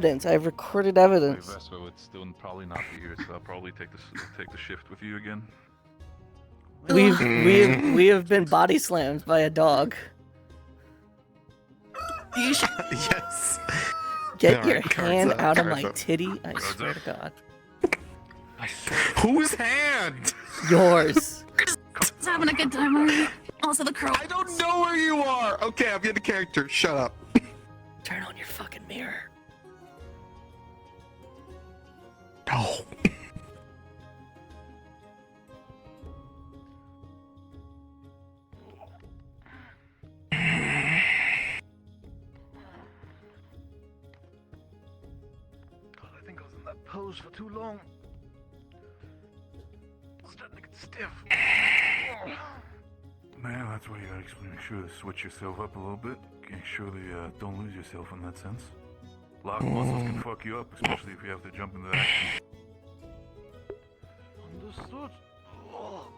evidence. I have recorded evidence. Vespa would still probably not be here, so I'll probably take the shift with you again. We have been body slammed by a dog. Yes. Get your hand out of my titty, I swear to God. Whose hand? Yours. Just having a good time already. Also the crow. I don't know where you are. Okay, I'm getting character. Shut up. Turn on your fucking mirror. No. God, I think I was in that pose for too long. I'm starting to get stiff. Man, that's why you gotta make sure to switch yourself up a little bit. Make sure that don't lose yourself in that sense. A lot of muscles can fuck you up, especially if you have to jump into that. Understood. Oh.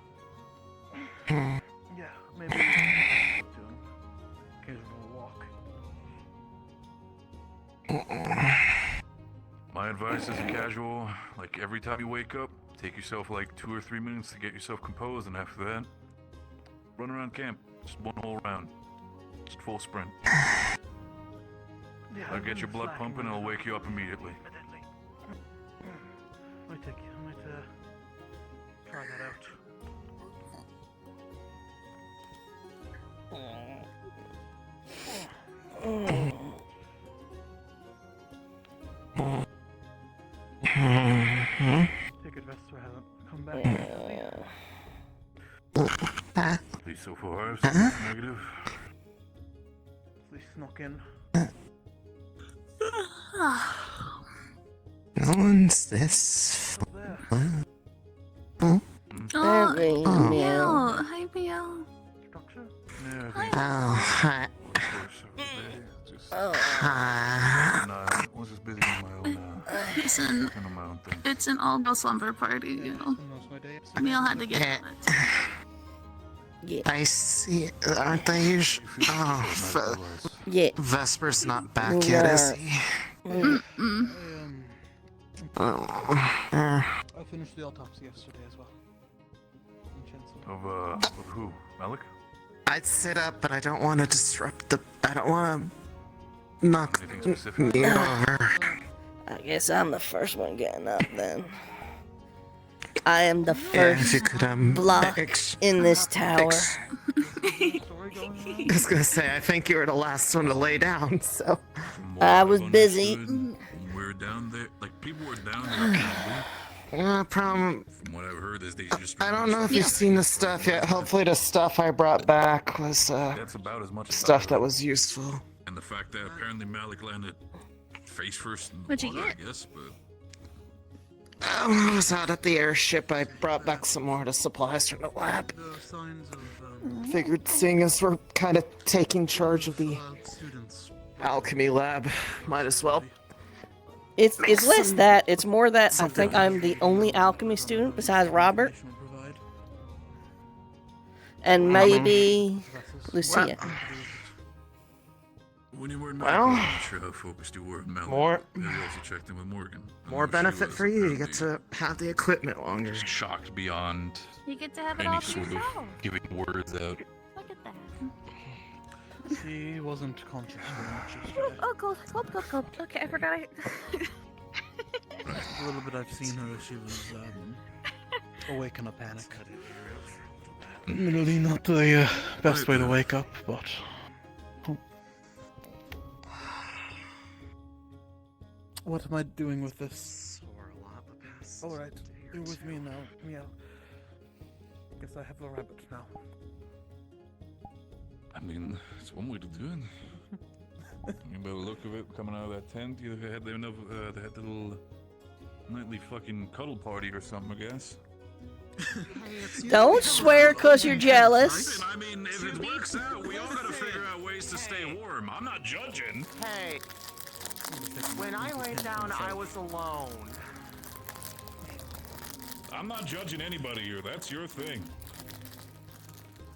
Yeah, maybe doing occasional walk. My advice is a casual, like every time you wake up, take yourself like 2 or 3 minutes to get yourself composed, and after that, run around camp, just one whole round, just full sprint. Yeah, I'll get your blood pumping, and it'll wake you up immediately. I might try that out. Take it, Vester hasn't come back. At least so far, so negative. At least snuck in. No one's this. Oh, Meow. hi, Bill. Structure? Yeah, I Hi. think Hi. I was just busy on my own, Listen, on my own thing. it's an all-girl slumber party, you know. Neil had to get on it. Yeah. I see. Aren't they usually? Oh, Yeah. Vesper's not back yet, is he? I finished the autopsy yesterday as well. Of who? Malik? I'd sit up, but I don't want to disrupt the. I don't want to knock Anything specific? me over. I guess I'm the first one getting up then. I am the Yeah, if first you could, block in this tower. I was gonna say, I think you were the last one to lay down, so. From what I I've was busy. understood, when we're down there, like people were down there. Problem. From what I've heard is they just. I don't know if you've seen the stuff yet. Hopefully, the stuff I brought back was That's about as much as stuff I that heard. was useful. And the fact that apparently Malik landed face first in the What'd you water, get? I guess, but I was out at the airship. I brought back some more of the supplies from the lab. The signs of Figured, seeing as we're kind of taking charge of the students. alchemy lab, might as well. It's less some- that, it's more that I something. think I'm the only alchemy student besides Robert Provide. and maybe Vessels. Lucia. when you were in Well, medical, I'm not sure how focused you were with Malik. more- Maybe also checked in with Morgan. I More know she benefit was for you. You get apparently to have the equipment longer. just shocked beyond You get to have it any all to sort of yourself. giving words out. Look at that. She wasn't conscious very much yesterday. Oh, cold. Okay, I forgot A little bit I've seen her, she was awake in a panic. Really not the best way to wake up, but... What am I doing with this? Alright, you're with me now, Meow. Guess I have the rabbit now. I mean, it's one way to do it. By the look of it, coming out of that tent, you had they had the little nightly fucking cuddle party or something, I guess. Don't swear cause you're jealous. I mean, if it works out, we all gotta figure out ways to stay warm. I'm not judging. Hey, when I laid down, I was alone. I'm not judging anybody here. That's your thing.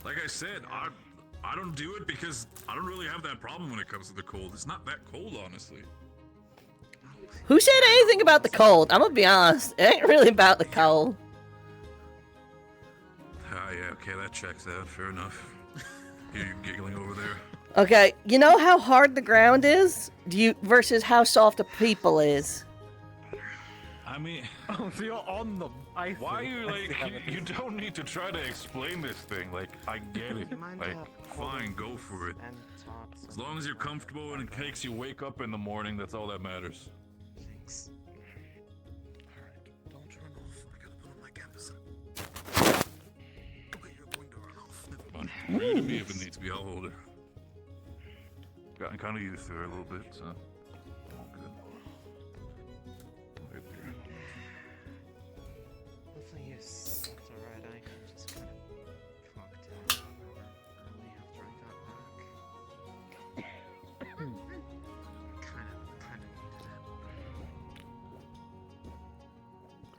Like I said, I don't do it because I don't really have that problem when it comes to the cold. It's not that cold, honestly. Who said anything about the cold? I'm gonna be honest. It ain't really about the cold. Yeah, okay, that checks out. Fair enough. Hear you giggling over there. Okay, you know how hard the ground is? Versus how soft a people is. I mean, Oh, so you're on them. I see. why are you I see like, how it you is. don't need to try to explain this thing. Like, I get it. Like, fine, go for it. As long as you're comfortable and it makes you wake up in the morning, that's all that matters. Thanks. Alright, don't turn off. I gotta put on my canvas. Okay, you're going to run off. Come on, ready to be if it needs to be. I'll hold her. Gotten kind of used to her a little bit, so all good. Right there. Hopefully you slept alright. I just kind of conked out early after I got back. kind of needed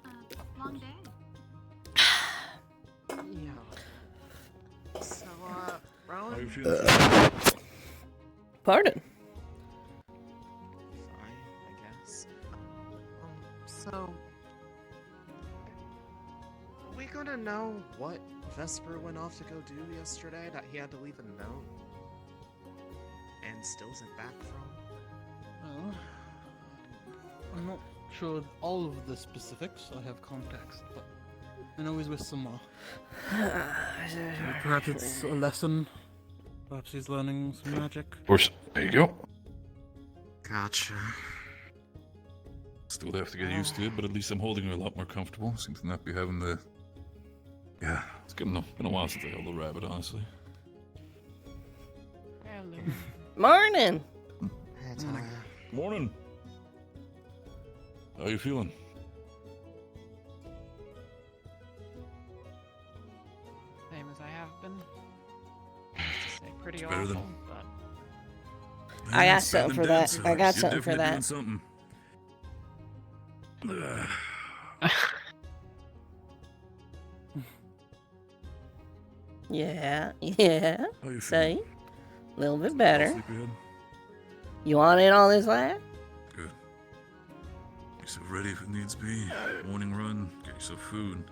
it. Long day. Yeah. So, How you Rowan? feeling? Pardon? Fine, I guess. So... Are we gonna know what Vesper went off to go do yesterday that he had to leave a note? And still isn't back from? I'm not sure all of the specifics. I have context, but I know he's with some more. Perhaps it's a lesson. Perhaps he's learning some magic. Of course. There you go. Gotcha. Still have to get used to it, but at least I'm holding her a lot more comfortable. Seems to not be having the... Yeah, it's been a while since I held a rabbit, honestly. Morning. Hey, Tyler. Morning. How you feeling? Same as I have been. I used to say pretty It's better awful, than- but I got It's something better for than that. dead, so I got you're something for definitely that. doing something. Yeah. How you feeling? See? A little bit better. Sleepyhead? You want in on this lad? Good. Get yourself ready if it needs be. Morning run. Get yourself food.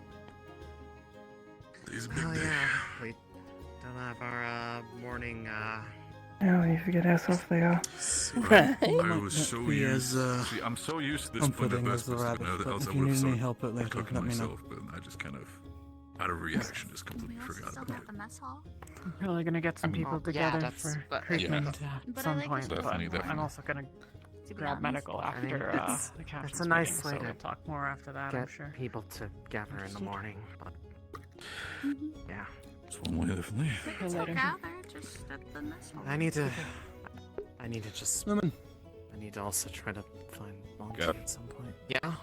Today's a big Oh day. yeah, we don't have our morning Oh, you forget how soft they are. Right. I was so Be used. as, See, I'm so used to this point of comforting as the Vesper's rabbit, now that but else I if you would have need any started help later, cooking let me know. myself, but I just kind of, out of reaction, just completely Meals forgot still about at it. the mess hall. I'm really gonna get some people oh, yeah, together that's- for but- treatment at But I some like point. his But Definitely. I'm also gonna To be grab honest. medical I mean, after it's- the captain's it's a nice meeting, way so to we'll talk more after that. I'm get sure. people together in the Understood. morning, but Mhm. yeah. It's one way, definitely. We can still gather just at the mess hall. I need to just Lemon, I need to also try to find Monkey Got it. at some point. Yeah?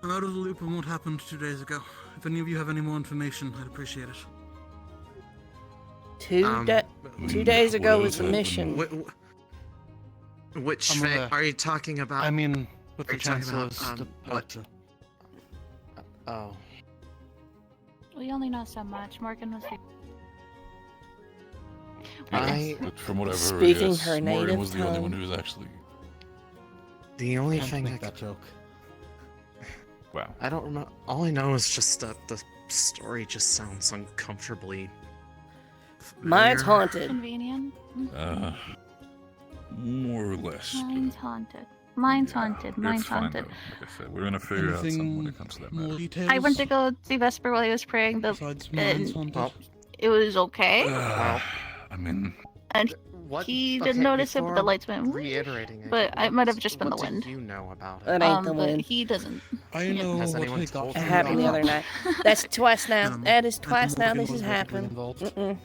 I'm out of the loop on what happened 2 days ago. If any of you have any more information, I'd appreciate it. Two days ago What was else the happened? mission. Which I'm fa- aware. are you talking about? I mean, with are the you talking about, Chancellor's what? departure. Oh. We only know so much. Morgan was here. But from what I've heard, Speaking yes, her Morgan native was the only tongue. one who was actually... The only Can't thing make that joke. Wow. I don't remember. All I know is just that the story just sounds uncomfortably. Mine's familiar. haunted. Convenient. More or less. but- Mine's haunted. Mine's Yeah, haunted. Mine's it's fine, haunted. though. Like I said, we're gonna figure out something when it comes to that more matter. details? I went to go see Vesper while he was praying. Besides mine's haunted? Well, It was okay. I mean, And what? he okay, didn't notice it, but the before lights went. "Whoosh." Reiterating it. But it might have just been the what wind. do you know about it? That ain't the But wind. he doesn't. I know Has what anyone he got told It you from happened the about other night. That's twice now. Um, That is and twice now Morgan this was has vaguely happened. involved. Mm-mm.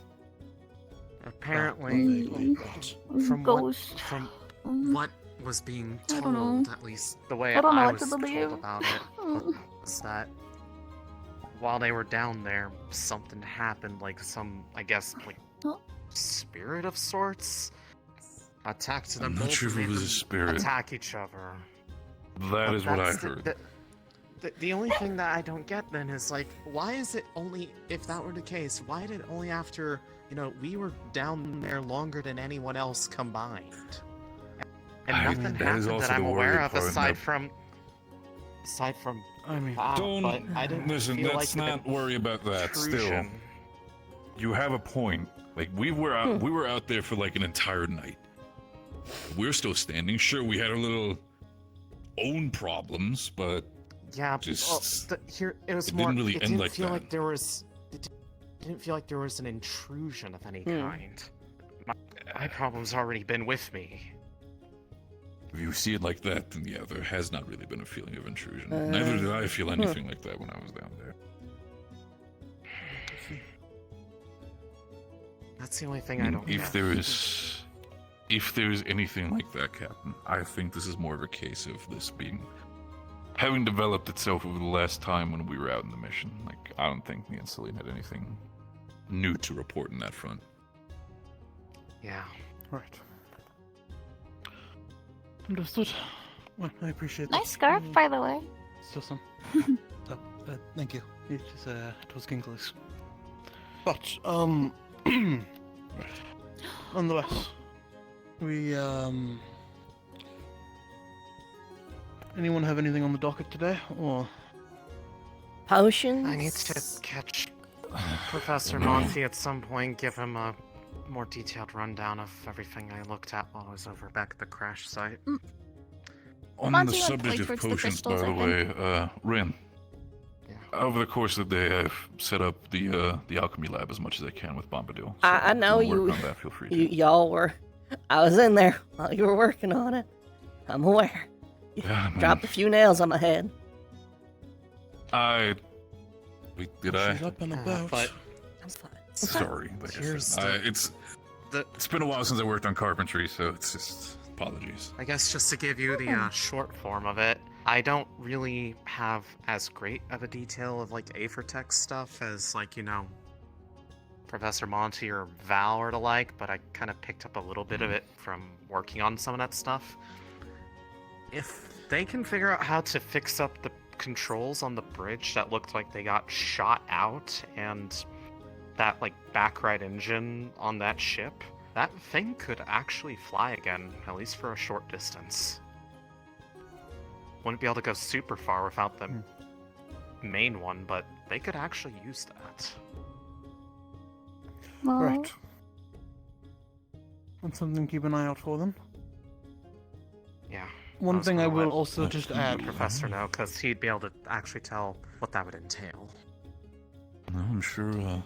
Apparently, Vaguely, but- from Ghost. from Mm. what was being I don't know. told, at least the way I don't know what was to believe. told about it, was that while they were down there, something happened. Like some, I guess, like Huh? spirit of sorts attacked them I'm not both sure and if it made was a them spirit. attack each other. That But is what I that's the- heard. The only thing that I don't get then is like, why is it only, if that were the case, why did it only after, we were down there longer than anyone else combined? And nothing that is happened also that I'm the aware worrying of part, aside that- from I mean, Bob, Don't but I didn't listen. feel Let's like not worry about that. Still, intrusion. you have a point. Like we were out there for like an entire night. We're still standing. Sure, we had our little own problems, but Yeah, just here it was it more. didn't really it end didn't like feel that. like there was. It didn't feel like there was an intrusion of any kind. My problem's already been with me. If you see it like that, then yeah, there has not really been a feeling of intrusion. Neither did I feel anything like that when I was down there. That's the only thing I don't If get. if there is anything like that, Captain, I think this is more of a case of this having developed itself over the last time when we were out in the mission. Like, I don't think me and Celine had anything new to report in that front. Yeah. right. Understood. Well, I appreciate that. Nice scarf, by the way. Still some. Thank you. It was Kingsley's. But, nonetheless, we, anyone have anything on the docket today, or? Potions? I need to catch Professor Monty at some point, give him a more detailed rundown of everything I looked at while I was over back at the crash site. On Monty the went subject like of towards the potions, by crystals, the I think. way, Rin, Yeah. over the course of the day, I've set up the alchemy lab as much as I can with Bombadil. I know if you. you- Work on that, feel free to. Y'all were. I was in there while you were working on it. I'm aware. You Yeah, man. dropped a few nails on my head. Did I? She's up and about. But That's fine. Sorry, like I Here's said, the- it's been a while since I worked on carpentry, so it's just apologies. I guess just to give you the short form of it, I don't really have as great of a detail of like Aethertech stuff as like, Professor Monty or Val or the like, but I kind of picked up a little bit of it from working on some of that stuff. If they can figure out how to fix up the controls on the bridge that looked like they got shot out, and that like back right engine on that ship, that thing could actually fly again, at least for a short distance. Wouldn't be able to go super far without the main one, but they could actually use that. Well, Right. That's something to keep an eye out for them. Yeah. One was thing I gonna will let also just add. Professor know, because he'd be able to actually tell what that would entail. No, I'm sure.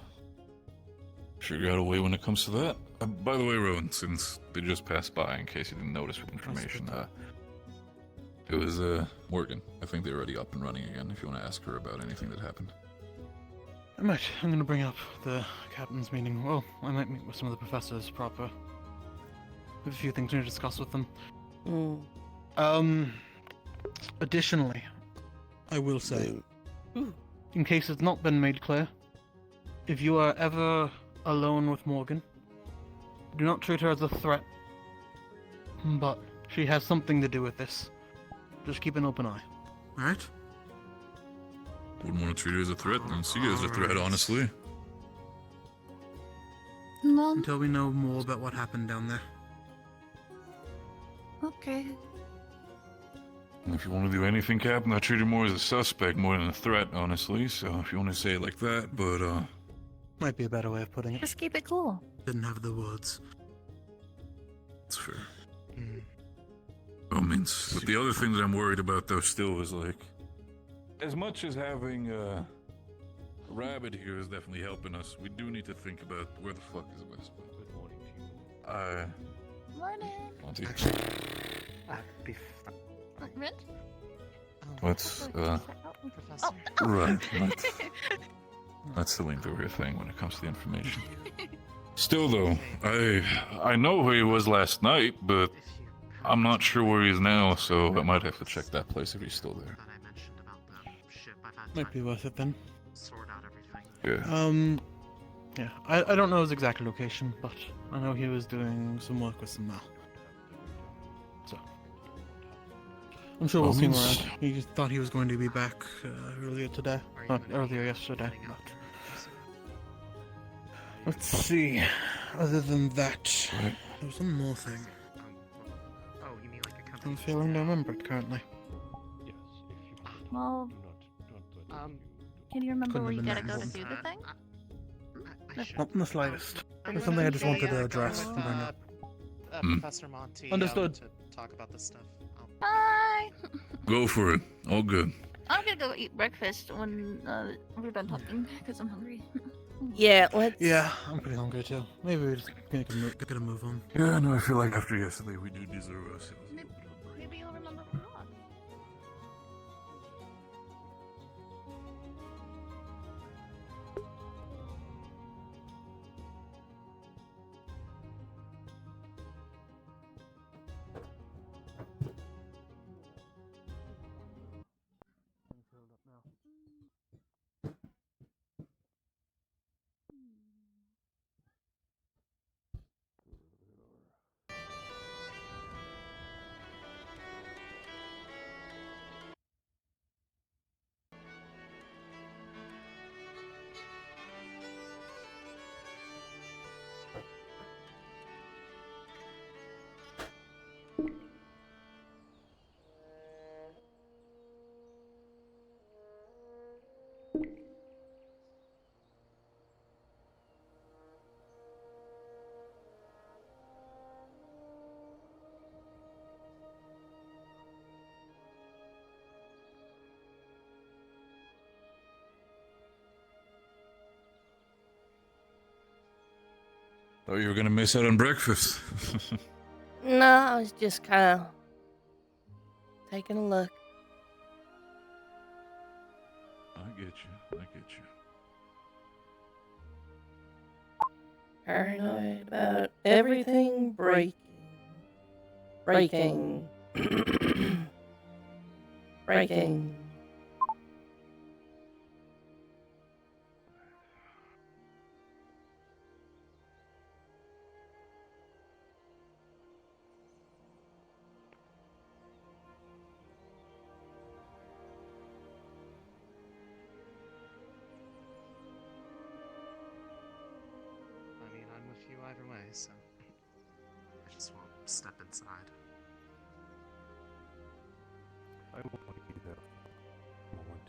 Figure out a way when it comes to that. By the way, Rowan, since they just passed by, in case you didn't notice with information, it was Morgan. I think they're already up and running again. If you want to ask her about anything that happened. I might. I'm going to bring up the captain's meeting. Well, I might meet with some of the professors proper. Have a few things to discuss with them. Additionally, I will say, in case it's not been made clear, if you are ever alone with Morgan, do not treat her as a threat. But she has something to do with this. Just keep an open eye. Alright? Wouldn't want to treat her as a threat, and see her as a threat, honestly. well, Until we know more about what happened down there. okay. And if you want to do anything, Captain, I treat her more as a suspect more than a threat, honestly. So if you want to say it like that, but Might be a better way of putting it. Just keep it cool. Didn't have the words. it's fair. I mean, but the other thing that I'm worried about, though, still is like, as much as having a rabbit here is definitely helping us, we do need to think about where the fuck is the best spot. Good morning to you. Morning. Monty. Rent? What's Oh, right? That's the length of her thing when it comes to the information. Still, though, I know where he was last night, but I'm not sure where he is now, so I might have to check that place if he's still there. That I mentioned about the ship. I've had Might be time worth it then. to sort out everything. Yeah. Yeah, I don't know his exact location, but I know he was doing some work with some Mal. So, I'm sure we'll see him around. He thought he was going to be back earlier today. Are you Not gonna earlier be yesterday. heading out But to- let's see. Other than that, there was one more thing. Oh, you mean like a I'm failing to remember it currently. Well, can you remember Couldn't where have you been gotta that go to do the thing? Not in the slightest. I'm It's gonna something I just be, wanted to going address with, and bring up. Professor Monty. Understood. To talk about this stuff. Bye! Go for it. All good. I'm gonna go eat breakfast when we're done talking, because I'm hungry. Yeah, let's. Yeah, I'm pretty hungry too. Maybe we just get a move on. Yeah, no, I feel like after yesterday we do deserve ourselves. Maybe you'll remember where we are. Thought you were gonna miss out on breakfast. No, I was just kind of taking a look. I get you. I get you. Paranoid about everything breaking. Breaking. Breaking. I mean, I'm with you either way, so I just won't step inside. I won't be there. Moment.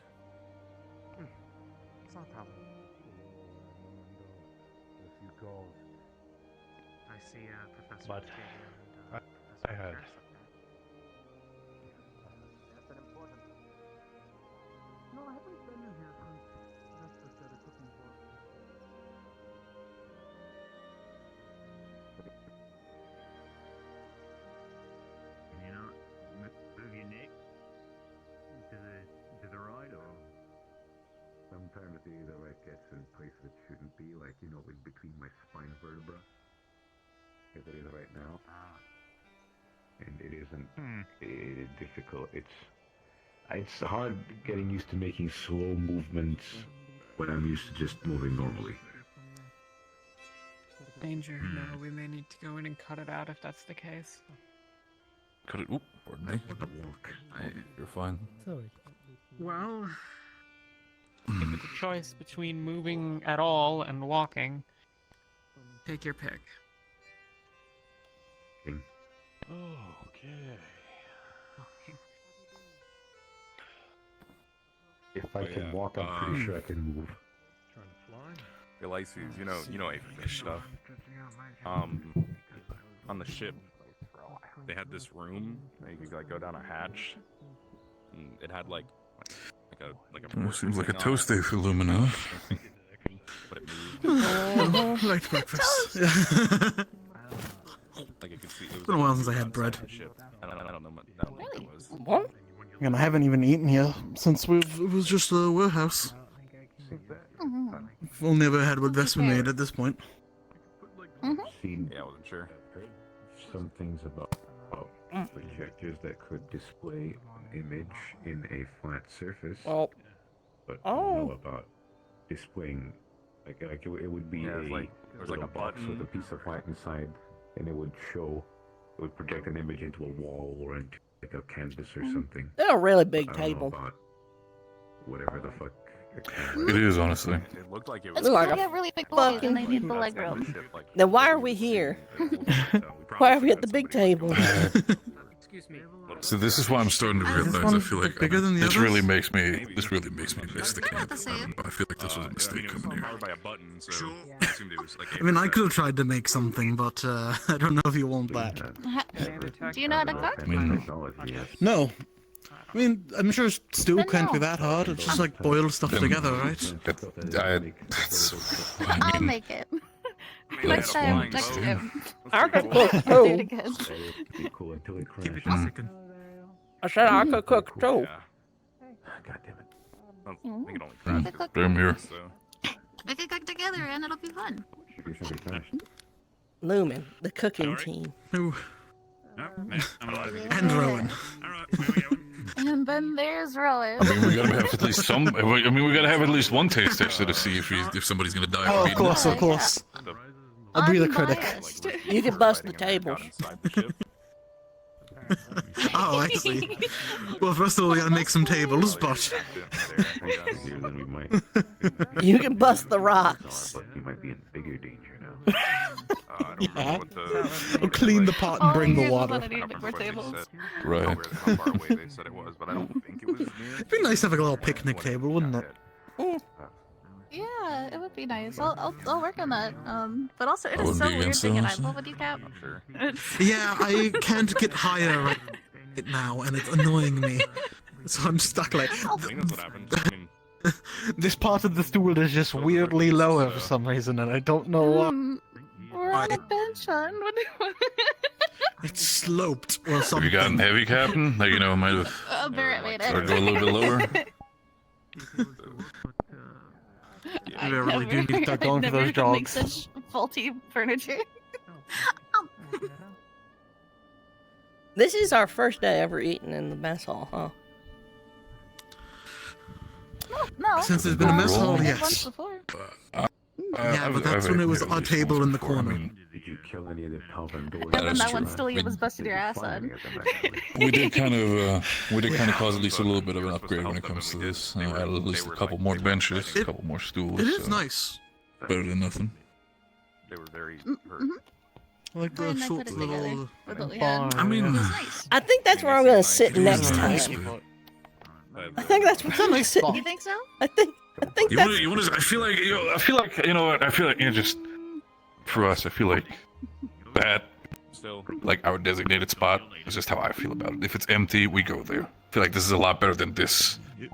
It's not a problem. If you go, I see Professor But Octavia and I Professor had- Pierce up there. That's an important. No, I haven't been in here since Vesper said it took me for. Can you not move your neck to the right, or sometimes the right gets in places it shouldn't be, like in between my spine vertebra, as it is right now. And it isn't. It is difficult. It's hard getting used to making slow movements when I'm used to just moving normally. Danger. No, we may need to go in and cut it out if that's the case. Cut it. Oop, pardon me. You're fine. Well, if it's a choice between moving at all and walking, take your pick. Okay. If I can walk, I'm pretty sure I can move. Trying to fly? Elyses, you know Aphrodite stuff. On the ship, they had this room that you could like go down a hatch. And it had like a Seems like a toast day for Lumina. but it moved. Light breakfast. Like it could see. It's been a while since I had bread. I don't know what that was. What? And I haven't even eaten here since it was just a warehouse. We've only ever had what Vesper made at this point. Seen Yeah, I wasn't sure. some things about projectors that could display an image in a flat surface, Well, but I don't know about displaying like it would be Yeah, a it's like there's like a box with a piece of white inside, and it would project an image into a wall or into like a canvas or something. they're a really big I don't know table. about whatever the fuck. It is, honestly. It looked like it It's was. like They a have really big bodies fucking- and they need the leg room. Then why are we here? Why are we at the big table? Excuse me. So this is why I'm starting to Is this realize. I one feel like bigger than the this others? really makes me. This really makes me miss the They're camp. about the same. I feel like this was a mistake it was coming here. powered by a button, so I assumed it was like. I mean, I could have tried to make something, but I don't know if you want that. Do you know how to cook? I mean, No. I mean, I'm sure stew Then can't be no. that hard. It's just like boil stuff Then- together, right? I'll mean, make it. I Next had a time, flying next boat. time. I could Cool. cook Do it too. again. Keep it chicken. I said I could cook too. Yeah. God damn it. I Mm. think it only crashed Cook. every Damn here. day, so. We can cook together and it'll be fun. Lumen, the cooking team. Ooh. And And Rowan. And then there's Rowan. I mean, we gotta have at least some. I mean, we gotta have at least one taste tester to see if somebody's gonna die. Oh, from of eating course, it. of course. I'll be the critic. Unbiased. You can bust the tables. Oh, I see. Well, first of all, we gotta make some tables, but You can bust the rocks. You might be in bigger danger now. I don't remember what the. we'll clean the pot and bring the here's water. one I need more tables. Right. How far away they said it was, but I don't think it was near. It'd be nice to have a little picnic table, wouldn't it? Yeah, it would be nice. I'll work on that. But also it I is wouldn't so be weird against being an those. eyeball with you, Cap. Sure. Yeah, I can't get higher right now, and it's annoying me. So I'm stuck like. I think that's what happened. I mean, This part of the stool is just weirdly lower for some reason, and I don't know why. We're on a bench, hon. What do you want? It's sloped or Have something. you gotten heavy, Captain? Like, you know, might have. Barrett made Or it. go a little bit lower. I We really do need to start going for never those make jogs. such faulty furniture. This is our first day ever eating in the mess hall, huh? No. Since there's been a mess hall, Once yes. before. Yeah, but that's when it was a table in the corner. Did you kill any of the Calvin doors? And then is that one true. still you was busted your ass on. We did kind of cause at least a little bit of an upgrade when it comes to this. Add at least a couple more benches, a couple more stools. It is so nice. Better than nothing. they were very Mm-hmm. hurt. I like the And I short put it together little with what we bar. had. I mean, It was nice. I think that's where I'm gonna sit next nice, time. but- I think that's where I'm gonna sit. You think so? I think You that's. want to? I feel like you know what? I feel like just for us. I feel like that, Still, like our designated spot, is just how I feel about it. If it's empty, we go there. I feel like this is a lot better than this. This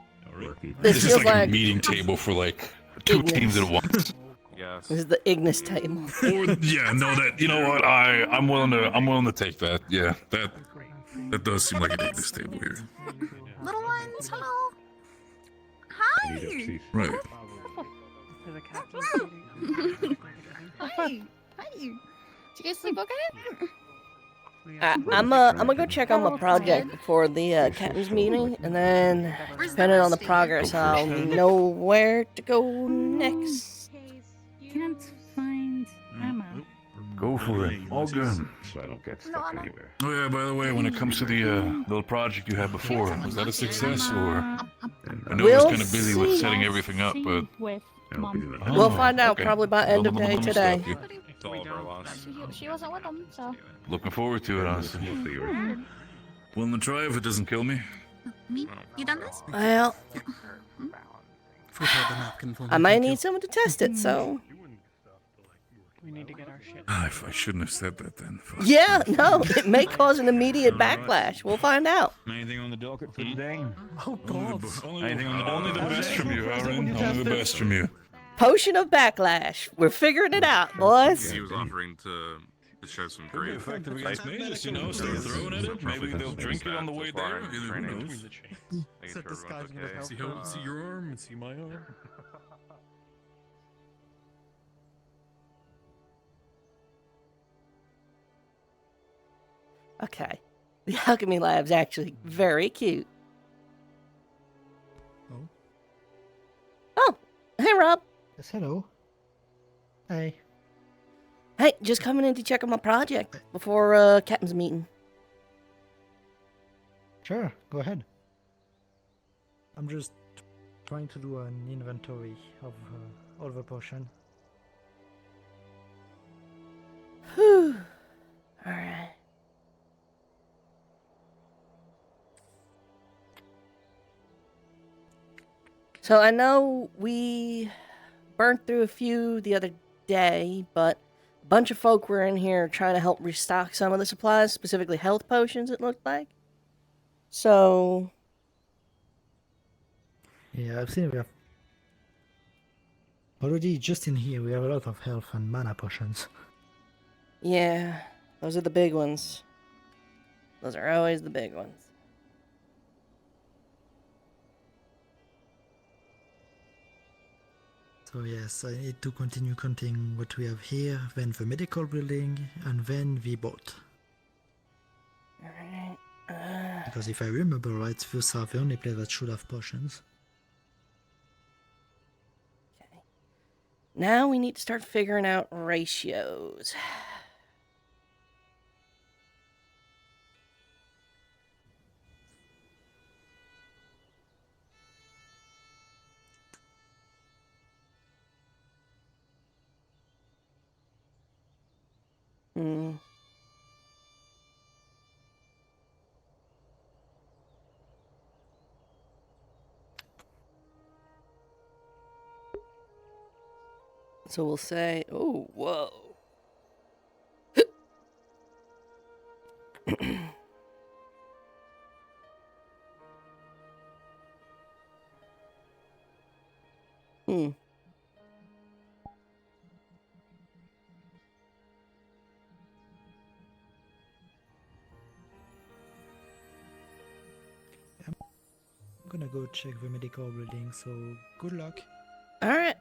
This is feels like a like meeting table for like two Ignis. teams at once. yes. This is the Ignis table. Or, yeah, no, that you know what? I'm willing to take that. Yeah, that does seem like an Ignis table here. Little ones, hello. Hi. Right. Hi. Hi. Did you guys sleep okay? I'm gonna go check on my project before the captain's meeting, and then depending on the progress, I'll know where to go next. Can't find Emma. Go for it. All good. So I don't get stuck anywhere. Oh yeah, by the way, when it comes to the little project you had before, was that a success or? I know I was We'll kind of busy with see. setting everything up, but With And I'll be Mom. the- We'll Oh, find out okay. probably by end of day Let me today. stop you. It's all of our loss. She wasn't with them, so. Looking forward to it, honestly. Mostly yours. Willing to try if it doesn't kill me. Me? You done this? Well, Prepare the napkin for me, I might thank you. need someone to test it, so. We need to get our shit. I shouldn't have said that then. Fuck. Yeah, no, it may cause an immediate backlash. We'll find out. Anything on the docket for today? Oh God. Only the best from you, Aaron. Only the best from you. Potion of backlash. We're figuring it out, boys. He was offering to show some Could be great effective against mages, you know, start throwing at it. Maybe they'll drink it on the way there. You know, who knows? Making sure everyone's okay. See your arm and see my arm. Okay. The alchemy lab's actually very cute. Oh. Oh, hey Rob. Yes, hello. Hey. Hey, just coming in to check on my project before captain's meeting. Sure, go ahead. I'm just trying to do an inventory of all the potion. Whew. Alright. So I know we burnt through a few the other day, but a bunch of folk were in here trying to help restock some of the supplies, specifically health potions, it looked like. So... Yeah, I've seen we have... Already, just in here, we have a lot of health and mana potions. yeah, those are the big ones. Those are always the big ones. So yes, I need to continue counting what we have here, then the medical building, and then the boat. Alright. Because if I remember right, those are the only place that should have potions. Okay. Now we need to start figuring out ratios. Hmm. So we'll say, oh, whoa. Hmm. I'm gonna go check the medical building, so good luck. Alright.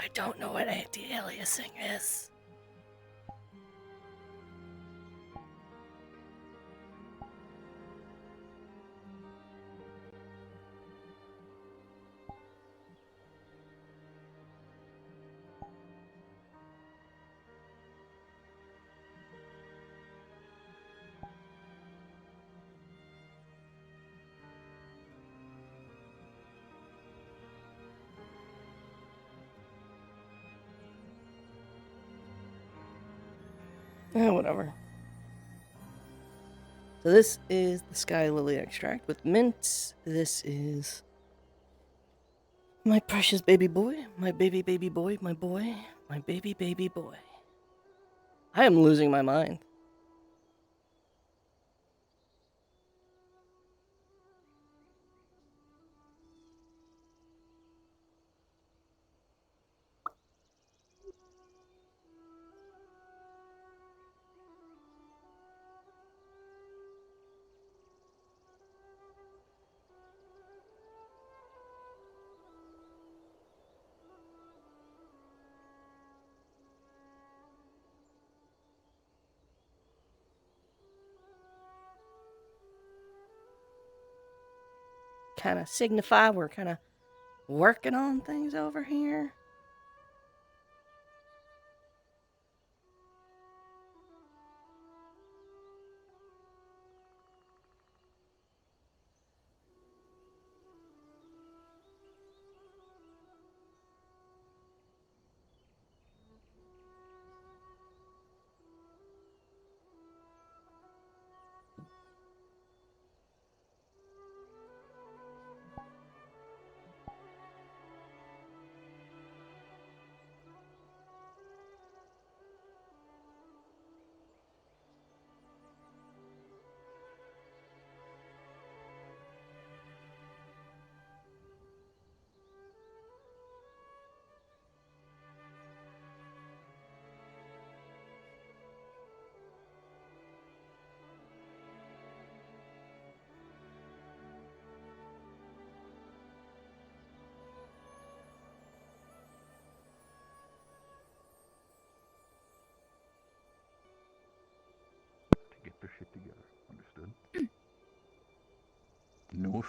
I don't know what anti-aliasing is. Whatever. So this is the Sky Lily extract with mint. This is my precious baby boy, my baby boy, my boy, my baby boy. I am losing my mind. Kind of signify we're kind of working on things over here.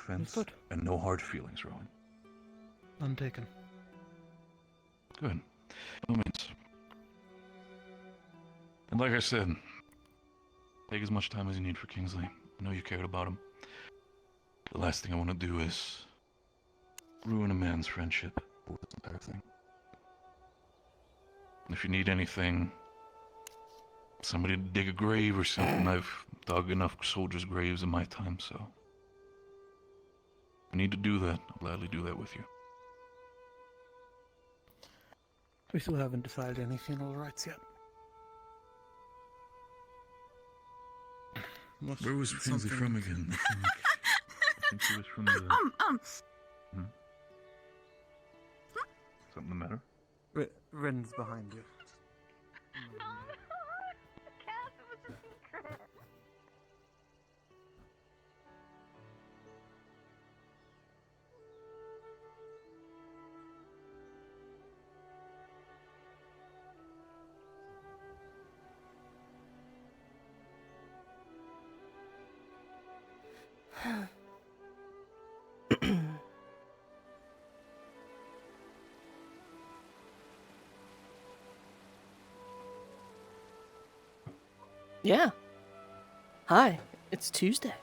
offense Understood. and no hard feelings, Rowan. None taken. Good. No means. And like I said, take as much time as you need for Kingsley. I know you cared about him. The last thing I want to do is ruin a man's friendship with this entire thing. If you need anything, somebody to dig a grave or something, I've dug enough soldiers' graves in my time, so if you need to do that, I'll gladly do that with you. We still haven't decided any funeral rites yet. Where was Kingsley from again? I think he was from the... Hmm? Something the matter? Rin's behind you. Cass, it was a secret. Yeah. Hi, it's Tuesday.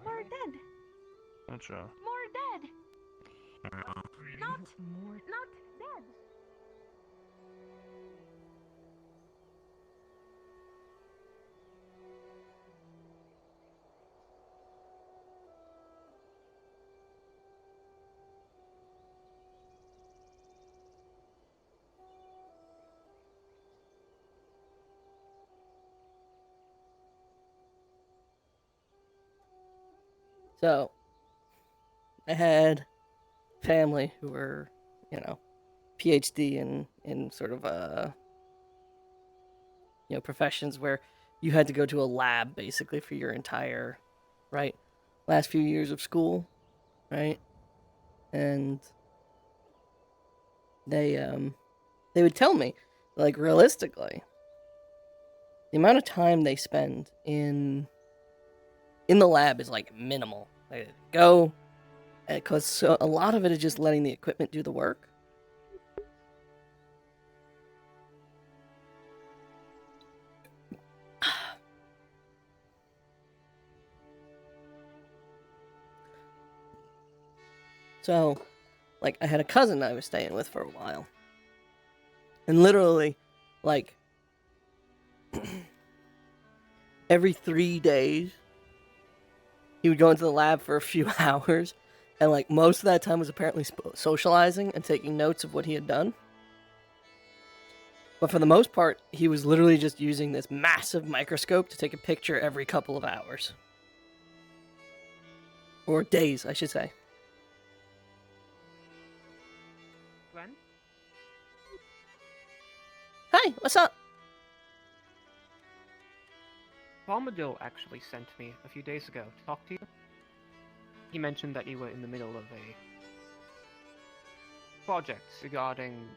More dead. Gotcha. More dead. Not dead. So, I had family who were, PhD in sort of professions where you had to go to a lab basically for your entire, right, last few years of school, right, and they would tell me, like, realistically, the amount of time they spend in the lab is like minimal. They go, because a lot of it is just letting the equipment do the work. So, like, I had a cousin I was staying with for a while. And literally, like, every 3 days, he would go into the lab for a few hours. And, like, most of that time was apparently socializing and taking notes of what he had done. But for the most part, he was literally just using this massive microscope to take a picture every couple of hours. Or days, I should say. Gwen? Hey, what's up? Bombadil actually sent me a few days ago to talk to you. He mentioned that you were in the middle of a project regarding...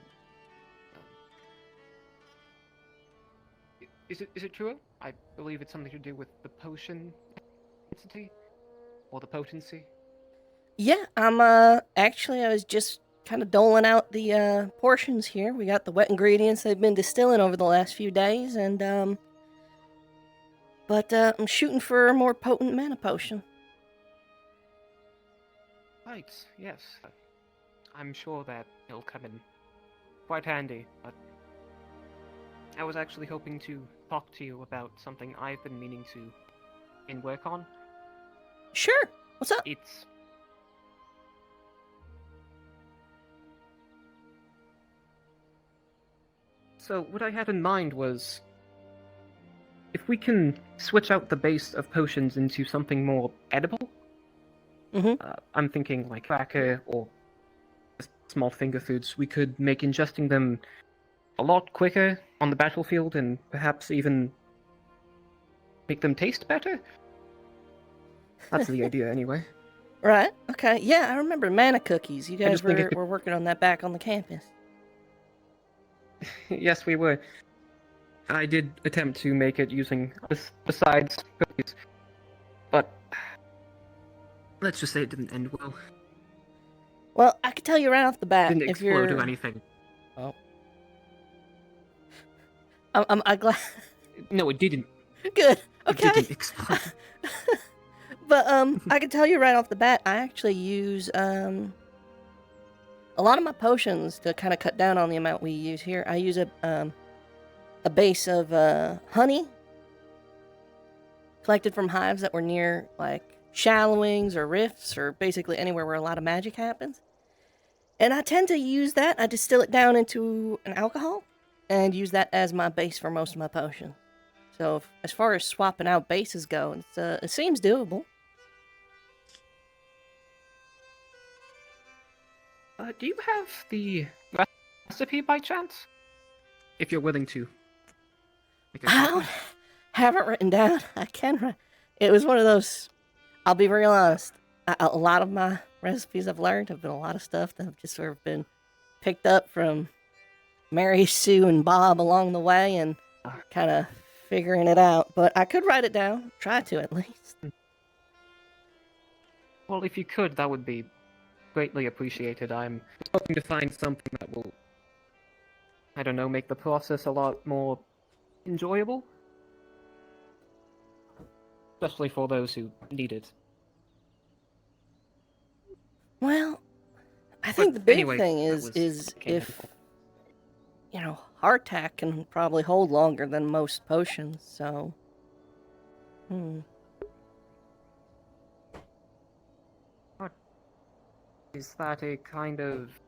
Is it true? I believe it's something to do with the potion entity? Or the potency? Yeah, actually, I was just kind of doling out the, portions here. We got the wet ingredients they've been distilling over the last few days, and, but, I'm shooting for a more potent mana potion. Right, yes. I'm sure that it'll come in quite handy, but I was actually hoping to talk to you about something I've been meaning to work on. Sure. What's up? It's... So, what I had in mind was... if we can switch out the base of potions into something more edible? I'm thinking like cracker or small finger foods. We could make ingesting them a lot quicker on the battlefield and perhaps even make them taste better? That's the idea, anyway. Right, okay. Yeah, I remember mana cookies. You guys just think it could- were working on that back on the campus. Yes, we were. I did attempt to make it using besides cookies, but let's just say it didn't end well. Well, I can tell you right off the bat, Didn't if explode you're... or anything. Oh. I'm glad... No, it didn't. Good, okay. It didn't explode. But, I can tell you right off the bat, I actually use, a lot of my potions to kind of cut down on the amount we use here. I use a base of, honey collected from hives that were near, like, shallowings or rifts or basically anywhere where a lot of magic happens. And I tend to use that. I distill it down into an alcohol and use that as my base for most of my potions. So as far as swapping out bases go, it seems doable. Do you have the recipe by chance? If you're willing to. I don't have it written down. I can write. It was one of those, I'll be real honest. A lot of my recipes I've learned have been a lot of stuff that have just sort of been picked up from Mary, Sue, and Bob along the way and kind of figuring it out. But I could write it down. Try to, at least. Well, if you could, that would be greatly appreciated. I'm hoping to find something that will, I don't know, make the process a lot more enjoyable. especially for those who need it. Well, I think the big anyway, thing that is was if hardtack can probably hold longer than most potions. So, What? Is that a kind of...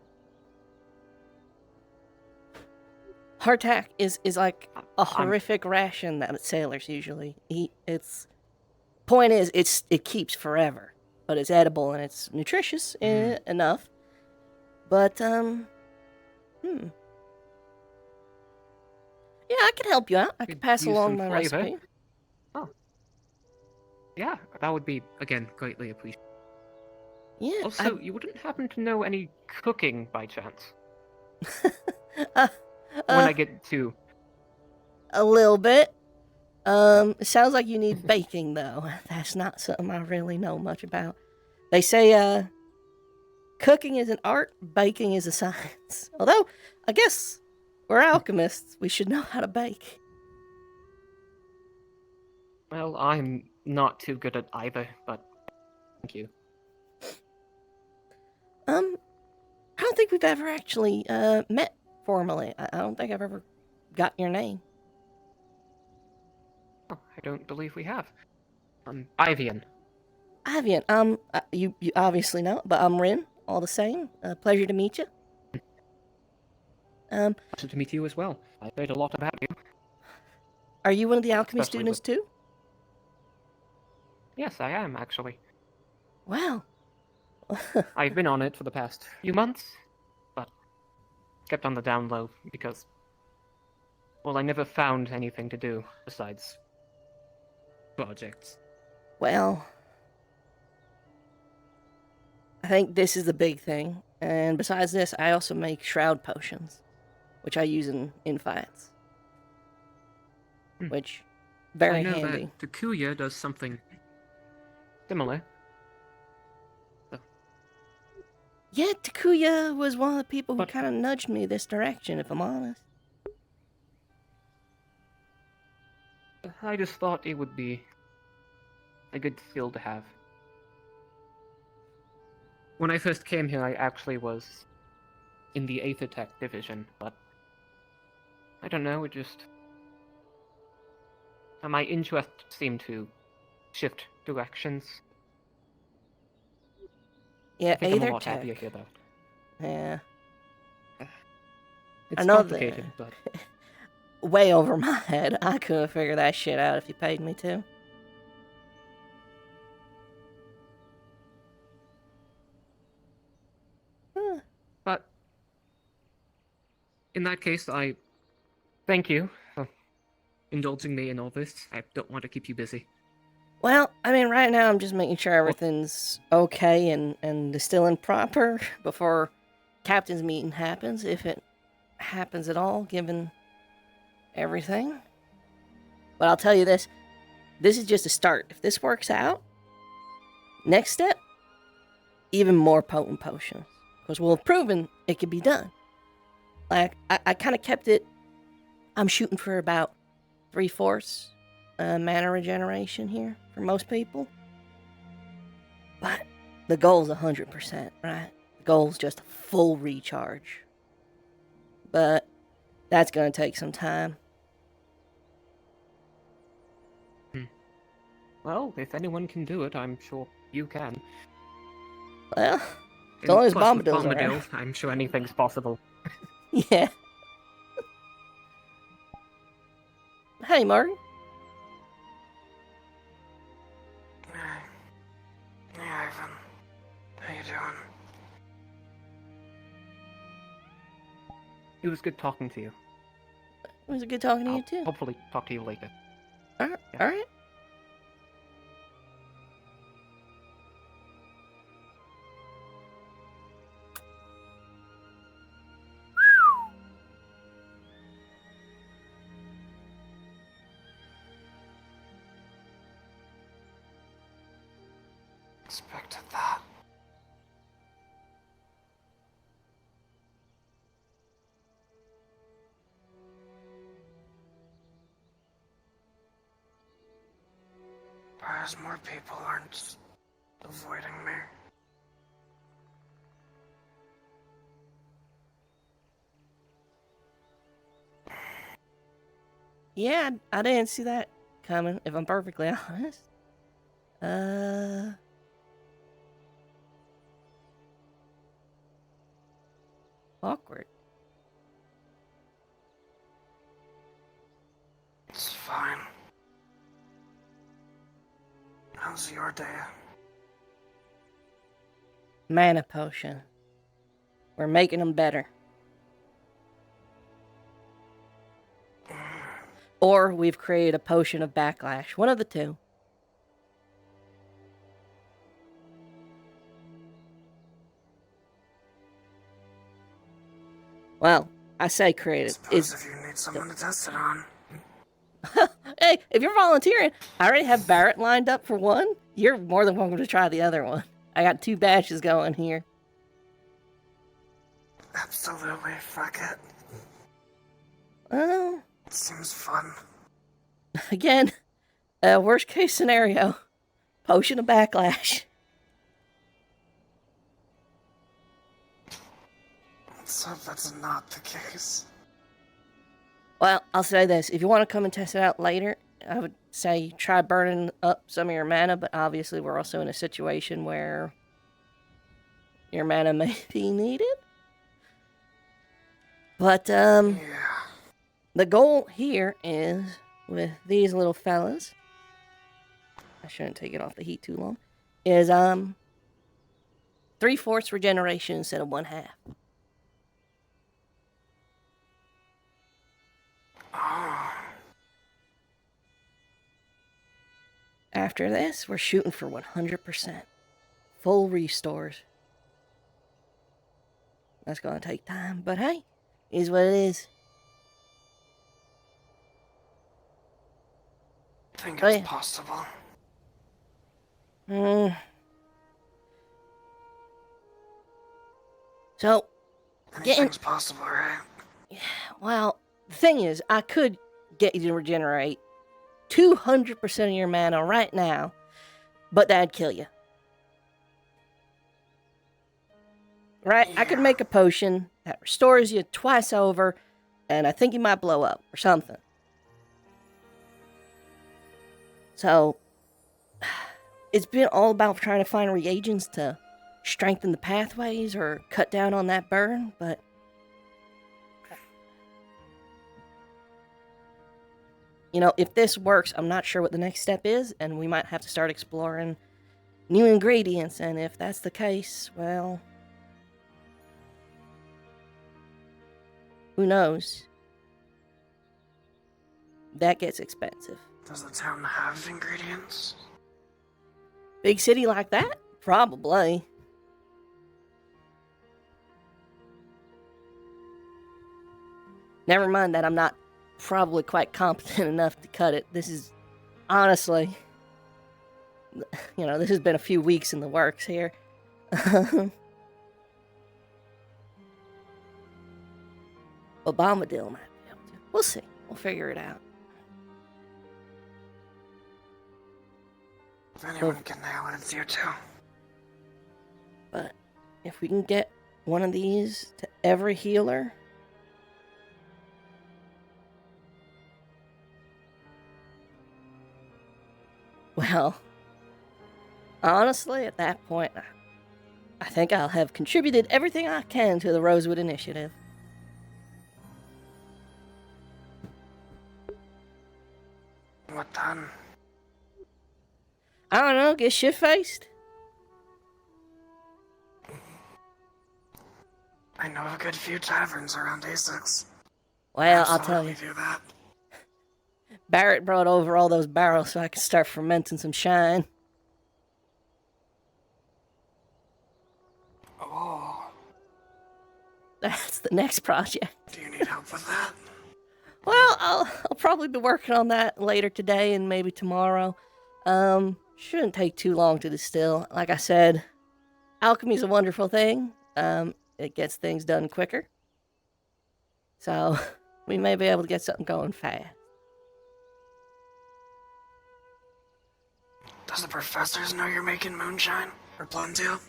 hardtack is like a horrific ration that sailors usually eat. Point is, it keeps forever, but it's edible and it's nutritious enough. But yeah, I could help you out. I could pass use along some my flavor. recipe. Oh. Yeah, that would be, again, greatly appreciated. Yeah. Also, you wouldn't happen to know any cooking by chance? When I get to... A little bit. It sounds like you need baking though. That's not something I really know much about. They say cooking is an art, baking is a science. Although, I guess we're alchemists. We should know how to bake. Well, I'm not too good at either, but thank you. I don't think we've ever actually met formally. I don't think I've ever got your name. Oh, I don't believe we have. Ivian. Ivian, you obviously know, but I'm Rin, all the same. Pleasure to meet you. Pleasure to meet you as well. I've heard a lot about you. Are you one of the alchemy Especially students too? Yes, I am, actually. Wow. I've been on it for the past few months, but kept on the down low because, well, I never found anything to do besides projects. Well, I think this is the big thing. And besides this, I also make shroud potions, which I use in fights. Which, very I know handy. that Takuya does something similar. Yeah, Takuya was one of the people who kind of nudged me this direction, if I'm honest. I just thought it would be a good skill to have. When I first came here, I actually was in the Aethertech division, but I don't know, it just... my interest seemed to shift directions. Yeah, I think I'm a lot happier Aethertech. here, though. Yeah. It's I know complicated, but... way over my head. I couldn't figure that shit out if you paid me to. But in that case, I thank you for indulging me in all this. I don't want to keep you busy. Well, I mean, right now I'm just making sure everything's okay and still in proper before captain's meeting happens, if it happens at all, given everything. But I'll tell you this is just a start. If this works out, next step, even more potent potions. Because we'll have proven it can be done. Like, I kind of kept it, I'm shooting for about 3/4 mana regeneration here for most people. But the goal's 100%, right? The goal's just a full recharge. But that's going to take some time. Well, if anyone can do it, I'm sure you can. Well, as long as Plus, with Bombadil's Bombadil, around. I'm sure anything's possible. Yeah. Hey, Martin. Hey, Ivan. How you doing? It was good talking to you. It was good talking to you, too. Hopefully talk to you later. Alright. Alright. Expected that. as more people aren't avoiding me. Yeah, I didn't see that coming, if I'm perfectly honest. Awkward. It's fine. How's your day? Mana potion. We're making them better. Or we've created a potion of backlash. One of the two. Well, I say created. Suppose if you need someone to test it on. Hey, if you're volunteering, I already have Barrett lined up for one. You're more than welcome to try the other one. I got 2 batches going here. Absolutely, fuck it. Well, It seems fun. again, worst case scenario, potion of backlash. Let's hope that's not the case. Well, I'll say this. If you want to come and test it out later, I would say try burning up some of your mana, but obviously we're also in a situation where your mana may be needed. But, the goal here is, with these little fellas, I shouldn't take it off the heat too long, is, 3/4 regeneration instead of 1/2. After this, we're shooting for 100%. Full restores. That's gonna take time, but hey, is what it is. I think it's possible. So, Anything's possible, right? well, the thing is, I could get you to regenerate 200% of your mana right now, but that'd kill you. Right? I could make a potion that restores you twice over, and I think you might blow up or something. So, it's been all about trying to find reagents to strengthen the pathways or cut down on that burn, but you know, if this works, I'm not sure what the next step is, and we might have to start exploring new ingredients, and if that's the case, well, who knows? That gets expensive. Does the town have ingredients? Big city like that? Probably. Never mind that I'm not probably quite competent enough to cut it. This is, honestly, you know, this has been a few weeks in the works here. Obama might be able to. We'll see. We'll figure it out. If anyone can nail it, it's you two. But if we can get one of these to every healer, well, honestly, at that point, I think I'll have contributed everything I can to the Rosewood Initiative. What then? I don't know, get shit-faced? I know a good few taverns around A6. Well, I'll tell you. Do that. Barrett brought over all those barrels so I could start fermenting some shine. Oh. That's the next project. Do you need help with that? Well, I'll probably be working on that later today and maybe tomorrow. Shouldn't take too long to distill. Like I said, alchemy's a wonderful thing. It gets things done quicker. So, we may be able to get something going fast. Does the professors know you're making moonshine? Or Plum-tail?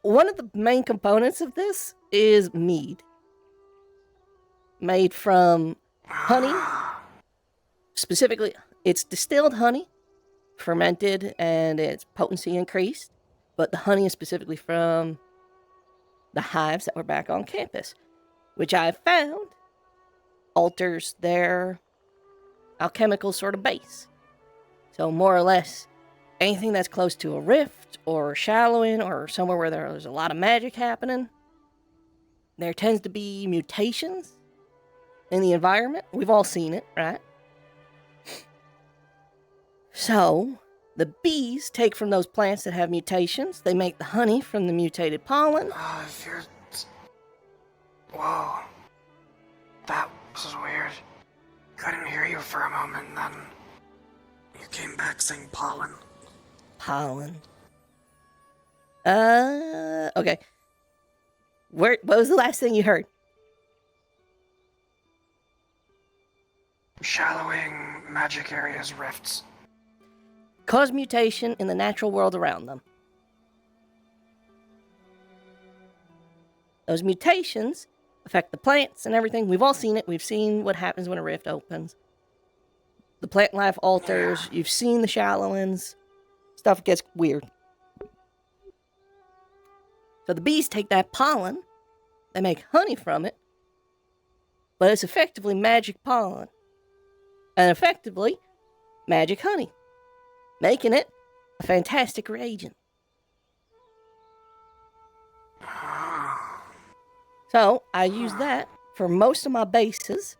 One of the main components of this is mead. Made from honey. Specifically, it's distilled honey, fermented, and its potency increased. But the honey is specifically from the hives that were back on campus, which I found alters their alchemical sort of base. So more or less, anything that's close to a rift or shallowing or somewhere where there's a lot of magic happening, there tends to be mutations in the environment. We've all seen it, right? So, the bees take from those plants that have mutations. They make the honey from the mutated pollen. If you're... Whoa. That was weird. Couldn't hear you for a moment, and then you came back saying pollen. Pollen. Okay. What was the last thing you heard? Shallowing magic areas, rifts. Cause mutation in the natural world around them. Those mutations affect the plants and everything. We've all seen it. We've seen what happens when a rift opens. The plant life alters. You've seen the shallowings. Stuff gets weird. So the bees take that pollen. They make honey from it. But it's effectively magic pollen. And effectively magic honey. Making it a fantastic reagent. So I use that for most of my bases,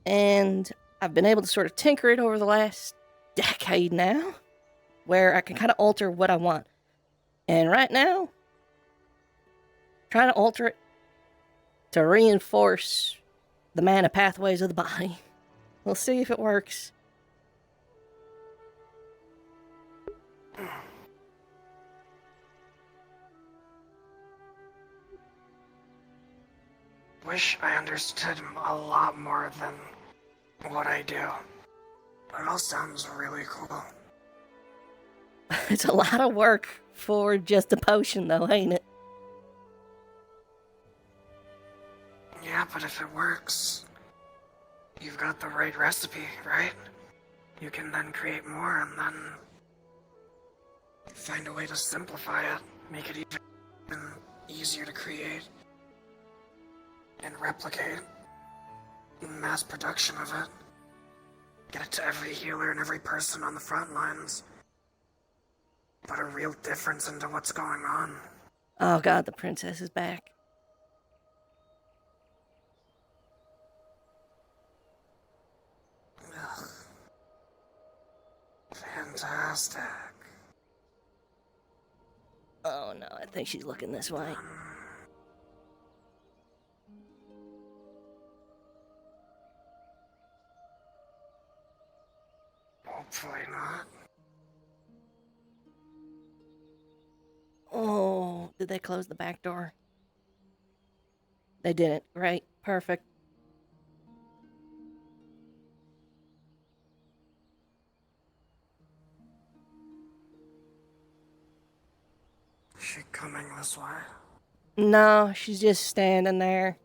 and I've been able to sort of tinker it over the last decade now, where I can kind of alter what I want. And right now, trying to alter it to reinforce the mana pathways of the body. We'll see if it works. Wish I understood a lot more than what I do. But it all sounds really cool. It's a lot of work for just a potion, though, ain't it? Yeah, but if it works, you've got the right recipe, right? You can then create more and then find a way to simplify it, make it even easier to create and replicate. Mass production of it. Get it to every healer and every person on the front lines. Put a real difference into what's going on. Oh god, the princess is back. Ugh. Fantastic. Oh no, I think she's looking this way. Hopefully not. Oh, did they close the back door? They didn't. Great. Perfect. Is she coming this way? No, she's just standing there.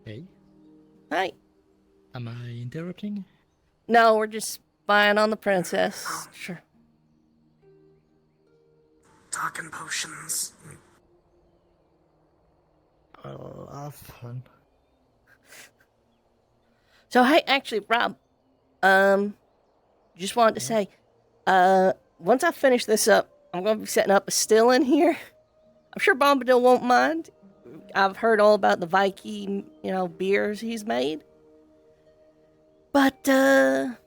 Hey, Hi. am I interrupting? No, we're just spying on the princess. Sure. Talking potions. I'll have fun. So hey, actually, Rob, just wanted to say, once I finish this up, I'm gonna be setting up a still in here. I'm sure Bombadil won't mind. I've heard all about the Viking, beers he's made. But, Gonna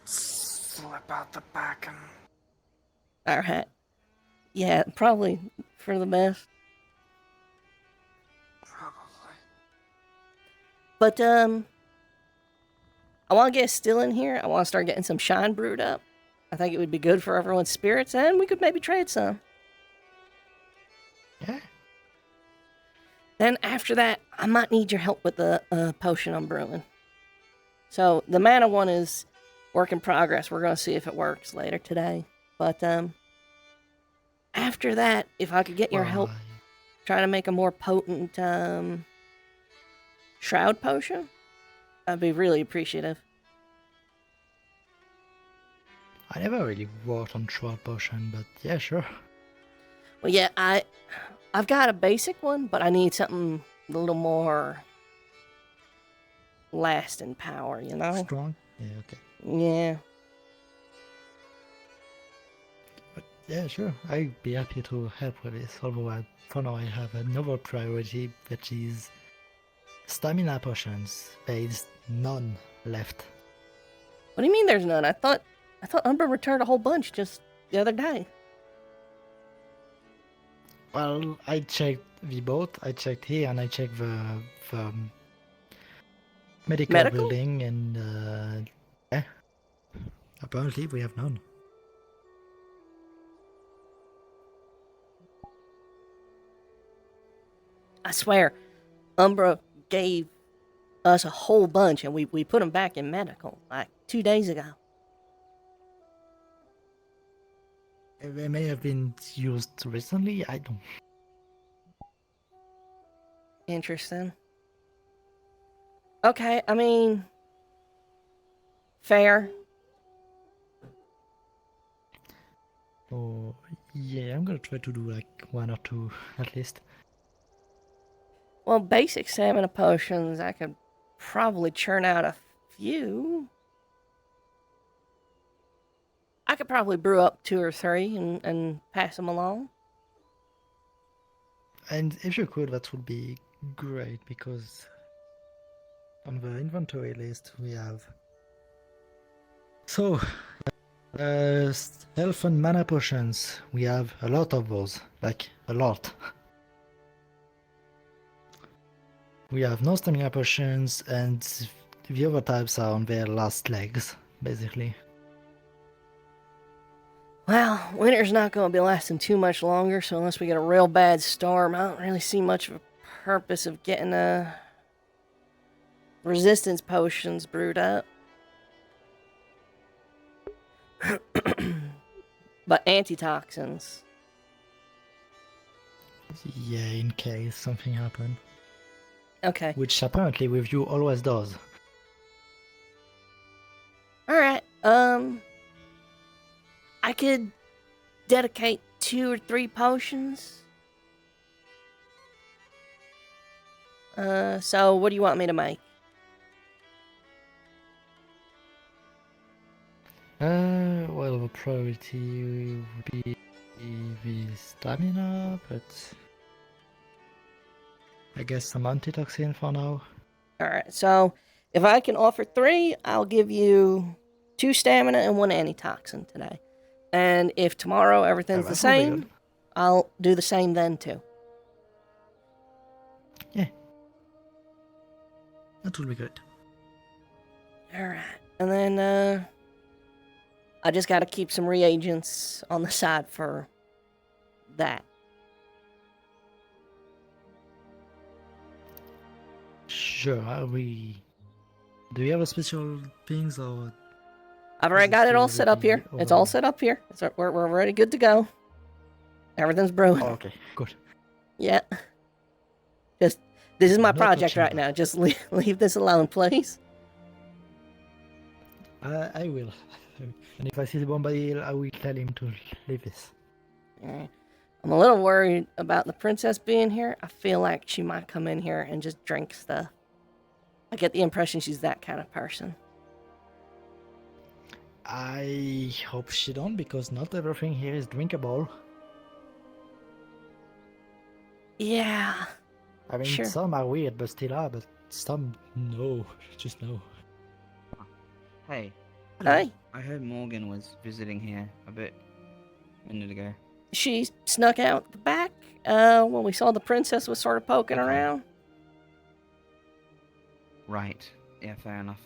slip out the back and... Alright. Yeah, probably for the best. Probably. But, I want to get a still in here. I want to start getting some shine brewed up. I think it would be good for everyone's spirits, and we could maybe trade some. Yeah. Then after that, I might need your help with the potion I'm brewing. So the mana one is work in progress. We're going to see if it works later today. But after that, if I could get your help trying to make a more potent shroud potion, I'd be really appreciative. I never really worked on shroud potion, but yeah, sure. Well, yeah, I've got a basic one, but I need something a little more lasting power, you know? Strong? Yeah, okay. Yeah. But yeah, sure. I'd be happy to help with this. Although for now I have another priority, which is stamina potions. There is none left. What do you mean there's none? I thought Umbra returned a whole bunch just the other day. Well, I checked the boat, I checked here, and I checked the medical building, and yeah, apparently we have none. I swear, Umbra gave us a whole bunch, and we put them back in medical like 2 days ago. They may have been used recently, I don't. Interesting. Okay, I mean, fair. Oh, yeah, I'm gonna try to do like 1 or 2 at least. Well, basic stamina potions, I could probably churn out a few. I could probably brew up 2 or 3 and pass them along. And if you could, that would be great, because on the inventory list we have health and mana potions. We have a lot of those, like a lot. We have no stamina potions, and the other types are on their last legs, basically. Well, winter's not going to be lasting too much longer, so unless we get a real bad storm, I don't really see much of a purpose of getting resistance potions brewed up. But antitoxins. Yeah, in case something happened. Okay. Which apparently with you always does. Alright, I could dedicate 2 or 3 potions. So what do you want me to make? Well, the priority would be the stamina, but I guess some antitoxin for now. Alright, so if I can offer 3, I'll give you 2 stamina and 1 antitoxin today. And if tomorrow everything's the same, I'll do the same then too. Yeah. That will be good. Alright, and then I just gotta keep some reagents on the side for that. Sure, do we have a special things, or? I've already got it all set up here. It's all set up here. We're already good to go. Everything's brewing. Oh, okay, good. Yeah. This is my No project touching right now. Just leave this alone, please. I will. And if I see the Bombadil, I will tell him to leave this. Alright. I'm a little worried about the princess being here. I feel like she might come in here and just drink stuff. I get the impression she's that kind of person. I hope she don't, because not everything here is drinkable. Yeah. I mean, sure. Some are weird, but still are, but some no. Just no. Hey. Hi. I heard Morgan was visiting here a minute ago. She snuck out the back when we saw the princess was sort of poking around. Right. Yeah, fair enough.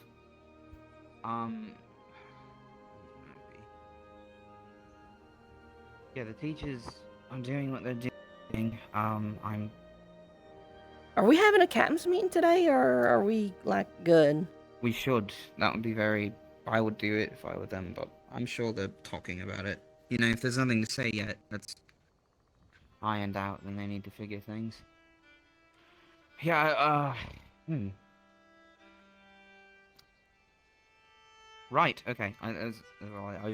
Yeah, the teachers are doing what they're doing. I'm. Are we having a captain's meeting today, or are we, like, good? We should. That would be very. I would do it if I were them, but I'm sure they're talking about it. You know, if there's nothing to say yet, that's ironed out, then they need to figure things. Yeah, Right, okay. I was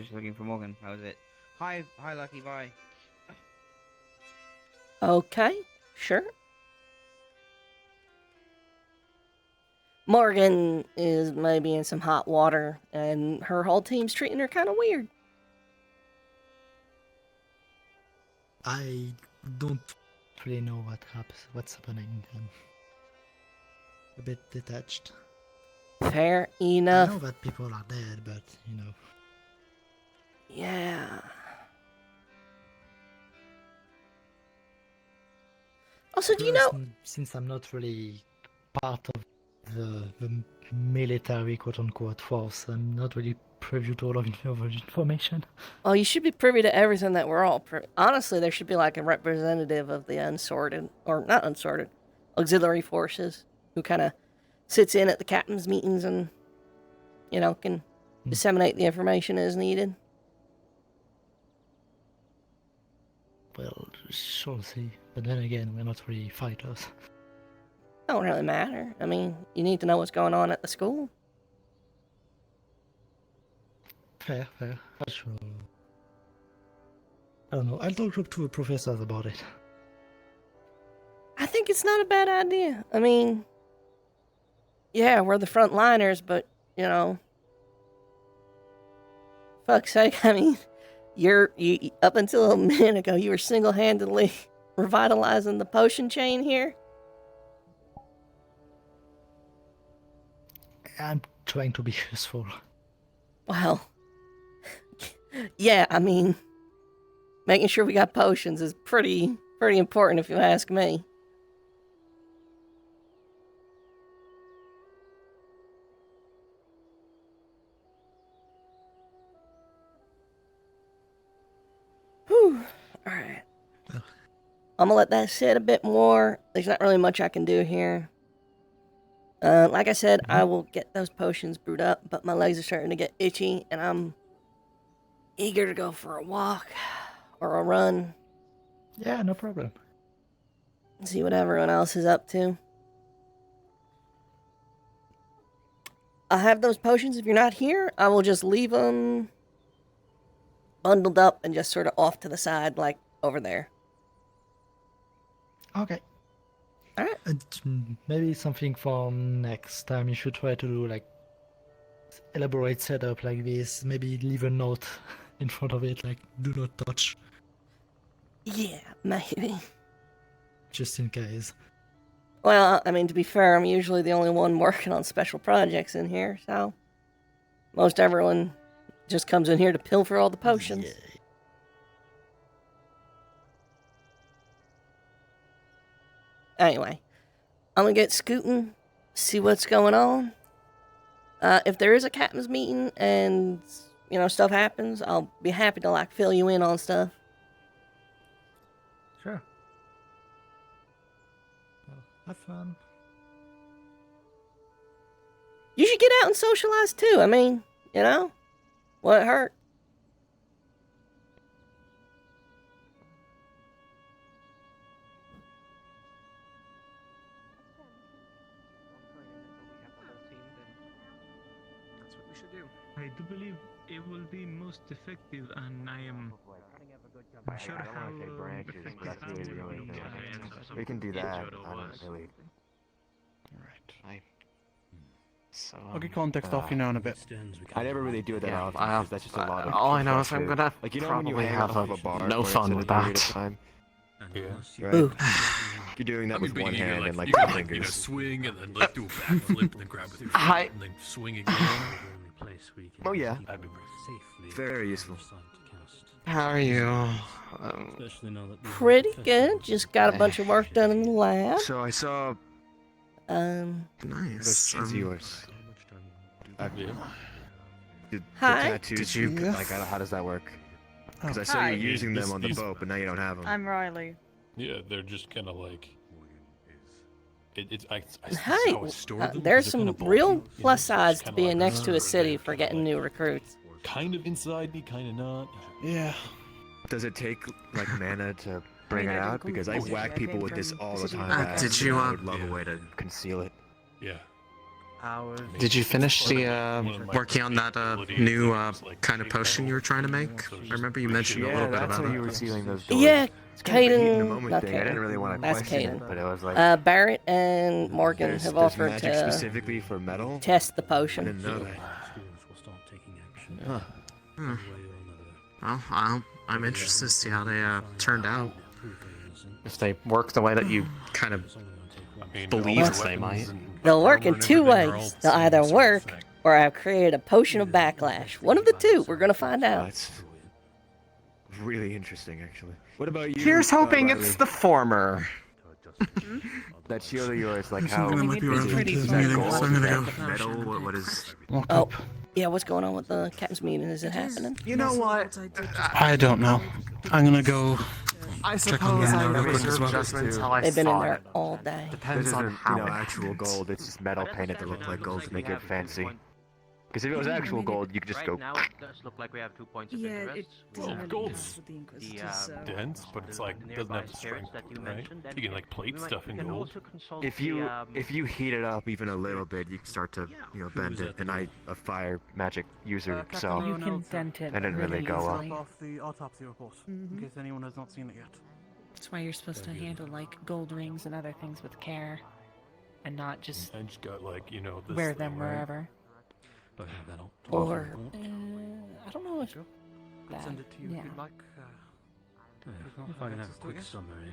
just looking for Morgan. How was it? Hi, Lucky, bye. Okay, sure. Morgan is maybe in some hot water, and her whole team's treating her kind of weird. I don't really know what's happening. I'm a bit detached. Fair enough. I know that people are dead, but, you know. Yeah. Also, do you know... Since I'm not really part of the military, quote-unquote, force, I'm not really privy to all of the information. Oh, you should be privy to everything that we're all honestly, there should be like a representative of the unsorted, or not unsorted, auxiliary forces, who kind of sits in at the captain's meetings and, you know, can disseminate the information as needed. Well, sure, see. But then again, we're not really fighters. Don't really matter. I mean, you need to know what's going on at the school. Fair. Sure. I don't know. I'll talk to the professors about it. I think it's not a bad idea. I mean, yeah, we're the frontliners, but, you know, fuck's sake, I mean, you up until a minute ago, you were single-handedly revitalizing the potion chain here. I'm trying to be useful. Well, yeah, I mean, making sure we got potions is pretty important if you ask me. Whew, alright. I'm gonna let that sit a bit more. There's not really much I can do here. Like I said, I will get those potions brewed up, but my legs are starting to get itchy, and I'm eager to go for a walk or a run. Yeah, no problem. See what everyone else is up to. I'll have those potions. If you're not here, I will just leave them bundled up and just sort of off to the side, like over there. Okay. Alright. Maybe something for next time. You should try to do like elaborate setup like this. Maybe leave a note in front of it, like do not touch. Yeah, maybe. Just in case. Well, I mean, to be fair, I'm usually the only one working on special projects in here, so most everyone just comes in here to pilfer all the potions. Yeah. Anyway, I'm gonna get scooting, see what's going on. If there is a captain's meeting and, you know, stuff happens, I'll be happy to, like, fill you in on stuff. Sure. Well, have fun. You should get out and socialize too. I mean, you know, what hurt? That's what we should do. I do believe it will be most effective, and I am sure how We can do that. I don't really. Alright. I'll get context off you now in a bit. I never really do it that often. I have, 'cause that's just a lot of. all I know is I'm pressure. gonna like, you know, when you probably hang have off of a bar no for fun an with extended period that. of time. Yeah. Right? Ooh. You're doing that I mean, with but one you can, hand like, and like you your can, like, you know, fingers. swing and then like do a backflip and then grab with your foot and then swing again. Oh yeah. Very useful. How are you? Pretty good. Just got a bunch of work done in the lab. So I saw. Nice. Those kids of yours. Yeah. The Hi. tattoos. Did you- Like, how does that work? Because I saw Hi. you using them on the These- boat, but now you don't have them. I'm Riley. Yeah, they're just kind of like. I Hey, how I stored them, there's 'cause they're some kinda real bulky, you know, plus so it's sides to kinda being like next to a city for getting new recruits. kind of inside me, kind of not. Yeah. Does it take like mana to bring it out? Because I whack people with this all the time. Did you, I would love a way to conceal it. Yeah. Did you finish the working on that new kind of potion you were trying to make? I remember you mentioned a little bit about how you it. were sealing those doors. Yeah, It's kind of a heat in the Caden. moment Not thing. I didn't really want Caden. to That's question Caden. it, but it was like Barrett and Morgan there's have offered magic to specifically for metal. test the I potion. didn't know that. Huh. Well, I'm interested to see how they turned out. If they work the way that you kind of believed they might. They'll work in two ways. They'll either work or I've created a potion of backlash. One of the two. We're gonna find out. That's really interesting, actually. What about you? Here's hoping Riley? it's the former. That shield of yours, like This how is might be is relevant it to this that meeting, gold? so I'm gonna Is go. that metal? What is? Walk Oh, up. yeah. What's going on with the captain's meeting? Is it happening? You know what? I don't know. I'm gonna go I check on suppose the I real quick as reserve well. judgment until I They've been in saw there it. all day. This Depends on isn't, how actual gold. It's just metal painted to look like gold to make it fancy. Because if it was actual gold, you could just go. Now it does look like we have 2 points of interest. Well, One gold's is the, dense, but it's like doesn't nearby have the strength, spirits that you right? mentioned, and You can like plate we might- stuff we in can gold. also consult If the, you heat it up even a little bit, you can start to bend it. And I'm a fire magic user, so You can dent it. I didn't really go well. easily. Off the autopsy report, in case anyone has not seen it yet. That's why you're supposed to handle like gold rings and other things with care, and not just I just got like this wear thing, them right? wherever. Or I don't know if Could that. send it to you Yeah. if you'd like. finding out a quick summary.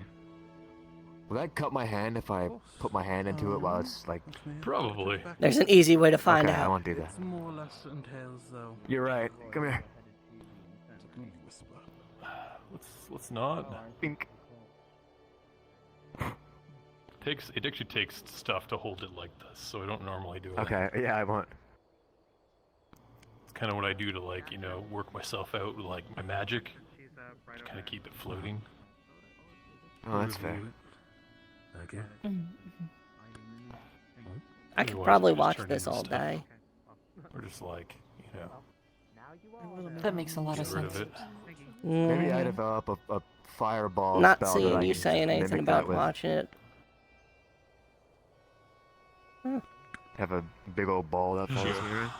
Will that cut my hand if I put my hand into it while it's like? Probably. there's an easy way to find Okay, I out. won't do that. It's more or less entails though. You're right. Come here. Let's not. Pink. It actually takes stuff to hold it like this, so I don't normally do it. Okay. Yeah, I won't. It's kind of what I do to work myself out with like my magic, to kind of keep it floating. Oh, that's fair. Okay. I could Otherwise, probably we just watch turn this into all stuff. day. Or just like That makes a lot of get rid sense. of it. Maybe I Mm, develop a fireball not spell that seeing I you can saying anything mimic about that with. watching it. Have a big old ball that follows Sure. me around.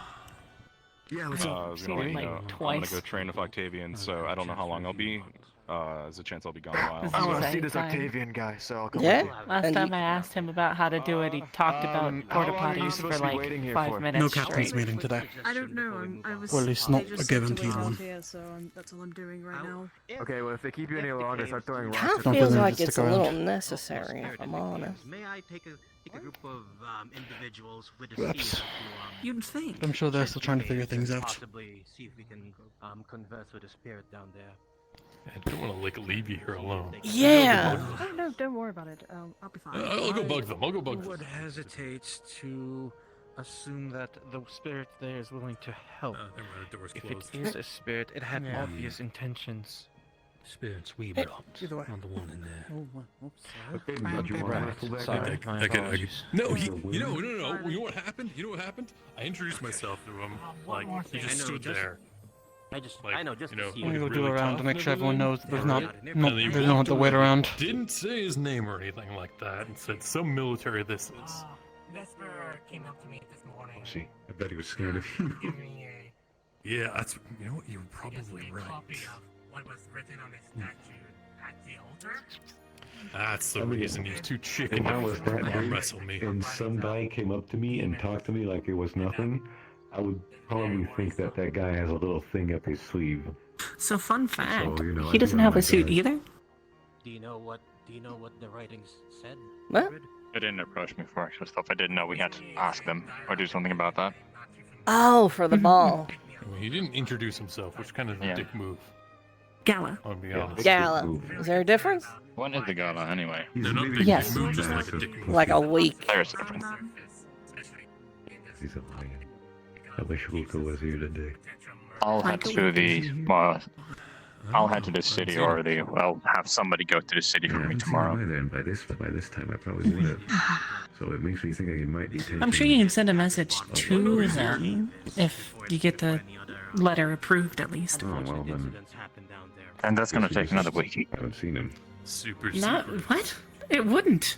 Yeah, let's I was gonna let you know. I'm gonna go train with Octavian, so I don't know how long I'll be. There's a chance I'll be gone a while. I want to see Exactly. this Octavian guy, so I'll come Yeah? with you. Last And time you- I asked him about how to do it, he talked about porta how long are you potties supposed for to be waiting like here 5 for? minutes No captain's straight. meeting today. I don't know. I was. Or at least not they just a said to guaranteed wait out one. here, so that's all I'm doing right now. Okay, well if they keep you any longer, start throwing rocks. Kind at of them. feels them to like stick it's a around. little necessary, if I'm honest. May I take a group of individuals with the Perhaps. seal to You'd think. I'm sure they're still trying to figure things out. possibly see if we can converse with the spirit down there. I don't want to leave you here alone. Yeah. Oh no, don't worry about it. I'll be fine. I'll go bug them. I'll go bug I would them. hesitate to assume that the spirit there is willing to help. Never mind, the door's If closed. it is a spirit, it had Yeah. obvious intentions. Spirits we brought. Either way. I'm the one in there. Oh, well, oops, sorry. Okay, did you want to pull back Sorry, in? my I can- apologies. No, you know what happened? You know what happened? I introduced myself to him. Like he just I know, stood there. I know, just to see I'm you. gonna go do really around tough to make and sure everyone knows everything. there's not, And no, then he they don't have walked to wait away. around. Didn't say his name or anything like that, and said some military this is. Vesper came up to me this morning. See, I bet he was scared of you. Giving me a Yeah, that's you know what you're probably right. copy of what was written on his statue at the altar. That's the I mean, reason he's too If chicken I was that to big wrestle me. and some guy came up to me and talked to me like it was nothing, I would probably think that that guy has a little thing up his sleeve. So fun fact, So, you know, he I'd doesn't be on have my a suit guard. either. Do you know what the writings said? What? They didn't approach me for extra stuff. I didn't know we had to ask them or do something about that. Oh, for the ball. I mean, he didn't introduce himself, which kind of a dick move. Gala. I'll be honest. Gala. Is there a difference? When is the gala anyway? No, not big Yes. dick move, just like a dick move. Like a week. There's a difference. He's a lion. I wish Luca was here today. I'll head to the I'll head to the city already. I'll have somebody go to the city for me tomorrow. Then by this time, I probably would have. So it makes me think I might be taking. I'm sure you can send a message to them if you get the letter approved at least. Oh well then. And that's gonna take another week. I haven't seen him. Super. Not what? It wouldn't.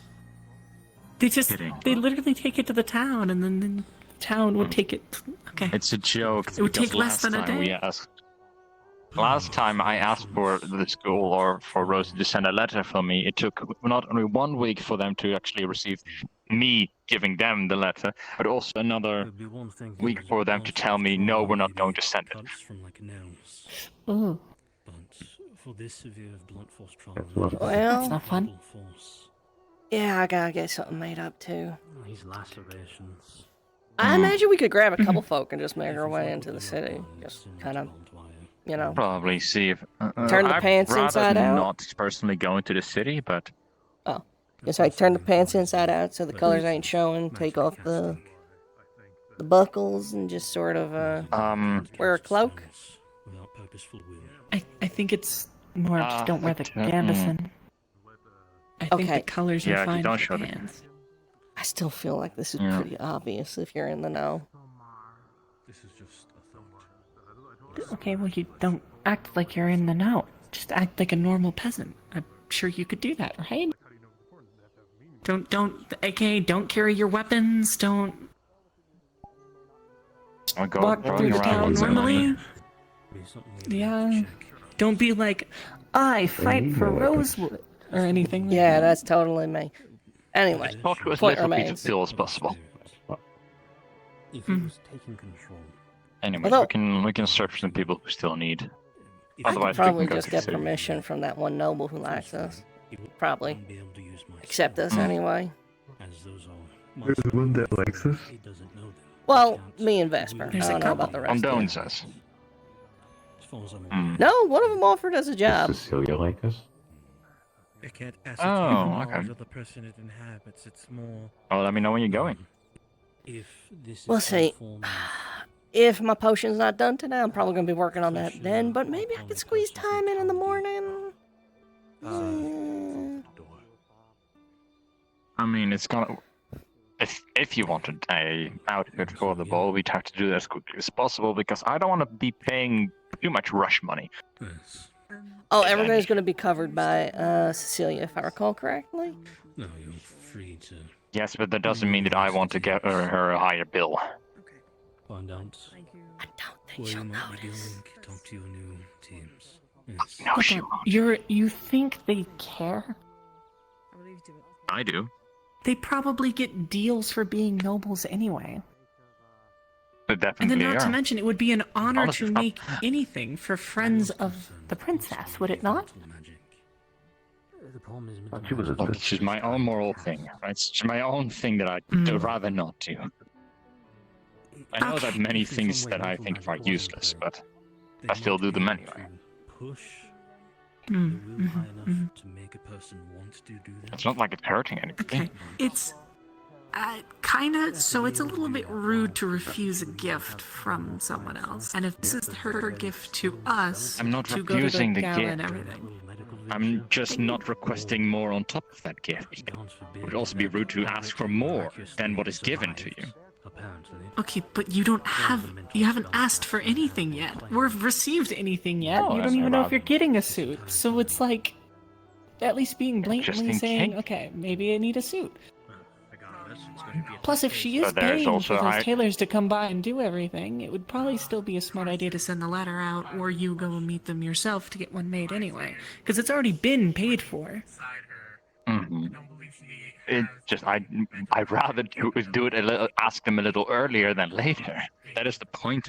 They literally take it to the town, and then the town would take it. Okay. It's a joke. It would take less than a last time day. Last time I asked for the school or for Rose to send a letter for me, it took not only 1 week for them to actually receive me giving them the letter, but also another week for them to tell me, no, we're not going to send it. Oh. For this severe of blunt force trauma, Well, that's not fun. Yeah, I gotta get something made up too. These lacerations. I imagine we could grab a couple folk and just make our way into the city. Just kind of, you know. Probably see if Turn the pants I'd inside rather out? not personally go into the city, but Oh, just like turn the pants inside out so the colors ain't showing. Take off the buckles and just sort of wear a cloak. I think it's more just don't wear the gambeson. I think the colors are fine don't for show the the hands. I still feel like this is Yeah. pretty obvious if you're in the know. This is just a thought. Okay, well, you don't act like you're in the know. Just act like a normal peasant. I'm sure you could do that, right? Don't carry your weapons. Don't I'll go walk through the town normally. Yeah. Don't be like, I fight for Rosewood or anything. Like Yeah, that. that's totally me. Anyway, talk to as point little remains. people as possible. If he was taking control. Anyways, Although- we can search some people who still need. I could Otherwise, probably we can go just to the get city. permission from that one noble who likes us. Probably. Accept us Mm. anyway. There's one that likes us. Well, me and Vesper. There's I a don't know about the rest. Undone of you. says. No, one of them offered us a job. Cecilia like us? I can't Oh, ascertain okay. knowledge of the person it inhabits. It's more. Oh, let me know when you're going. If this is We'll see. some form If my potion's not done today, I'm probably gonna be working on that then. But maybe I could squeeze time in the morning. I mean, it's gonna. If you wanted a outfit for the ball, we'd have to do that as quickly as possible because I don't want to be paying too much rush money. Oh, everything's gonna be covered by Cecilia, if I recall correctly. No, you're free to Yes, but that doesn't mean that I want to get her a higher bill. find out I don't think where she'll you might be notice. going, talk to your new teams. Yes. No, she won't. You think they care? I do. They probably get deals for being nobles anyway. But And definitely then not to are. mention, it would be an honor Honestly, to make anything for friends of the princess, would it not? The problem is She was a Look, it's just my own moral thing, right? It's just my own thing that I'd rather not do. I know that many things that I think are useless, but I still do them anyway. push Mm, the will high enough to make a person want to do that. It's not like it's hurting anything. Okay, it's kinda, so it's a little bit rude to refuse a gift from someone else. And if this is her gift to us, I'm not to refusing go the to the gala and gift. everything. I'm just not requesting more on top of that gift. It would also be rude to ask for more than what is given to you. Okay, but you haven't asked for anything yet, or received anything yet. Oh, You that's don't even know if about- you're getting a suit. So it's like, at least being blatantly in saying, case. okay, maybe I need a suit. Plus, if she is But there's paying also for those I- tailors to come by and do everything, it would probably still be a smart idea to send the letter out, or you go and meet them yourself to get one made anyway, because it's already been paid for. Mhm. It just I'd rather do it a little, ask them a little earlier than later. That is the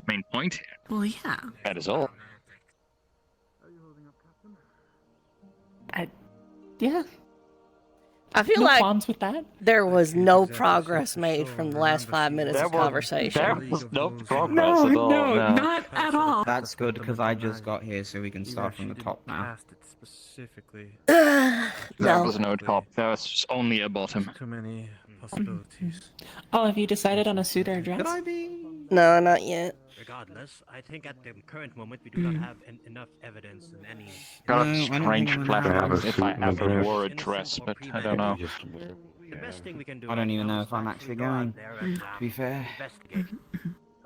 main point here. Well, yeah. That is all. Yeah. I feel No like qualms with that. there was no progress made from the last 5 minutes of conversation. There was no progress No, at all. no, not at all. That's good because I just got here, so we can start from the top now. Asked it specifically. There No. was no top. There was just only a bottom. Too many possibilities. Oh, have you decided on a suit or a dress? No, not yet. Regardless, I think at the current moment we do not have enough evidence in any. Got No, a I don't strange think I'm gonna have platform a if I suit and a ever dress. wore a dress, but I don't know. The best thing we can do I don't right even now know is if I'm to actually go out going, there and, to be fair. investigate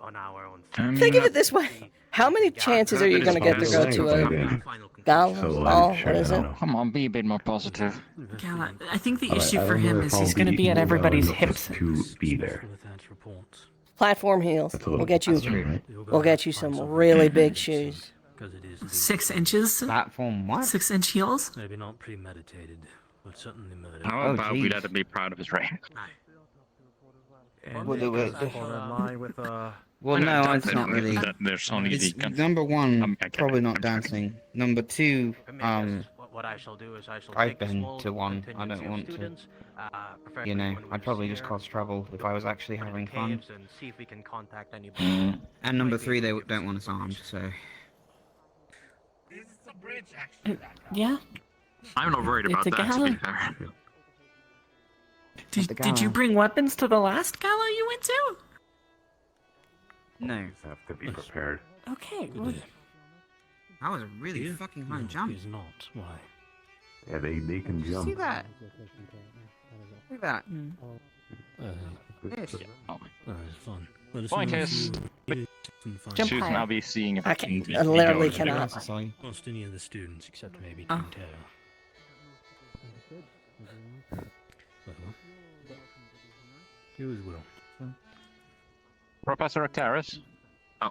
on our own. Think of it this way. How many chances are you going to get to go to a gala, ball, what is it? Come on, be a bit more positive. Gala, I think the Alright, issue I for don't know him if is I'll he's going to be at well everybody's enough hips. to be there. Platform heels. That's a little We'll get you. that's true, right? We'll get you some really big shoes. 6 inches? Platform what? 6-inch heels? Maybe not premeditated, but certainly murdered. How Oh, about we geez. let him be proud of his reign? And Well, it wait, goes fall in line with Well, I don't no, doubt it's that- not really. that there's only It's the- number one, I get probably it. not dancing. Number two, what I shall do is I shall I've take a been small to one. I contingency don't of want to. students, preferably You know, when we're I'd probably just here, cause trouble if I was actually go to the having fun. caves and see if we can contact anybody. And number three, they don't want us armed, so. Yeah? I'm not worried It's about a that, to be gala. fair. Did you bring weapons to the last gala you went to? No. Have to be prepared. Okay. Well, That was a really fucking high jump. He's not. Why? Yeah, they can jump. See that? Look at that. Yes. Oh. It's fun. Let us Point know if is, you can find Jump Susan, higher. I'll be seeing if I can can- I literally go. cannot. Most any of the students, except maybe Oh. Quintero. You as well. Professor Octaris? Oh.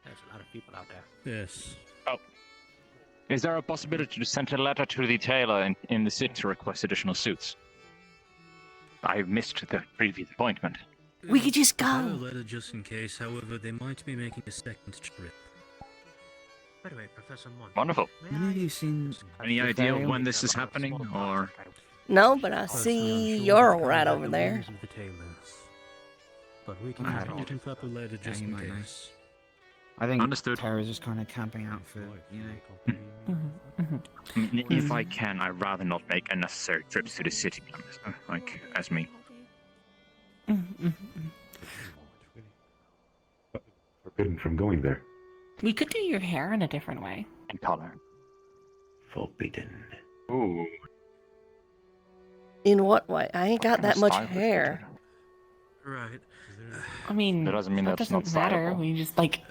There's a lot of people out there. Yes. Oh. Is there a possibility to send a letter to the tailor in the city to request additional suits? I missed the previous appointment. We could just I have a go. letter just in case, however, they might be making a second trip. By the way, Professor Mon. Wonderful. When have you seen? Any idea of when this is happening, or? No, but I see you're right over there. Of the tailors. But we can I don't- get him up a letter just you in might know. case. I think Understood. Tara's just kind of camping out for, you know. If I can, I'd rather not make unnecessary trips to the city, like, as me. Forbidden from going there. we could do your hair in a different way. And color. Forbidden. Ooh. In what way? I ain't got What kind that of much style would hair. Right. I mean, That doesn't mean that that's doesn't not matter. styleable. We just, like,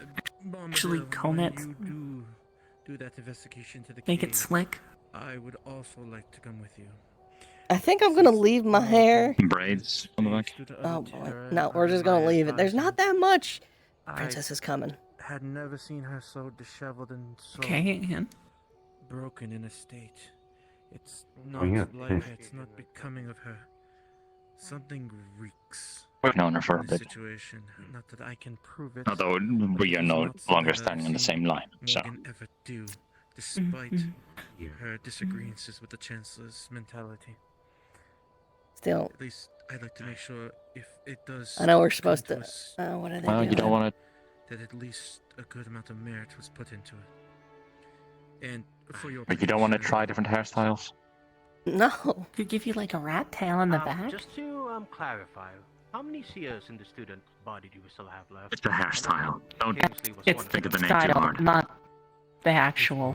Bomb actually Dev, comb when it. you do that investigation to the Make it cave, slick. I would also like to come with you. I think I'm gonna leave my hair. Braids on the back. Oh boy. No, we're just gonna leave it. There's not that much. Princess is coming. Had never seen her so disheveled and so Okay, and? broken in a state. It's not Oh, yeah. like her, it's not becoming of her. Something reeks. We've known her for a in this bit. situation. Not that I can prove it. Although but we it are is no not something longer that I've standing on the seen same line, so. Morgan ever do, despite her disagreements with the Chancellor's mentality. Still, At least I'd like to make sure if it does. I know we're come supposed to. us, What are they Well, doing? you don't want that at least a good amount of merit was put into it. And for your to. You don't want to permission, try different hairstyles. No. Could give you like a rat tail in the back. Just to clarify, how many seers in the student body do we still have left? It's the hairstyle. Don't Kingsley was It's one of think of the them. name too style, hard. not the actual.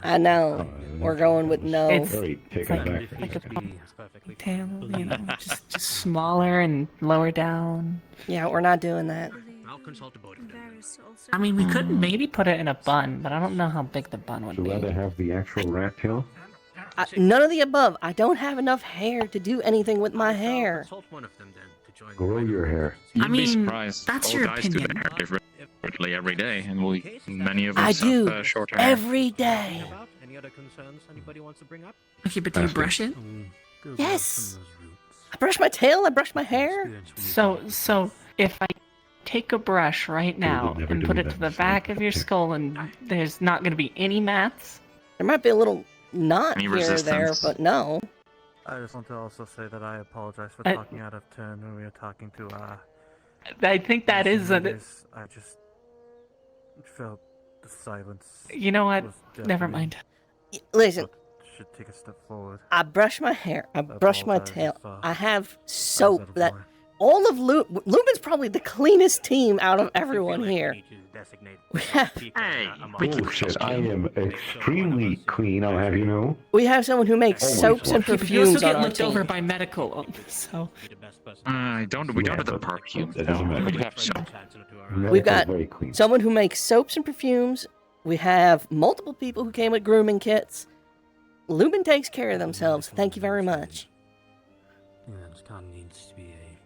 I know. We're going with no. It's Very taken like, aback for a like a second. tail, you know, just smaller and lower down. Yeah, we're not doing that. I'll consult the both of them. I mean, we could maybe put it in a bun, but I don't know how big the bun would Would you be. rather have the actual rat tail? None of the above. I don't have enough hair to do anything with my hair. Consult one of them then to join. Grow your hair. You'd I be mean, surprised. that's All your guys do opinion. their hair differently every day, and many of I us do have short hair. every day. About any other concerns anybody wants to bring up? Okay, but do you brush it? Yes. I brush my tail. I brush my hair. So if I take a brush right now never and do put it that to the mistake. back of your skull, and there's not going to be any mats. There might be a little knot Any here or there, resistance? but no. I just want to also say that I apologize for I- talking out of turn when we were talking to I think that is a. I just felt the silence. You know what? was Never deafening. mind. Listen, Should take a step forward. I brush my hair. I brush my apologize tail. if, I have I was soap out of that line. all of Lumen's probably the cleanest team out of everyone here. We have, Bullshit, I am extremely clean, I'll have you know. we have someone who makes Always soaps and watch. But you also perfumes on get our looked over team. by medical, so. We don't have the perfume. That doesn't matter. We have soap. We've got very clean. someone who makes soaps and perfumes. We have multiple people who came with grooming kits. Lumen takes care of themselves. Thank you very much.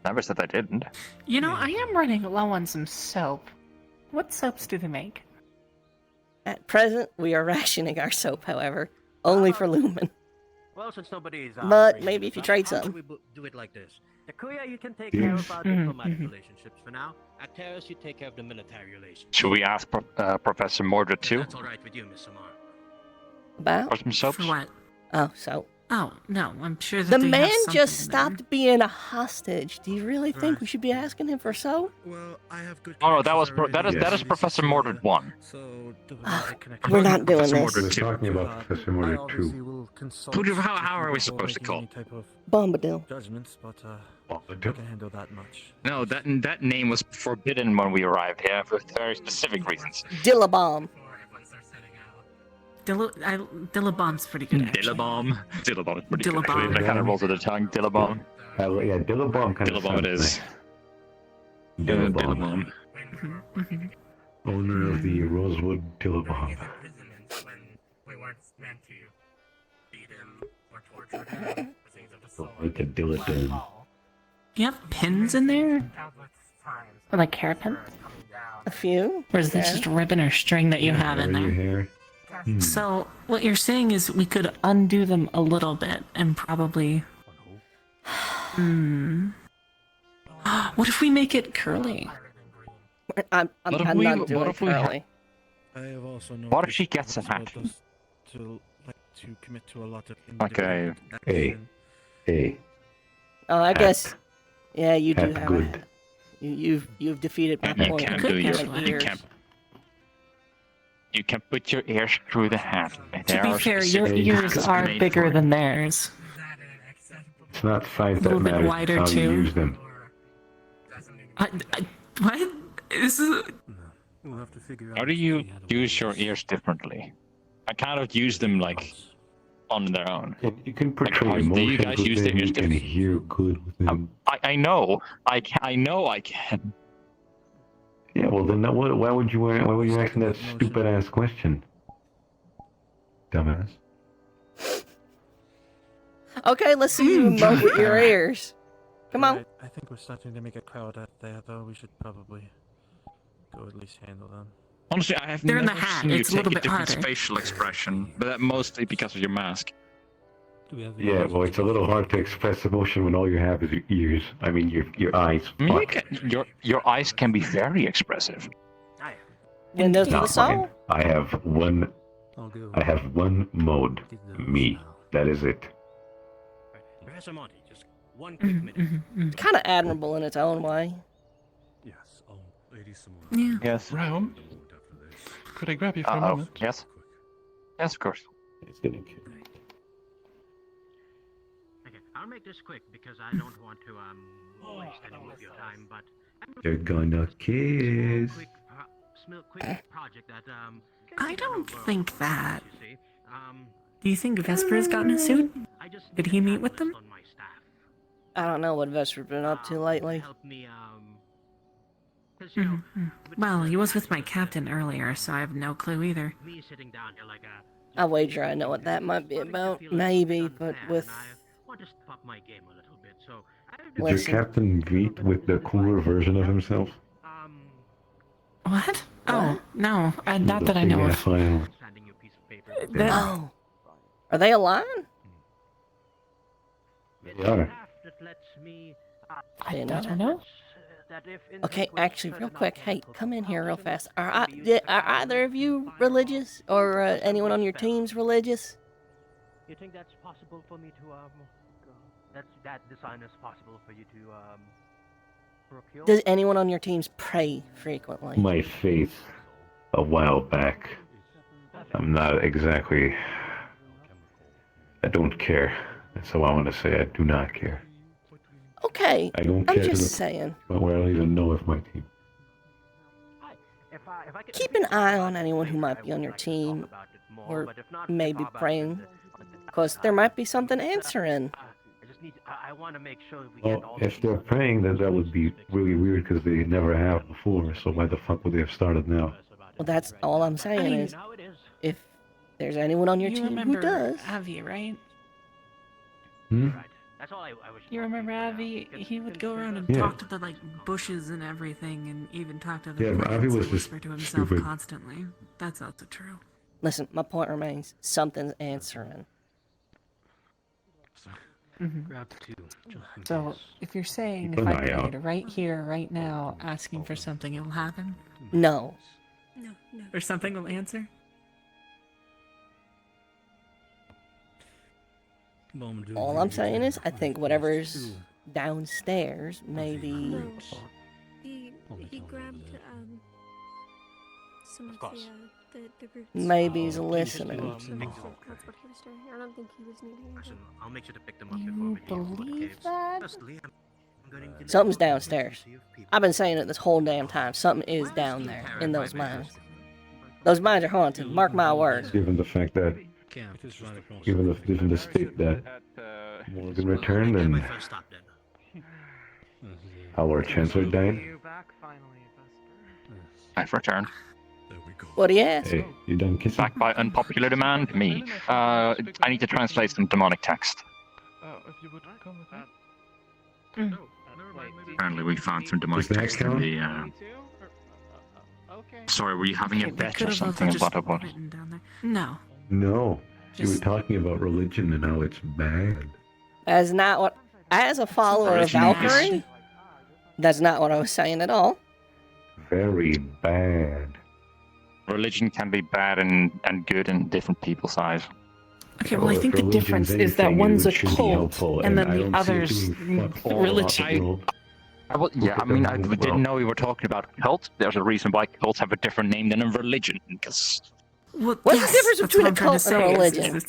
Never said I didn't. You know, I am running low on some soap. What soaps do they make? At present, we are rationing our soap, however, only for Lumen. Well, since nobody is But maybe if you trade how some. do we do it like this? Takuya, you can take Yes. care of our diplomatic relationships for now. At Terrace, you take care of the military relations. Should we ask Professor Mordred too? That's all right with you, Miss Samar. About? For some soaps? For what? Oh, so. Oh, no, I'm sure that The they have man something just in there. stopped being a hostage. Do you really think we should be asking him for soap? Well, I have good. Oh no, that is Professor Mordred 1. We're not doing Professor this. Mordred We're 2. talking about Professor Mordred 2. How are we supposed to call him? Bombadil. Judgments, but I Bombadil? can handle that much. No, that name was forbidden when we arrived here for very specific reasons. Dillabomb. Dillabomb's pretty good, actually. Dillabomb. Dillabomb is pretty good. Dillabomb. Actually. That kind of rolls of the tongue. Dillabomb. Yeah, Dillabomb kind of Dillabomb it is. Dillabomb. Owner of the Rosewood Dillabomb. We weren't meant to beat him or torture him for things of the sort. Like a Dilladome. You have pins in there? Or like hairpin? A few. Or is this just ribbon or string that you have in there? Hair. So, what you're saying is we could undo them a little bit and probably... What if we make it curly? I'm What if not we- doing what if we curly. I have also known What if she people gets a as well hat? just to like to commit to a lot of Like a... Hey. Oh, I guess. Yeah, you do Hat have good. a hat. You've defeated my You point. can't with do your... having You ears. can't... You can put your ears through the hat. To be fair, your ears are bigger than theirs. It's not size A that little bit matters, wider, it's how you too. use them. What? This is... We'll have to figure out. How do you use your ears differently? I kind of use them like on their own. You can portray Like, how do you emotions guys with use the them, ears you can hear good with them. I know. I know I can. Yeah, well then, why would you ask that stupid ass question? Dumbass. Okay, let's see you emote with your ears. Come on. I think we're starting to make a crowd out there, though. We should probably go at least handle them. Honestly, I have They're in never the hat, seen you it's a take little a bit different harder. facial expression, but that mostly because of your mask. Yeah, well, it's a little hard to express emotion when all you have is your ears. I mean, your eyes. I mean, Fuck. your eyes can be very expressive. Windows to Not the soul. mine. I have one mode. Me. That is it. Professor Monty, just one quick minute. It's kind of admirable in its own way. Yeah. Yes. Round. Could I grab you for a Oh, moment? yes. Yes, of course. It's gonna kill. Okay, I'll make this quick because I don't want to waste any more of your time. But They're gonna kiss. quick project that I don't think that. Do you think Vesper's gotten a suit? Did he meet with them? I don't know what Vesper's been up to lately. Well, he was with my captain earlier, so I have no clue either. me sitting down here like a I wager I know what that might be about. Maybe, but with... want to step up my game a little bit. So Did your captain meet with the cooler version of himself? What? Oh, no, not that I know of. File. Oh. Are they aligned? They are. I didn't I don't know. Okay, actually, real quick, hey, come in here real fast. Are either of you religious, or anyone on your team's religious? You think that's possible for me to that design is possible for you to procure? Does anyone on your teams pray frequently? My faith a while back. I'm not exactly. I don't care. That's all I want to say. I do not care. Okay, I don't I'm care to just the saying. point where I don't even know if my team. Keep an eye on anyone who might be on your team, or maybe praying, because there might be something answering. I want to make sure we get Well, all if they're praying, then that would be really weird because they never have before. So why the fuck would they have started now? Well, that's all I'm saying mean, is, if there's anyone on your You team who remember does, Avi, right? Hmm? That's all I was. You remember Avi? He would go around and Yeah. talk to the like bushes and everything, and even talk to the Yeah, but plants Avi and was just whisper to himself stupid. constantly. That's also true. listen, my point remains, something's answering. Grab two. Just in So, case. if you're saying Keep if an I eye out. prayed right here, right now, asking for something, it'll happen? No. No, no. Or something will answer? All I'm saying is, I think whatever's downstairs, maybe... No. He grabbed some of the roots. Maybe he's listening. That's what he was doing. I don't think he was needing it. I'll make sure to pick them up You believe that? Something's downstairs. I've been saying it this whole damn time. Something is down there, in those mines. Those mines are haunted, mark my words. Given the fact that, given the state that Morgan returned and our Chancellor died. I've returned. What do you ask? Hey, you done kissing? Back by unpopular demand, me. I need to translate some demonic text. Apparently we found some demonic Does that text in count? the, Sorry, were you having a Okay, we bet could or have something also about what? written down there. No. No. You were Just- talking about religion and how it's bad. That's not what... As a follower of Religion is- Valkyrie, that's not what I was saying at all. Very bad. Religion can be bad and good in different people's eyes. Okay, well, I Well, think if the difference religion's is that anything, one's it a should be cult, helpful, and then I the don't see it other's being fuck all religion. optional. I didn't know we were talking about cult. There's a reason why cults have a different name than a religion, because... Well, What's yes, the difference that's between what a I'm trying to cult and a say, religion?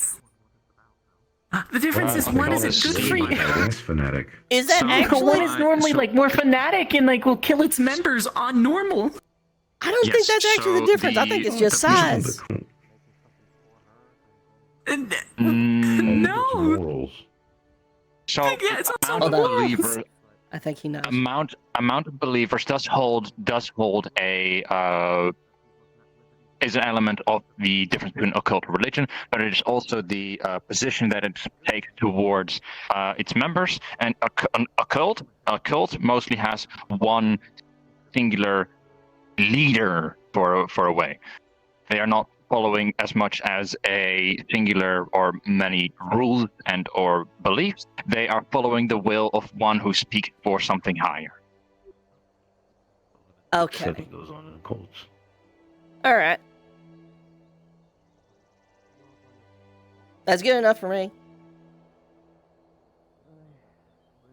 The difference is one is it good for you. Yes, fanatic. Is that So, actually... one is normally like more fanatic and like will kill its members on normal. I don't think that's actually the difference. I think it's just size. No. Morals. So, Yeah, it's also amount of morals. believers... I think he knows. Amount of believers does hold a is an element of the difference between occult and religion, but it is also the position that it takes towards its members. And a cult mostly has one singular leader for a way. They are not following as much as a singular or many rules and or beliefs. They are following the will of one who speaks for something higher. Okay. Except those on cults. Alright. That's good enough for me.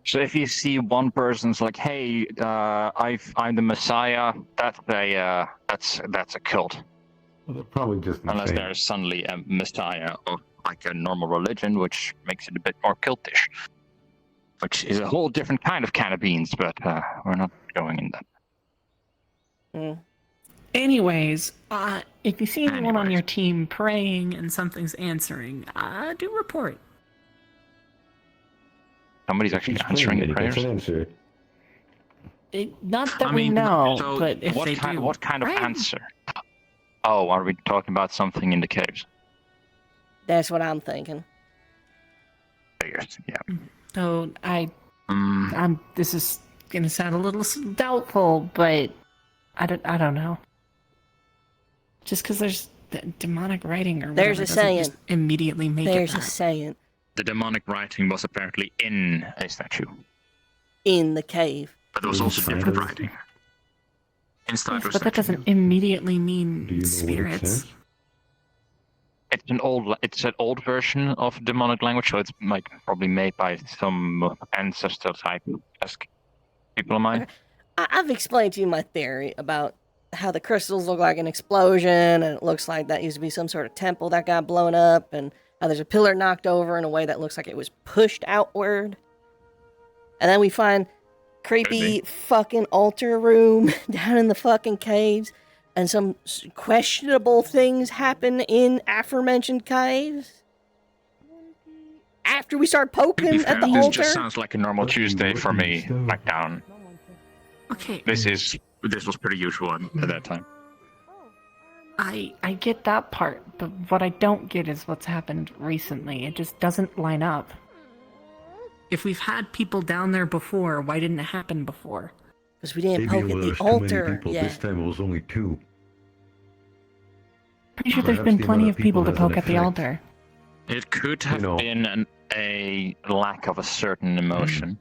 So if you see one person's like, "Hey, I'm the Messiah," that's a cult. Well, they're probably just Unless insane. there's suddenly a Messiah of like a normal religion, which makes it a bit more cultish. Which is a whole different kind of beans, but we're not going in that. Mm. Anyways, if you see anyone on your team praying and something's answering, do report. Somebody's actually answering the prayers. Answer. Not that we know, so but if what they kind, do, what kind of right? answer? Oh, are we talking about something in the caves? That's what I'm thinking. Figures, yeah. So this is gonna sound a little doubtful, but I don't know. Just because there's demonic writing or There's whatever a doesn't saying. just immediately make There's it a that. saying. The demonic writing was apparently in a statue, In the cave. but there was also different writing. Inside Yes, was but that doesn't immediately mean spirits. It's an old version of demonic language, so it's like probably made by some ancestor type esque people of mine. I've explained to you my theory about how the crystals look like an explosion, and it looks like that used to be some sort of temple that got blown up, and how there's a pillar knocked over in a way that looks like it was pushed outward. And then we find creepy fucking altar room down in the fucking caves, and some questionable things happen in aforementioned caves. After we start poking at the This altar. just sounds like a normal Tuesday for me back down. Okay. This was pretty usual at that time. I get that part, but what I don't get is what's happened recently. It just doesn't line up. If we've had people down there before, why didn't it happen before? Because we didn't Maybe poke it at the was too many altar people. yet. This time it was only 2. Pretty sure there's Perhaps been the plenty amount of people to has an poke at the effect. altar. It could have been a lack of a certain emotion.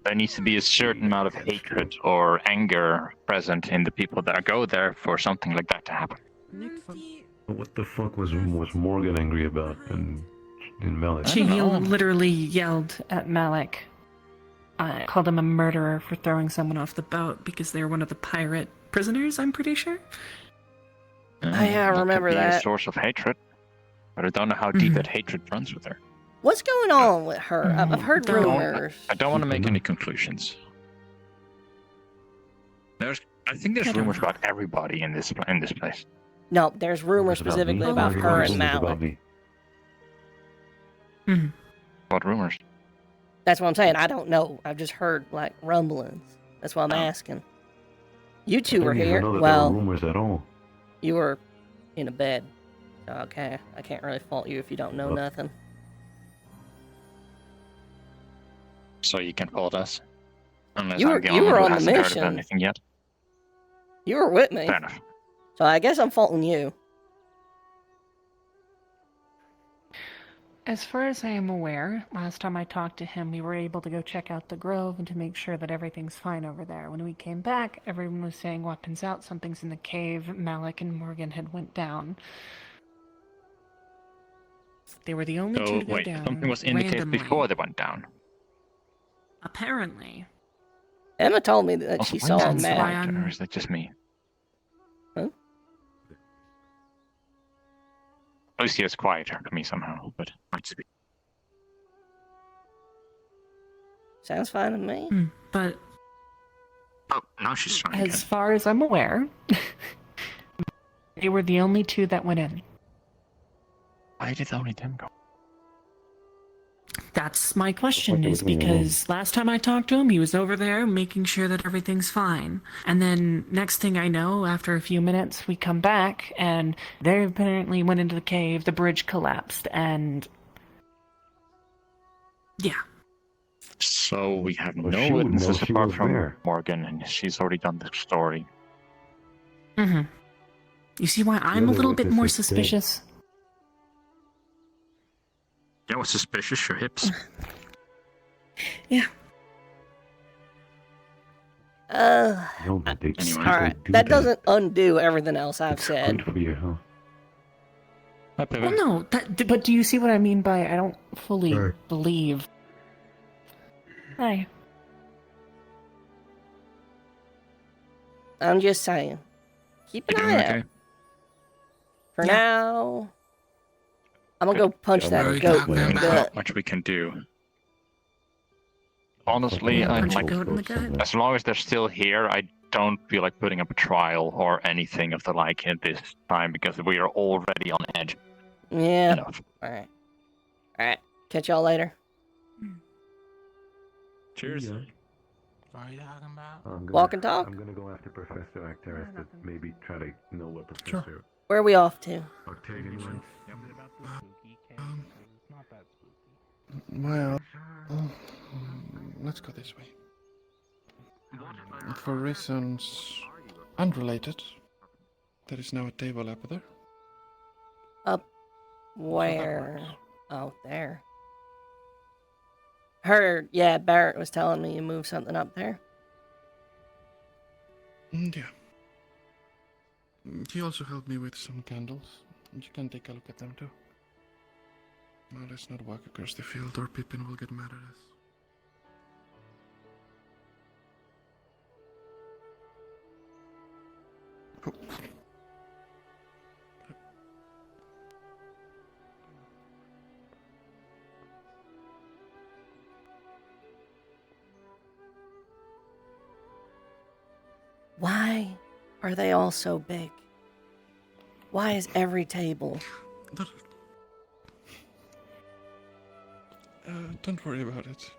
There needs to be a certain amount of hatred or anger present in the people that go there for something like that to happen. What the fuck was Morgan angry about in Malik? She literally yelled at Malik. Called him a murderer for throwing someone off the boat because they're one of the pirate prisoners, I'm pretty sure. I remember could be that. a source of hatred, but I don't know how deep that hatred runs with her. What's going on with her? I've heard rumors. I don't want to make any conclusions. I think there's rumors about everybody in this place. No, there's rumors specifically about her and Malik. What rumors? That's what I'm saying. I don't know. I've just heard like rumblings. That's why I'm asking. You two were here. Well, rumors at all. you were in a bed. Okay, I can't really fault you if you don't know nothing. So you can fault us. Unless You I'm were- the you only were one who on the hasn't heard mission. of anything yet. You were with me. Fair enough. So I guess I'm faulting you. As far as I am aware, last time I talked to him, we were able to go check out the grove and to make sure that everything's fine over there. When we came back, everyone was saying weapons out, something's in the cave. Malik and Morgan had went down. They were the only two So to go wait, down. something was in the cave randomly. before they went down. Apparently. Emma told me that she saw a That's why map. I'm- Or is that just me? Huh? Lucy is quieter to me somehow, but might just be. Sounds fine to me. But Oh, now she's trying again. as far as I'm aware, they were the only two that went in. Why did only them go? That's my question, What is do we mean? because last time I talked to him, he was over there making sure that everything's fine. And then next thing I know, after a few minutes, we come back and they apparently went into the cave, the bridge collapsed, and yeah. So we have Well, no she would know, witnesses she apart was from there. Morgan, and she's already done the story. Mm-hmm. You see why I'm a other little bit more witness is dead. suspicious? Yeah, what's suspicious? Your hips. Yeah. Alright, that doesn't undo everything else I've said. For you, huh? Well, no, but do you see what I mean by I don't fully believe? Hi. I'm just saying. Keep an eye out. For now, I'm gonna go punch that goat in the Not gut. much we can do. Honestly, Punch a like, goat in the gut? as long as they're still here, I don't feel like putting up a trial or anything of the like at this time because we are already on edge. Yeah. Enough. Alright. Alright. Catch y'all later. Cheers. I'm gonna, Walk and talk? I'm gonna go after Professor Arcturus to maybe try to know what Professor Where are we off to? Octavian went. Well, let's go this way. For reasons unrelated, there is now a table up there. Up where? Oh, there. Yeah, Barrett was telling me you moved something up there. Yeah. He also helped me with some candles. You can take a look at them too. Well, let's not walk across the field or Pippin will get mad at us. are they all so big? Why is every table? Don't worry about it.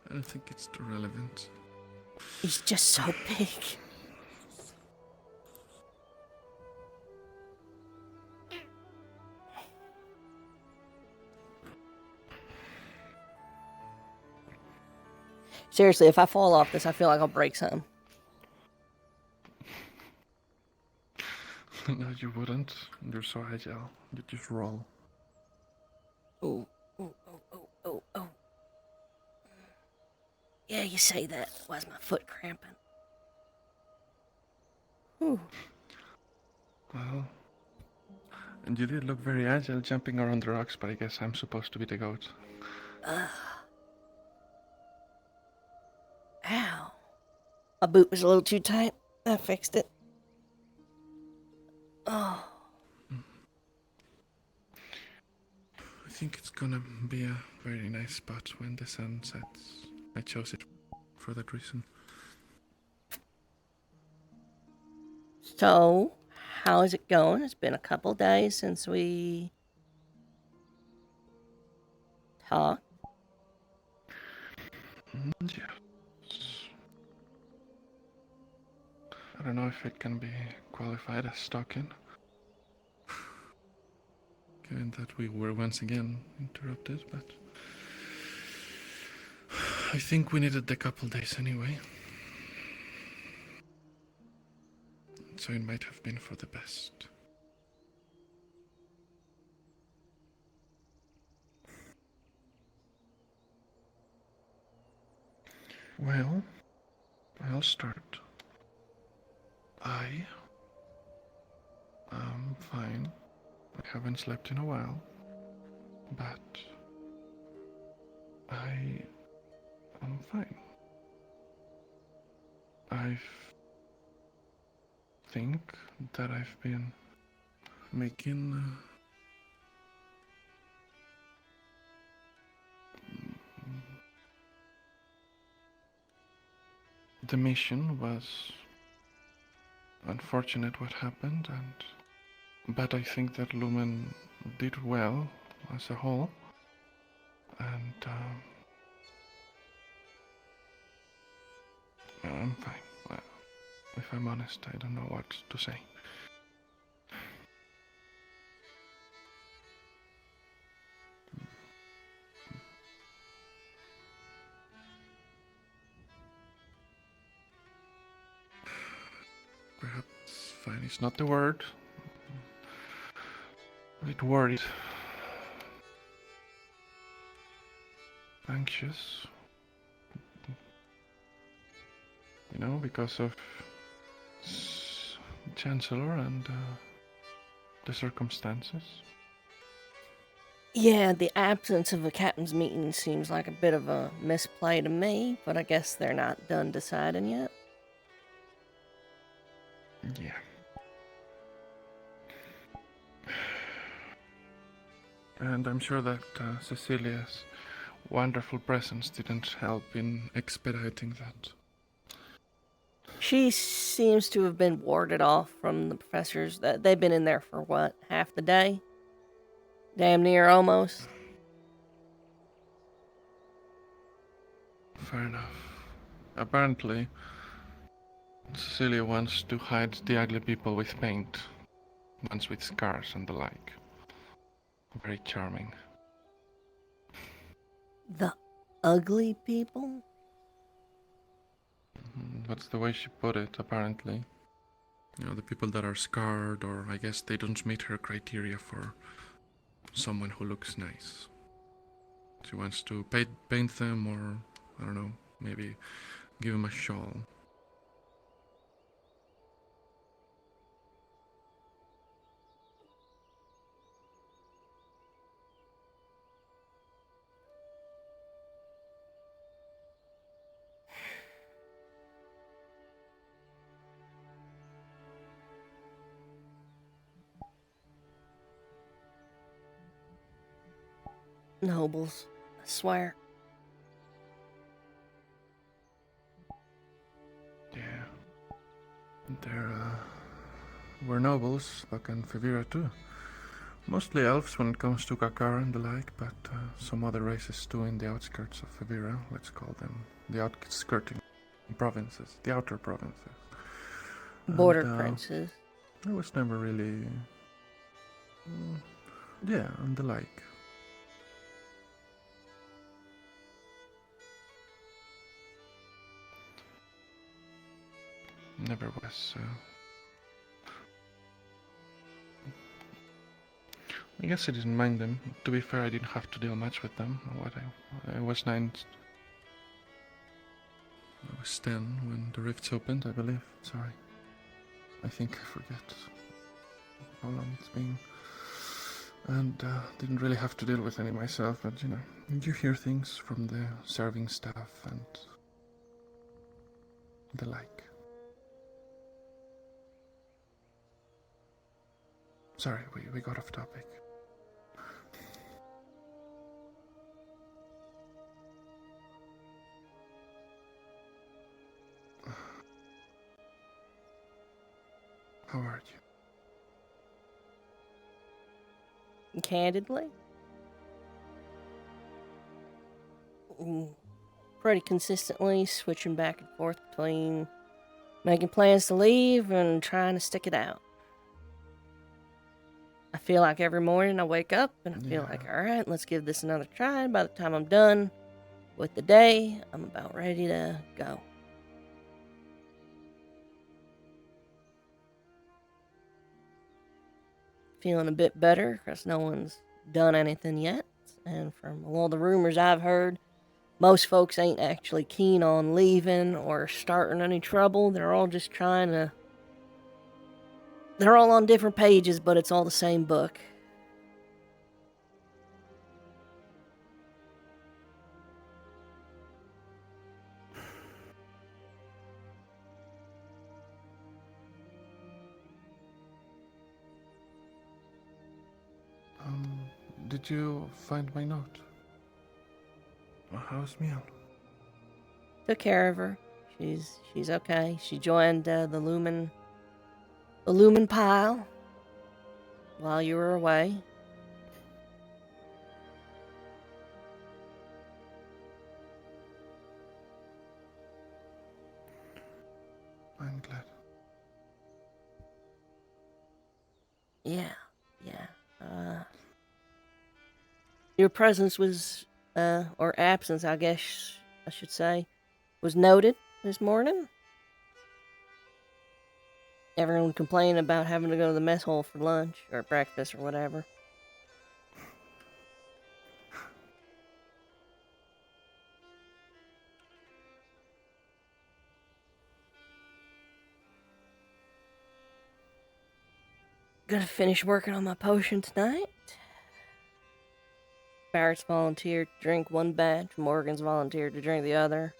I don't think it's too relevant. He's just so big. Seriously, if I fall off this, I feel like I'll break something. No, you wouldn't. You're so agile. You just roll. Oh, oh, oh, oh, oh, oh. Yeah, you say that. Why's my foot cramping? Whew. Well, and you did look very agile jumping around the rocks, but I guess I'm supposed to be the goat. Ow. My boot was a little too tight. I fixed it. Oh. I think it's gonna be a very nice spot when the sun sets. I chose it for that reason. So, how is it going? It's been a couple days since we talked. Yes. I don't know if it can be qualified as stalking, given that we were once again interrupted, but I think we needed a couple days anyway. So it might have been for the best. Well, I'll start. I am fine. I haven't slept in a while, but I am fine. I think that I've been making the mission was unfortunate what happened, but I think that Lumen did well as a whole, and I'm fine. Well, if I'm honest, I don't know what to say. Perhaps fine is not the word. A bit worried. Anxious. You know, because of Chancellor and the circumstances. Yeah, the absence of a captain's meeting seems like a bit of a misplay to me, but I guess they're not done deciding yet. Yeah. And I'm sure that Cecilia's wonderful presence didn't help in expediting that. She seems to have been warded off from the professors. They've been in there for what, half the day? Damn near almost. Fair enough. Apparently, Cecilia wants to hide the ugly people with paint, ones with scars and the like. Very charming. The ugly people? That's the way she put it, apparently. You know, the people that are scarred, or I guess they don't meet her criteria for someone who looks nice. She wants to paint them, or, I don't know, maybe give them a shawl. Nobles, I swear. Yeah. They're were nobles back in Favira too. Mostly elves when it comes to Kakar and the like, but some other races too in the outskirts of Favira, let's call them the outskirting provinces, the outer provinces. Border And, princes. I was never really... yeah, and the like. Never was... I guess I didn't mind them. To be fair, I didn't have to deal much with them. I was 9... I was 10 when the rifts opened, I believe. Sorry. I think I forget how long it's been. And didn't really have to deal with any myself, but you know, you hear things from the serving staff and the like. Sorry, we got off topic. How are you? Candidly? Pretty consistently switching back and forth between making plans to leave and trying to stick it out. I feel like every morning I wake up and I feel like, alright, let's give this another try. By the time I'm done with the day, I'm about ready to go. Feeling a bit better because no one's done anything yet. And from all the rumors I've heard, most folks ain't actually keen on leaving or starting any trouble. They're all just trying to... They're all on different pages, but it's all the same book. Did you find my note? How's Miel? Took care of her. She's okay. She joined the Lumen pile while you were away. I'm glad. Yeah. Your presence was, or absence, I guess I should say, was noted this morning. Everyone complained about having to go to the mess hall for lunch or breakfast or whatever. Gonna finish working on my potion tonight. Barrett's volunteered to drink one batch. Morgan's volunteered to drink the other.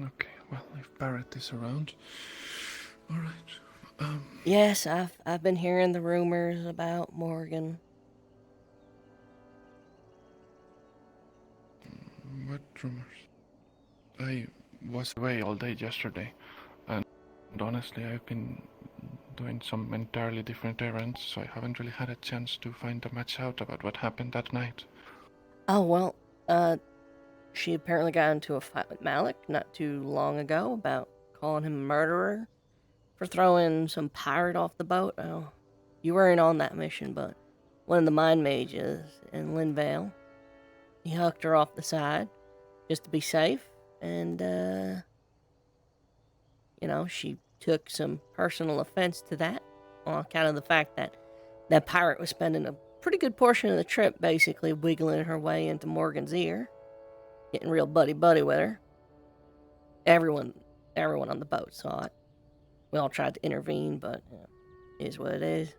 Okay, well, if Barrett is around... Alright. Yes, I've been hearing the rumors about Morgan. What rumors? I was away all day yesterday, and honestly, I've been doing some entirely different errands, so I haven't really had a chance to find much out about what happened that night. Oh, well, she apparently got into a fight with Malik not too long ago about calling him a murderer for throwing some pirate off the boat. Oh, you weren't on that mission, but one of the mind mages in Linvale, he hucked her off the side just to be safe, and, she took some personal offense to that on account of the fact that that pirate was spending a pretty good portion of the trip basically wiggling her way into Morgan's ear, getting real buddy-buddy with her. Everyone on the boat saw it. We all tried to intervene, but it is what it is.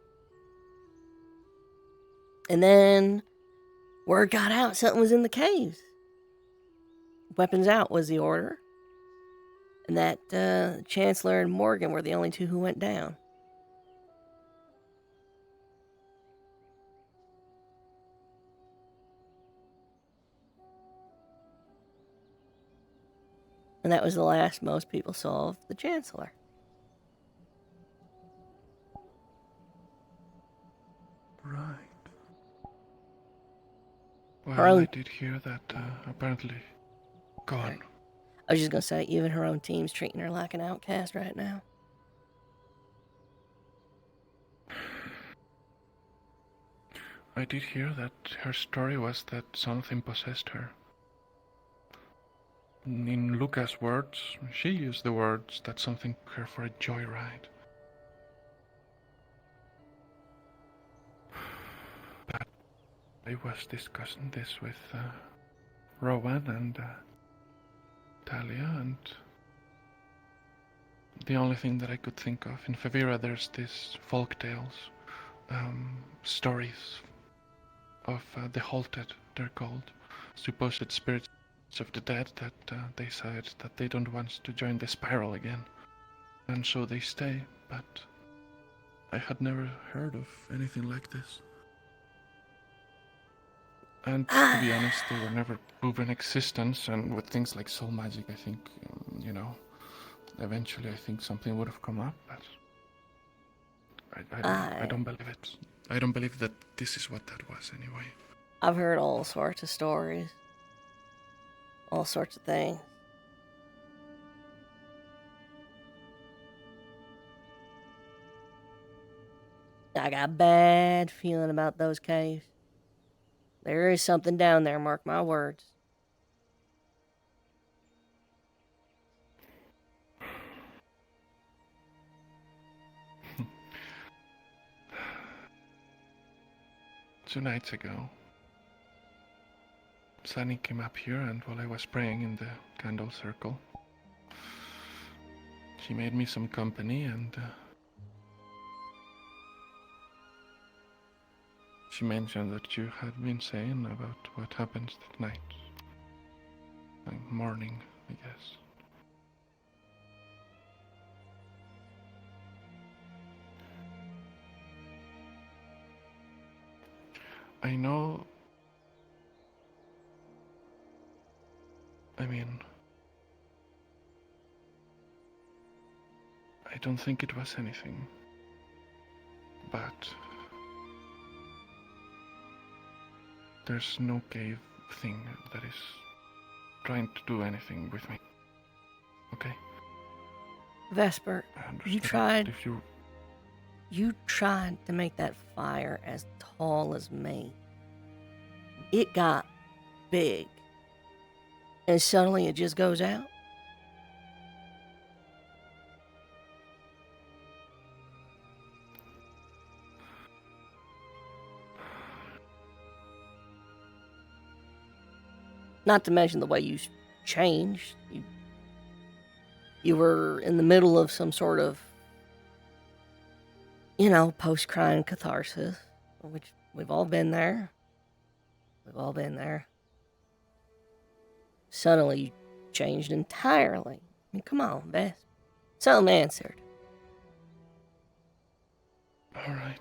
And then word got out something was in the caves. Weapons out was the order. And that Chancellor and Morgan were the only two who went down. And that was the last most people saw of the Chancellor. Right. Her Well, own- I did hear that, apparently. Go on. I was just gonna say, even her own team's treating her like an outcast right now. I did hear that her story was that something possessed her. In Luca's words, she used the words that something took her for a joyride. But I was discussing this with Rowan and Talia, and the only thing that I could think of, in Favira there's these folk tales, stories of the halted, they're called, supposed spirits of the dead that they said that they don't want to join the spiral again, and so they stay, but I had never heard of anything like this. And to be honest, they were never proven existence, and with things like soul magic, I think, eventually I think something would have come up, but I don't believe it. I don't believe that this is what that was anyway. I've heard all sorts of stories. All sorts of things. I got a bad feeling about those caves. There is something down there, mark my words. Two nights ago, Sunny came up here, and while I was praying in the candle circle, she made me some company, and she mentioned that you had been saying about what happened that night. Like morning, I guess. I know. I mean, I don't think it was anything, but there's no cave thing that is trying to do anything with me. Okay? Vesper, you tried. If you You tried to make that fire as tall as me. It got big. And suddenly it just goes out. Not to mention the way you changed. You were in the middle of some sort of, post-crime catharsis, which we've all been there. We've all been there. Suddenly you changed entirely. I mean, come on, Beth. Something answered. All right.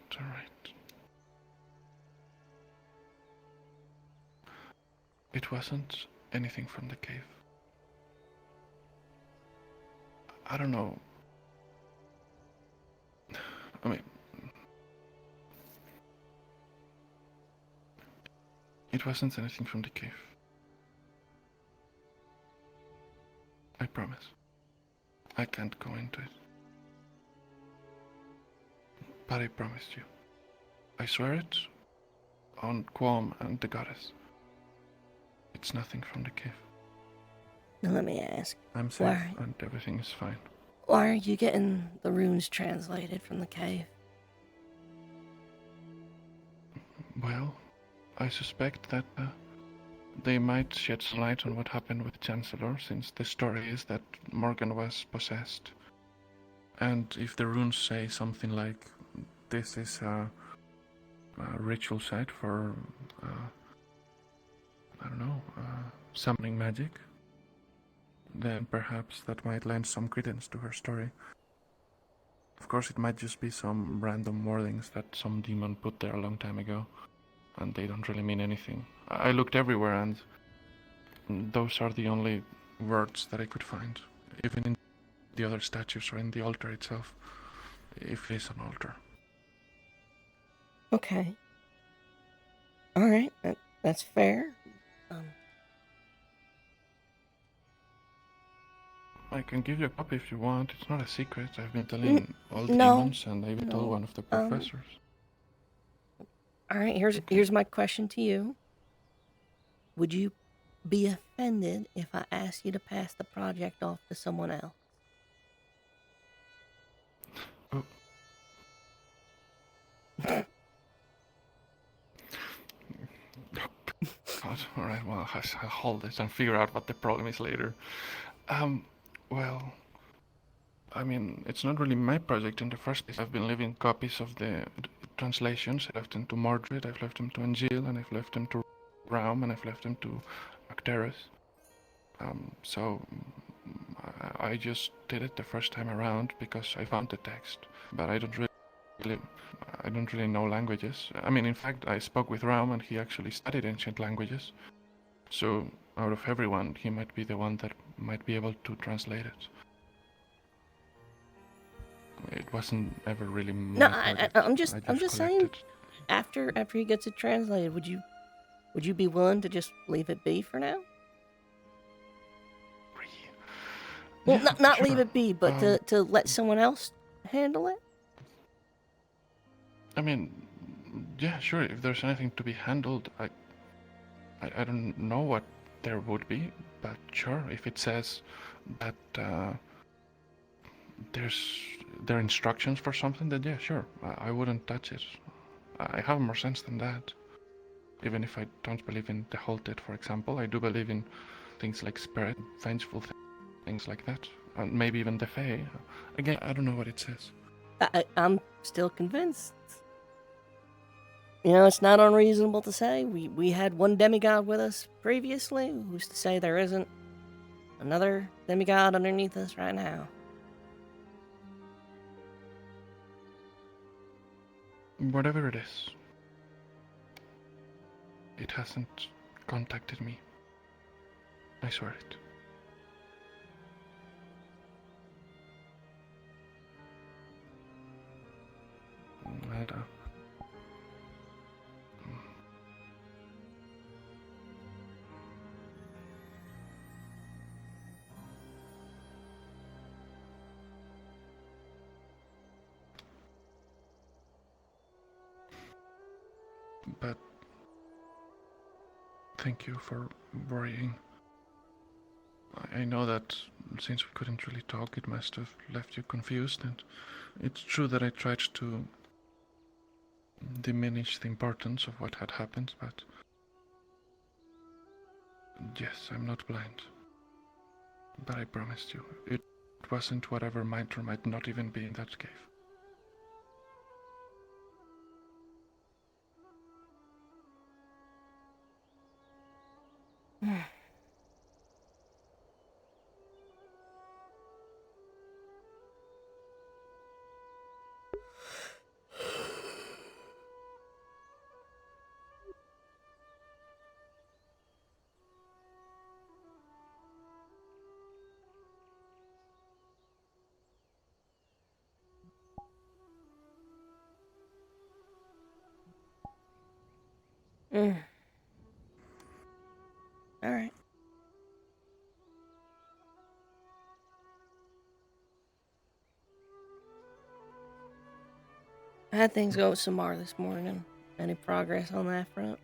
It wasn't anything from the cave. I don't know. I mean, it wasn't anything from the cave. I promise. I can't go into it. But I promised you. I swear it on Quam and the goddess. It's nothing from the cave. Now let me ask. I'm safe and everything is fine. Why are you getting the runes translated from the cave? Well, I suspect that they might shed some light on what happened with the Chancellor, since the story is that Morgan was possessed. And if the runes say something like, this is a ritual site for, summoning magic, then perhaps that might lend some credence to her story. Of course, it might just be some random wordings that some demon put there a long time ago, and they don't really mean anything. I looked everywhere, and those are the only words that I could find, even in the other statues or in the altar itself, if it is an altar. Okay. All right, that's fair. I can give you a copy if you want. It's not a secret. I've been telling all the no, demons, and I even told one of the professors. All right, here's my question to you. Would you be offended if I asked you to pass the project off to someone else? Oh. God, alright, well, I'll hold this and figure out what the problem is later. Well, I mean, it's not really my project in the first place. I've been leaving copies of the translations. I left them to Mordred, I've left them to Angel, and I've left them to Raum, and I've left them to Arcturus. So I just did it the first time around because I found the text, but I don't really know languages. I mean, in fact, I spoke with Raum, and he actually studied ancient languages. So out of everyone, he might be the one that might be able to translate it. It wasn't ever really my No, project. I'm just saying. collected. After he gets it translated, would you be willing to just leave it be for now? Well, Yeah, not sure. leave it be, but to let someone else handle it. I mean, yeah, sure. If there's anything to be handled, I don't know what there would be, but sure. If it says that there are instructions for something, then yeah, sure. I wouldn't touch it. I have more sense than that. Even if I don't believe in the Halted, for example, I do believe in things like spirit, vengeful things like that, and maybe even the Fae. Again, I don't know what it says. I'm still convinced. You know, it's not unreasonable to say we had one demigod with us previously. Who's to say there isn't another demigod underneath us right now? Whatever it is, it hasn't contacted me. I swear it. I don't. But thank you for worrying. I know that since we couldn't really talk, it must have left you confused, and it's true that I tried to diminish the importance of what had happened, but yes, I'm not blind. But I promised you, it wasn't whatever might or might not even be in that cave. All right. How'd things go with Samar this morning? Any progress on that front?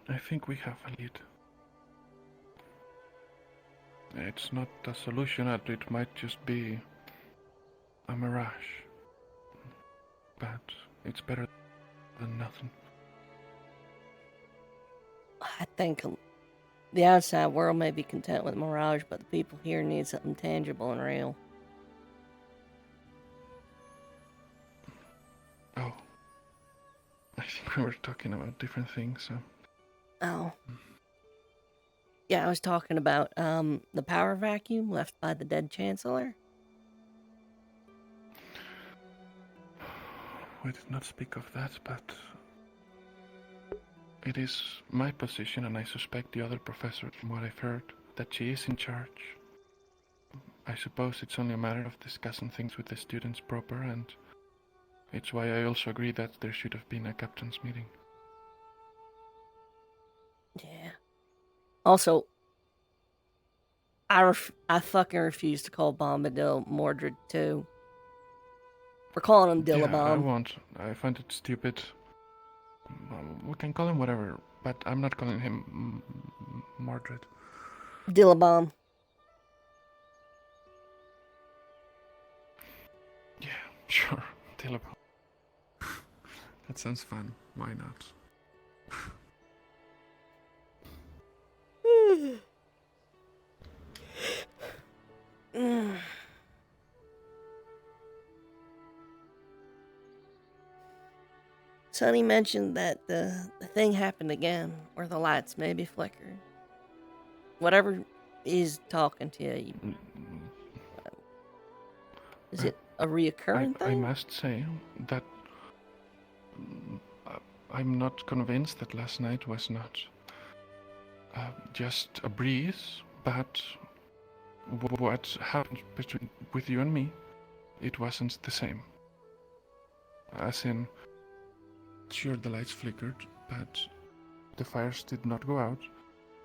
I think we have a lead. It's not a solution, and it might just be a mirage. But it's better than nothing. I think the outside world may be content with mirage, but the people here need something tangible and real. Oh. I think we were talking about different things, so... Oh. Yeah, I was talking about the power vacuum left by the dead Chancellor. We did not speak of that, but... It is my position, and I suspect the other professor, from what I've heard, that she is in charge. I suppose it's only a matter of discussing things with the students proper, and it's why I also agree that there should have been a captain's meeting. Yeah. Also, I fucking refuse to call Bombadil Mordred too. We're calling him Yeah, I Dillabomb. won't. I find it stupid. We can call him whatever, but I'm not calling him Mordred. Dillabomb. Yeah, sure. Dillabomb. That sounds fun. Why not? Sonny mentioned that the thing happened again, where the lights maybe flickered. Whatever is talking to you, is it a reoccurring I thing? must say that I'm not convinced that last night was not just a breeze, but what happened with you and me, it wasn't the same. As in, sure, the lights flickered, but the fires did not go out,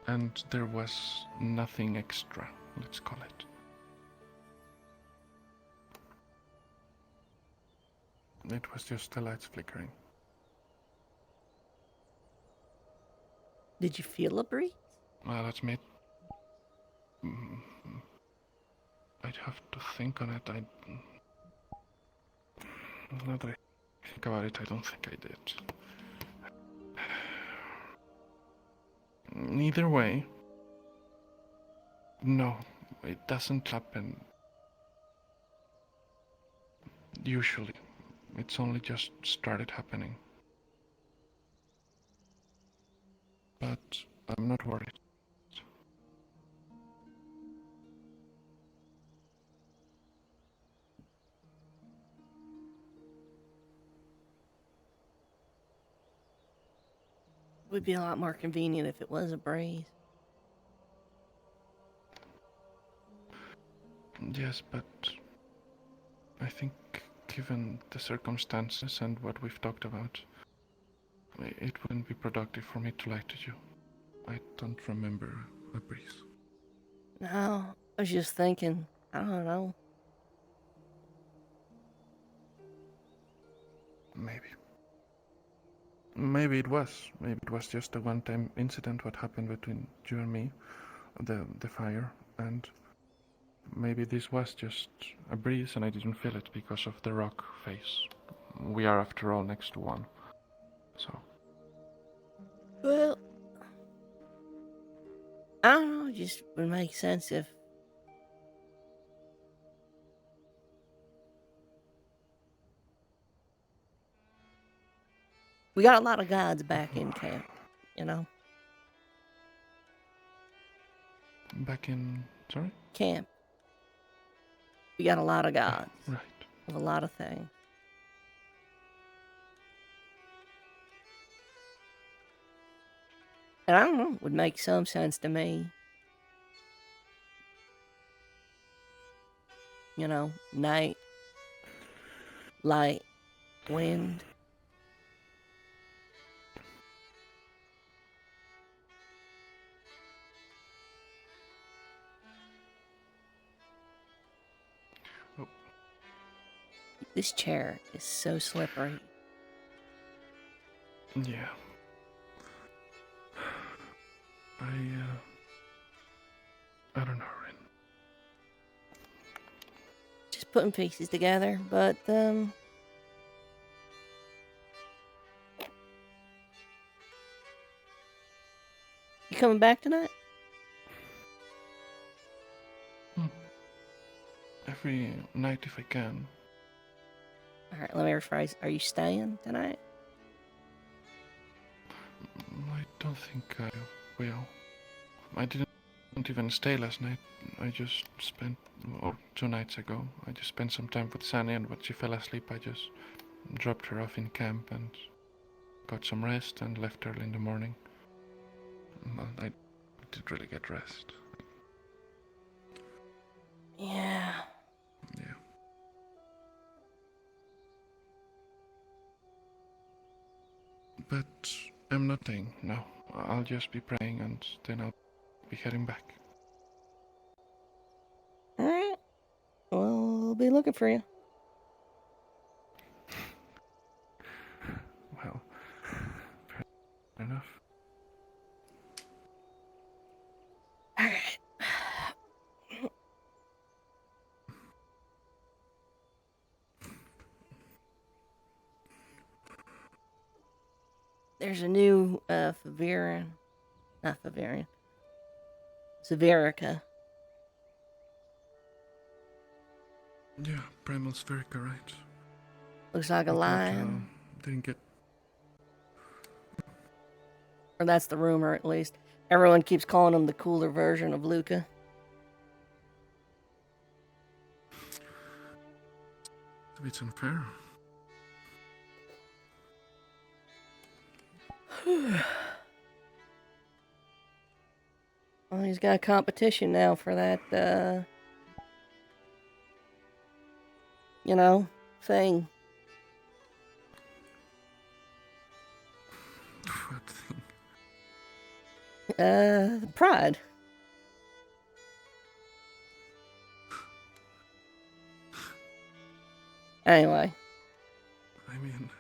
and there was nothing extra, let's call it. It was just the lights flickering. Did you feel a breeze? Well, that's me. I'd have to think on it. Now that I think about it, I don't think I did. Either way, no, it doesn't happen. Usually, it's only just started happening. But I'm not worried. It would be a lot more convenient if it was a breeze. Yes, but I think given the circumstances and what we've talked about, it wouldn't be productive for me to lie to you. I don't remember a breeze. No, I was just thinking, I don't know. Maybe it was. Maybe it was just a one-time incident what happened between you and me, the fire, and maybe this was just a breeze and I didn't feel it because of the rock face. We are, after all, next to one. So. Well, I don't know, it just would make sense if we got a lot of gods back in camp, you know? Back in, sorry? Camp. We got a lot of gods. Right. Of a lot of things. And I don't know, it would make some sense to me. You know, night, light, wind. Oh. This chair is so slippery. Yeah. I don't know, Rin. Just putting pieces together, but you coming back tonight? Every night if I can. Alright, let me rephrase. Are you staying tonight? I don't think I will. I didn't even stay last night. I just spent, or 2 nights ago, I just spent some time with Sunny, and when she fell asleep I just dropped her off in camp and got some rest and left early in the morning. Well, I did really get rest. Yeah. Yeah. But I'm not staying, no. I'll just be praying and then I'll be heading back. Alright. Well, I'll be looking for you. Well, fair enough. Alright. There's a new Faverian. Not Faverian. Severica. Yeah, Primal Spherica, right? Looks like a I thought, lion. didn't get... Or that's the rumor, at least. Everyone keeps calling him the cooler version of Luca. It's unfair. Well, he's got a competition now for that, you know, thing. What thing? Pride. Anyway. I mean...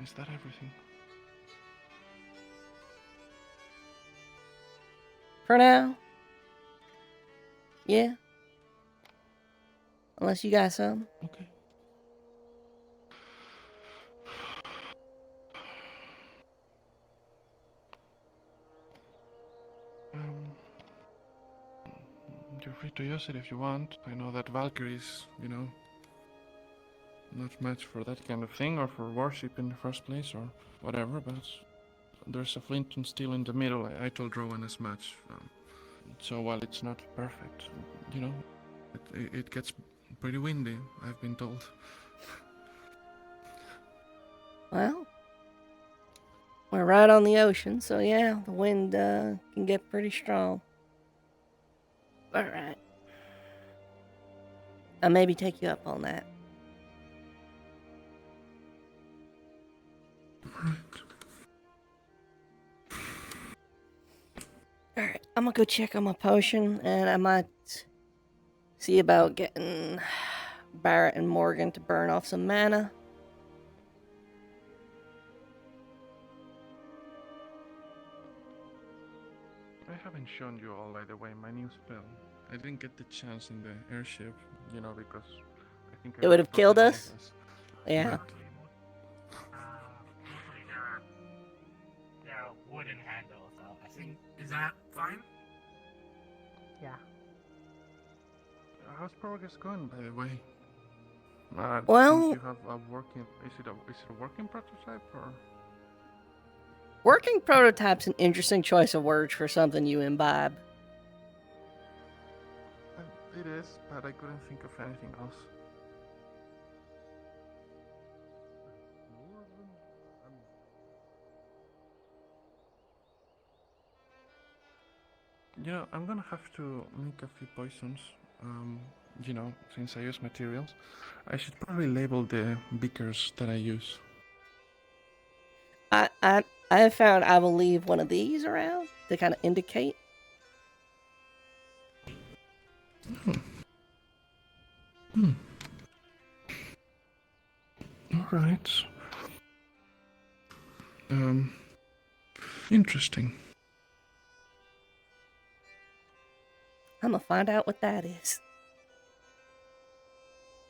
Is that everything? For now. Yeah. Unless you got some. Okay. You're free to use it if you want. I know that Valkyrie's, you know, not much for that kind of thing, or for worship in the first place, or whatever, but there's a flint and steel in the middle. I told Rowan as much. So while it's not perfect, you know, it gets pretty windy, I've been told. Well, we're right on the ocean, so yeah, the wind can get pretty strong. Alright. I'll maybe take you up on that. Alright, I'm gonna go check on my potion, and I might see about getting Barrett and Morgan to burn off some mana. I haven't shown you all, by the way, my new spell. I didn't get the chance in the airship, you know, because I think It would have killed us? Yeah. Usually there are wooden handles, so I think, is that fine? Yeah. How's progress going, by the way? Well- Since you have a working, is it a working prototype, or? Working prototype's an interesting choice of words for something you imbibe. It is, but I couldn't think of anything else. You know, I'm gonna have to make a few poisons. You know, since I use materials, I should probably label the beakers that I use. I have found I will leave one of these around to kind of indicate. All right. Interesting. I'm gonna find out what that is.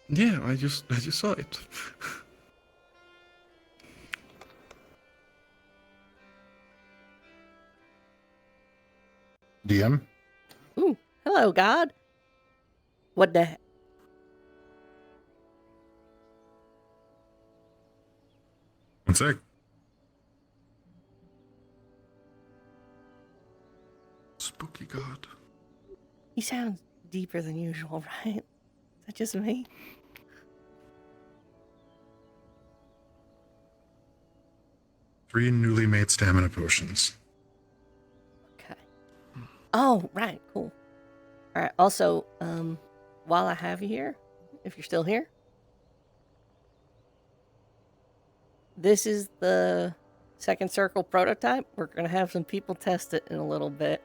Yeah, I just saw it. DM? Ooh, hello, God. What the heck? One sec. He sounds deeper than usual, right? Is that just me? Three newly made stamina potions. Okay. Oh, right, cool. All right. Also, while I have you here, if you're still here, this is the second circle prototype. We're gonna have some people test it in a little bit.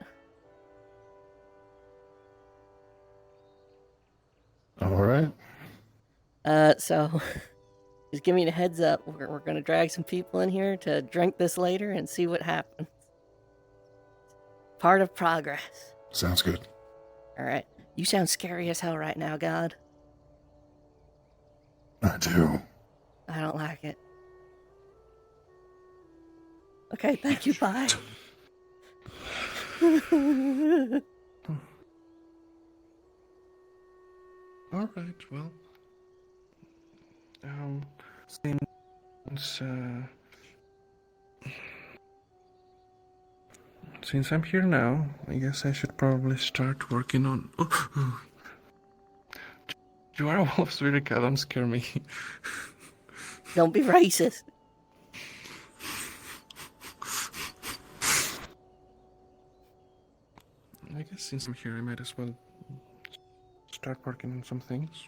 All right. So just give me a heads up. We're gonna drag some people in here to drink this later and see what happens. Part of progress. Sounds good. All right. You sound scary as hell right now, God. I do. I don't like it. Okay, thank you, bye. All right. Well, since I'm here now, I guess I should probably start working on. Oh. Juara wolves really don't scare me. Don't be racist. I guess since I'm here, I might as well start working on some things.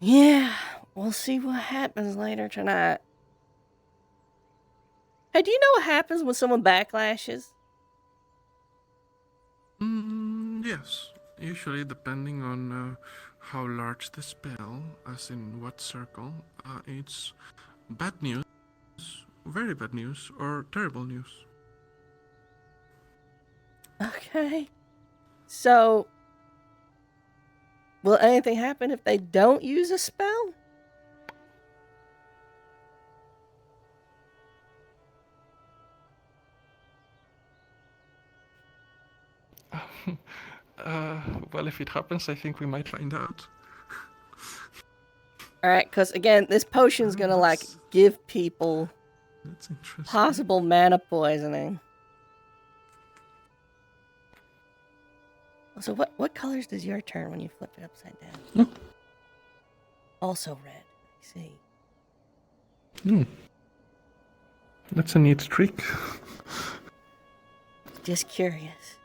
Yeah, we'll see what happens later tonight. Hey, do you know what happens when someone backlashes? Yes. Usually, depending on how large the spell, as in what circle, it's bad news, very bad news, or terrible news. Okay. So, will anything happen if they don't use a spell? Well, if it happens, I think we might find out. Alright, because again, this potion's gonna, like, give people That's interesting. possible mana poisoning. So what colors does your turn when you flip it upside down? Also red. I see. That's a neat trick. Just curious.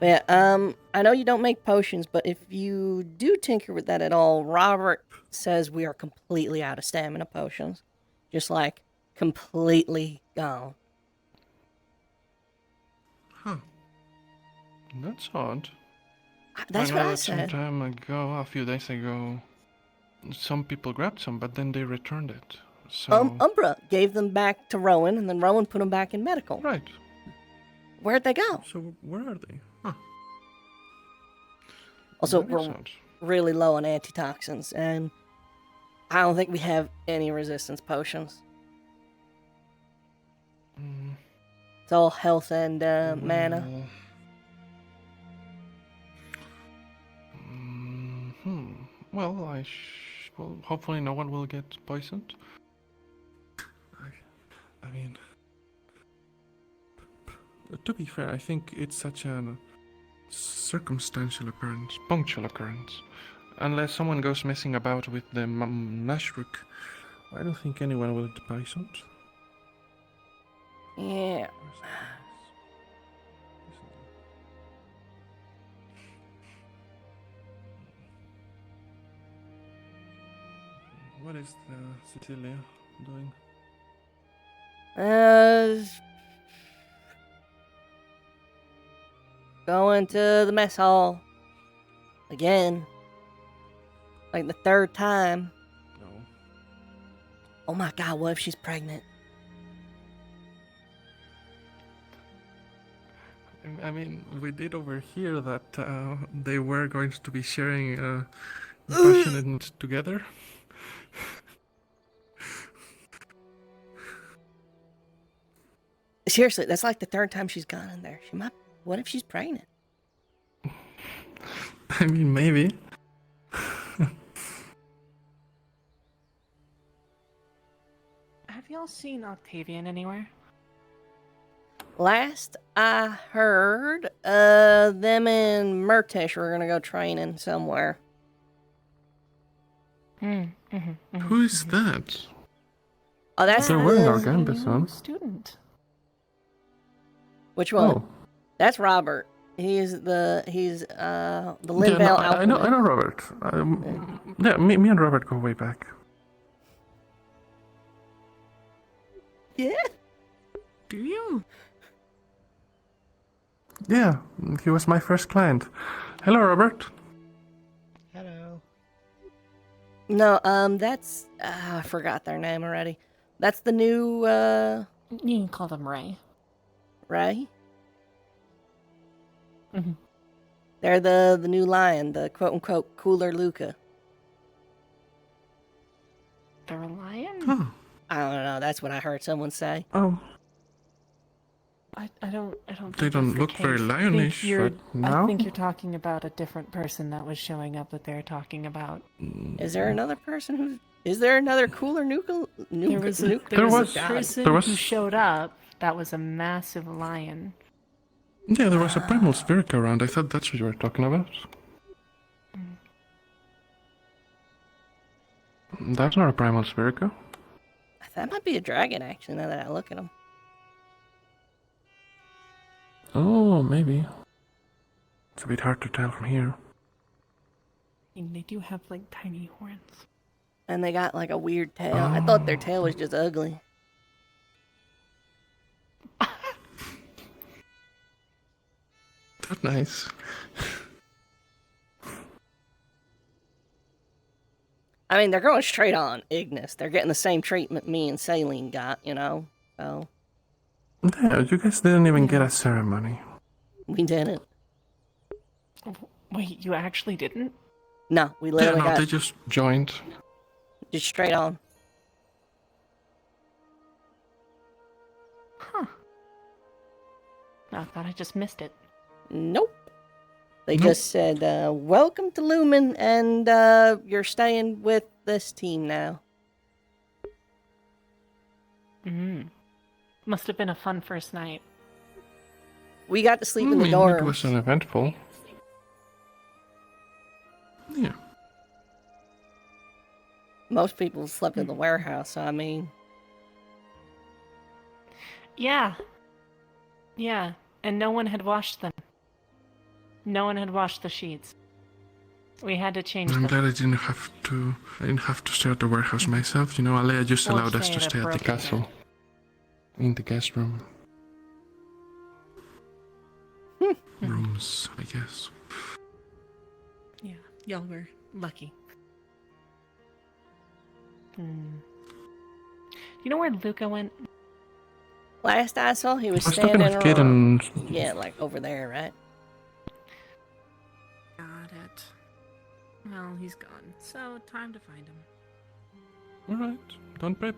But yeah, I know you don't make potions, but if you do tinker with that at all, Robert says we are completely out of stamina potions. Just like completely gone. Huh. That's odd. That's I what know I that said. some time ago, a few days ago, some people grabbed some, but then they returned it. So Umbra gave them back to Rowan, and then Rowan put them back in medical. Right. Where'd they go? So where are they? Huh. Also, That makes we're sense. really low on antitoxins, and I don't think we have any resistance potions. It's all health and mana. Well, well, hopefully no one will get poisoned. I mean, to be fair, I think it's such a circumstantial occurrence, punctual occurrence. Unless someone goes messing about with the Nashruk, I don't think anyone will get poisoned. Yeah. What is Cecilia doing? Going to the mess hall. Again. Like the third time. No. Oh my god, what if she's pregnant? I mean, we did overhear that they were going to be sharing passionate together. Seriously, that's like the third time she's gone in there. She might. What if she's pregnant? I mean, maybe. y'all seen Octavian anywhere? Last I heard, them and Murtish were gonna go training somewhere. Who is that? Oh, that's They're wearing our the... gambus on. Student. Which one? Oh. That's Robert. He's the Lynn Yeah, Vale no, I know alphabet. Robert. Yeah, me and Robert go way back. Yeah. Do you? Yeah, he was my first client. Hello, Robert. Hello. No, that's I forgot their name already. That's the new You can call them Ray. Ray. Mm-hmm. They're the new lion, the quote unquote cooler Luca. They're a lion? Huh. I don't know. That's what I heard someone say. Oh. I don't think They don't that's the look very case. lionish, but now? I think you're talking about a different person that was showing up that they're talking about. Is there another person who? Is there another cooler Nuka? There was a person who showed up that was a massive lion. Yeah, there was a primal spheric around. I thought that's what you were talking about. That's not a primal spherica. That might be a dragon, actually. Now that I look at him. Oh, maybe. It's a bit hard to tell from here. And they do have like tiny horns. And they got like a weird tail. I thought their tail was just ugly. That's nice. I mean, they're going straight on Ignis. They're getting the same treatment me and Saline got, you know? So. Yeah, you guys didn't even get a ceremony. We didn't. Wait, you actually didn't? No, we literally Yeah, no, got they just joined. just straight on. Huh. I thought I just missed it. Nope. They just said, welcome to Lumen, and you're staying with this team now. Must have been a fun first night. We got to sleep in the It dorms. was uneventful. Yeah. Most people slept in the warehouse, so I mean... Yeah. Yeah, and no one had washed them. No one had washed the sheets. We had to change I'm them. glad I didn't have to stay at the warehouse myself. You know, Alea just Or allowed us stay to at a stay at the broken castle. In the guest room. Rooms, I guess. Yeah, y'all were lucky. You know where Luca went? Last I saw, he was I was talking standing with Kid around. and... Yeah, like over there, right? Got it. Well, he's gone, so time to find him. Alright, don't prep.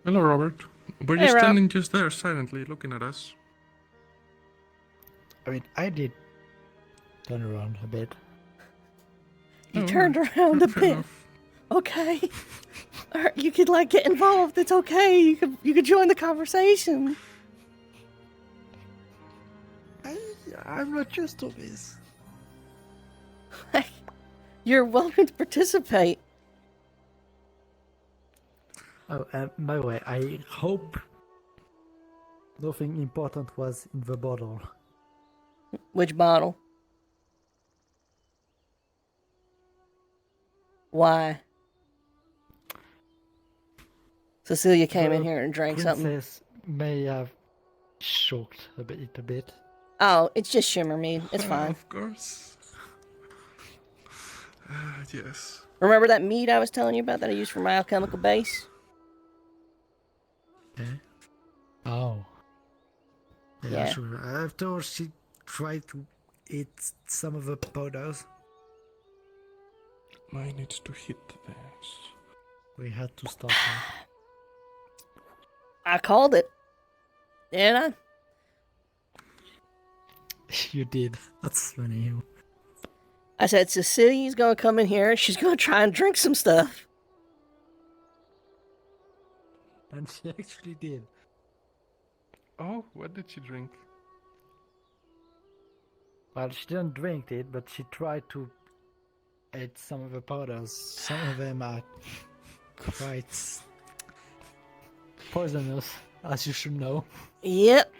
Hello, Robert. Were you Hey, Rob. standing just there, silently, looking at us? I mean, I did turn around a bit. You turned around a bit. Okay. Alright, you could like get involved. It's okay. You could join the conversation. I'm not used to this. You're welcome to participate. Oh, by the way, I hope nothing important was in the bottle. Which bottle? Why? Cecilia came in here and drank something. Princess may have choked a bit. Oh, it's just shimmer mead. It's fine. Of course. Yes. Remember that mead I was telling you about that I used for my alchemical base? Oh. Yeah. Sure. After she tried to eat some of the powders, Mine needs to hit this. we had to stop her. I called it. Didn't I? You did. That's funny. I said, Cecily's gonna come in here. She's gonna try and drink some stuff. And she actually did. Oh, what did she drink? Well, she didn't drink it, but she tried to eat some of the powders. Some of them are quite poisonous, as you should know. Yep.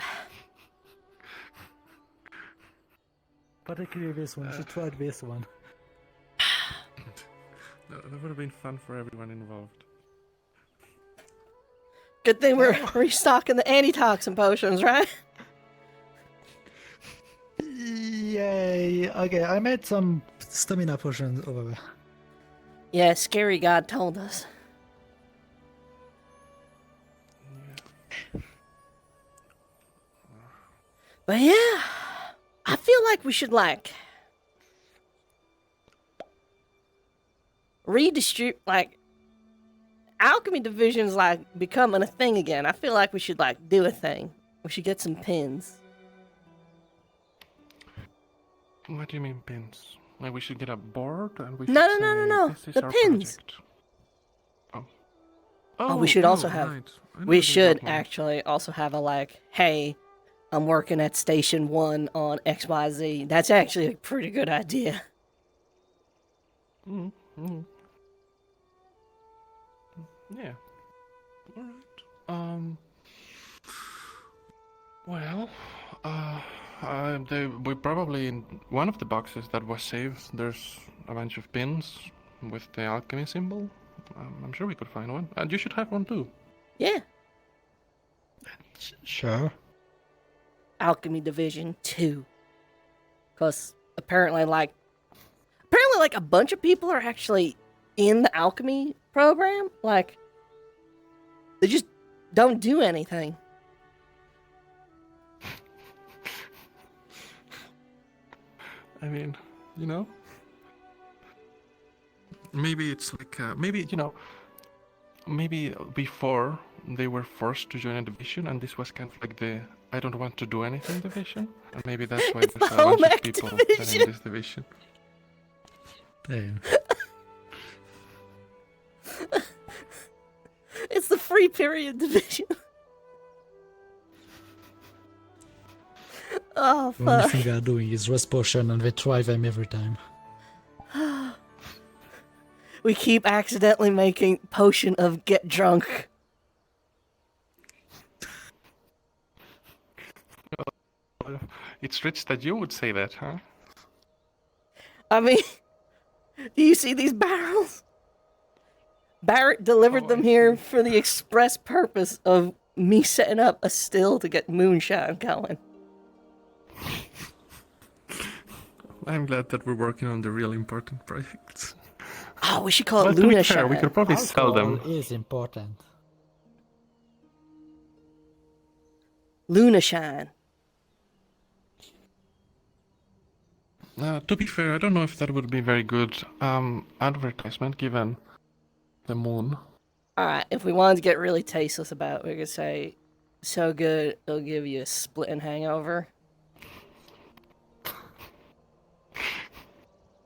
Particularly this one. She tried this one. That would have been fun for everyone involved. Good thing we're restocking the antitoxin potions, right? Yay! Okay, I made some stamina potions over there. Yeah, Scary God told us. But yeah, I feel like we should like redistribute, like alchemy division's like becoming a thing again. I feel like we should like do a thing. We should get some pins. What do you mean pins? Like we should get a board and we No, should no. say, "This is The our pins. project." Oh. Oh, we should also have. right. I know We what you're should talking about. actually also have a like, hey, I'm working at Station 1 on XYZ. That's actually a pretty good idea. Mm-hmm. Yeah. Alright. Well, we probably in one of the boxes that was saved, there's a bunch of pins with the alchemy symbol. I'm sure we could find one. And you should have one too. Yeah. Sure. Alchemy Division 2. Because apparently like a bunch of people are actually in the alchemy program. Like, they just don't do anything. I mean, you know, maybe it's like, maybe before they were forced to join a division, and this was kind of like the I don't want to do anything division, and maybe that's why It's there's the a bunch home of ec people that are in division. this division. Damn. It's the free period division. Oh, The only fuck. thing they're doing is rest potion and they try them every time. We keep accidentally making potion of get drunk. It's rich that you would say that, huh? I mean, do you see these barrels? Barrett delivered them here for the express purpose of me setting up a still to get moonshine going. I'm glad that we're working on the real important projects. Oh, we should call Well, it to be Luna fair, Shine. we could probably sell them. Alcohol is important. Luna Shine. To be fair, I don't know if that would be very good advertisement given the moon. Alright, if we wanted to get really tasteless about it, we could say, so good, it'll give you a splitting hangover.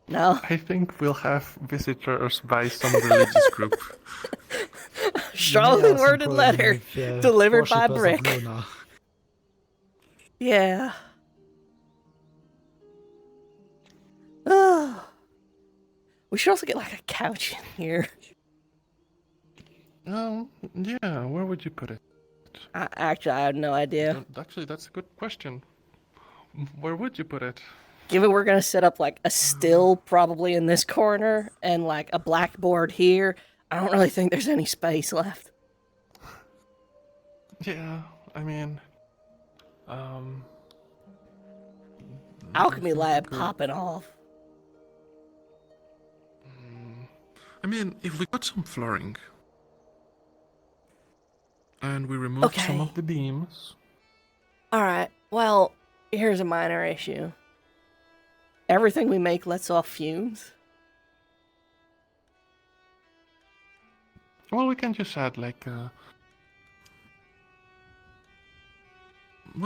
No? I think we'll have visitors by some religious group. Strongly Yeah, some worded problem letter with, delivered by worshippers of Brick. Luna. Yeah. Oh. We should also get like a couch in here. Oh, yeah, where would you put it? Actually, I have no idea. Actually, that's a good question. Where would you put it? Given we're gonna set up like a still probably in this corner and like a blackboard here, I don't really think there's any space left. Yeah, I mean, Alchemy lab popping off. I mean, if we got some flooring and we removed some Okay. of the beams. Alright, well, here's a minor issue. Everything we make lets off fumes. Well, we can just add like well,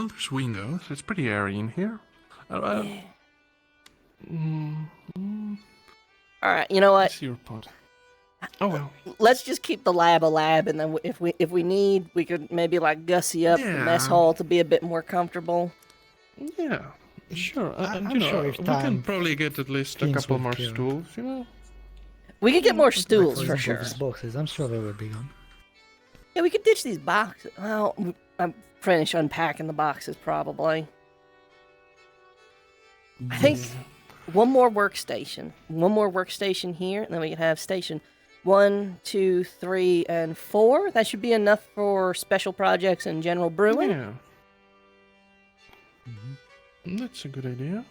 there's windows. It's pretty airy in here. Yeah. All right, you know I what? see your point. Oh well. Let's just keep the lab a lab, and then if we need, we could maybe like gussy up the mess Yeah. hall to be a bit more comfortable. Yeah, sure. And I'm you know, sure if we can time probably get at least a things couple will more clear up. stools, you know? We could get more Like, stools for for example, sure. these boxes, I'm sure they will be gone. Yeah, we could ditch these boxes. Well, I'm finished unpacking the boxes probably. I think one more workstation here, and then we can have station 1, 2, 3, and 4. That should be enough for special projects and general brewing. Yeah. That's a good idea.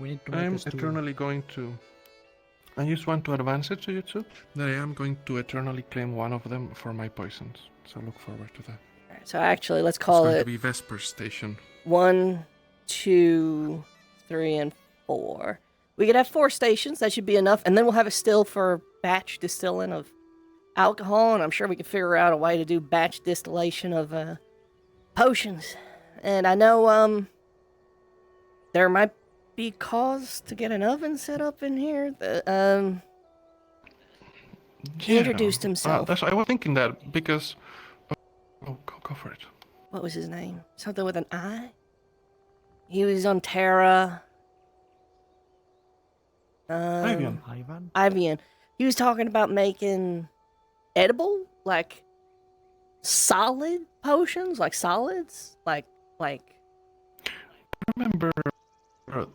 We need to I make am a stool. eternally going to... I just want to advance it to you two, that I am going to eternally claim one of them for my poisons. So look forward to that. Alright, so actually, let's It's call going it to be Vesper Station. 1, 2, 3, and 4. We could have 4 stations. That should be enough. And then we'll have a still for batch distilling of alcohol. And I'm sure we can figure out a way to do batch distillation of potions. And I know there might be cause to get an oven set up in here. He introduced himself. I was thinking that because... Oh, go for it. What was his name? Something with an I? He was on Terra. Ivan. He was talking about making edible, like solid potions, like solids, like. I remember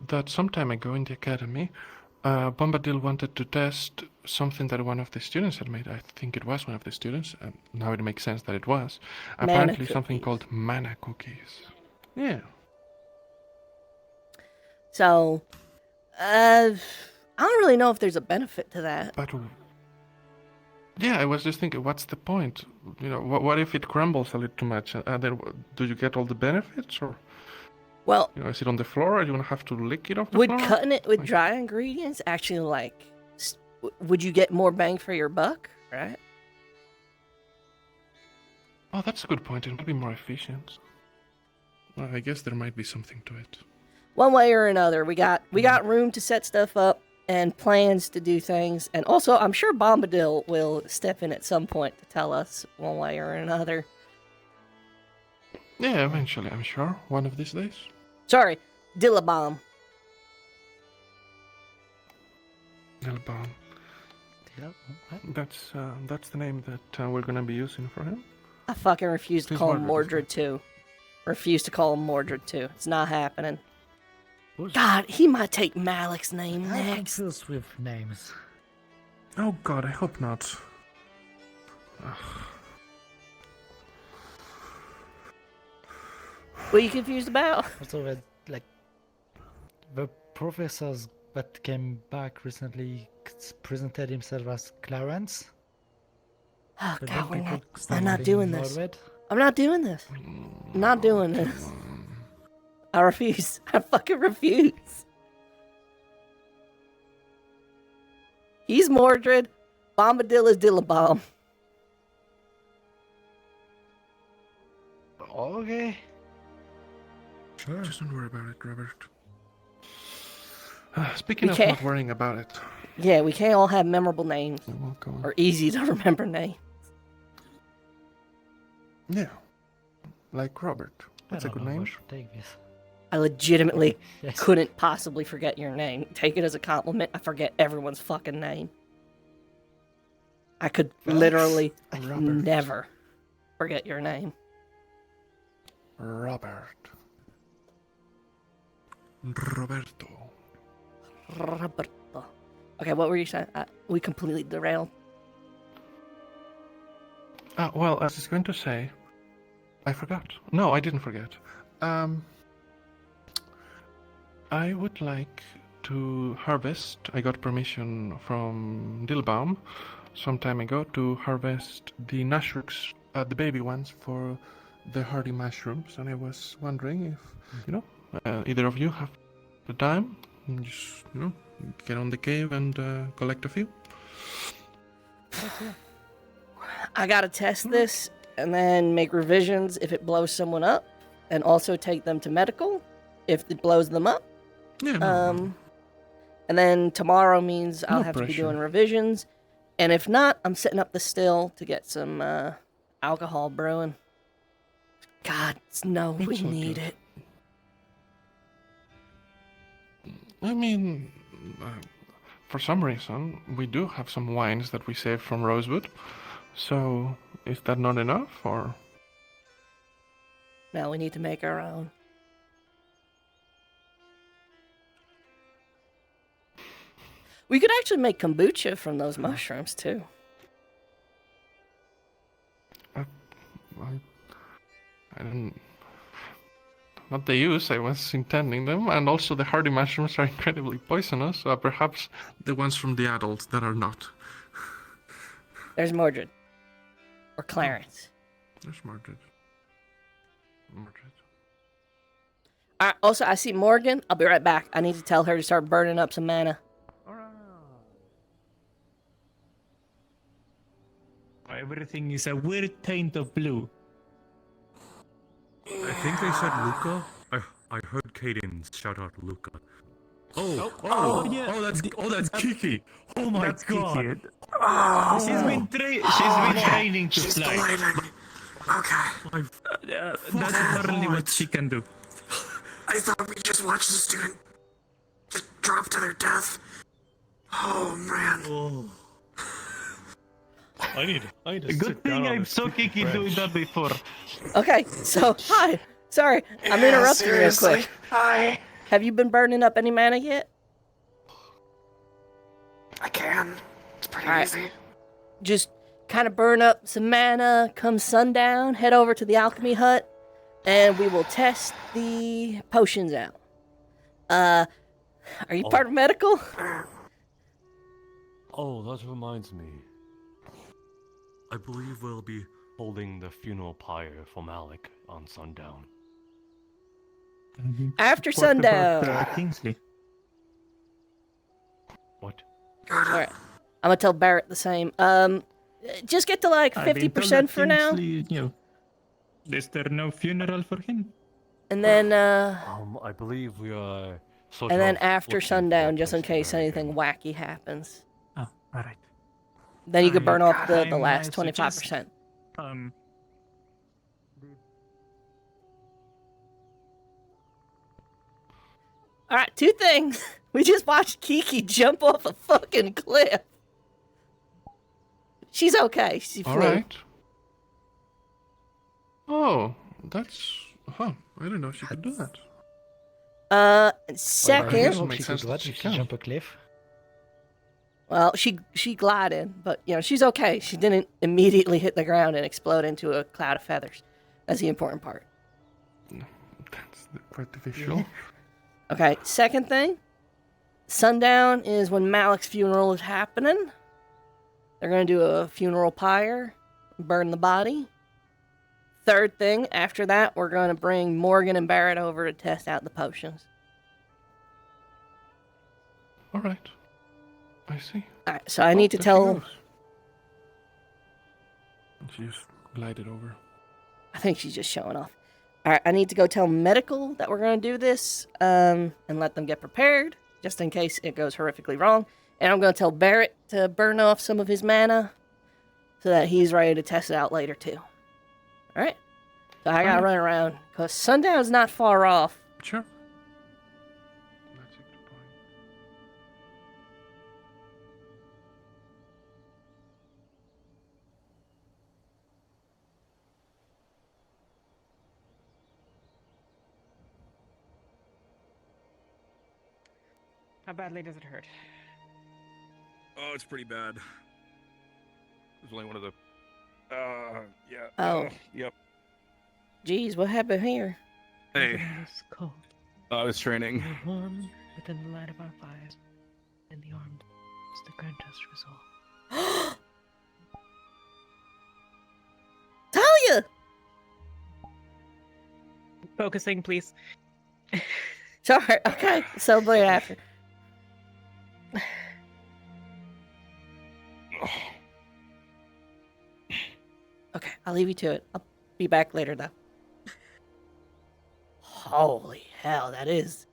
that some time ago in the academy, Bombadil wanted to test something that one of the students had made. I think it was one of the students, and now it makes sense that it was. Mana Apparently something cookies. called mana cookies. Yeah. So, I don't really know if there's a benefit to that. But yeah, I was just thinking, what's the point? You know, what if it crumbles a little too much? And then do you get all the benefits, or? Well, You know, is it on the floor, or you want to have to lick it off the would floor? cutting it with dry ingredients actually like, would you get more bang for your buck, right? Oh, that's a good point. It might be more efficient. Well, I guess there might be something to it. One way or another, we got room to set stuff up and plans to do things, and also I'm sure Bombadil will step in at some point to tell us one way or another. Yeah, eventually, I'm sure. One of these days. Sorry, Dillabomb. Elbaum. That's the name that we're gonna be using for him. I fucking refuse to Who's call him Mordred Mordred too. Refuse to call him Mordred too. It's not happening. God, he might take Malik's name I'm next. confused with names. Oh God, I hope not. What are you confused about? Also, like the professors that came back recently presented himself as Clarence. Oh But God, then people I'm started not being doing this. Mordred. I'm not doing this. I'm not doing this. I refuse. I fucking refuse. He's Mordred. Bombadil is Dillabomb. Okay. Sure. Just don't worry about it, Robert. Speaking We of can't- not worrying about it, Yeah, we can't all have memorable names. welcome. Or easy to remember names. Yeah, like Robert. That's a good name. Take this. I legitimately Yes. couldn't possibly forget your name. Take it as a compliment. I forget everyone's fucking name. I could literally Robert. never forget your name. Robert. Roberto. Roberto. Okay, what were you saying? We completely derailed. Well, I was going to say, I forgot. No, I didn't forget. I would like to harvest. I got permission from Dilbaum some time ago to harvest the mushrooms, the baby ones, for the hardy mushrooms. And I was wondering if, either of you have the time, and just, get on the cave and collect a few. I gotta test this and then make revisions if it blows someone up. and also take them to medical if it blows them up. Yeah, no. And then tomorrow means I'll No have to be pressure. doing revisions. And if not, I'm setting up the still to get some alcohol brewing. God, no, we That's all need good. it. I mean, for some reason, we do have some wines that we saved from Rosewood. So, is that not enough, or? Now we need to make our own. We could actually make kombucha from those mushrooms, too. I didn't. Not the use, I was intending them, and also the hardy mushrooms are incredibly poisonous, so perhaps the ones from the adults that are not. There's Mordred. Or Clarence. There's Mordred. Also, I see Morgan. I'll be right back. I need to tell her to start burning up some mana. Everything is a weird taint of blue. I think they said Luca. I heard Caden shout out Luca. That's Kiki. Oh my That's god. Kiki. She's been training to She's fly. gliding. Okay. That's apparently what she can do. I thought we just watched the student just drop to their death. Oh man. I need to Good sit down thing on I this saw stupid Kiki doing bench. that before. Okay, so, hi. Sorry, I'm Yeah, interrupting real seriously. quick. Hi. Have you been burning up any mana yet? I can. It's pretty Alright. easy. Just kind of burn up some mana, come sundown, head over to the alchemy hut, and we will test the potions out. Are you part of medical? Oh, that reminds me. I believe we'll be holding the funeral pyre for Malik on sundown. After What about, sundown. Kingsley? What? Alright. I'm gonna tell Barrett the same. Just get to like I've been told 50% that for now. Kingsley, you know, is there no funeral for him? And then, I believe we are. Sort and then of after looking sundown, for just in a place case anything wacky happens. Oh, alright. Then you can burn off the I last suggest, 25%. Alright, two things. We just watched Kiki jump off a fucking cliff. She's okay. She flew. Alright. Oh, that's... Huh, I didn't know she could do that. Second... Well, makes sense that she can. Jump a cliff. Well, she glided, but, you know, she's okay. She didn't immediately hit the ground and explode into a cloud of feathers. That's the important part. That's the artificial. Okay, second thing. Sundown is when Malik's funeral is happening. They're going to do a funeral pyre, burn the body. Third thing, after that, we're going to bring Morgan and Barrett over to test out the potions. Alright. I see. Alright, so I need to tell... She just glided over. I think she's just showing off. Alright, I need to go tell medical that we're going to do this, and let them get prepared, just in case it goes horrifically wrong. And I'm going to tell Barrett to burn off some of his mana, so that he's ready to test it out later, too. Alright? So I gotta run around, because sundown's not far off. Sure. How badly does it hurt? Oh, it's pretty bad. It was only one of the. Yeah. Oh. Yep. Jeez, what happened here? Hey. It's cold. I was training. We're warm within the light of our fires. In the armed is the grandest resolve. Talia! Focusing, please. Sorry, okay. Celebrate after. Okay, I'll leave you to it. I'll be back later, though. Holy hell, that is.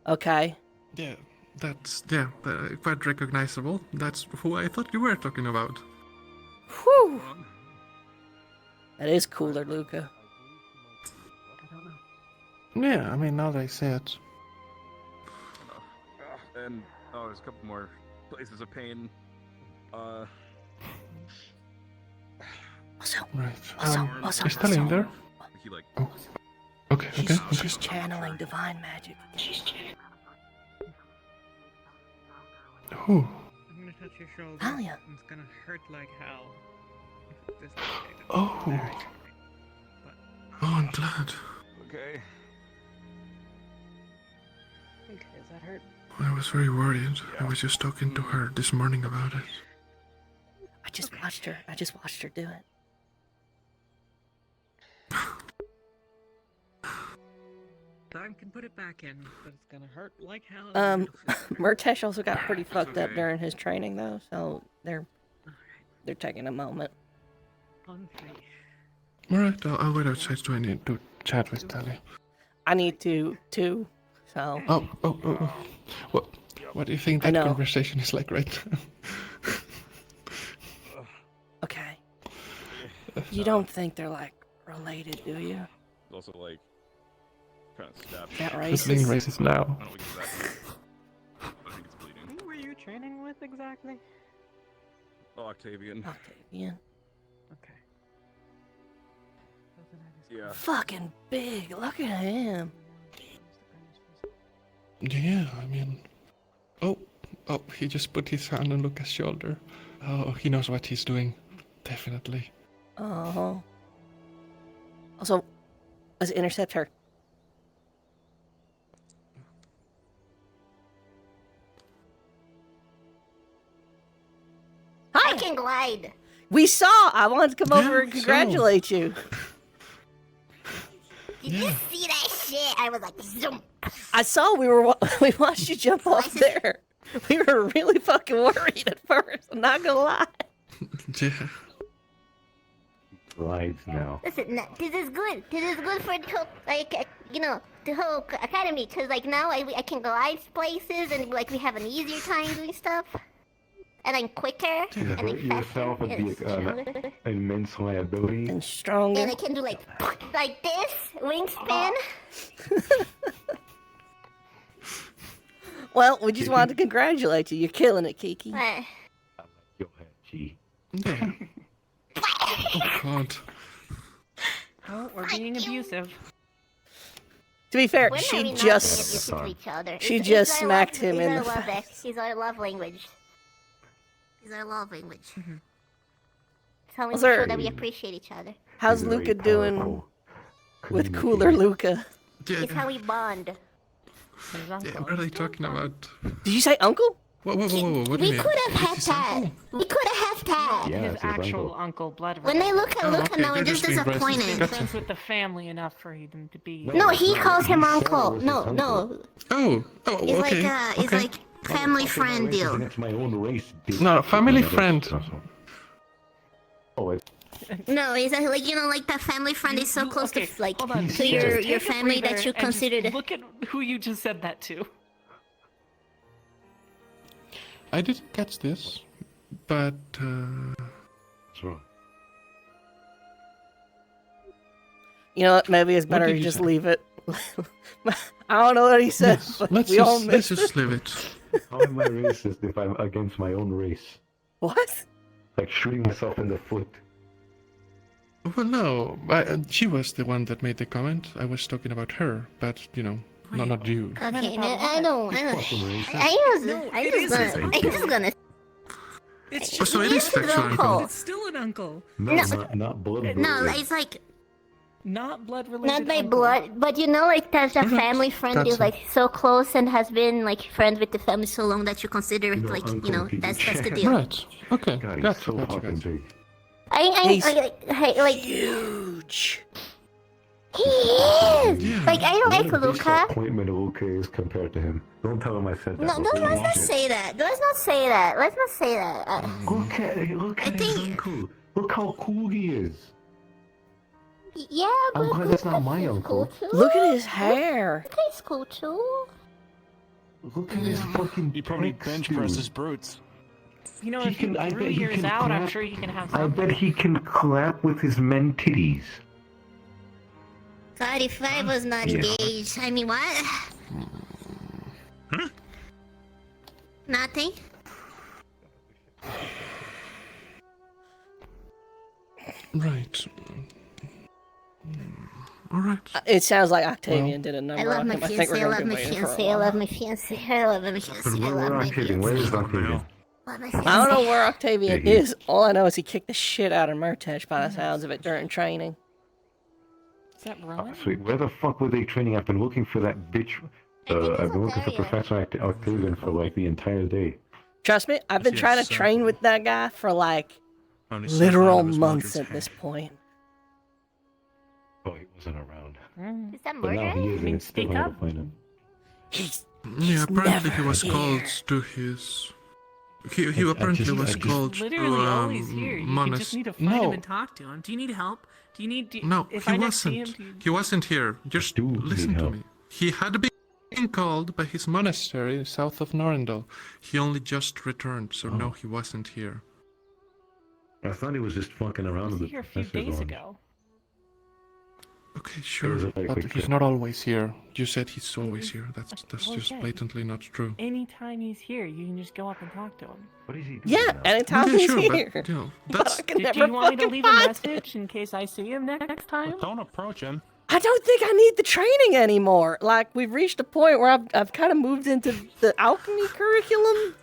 Okay. Yeah, that's quite recognizable. That's who I thought you were talking about. Whew. That is cooler, Luca. Yeah, I mean, now that I say it. And there's a couple more places of pain. Right. Is Stella in there? He like. Oh. Okay. She's channeling divine magic. Who? I'm gonna touch your shoulder. Talia. It's gonna hurt like hell. Oh. Oh, I'm glad. Okay. Okay, does that hurt? I was very worried. I was just talking to her this morning about it. I just watched her do it. Time can put it back in, but it's gonna hurt like hell. Murtesh also got pretty fucked up during his training though, so they're taking a moment. Alright, I'll wait outside. Do I need to chat with Talia? I need to too, so. Oh. What do you think that conversation is like right now? Okay. You don't think they're like related, do you? It's also like kind of stabbed. That It's being racist now. I don't know exactly. I think it's bleeding. Who were you training with exactly? Oh, Octavian. Octavian. Okay. Yeah. Fucking big. Look at him. Yeah, I mean... Oh, he just put his hand on Luca's shoulder. Oh, he knows what he's doing. Definitely. Oh. Also, let's intercept her. I can glide. We saw. I wanted to come over and congratulate you. Did you see that shit? I was like, zoom. I saw. We watched you jump off there. We were really fucking worried at first. I'm not gonna lie. Yeah. Lights now. Listen, this is good. This is good for the whole, the whole academy. Cause like now I can glide places and like we have an easier time doing stuff. And I'm quicker. You and hurt yourself and be an immense liability. And stronger. And I can do like this wingspan. Well, we just wanted to congratulate you. You're killing it, Kiki. Your head, G. Yeah. Oh, God. Oh, we're being abusive. To be fair, When are we she not just being abusive to each other? she It's just our smacked love- him it's in our the love face. language. It's our love language. It's our love language. It's how we Well, show sir, that we appreciate each other. How's Luca doing with cooler Luca? It's how we bond. Yeah, what are they talking about? Did you say uncle? Whoa, what do you We mean? could have had that. We could have had that. Yeah, His it's his actual uncle. blood. When they look at Luca okay, now, they're it just just being racist. disappointed. Gotcha. Friends with the family enough for him to be. No, he calls him He said it uncle. was No, his no. uncle. Oh, It's okay. like it's like family friend deal. Against my own race. No, family friend. Oh, it's No, it's like like that family friend is so close to like hold on. to Just your take a family that breather you and just consider the. Look at who you just said that to. I didn't catch this, but Sure. You know what? Maybe it's better did to you just say? leave it. I don't know what he said, but let's we all just let's missed just it. leave it. How am I racist if I'm against my own race? What? Like shooting myself in the foot. Well, no, she was the one that made the comment. I was talking about her, but not you. Okay, I don't. I was gonna. It's just, so it is factual uncle. It's still an uncle. No, not blood related. No, it's like Not blood related. not by uncle. blood, but like there's a Alright, family friend who's gotcha. like so close and has been like friends with the family so long that you consider it like Uncle that's Pete. the deal. Right. Okay. God, he's Gotcha. so Gotcha. fucking Gotcha. big. Like Huge. he is. Yeah. Like I don't like What a Luca. disappointment Luca is compared to him. Don't tell him I said that. No, before let's you not shit. say that. Let's not say that. Let's not say that. Look at his uncle. Look how cool he is. Yeah, but I'm glad that's not my uncle. cool too. Look at his hair. He's cool too. Look at his fucking He probably pecs, bench dude. presses brutes. You know, He if you can- I grew bet he yours can out, I'm clap. sure you can have I something. bet he can clap with his men titties. God, if I was not Yeah. engaged, I mean, what? Nothing. Right. All right. It sounds like Octavian did a number I love on my him. I think we're fiancé, I gonna love be my waiting for a fiancé, I while. love my fiancé, I love my fiancé, I love my Octavian? fiancé. Where is Octavian? Love my I don't know fiancé. where Octavian Yeah, he- is. All I know is he kicked the shit out of Murtesh by the sounds of it during training. Is that Rowan? Sweet. Where the fuck were they training? I've been looking for that bitch. I've been looking for Professor Octavian for like the entire day. Trust me, I've been see a trying to circle. train with that guy for like Only saw literal one of his months Mordred's at this point. Oh, he wasn't around. Is that But now he is, and it's still speak hard up. to find him. Yeah, apparently he never was here. called to his. He I apparently just- was I just- called to Literally always here. You can Monas. just need to find him and talk to him. Do you need help? Do you need? No, if he I next see wasn't. him, do you... He wasn't here. Just listen to help. me. He had been called by his monastery south of Norendal. He only just returned, so no, he wasn't here. I thought he was just fucking around was with here the a few professor's days orange. ago. Okay, It sure, was a very but quick he's trip. not always here. You said he's always here. That's Well, just yeah. blatantly not true. Anytime he's here, you can just go up and talk to him. What is he doing Yeah, now? anytime Yeah, he's sure, here. but, you know, But that's I can Do never you want me to fucking leave a find him. message in case I see him next time? Don't approach him. I don't think I need the training anymore. Like we've reached a point where I've kind of moved into the alchemy curriculum.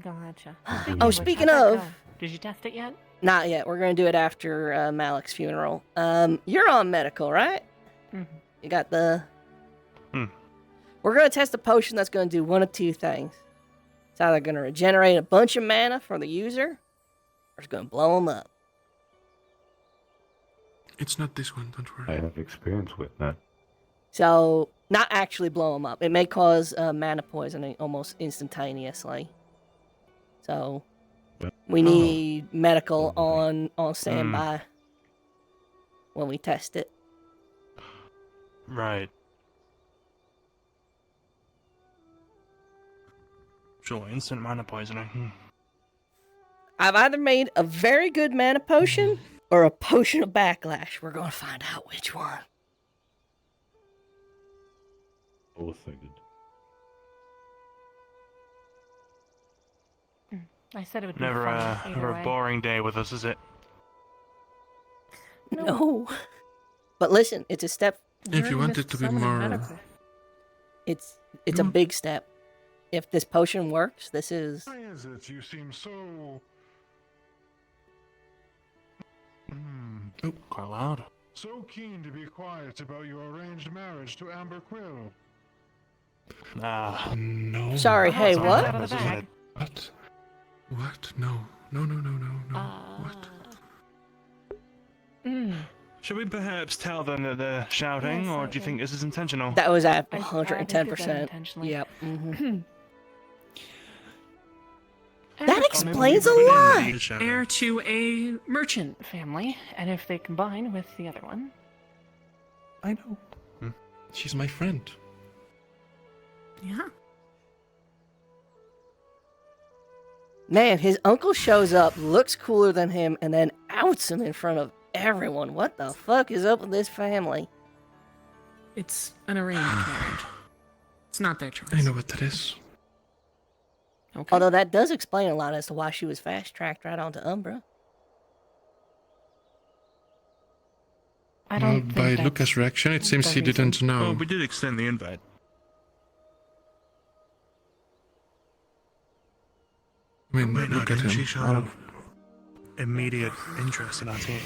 Gotcha. Oh, speaking of, Did you test it yet? not yet. We're gonna do it after Malik's funeral. You're on medical, right? Mhm. You got the. We're gonna test a potion that's gonna do one of two things. It's either gonna regenerate a bunch of mana for the user, or it's gonna blow them up. It's not this one. Don't worry. I have experience with that. So, not actually blow them up. It may cause mana poisoning almost instantaneously. So, we need medical on standby when we test it. Right. Sure, instant mana poisoning. I've either made a very good mana potion or a potion of backlash. We're going to find out which one. Both are good. I said it would be Never, fun. Either never a way. boring day with us, is it? No. But listen, it's a step. If you want it to be more, It's a big step. If this potion works, this is. Why is it you seem so... Oh, quite loud. so keen to be quiet about your arranged marriage to Amber Quill? Ah, no. Sorry, hey, Sorry, what? that was it. What? What? No. No. What? Should we perhaps tell them that they're shouting, or do you think this is intentional? That was at I did 110%. that intentionally. Yep. Mhm. That explains a lot. Heir to a merchant family, and if they combine with the other one, I know. She's my friend. yeah. Man, his uncle shows up, looks cooler than him, and then outs him in front of everyone. What the fuck is up with this family? It's an arranged marriage. It's not their choice. I know what that is. Okay. Although that does explain a lot as to why she was fast-tracked right onto Umbra. I don't think By that's Lucas' reaction, it seems the he reason. didn't know. Well, we did extend the invite. I mean, Wait, no, look at didn't she him. show immediate interest in our team?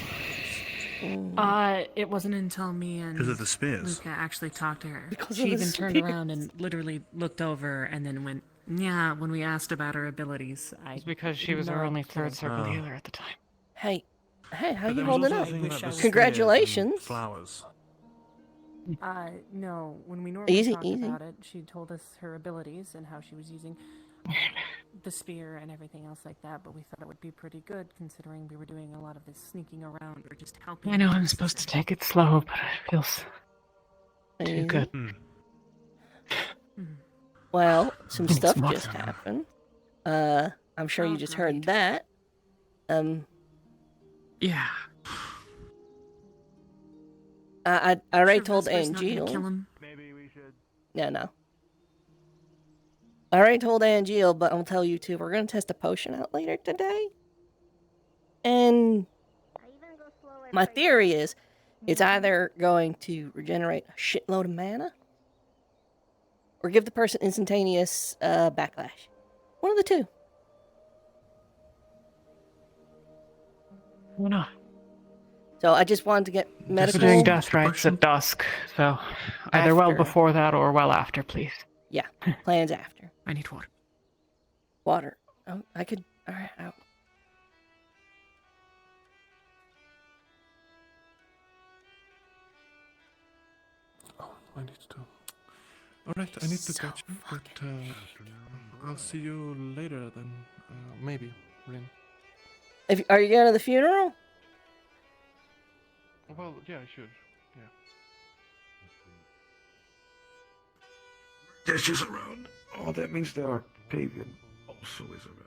It wasn't until me and 'Cause of the spears. Luca actually talked to her. Because She of the even turned spears. around and literally looked over and then went, yeah, when we asked about her abilities. It's because she was our only third circle healer at the time. Hey, how But you there was holding also up? the thing about the spears Congratulations. and Flowers. No, when we normally Easy, talked easy. about it, she told us her abilities and how she was using the spear and everything else like that, but we thought it would be pretty good considering we were doing a lot of this sneaking around or just helping. I know I'm supposed to take it slow, but it feels too good. Well, some It's stuff more just than- happened. I'm sure you just heard that. Yeah. I already Sure, told Vesper's not gonna Angeal. kill him. Yeah, no. I already told Angeal, but I'll tell you too. We're gonna test a potion out later today. And my theory is it's either going to regenerate a shitload of mana or give the person instantaneous backlash. One of the two. Why not? So I just wanted to get medical. We're doing death rites at dusk, so either well After. before that or well after, please. Yeah, plans after. I need water. Water. Oh, I could. All right. Out. I need to. Alright, I need to catch you, but I'll see you later then. Maybe, Rin. Are you going to the funeral? Well, yeah, I should. Yeah. Gestures around. Oh, that means that Octavian also is around.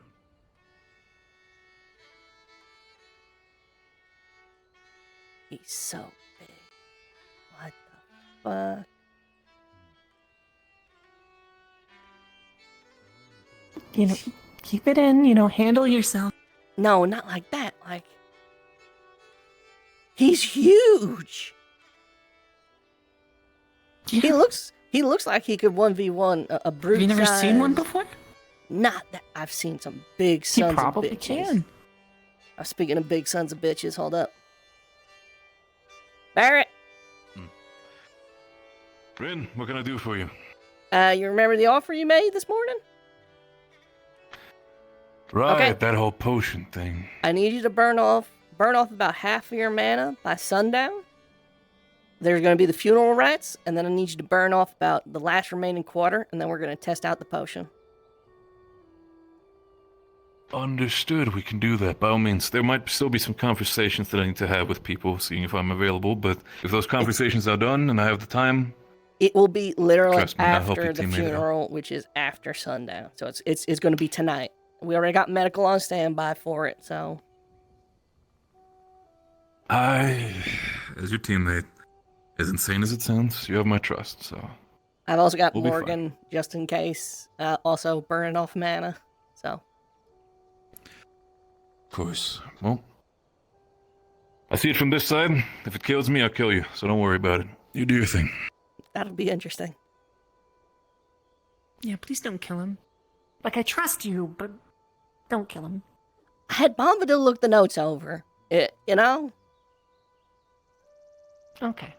He's so big. What the fuck? You know, keep it in, you know, handle yourself. No, not like that. Like, he's huge. Yeah. He looks like he could 1v1 a brute. Have you never seen one size- before? Not that I've seen some big He sons probably of bitches. can. I'm speaking of big sons of bitches. Hold up. Barrett, Rin, what can I do for you? you remember the offer you made this morning? Right, Okay. that whole potion thing. I need you to burn off about half of your mana by sundown. There's going to be the funeral rites, and then I need you to burn off about the last remaining quarter, and then we're going to test out the potion. Understood, we can do that. By all means, there might still be some conversations that I need to have with people, seeing if I'm available, but if those conversations are done and I have the time, It will be literally Trust me, I'll help after your the teammate out. funeral, which is after sundown. So it's going to be tonight. We already got medical on standby for it, so I, as your teammate, as insane as it sounds, you have my trust, so... I've also got We'll be fine. Morgan just in case, also burning off mana. So Of course. Well, I see it from this side. If it kills me, I'll kill you, so don't worry about it. You do your thing. that'll be interesting. Yeah, please don't kill him. Like, I trust you, but don't kill him. I had Bombadil look the notes over. You know? Okay,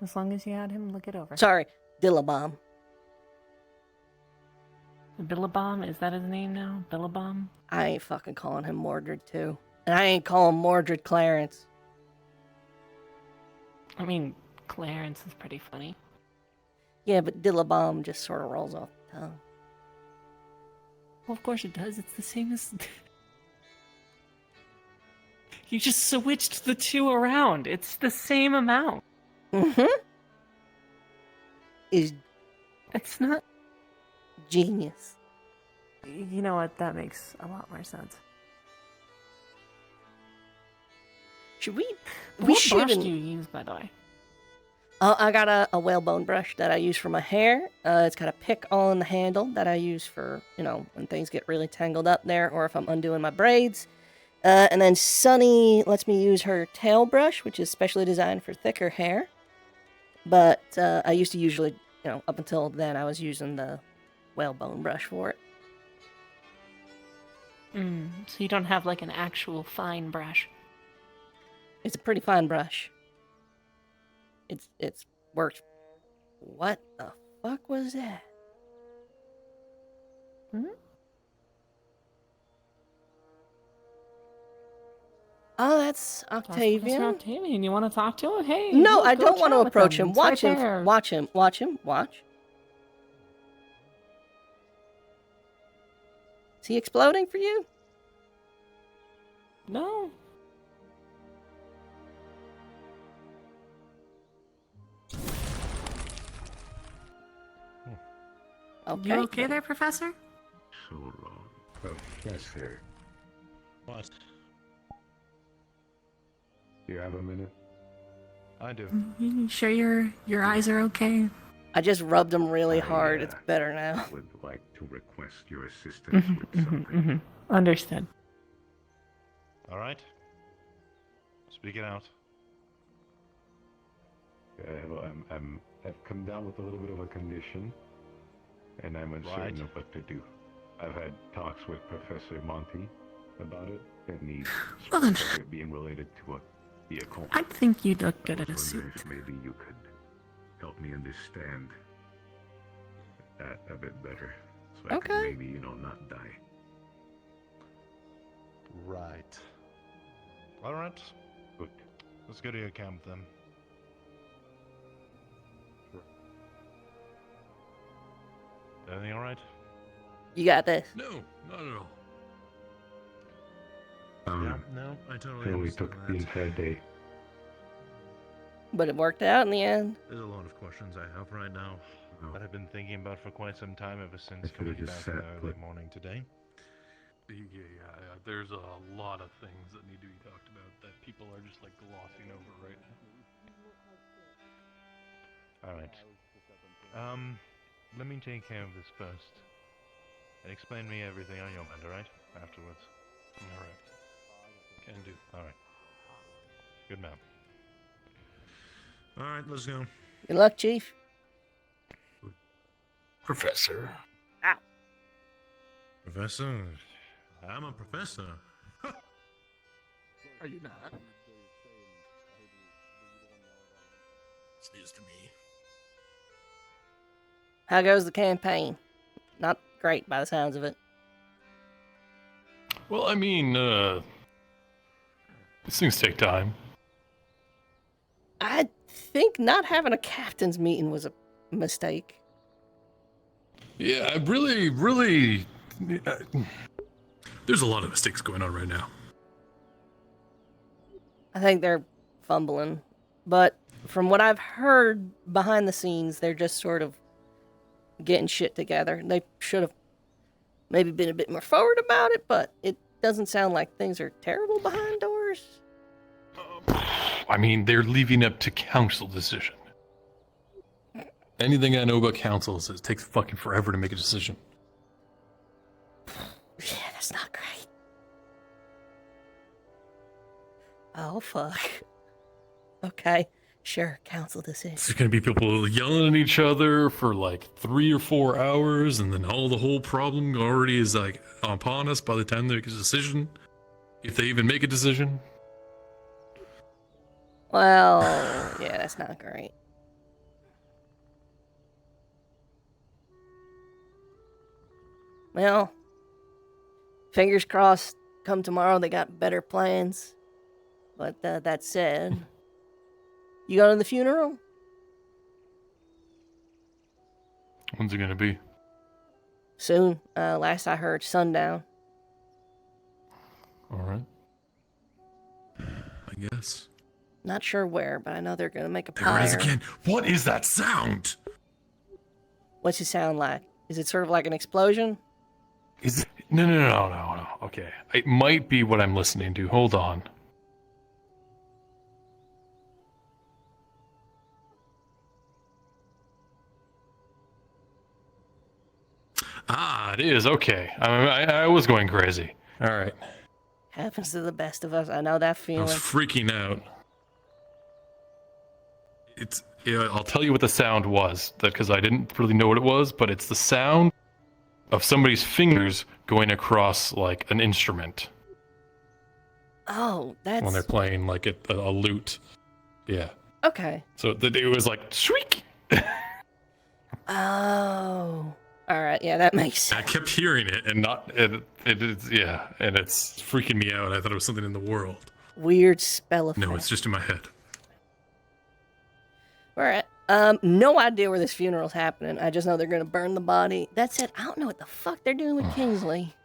as long as you had him look it over. Sorry, Dillabomb. Billabong, is that his name now? Billabong? I ain't fucking calling him Mordred too. And I ain't calling Mordred Clarence. I mean, Clarence is pretty funny. Yeah, but Dillabomb just sort of rolls off the tongue. Well, of course it does. It's the same as... You just switched the two around. It's the same amount. Mm-hmm. Is It's not... genius. You know what? That makes a lot more sense. Should we... What We brush shouldn't... do you use, by the way? Oh, I got a whalebone brush that I use for my hair. It's got a pick on the handle that I use for, you know, when things get really tangled up there or if I'm undoing my braids. And then Sunny lets me use her tail brush, which is specially designed for thicker hair. But I used to usually, you know, up until then, I was using the whalebone brush for it. So you don't have like an actual fine brush. It's a pretty fine brush. It's worked. What the fuck was that? Oh, that's Octavian. Octavian, you want to talk to him? Hey. No, look, I go don't want to chat with approach him. It's Watch right him. there. Watch him. Watch him. Watch. he exploding for you? No. Okay. You okay there, Professor? So long. Professor. What? Do you have a minute? I do. You sure your eyes are okay? I just rubbed him really hard. It's better now. I would like to request your assistance with something. Understood. All right. Speak it out. Well, I've come down with a little bit of a condition, and I'm uncertain of what to do. I've had talks with Professor Monty about it, and he's Well then, spoken of it being related to the occult. I think you'd look good I at a was suit. wondering if maybe you could help me understand that a bit better, so I can maybe, not die. Right. All right. Good. Let's go to your camp then. Everything all right? You got this. No, not at all. Yeah, no, I totally It only understand took the that. entire day. But it worked out in the end. There's a lot of questions I have right now that I've been thinking about for quite some time ever since I could've coming just back in sat the early put. morning today. Yeah, there's a lot of things that need to be talked about that people are just like glossing over right now. All right. Let me take care of this first. And explain me everything on your mind, alright? Afterwards. Alright. Can do. Alright. Good man. Alright, let's go. Good luck, Chief. Professor. Ow. Professor? I'm a professor. Are you not? It's news to me. How goes the campaign? Not great by the sounds of it. Well, I mean, these things take time. I think not having a captain's meeting was a mistake. Yeah, I really. There's a lot of mistakes going on right now. I think they're fumbling. But from what I've heard behind the scenes, they're just sort of getting shit together. They should have maybe been a bit more forward about it, but it doesn't sound like things are terrible behind doors. I mean, they're leaving up to council decision. Anything I know about council is it takes fucking forever to make a decision. Yeah, that's not great. Oh, fuck. Okay, sure, council decision. There's gonna be people yelling at each other for like 3 or 4 hours, and then the whole problem already is like upon us by the time they make a decision. If they even make a decision. Well, yeah, that's not great. Well, fingers crossed, come tomorrow they got better plans. But that said, you going to the funeral? When's it gonna be? Soon. Last I heard, sundown. Alright. I guess. Not sure where, but I know they're going to make a There it is pyre. again. What is that sound? What's it sound like? Is it sort of like an explosion? Is it? No. Okay. It might be what I'm listening to. Hold on. Ah, it is. Okay. I was going crazy. All right. Happens to the best of us. I know that I feeling. was freaking out. I'll tell you what the sound was, because I didn't really know what it was, but it's the sound of somebody's fingers going across like an instrument Oh, that's... when they're playing like a lute. Yeah. Okay. So it was like shriek. Oh. Alright, yeah, that makes sense. I kept hearing it and and it's freaking me out. I thought it was something in the world. Weird spell effect. No, it's just in my head. Alright. No idea where this funeral's happening. I just know they're gonna burn the body. That said, I don't know what the fuck they're doing with Kingsley.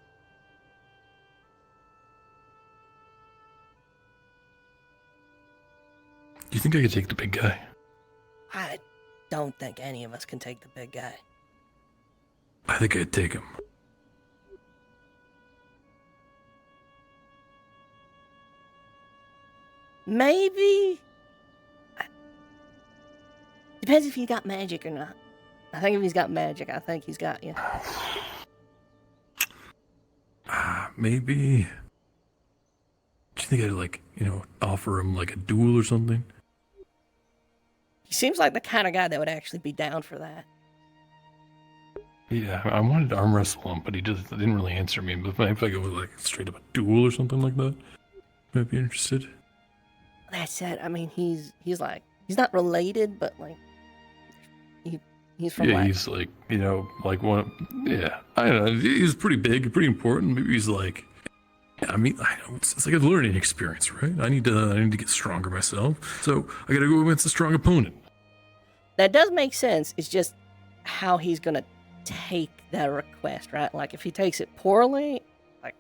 you think I could take the big guy? I don't think any of us can take the big guy. I think I'd take him. Maybe. Depends if he's got magic or not. I think if he's got magic, I think he's got you. Maybe. Do you think I'd like, offer him like a duel or something? He seems like the kind of guy that would actually be down for that. Yeah, I wanted to arm wrestle him, but he just didn't really answer me. But if I go with like straight up a duel or something like that, might be interested. That said, I mean, he's not related, but like, he's from. Yeah, he's like, like one. Yeah, I don't know. He's pretty big, pretty important. Maybe he's like. Yeah, I mean, I know it's like a learning experience, right? I need to get stronger myself, so I gotta go against a strong opponent. That does make sense. It's just how he's gonna take that request, right? Like, if he takes it poorly, like,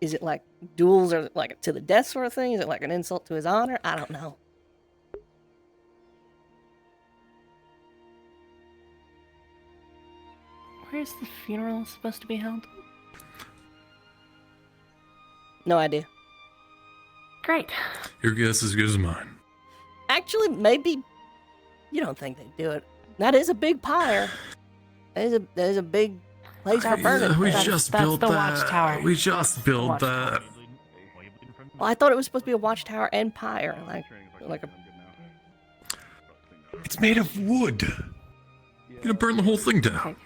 is it like duels or like to the death sort of thing? Is it like an insult to his honor? I don't know. Where's the funeral supposed to be held? No idea. Great. Your guess is as good as mine. Actually, maybe you don't think they'd do it. That is a big pyre. That is a big place for burning. We just built the that. watchtower. We just built that. Well, I thought it was supposed to be a watchtower and pyre, like a. It's made of wood. You're gonna burn the whole thing down.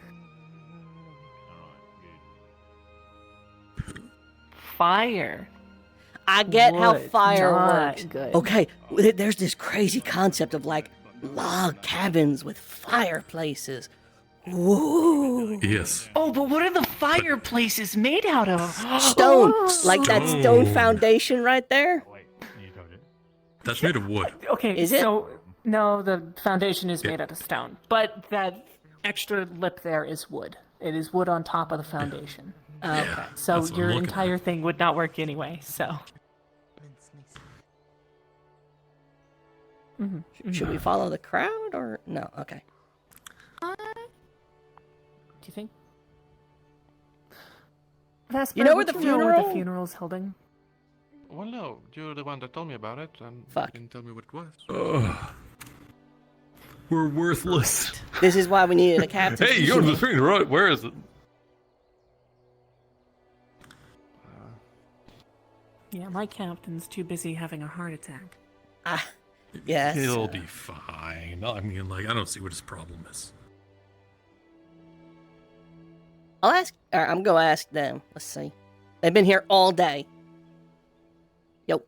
Fire. I get how Wood, fire not works. good. Okay, there's this crazy concept of like log cabins with fireplaces. Whoa. Yes. Oh, but what are the fireplaces made out of? Stone, like that stone foundation right there. That's made of wood. Okay, Is it? So no, the foundation is made out of stone, but that extra lip there is wood. It is wood on top of the foundation. Okay, so that's what I'm your looking entire thing would not work anyway. So. Should we follow the crowd or no? Okay. Do you think? Vesper, You know where would the know where funeral? the funeral's holding? Well, no, you're the one that told me about it, and Fuck. didn't tell me what it was. We're worthless. This is why we needed a captain. Hey, you go to the funeral, right? Where is it? Yeah, my captain's too busy having a heart attack. Yes. He'll be fine. I mean, like, I don't see what his problem is. I'm gonna ask them. Let's see. They've been here all day. Yo.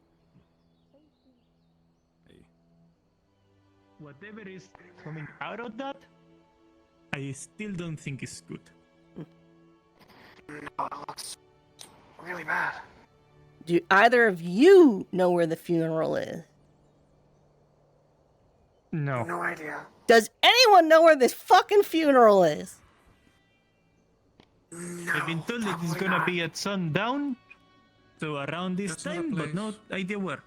Whatever is coming out of that, I still don't think is good. No, it looks really bad. Do either of you know where the funeral is? No. No idea. Does anyone know where this fucking funeral is? I've been told it is gonna be at sundown, so around this time, but no idea where.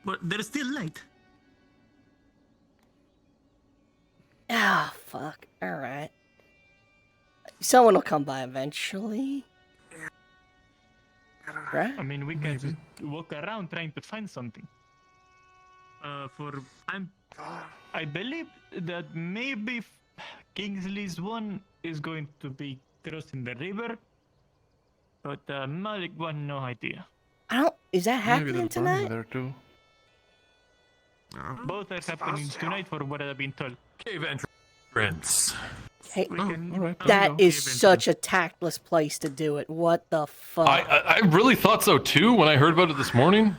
But there's still light. Ah, fuck. Alright. Someone will come by eventually. Right? I mean, we can just walk around trying to find something. I believe that maybe Kingsley's one is going to be crossing the river, but Malik one, no idea. Is that happening tonight? There too. Both are happening tonight, for what I've been told. Cave entrance. Hey, Alright, that is such a tactless place to do it. What the fuck? I really thought so too when I heard about it this morning.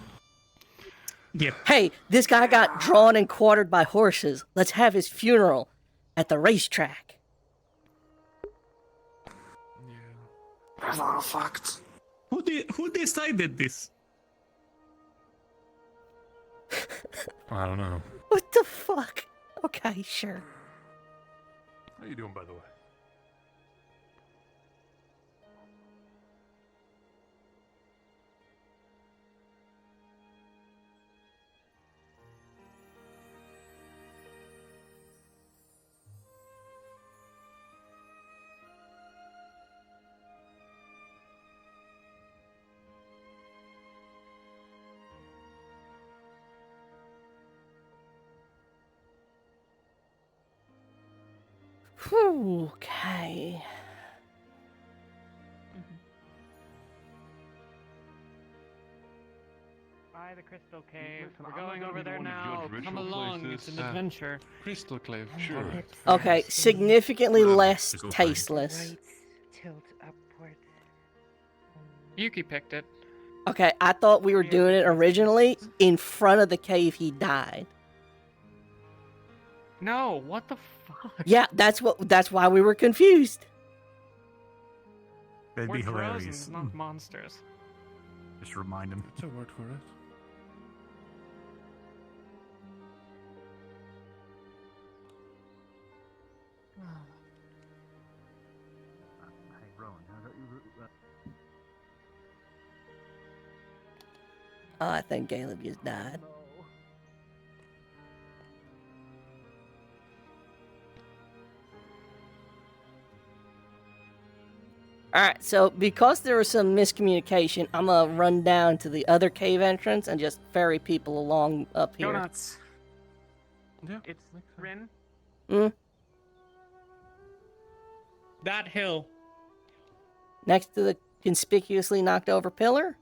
Yep. Hey, this guy got drawn and quartered by horses. Let's have his funeral at the racetrack. There's a lot of facts. Who decided this? I don't know. What the fuck? Okay, sure. How you doing, by the way? Whew, okay. By the Crystal Cave. Listen, We're I'm not going gonna over be the there one to now. judge Come ritual along. places. It's an adventure. Crystal Clave, sure. Okay, significantly less go for it. tasteless. Tilt upwards. Yuki picked it. Okay, I thought we were doing it originally in front of the cave he died. No, what the fuck? Yeah, that's why we were confused. That'd We're be hilarious. Trojans, not monsters. Just remind him. That's a word for it. Hey, Rowan, how about you? Oh, I think Caleb just died. Alright, so because there was some miscommunication, I'm gonna run down to the other cave entrance and just ferry people along up here. Donuts. Yeah. It's Rin. Hmm? That hill. Next to the conspicuously knocked over pillar?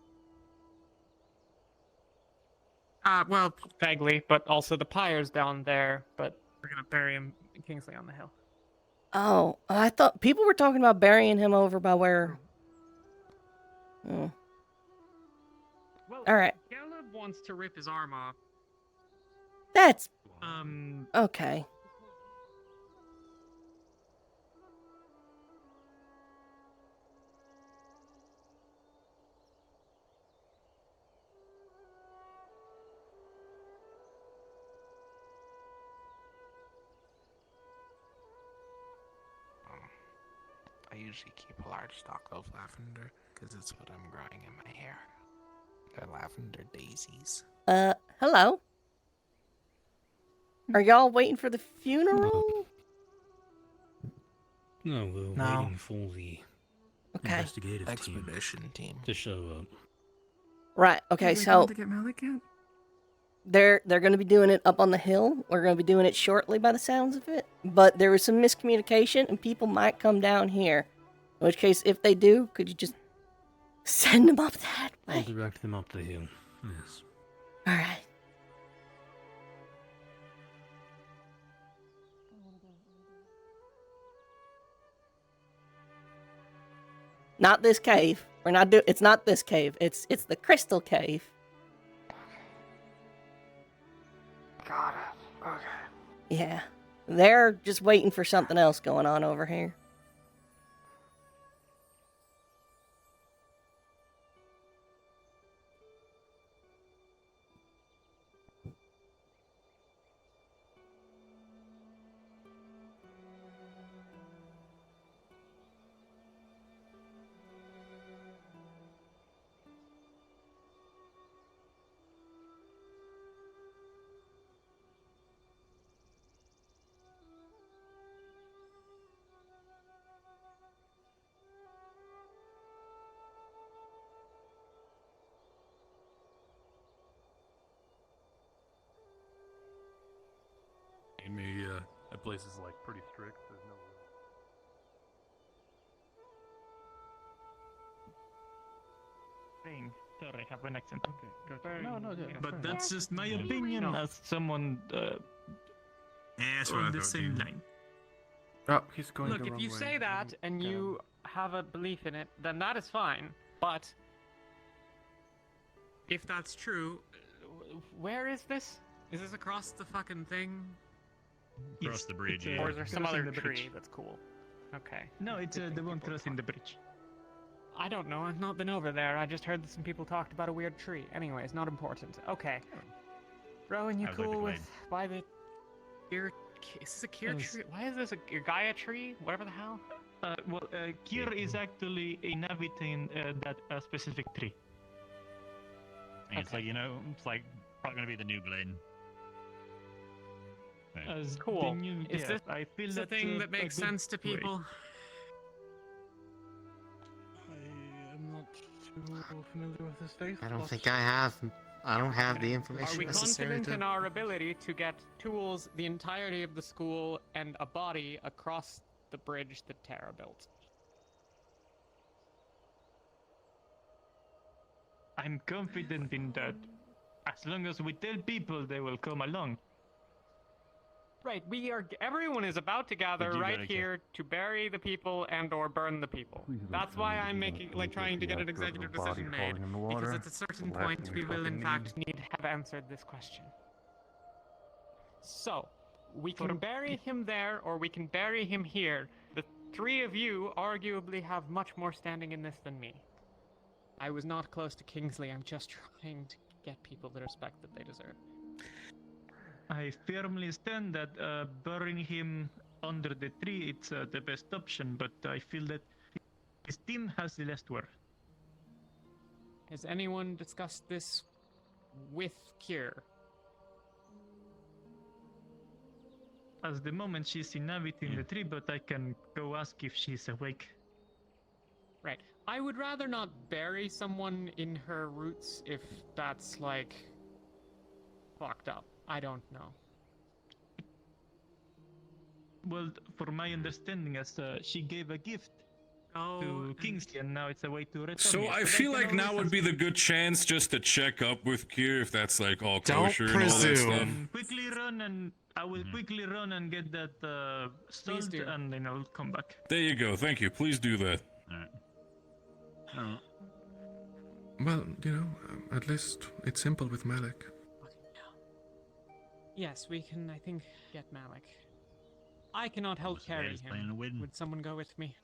Well, Bagley, but also the pyre's down there, but we're gonna bury him Kingsley on the hill. Oh, I thought people were talking about burying him over by where... Oh. Well, Alright. Caleb wants to rip his arm off. That's... Um... Okay. I usually keep a large stock of lavender because it's what I'm growing in my hair. They're lavender daisies. Hello? Are y'all waiting for the funeral? No, we're No. waiting for the Okay. investigative Expedition team to show up. Right, okay, so... They're going to be doing it up on the hill. We're going to be doing it shortly by the sounds of it. But there was some miscommunication and people might come down here. In which case, if they do, could you just send them up that I'll way? direct them up the hill. Yes. Alright. Not this cave. We're not doing... It's not this cave. It's the Crystal Cave. Got it. Okay. Yeah. They're just waiting for something else going on over here. Maybe that place is like pretty strict. There's no. Sorry, I have an accent. Okay, go. No, no, yeah, But fair that's enough. just my opinion No. as someone That's what I on the thought, same too. line. Oh, he's going Look, the if wrong you way. say that and you have a belief in it, then that is fine. But if that's true, where is this? Is this across the fucking thing? Across the bridge, it's, yeah. Or is there some crossing other the tree bridge. that's cool? Okay. No, it's the one crossing the bridge. I don't know. I've not been over there. I just heard that some people talked about a weird tree. Anyways, not important. Okay. Rowan, you How's like the cool with glade? by the Kier? Is this a Kier Yes. tree? Why is this a Gaia tree? Whatever the hell. Kier is actually inhabiting that specific tree. And it's like, it's like probably gonna be the new Glen. Right. As Cool. the new- Is yeah, this I feel the that's thing a- that a makes good sense to way. people? I am not too familiar with this faith. I don't but- think I don't have the Are information we necessary confident to... in our ability to get tools, the entirety of the school, and a body across the bridge that Tara built. I'm confident in that. As long as we tell people, they will come along. Right, everyone is about to gather right here to bury the people and/or burn the people. That's why I'm trying to get an executive decision made. Because at a certain point, we will in fact need to have answered this question. So, we can bury him there, or we can bury him here. The three of you arguably have much more standing in this than me. I was not close to Kingsley. I'm just trying to get people the respect that they deserve. I firmly stand that burying him under the tree it's the best option, but I feel that his team has the last word. Has anyone discussed this with Kier? At the moment, she's inhabiting the tree, but I can go ask if she's awake. Right. I would rather not bury someone in her roots if that's, like, fucked up. I don't know. Well, for my understanding, as she gave a gift to Kingsley, and now it's a way to return So it. I But feel can like now always would be the good chance just to check up with Kier if that's like all kosher and all that stuff. quickly run and I will quickly run and get that sold, and then I'll come back. There you go. Thank you. Please do that. Well, at least it's simple with Malik. Yes, we can, I think, get Malik. I cannot help carry him. Would someone go with me?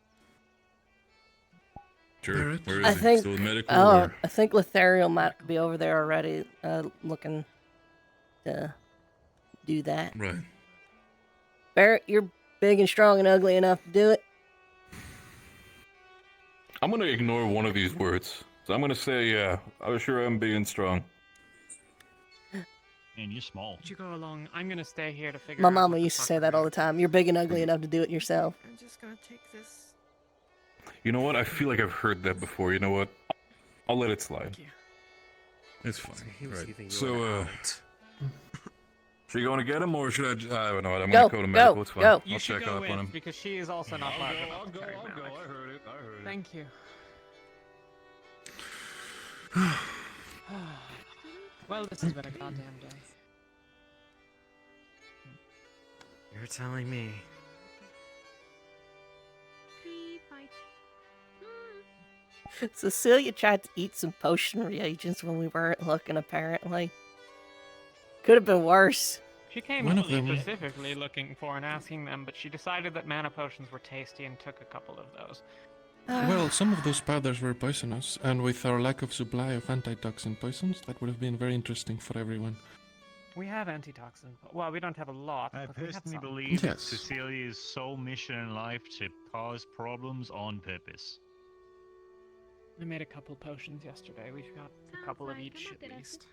Sure. Where is I he? think. Still in medical? Oh, or? I think Lethariel might be over there already, looking to do that. Right. Barrett, you're big and strong and ugly enough to do it. I'm gonna ignore one of these words. So I'm gonna say, yeah, I sure am big and strong. Man, you're small. Would you go along? I'm gonna stay here to figure My out. mama used to say that all the time. You're big and ugly enough to do it yourself. I'm just gonna take this. You know what? I feel like I've heard that before. You know what? I'll let it slide. It's fine. Right. So, should you go and get him, or should I don't know. I'm gonna go to medical. It's fine. Go. You I'll should check go up with, on him. because she is also not large enough I'll to go. carry I Malik. heard it. Thank you. Well, this has been a goddamn day. You're telling me. Cecilia tried to eat some potion reagents when we weren't looking, apparently. Could have been worse. She came One of them- specifically looking for and asking them, but she decided that mana potions were tasty and took a couple of those. Well, some of those powders were poisonous, and with our lack of supply of antitoxin poisons, that would have been very interesting for everyone. We have antitoxin. Well, we don't have a lot. I but we have personally some. believe Yes. it's Cecilia's sole mission in life to cause problems on purpose. I made a couple potions yesterday. We've got a couple of each at least.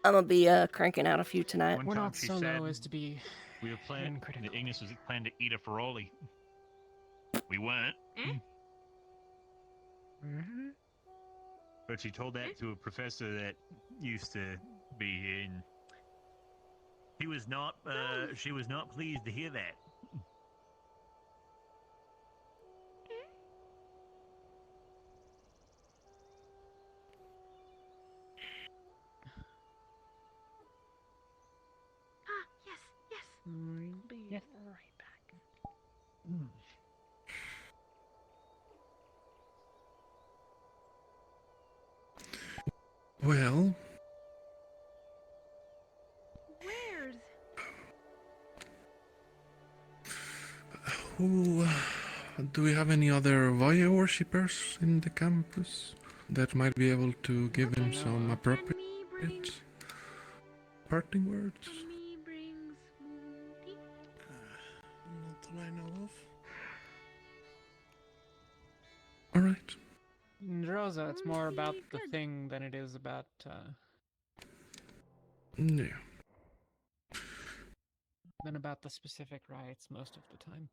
I'm gonna be cranking out a few tonight. One We're time not she so said low as to be. We were planning. critical. Ignis was planning to eat a Feroli. We weren't. Mm-hmm. But she told that to a professor that used to be here, and he was not. She was not pleased to hear that. Yes. Right back. Well, Where's? who do we have any other Voya worshippers in the campus that might be able to give him some appropriate parting words? Not that I know of. All right. Rosa, it's more about the thing than it is about. Yeah. Than about the specific rites most of the time.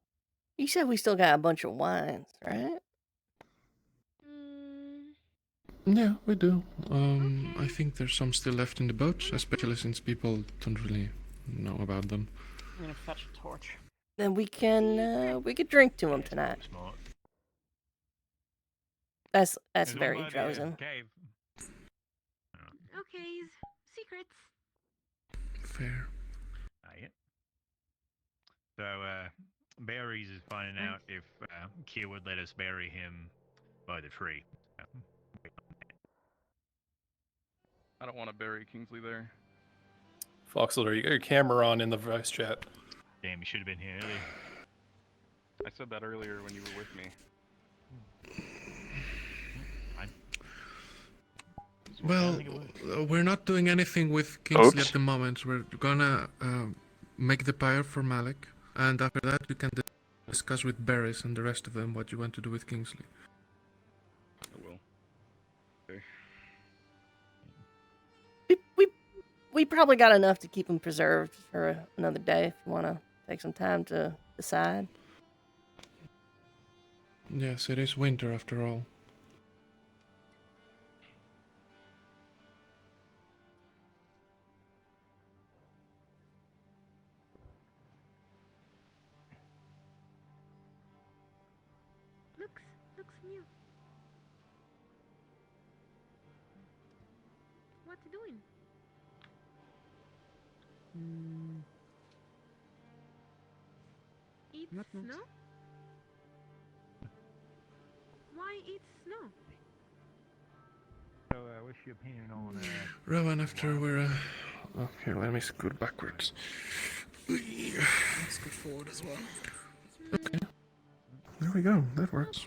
You said we still got a bunch of wines, right? Yeah, we do. I think there's some still left in the boat, especially since people don't really know about them. I'm gonna fetch a torch. then we could drink to him tonight. Smart. That's It's very one idea. chosen. Cave. Okay, secrets. Fair. Yeah. So, Barry's is finding out if Kia would let us bury him by the tree. I don't want to bury Kingsley there. Foxler, you got your camera on in the voice chat. Damn, you should have been here earlier. I said that earlier when you were with me. Well, we're not doing anything with Kingsley Oops. at the moment. We're gonna make the pyre for Malik, and after that we can discuss with Barris and the rest of them what you want to do with Kingsley. I will. Okay. We probably got enough to keep him preserved for another day if you want to take some time to decide. Yes, it is winter after all. Looks new. What you doing? Eat snow? Why eat snow? So, what's your opinion on Rowan, after we're oh, here, let me scoot backwards. Let's go forward as well. Okay. There we go. That works.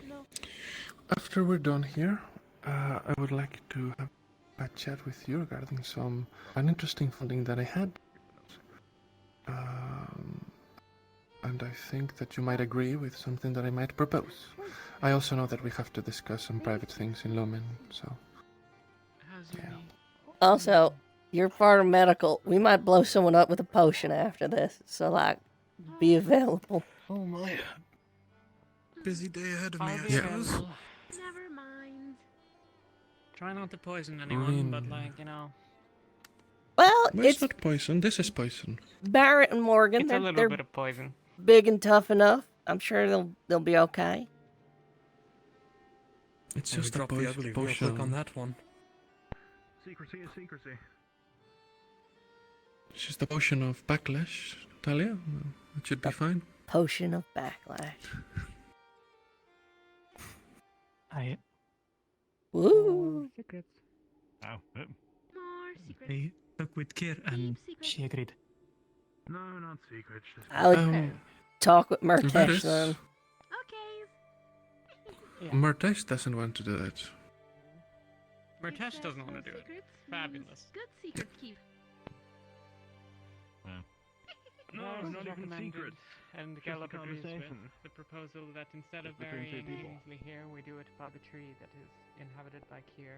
After we're done here, I would like to have a chat with you regarding an interesting funding that I had. And I think that you might agree with something that I might propose. I also know that we have to discuss some private things in Lumen, so. Yeah. Also, you're part of medical. We might blow someone up with a potion after this, so like, be available. Oh my. Busy day ahead of me, I Yeah. suppose. Never mind. Try not to poison anyone, but Well, Well, it's not poison. This is poison. Barrett and Morgan. It's a little they're bit of poison. big and tough enough. I'm sure they'll be okay. It's Well, we just a dropped the ugly real potion. quick on that one. Secrecy is secrecy. It's just a potion of backlash, Talia. It should be fine. Potion of backlash. Woo! Secrets. Oh. More secrets. They took with care and she agreed. No, not secrets. Just I would talk with Murtesh Barris. then. Murtesh doesn't want to do that. Murtesh doesn't want to do it. Fabulous. Good secret keep. No, not even secrets. And Just a Gallup agrees with conversation. the proposal that instead of Between two burying people. Kingsley here, we do it by the tree that is inhabited by Kier.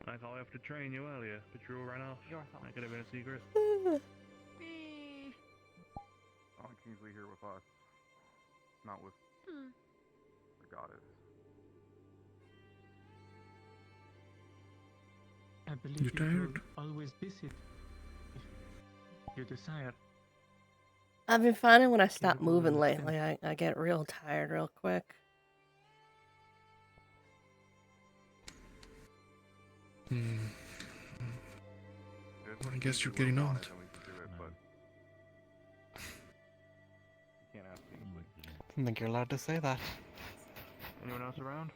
I thought I have to train you earlier, but you all ran off. Your fault. That could have been a secret. I want Kingsley here with us, not with the goddess. I believe You you tired? could always visit if you desire. I've been finding when I stop moving lately, I get real tired real quick. I guess you're getting old. Can't ask Kingsley. I don't think you're allowed to say that. Anyone else around?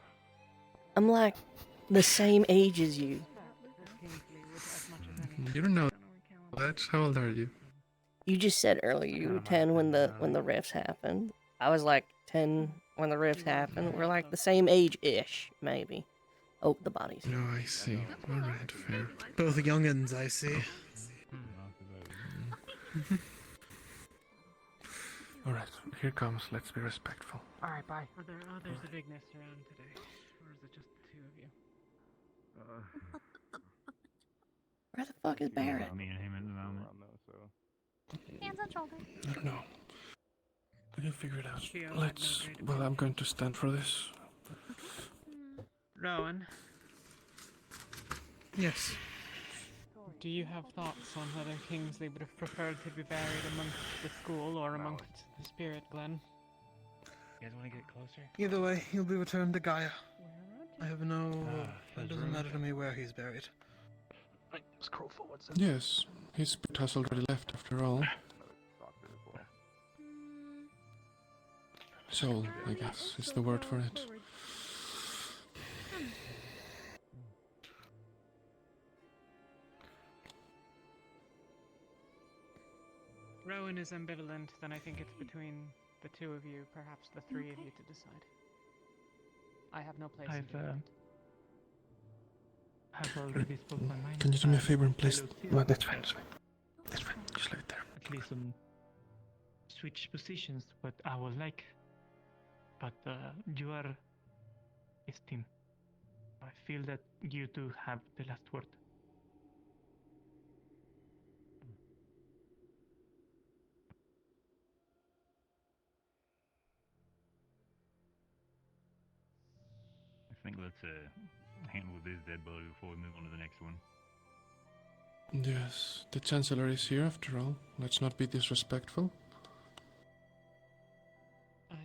I'm like the same age as you. You don't know that. How old are you? You just said earlier you were 10 when the rifts happened. I was like 10 when the rifts happened. We're like the same age-ish, maybe. Oh, the bodies. No, I see. Alright, fair. Both youngins, I see. Alright, here comes. Let's be respectful. Alright, bye. There's a big nest around today. Or is it just the two of you? Where the fuck is Barrett? Me and him at the moment. Hands on shoulder. I don't know. We can figure it out. Let's. Well, I'm going to stand for this. Rowan. Yes. Do you have thoughts on whether Kingsley would have preferred to be buried amongst the school or amongst the Spirit Glen? You guys want to get closer? Either way, he'll be returned to Gaia. I have no... his it doesn't room? matter to me where he's buried. Right, scroll forward. Yes, his spirit has already left after all. Soul, I guess, is the word for it. Rowan is ambivalent, then I think it's between the two of you, perhaps the three of you to decide. I have no place in doing it. I've already spoke my mind. Can you do me a favor and place... Well, that's fine, that's fine. That's fine, just leave it there. At least switch positions, but I was like, but you are his team. I feel that you two have the last word. I think let's handle this dead body before we move on to the next one. Yes, the Chancellor is here after all. Let's not be disrespectful. Aye.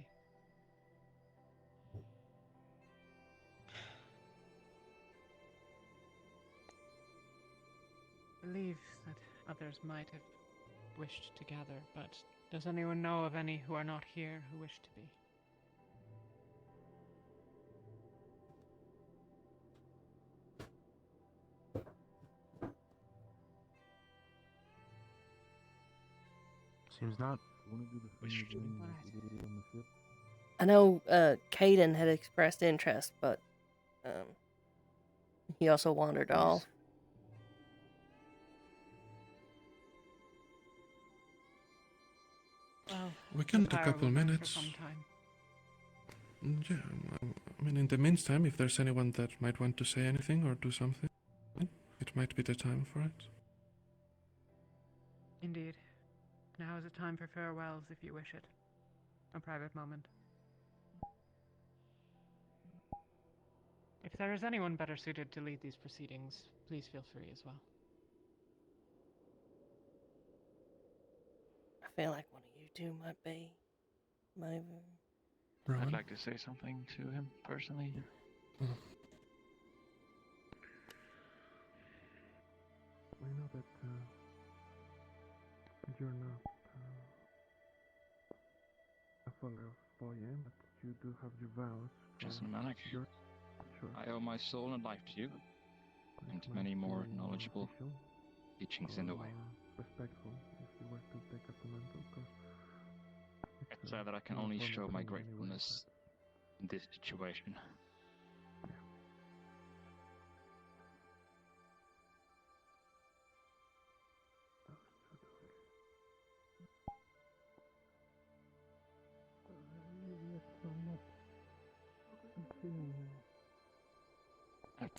I believe that others might have wished to gather, but does anyone know of any who are not here who wish to be? Seems not. I know Caden had expressed interest, but he also wandered off. Well, We can the take a pyre couple will burn for minutes. some time. Yeah, I mean, in the meantime, if there's anyone that might want to say anything or do something, it might be the time for it. Indeed. Now is a time for farewells if you wish it. A private moment. If there is anyone better suited to lead these proceedings, please feel free as well. I feel like one of you two might be my... Rowan? I'd like to say something to him personally. Mm. I know that you're not a follower of Boyan, but you do have your vows. Jason Malik, Sure. I owe my soul and life to you, and to many more knowledgeable teachings in the way. Respectful if you were to take up the mantle, because It's sad that I can only show my gratefulness in this situation.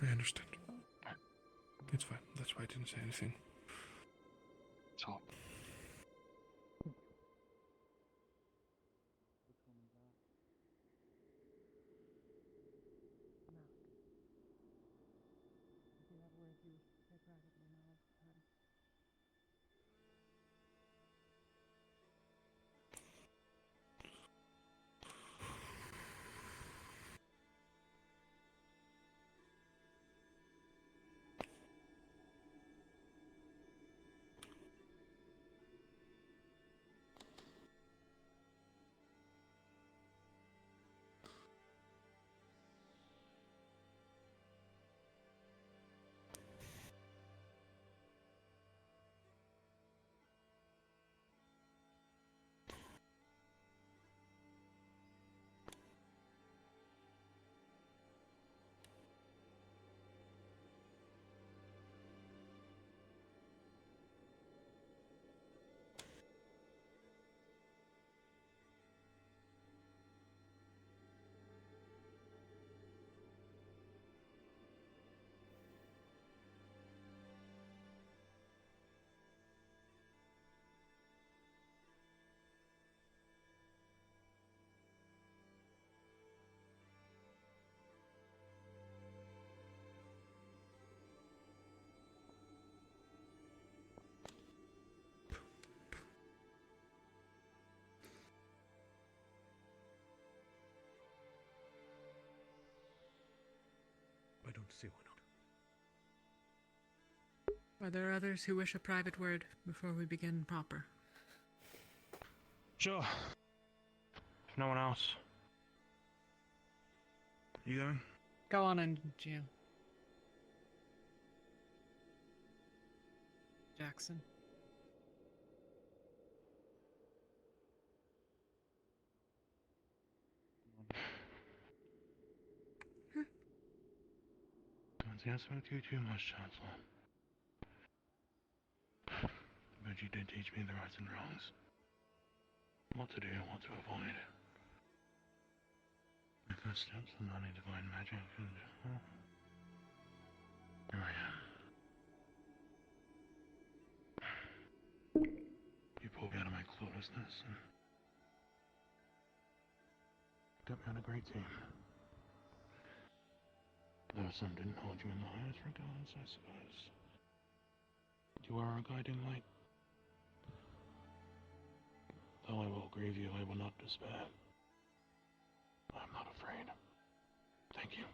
I understand. It's fine. That's why I didn't say anything. So. see why not. Are there others who wish a private word before we begin proper? Sure. If no one else. You going? Go on in, Gio. Jackson. Don't ask me too much, Chancellor. But you did teach me the rights and wrongs. What to do and what to avoid. My first steps in learning divine magic and... well, here I am. You pulled me out of my cluelessness and... got me on a great team. Though some didn't hold you in the highest regards, I suppose. You are our guiding light. Though I will grieve you, I will not despair. I'm not afraid. Thank you.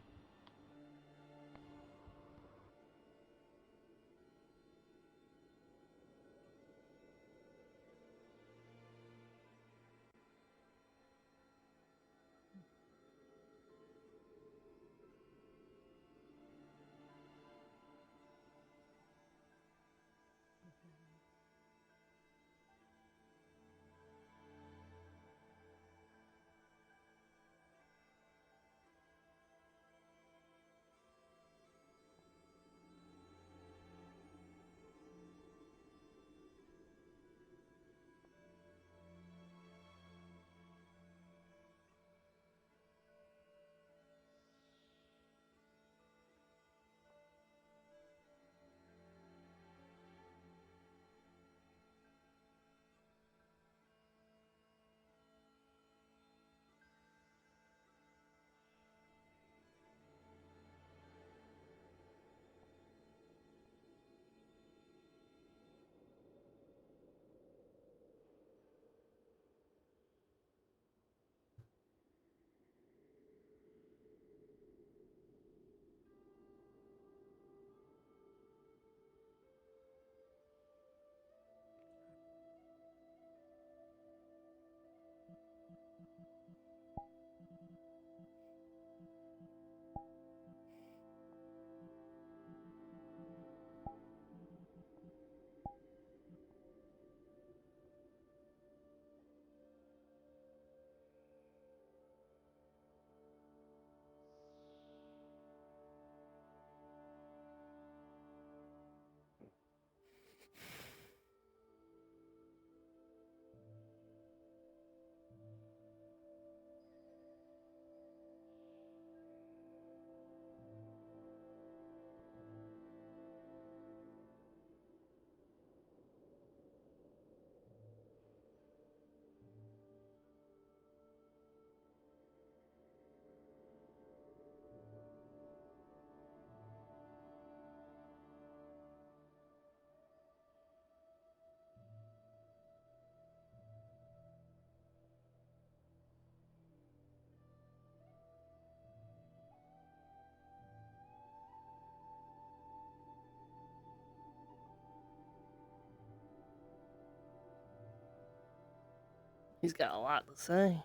He's got a lot to say.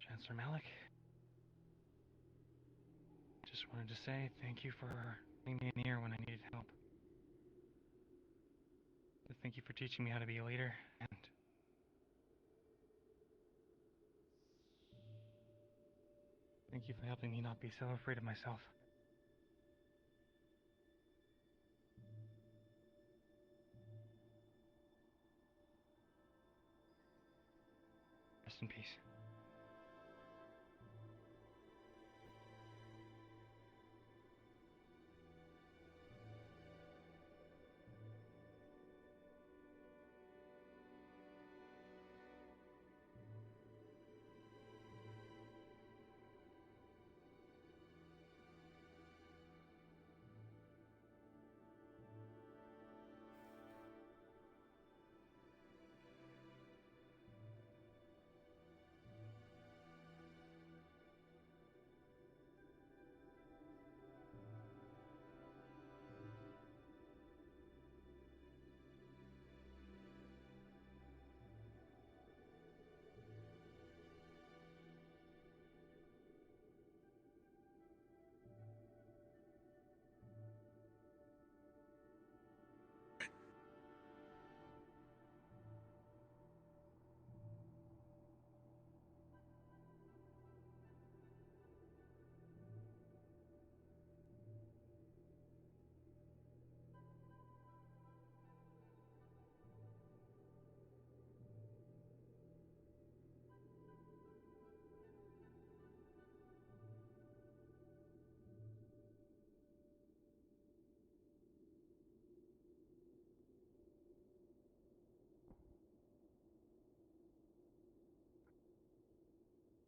Chancellor Malik, just wanted to say thank you for lending me an ear when I needed help. Thank you for teaching me how to be a leader, and Thank you for helping me not be so afraid of myself. Rest in peace.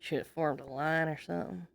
Should have formed a line or something.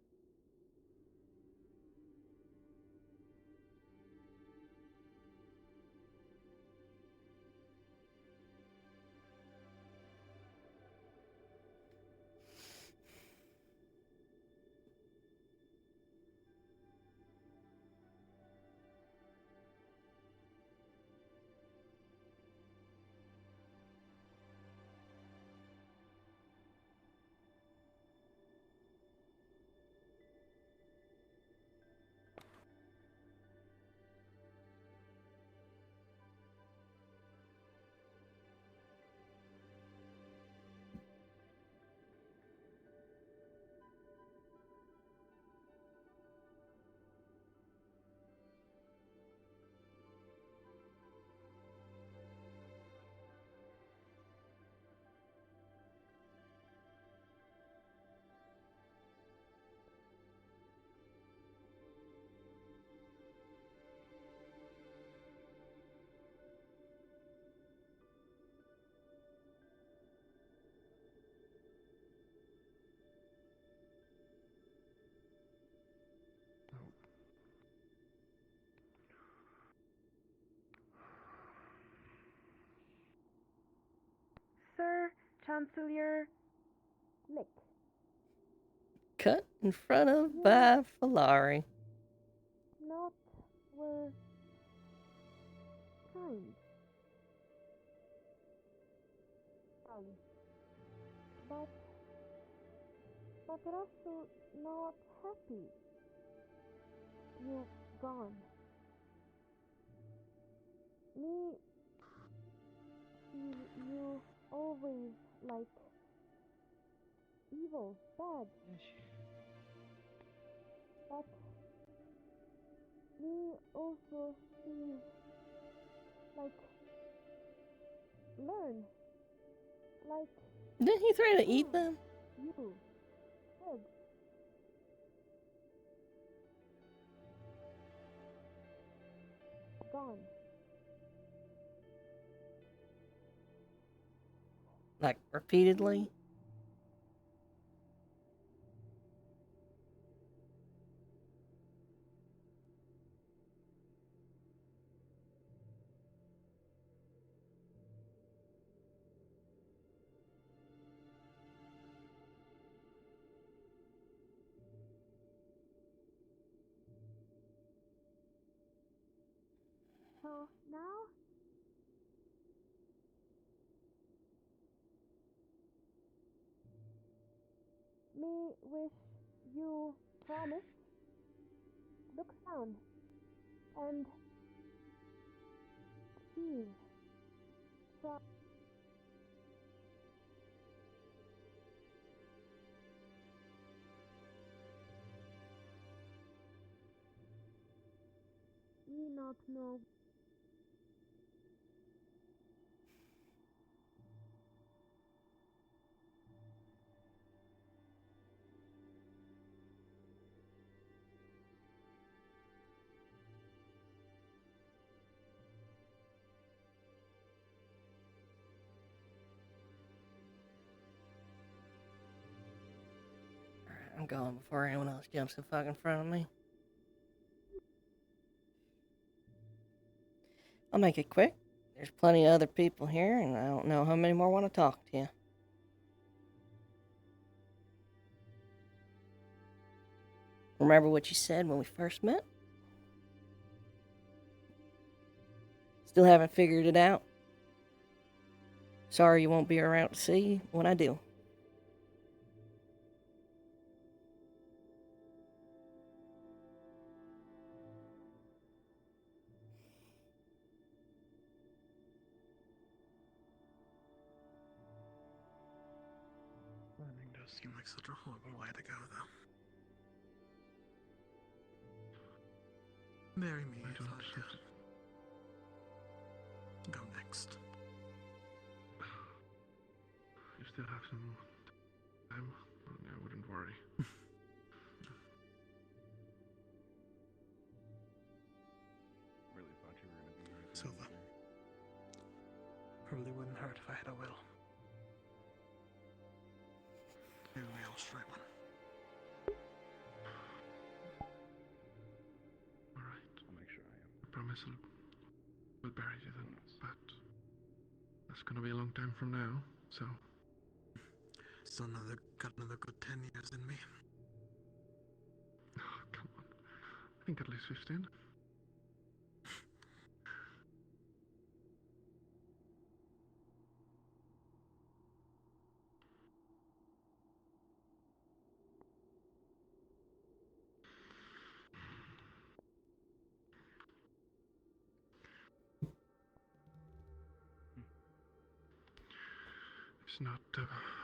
Sir Chancellor Lick. Cut in front of by Falari. Not were kind. But also not happy. You gone. Me, you always like evil, bad. But me also see like learn. Like Didn't he threaten to eat them? you did. Gone. Like repeatedly? So now me wish you promise look down and Steve from not know. Alright, I'm going before anyone else jumps in fucking front of me. I'll make it quick. There's plenty of other people here, and I don't know how many more want to talk to you. Remember what you said when we first met? Still haven't figured it out? Sorry you won't be around to see when I do. Learning does seem like such a horrible way to go, though. Marry me if I'd go next. You still have some time? I wouldn't worry. Really thought you were gonna be here. Silver. Probably wouldn't hurt if I had a will. Maybe I'll strike one. Alright. I'll make sure I am. I promise we'll bury you then, but that's gonna be a long time from now, so... Still got another good 10 years in me. Oh, come on. I think at least 15. It's not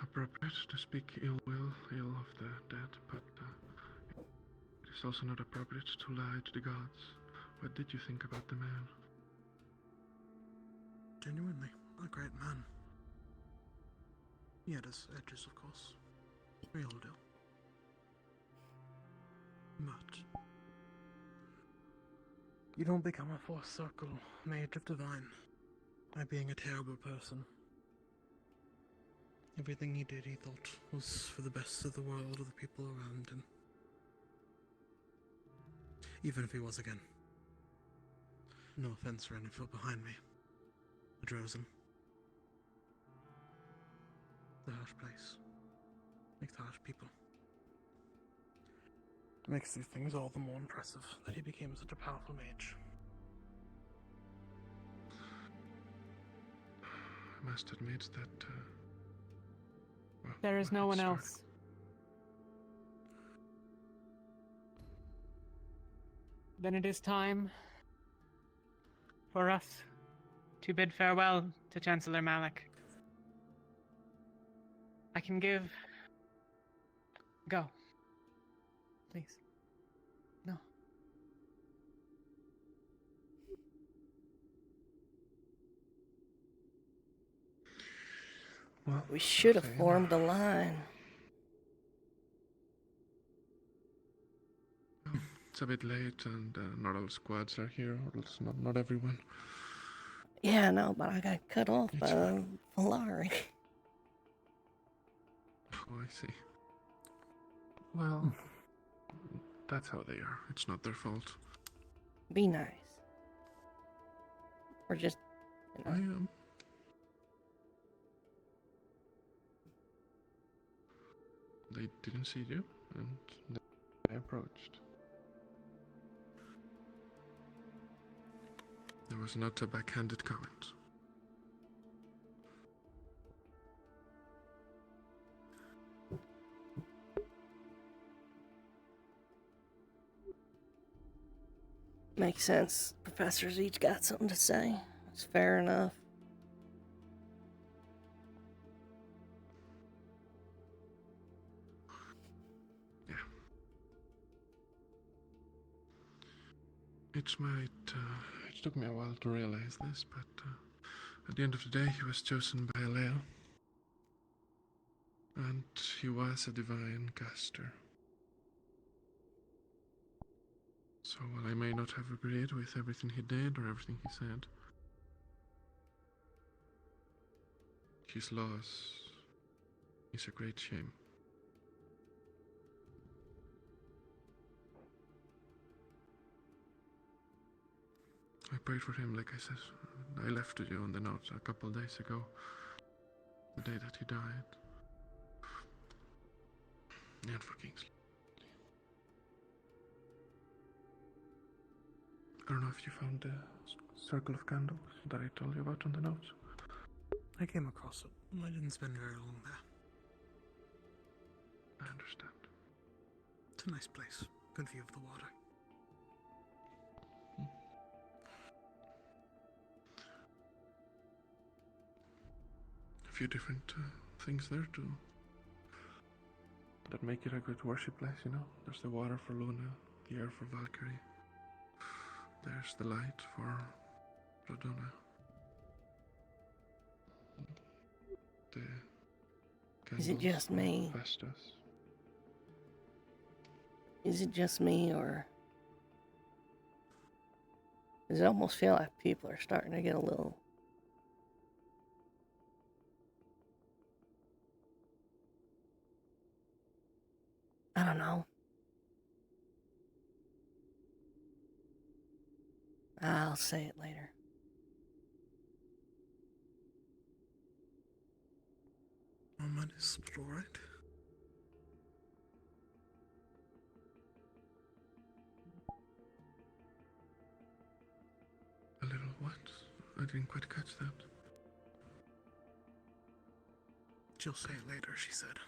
appropriate to speak ill of the dead, but it is also not appropriate to lie to the gods. What did you think about the man? Genuinely, a great man. He had his edges, of course. We all do. But you don't become a Fourth Circle Mage of Divine by being a terrible person. Everything he did, he thought, was for the best of the world or the people around him. Even if he was again. No offense for any foot behind me. The Drozen. The harsh place. Makes harsh people. It makes these things all the more impressive that he became such a powerful mage. I must admit that... well, There is no one else. Then it is time for us to bid farewell to Chancellor Malik. I can give... Go. Please. No. Well, We should have formed a line. It's a bit late and not all squads are here, or else not everyone. Yeah, no, but I got cut off by Valari. Oh, I see. Well, that's how they are. It's not their fault. Be nice. Or just, you know. I am. They didn't see you, and they approached. There was not a backhanded comment. Makes sense. Professors each got something to say. It's fair enough. It took me a while to realize this, but at the end of the day, he was chosen by Alea. And he was a divine caster. So while I may not have agreed with everything he did or everything he said, his loss is a great shame. I prayed for him, like I said. I left to you on the note a couple of days ago, the day that he died. And for Kingsley. I don't know if you found the circle of candles that I told you about on the notes. I came across it. I didn't spend very long there. I understand. It's a nice place. Good view of the water. A few different things there too that make it a good worship place, you know. There's the water for Luna, the air for Valkyrie. There's the light for Radona. The Is it candles just for me? Festus. Is it just me, or does it almost feel like people are starting to get a little I don't know. I'll say it later. Mine is alright. A little what? I didn't quite catch that. She'll say it later, she said.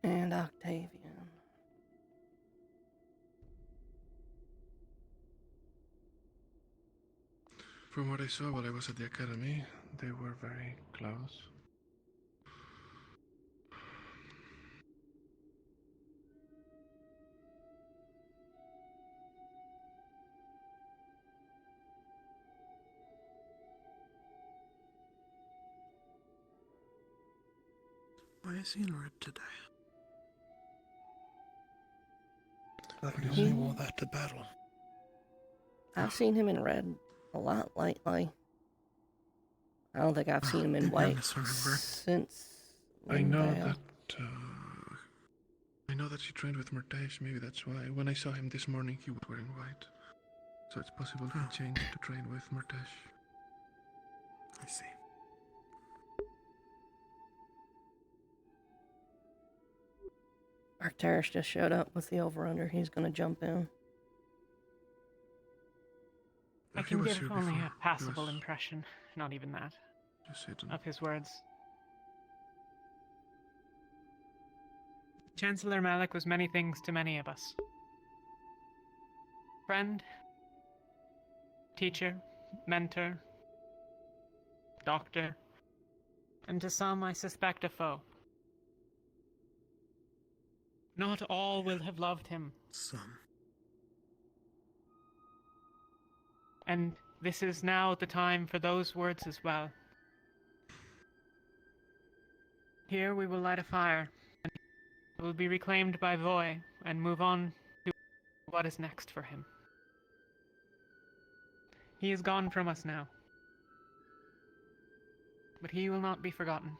And Octavian. From what I saw while I was at the academy, they were very close. Why is he in red today? He- He wore that to battle. I've seen him in red a lot lately. I don't think I've seen him in maybe I'm white misremembering. since I know Lindale. that he trained with Murtash. Maybe that's why. When I saw him this morning, he was wearing white. So it's possible he changed to train with Murtash. I see. Arcturus just showed up with the over-under. He's gonna jump in. I can give only a passable impression, not even that, of his words. Chancellor Malik was many things to many of us. Friend, teacher, mentor, doctor, and to some I suspect a foe. Not all will have loved him. Some. And this is now the time for those words as well. Here we will light a fire, and it will be reclaimed by Voy, and move on to what is next for him. He is gone from us now, but he will not be forgotten.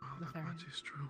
Well, that much is true.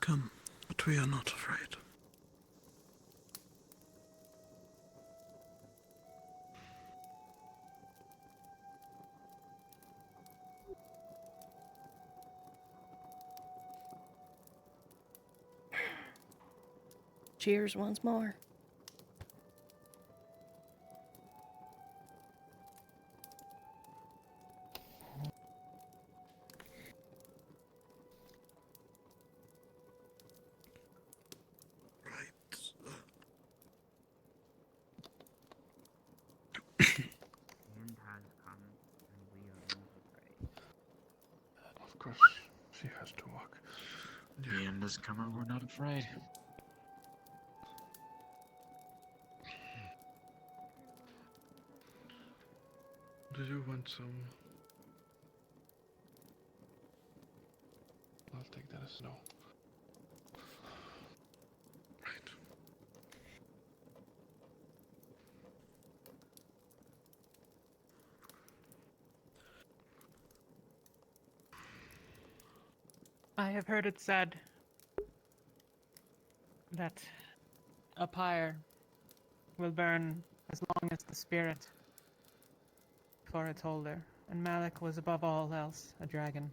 come, but we are not afraid. Cheers once more. end has come, and we are not afraid. Of course, she has to walk. The end has come, and we're not afraid. Do you want some? I'll take that as no. Right. I have heard it said that a pyre will burn as long as the spirit for its holder, and Malik was above all else a dragon.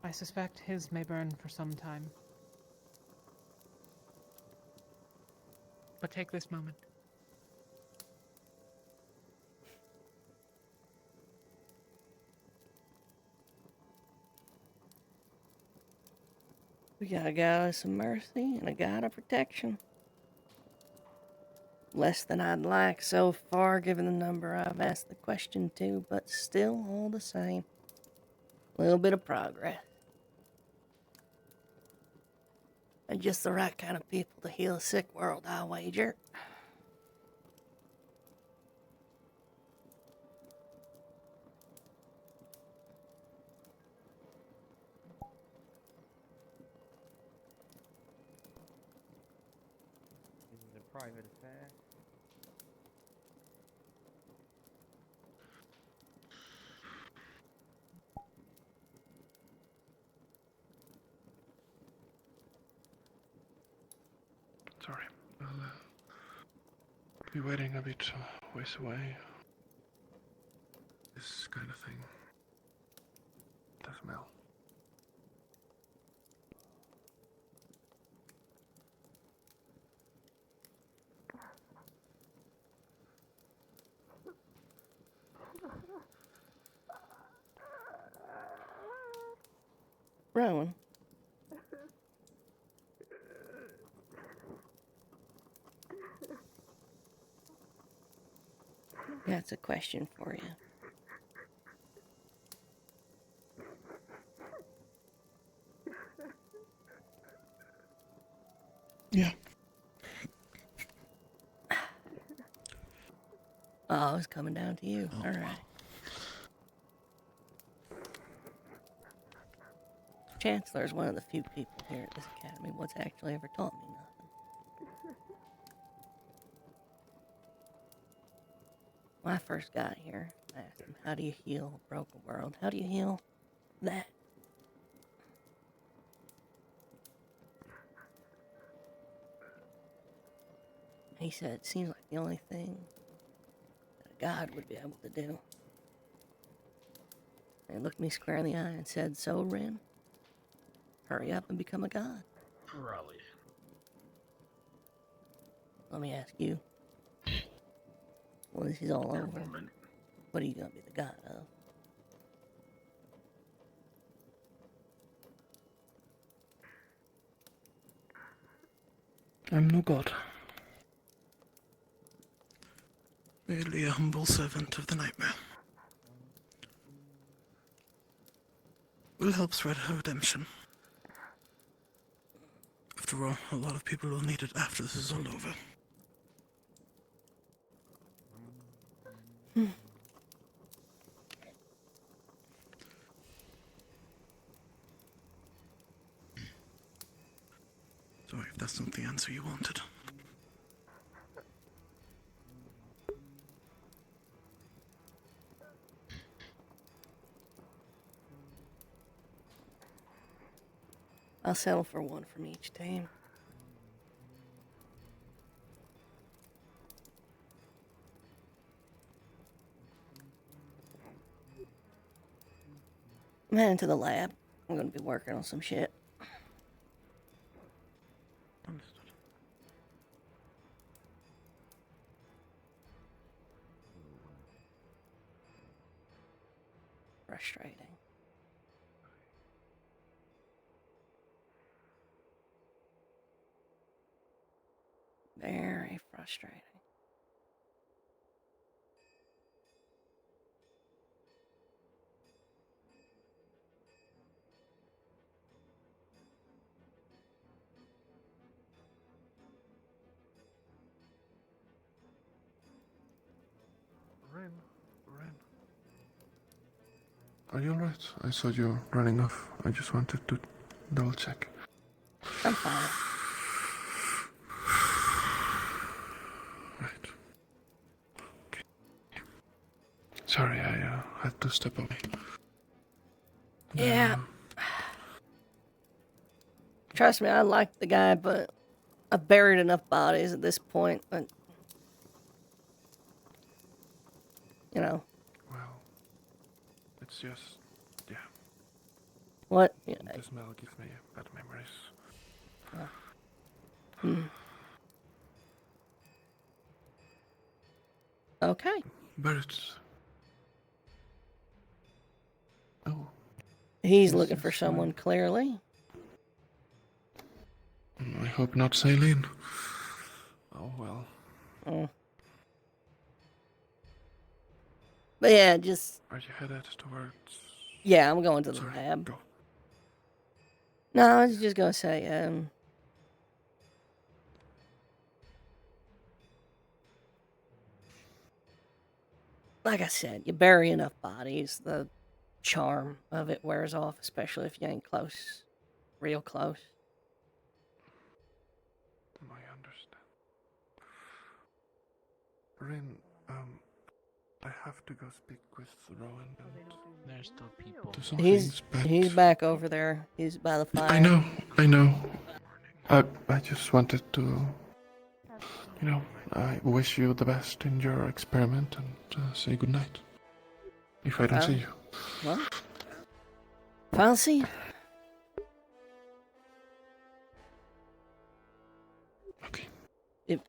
I suspect his may burn for some time. But take this moment. We got a goddess of mercy and a god of protection. Less than I'd like so far, given the number I've asked the question to, but still all the same. A little bit of progress. And just the right kind of people to heal a sick world, I wager. This is a private affair. Sorry, I'll be waiting a bit ways away. This kind of thing. The smell. Rowan. That's a question for you. Yeah. Oh, it's coming down to you. All right. Chancellor is one of the few people here at this academy what's actually ever taught me nothing. When I first got here, I asked him, how do you heal a broken world? How do you heal that? He said, it seems like the only thing that a god would be able to do. And he looked me square in the eye and said, so, Ren, hurry up and become a god. Raleigh. Let me ask you. When this is all over, Woman. what are you going to be the god of? I'm no god. Merely a humble servant of the nightmare. Will help spread her redemption. After all, a lot of people will need it after this is all over. Sorry if that's not the answer you wanted. I'll settle for one from each team. I'm heading to the lab. I'm gonna be working on some shit. Understood. Frustrating. Very frustrating. Ren. Are you alright? I saw you running off. I just wanted to double check. I'm fine. Right. Okay. Sorry, I had to step away. Yeah. Trust me, I like the guy, but I've buried enough bodies at this point. But, you know. Well, it's just, yeah. What? Yeah. The smell gives me bad memories. Okay. Birds. Oh. He's looking for someone, clearly. I hope not Celine. Oh well. But yeah, just... Are you headed towards... Yeah, I'm going to the lab. Go. No, I was just gonna say, like I said, you bury enough bodies, the charm of it wears off, especially if you ain't close. Real close. I understand. Rin, I have to go speak with Rowan and... There's still people. do some things, but... He's back over there. He's by the fire. I know. I just wanted to... You know, I wish you the best in your experiment and say goodnight. If I don't see you. Well, if I'll see you. Okay.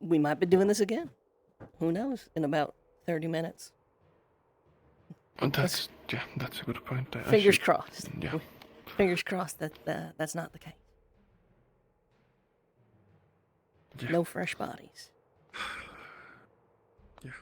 We might be doing this again. Who knows? In about 30 minutes. That's a good point. Fingers crossed. Yeah. Fingers crossed that that's not the case. Yeah. No fresh bodies. Yeah.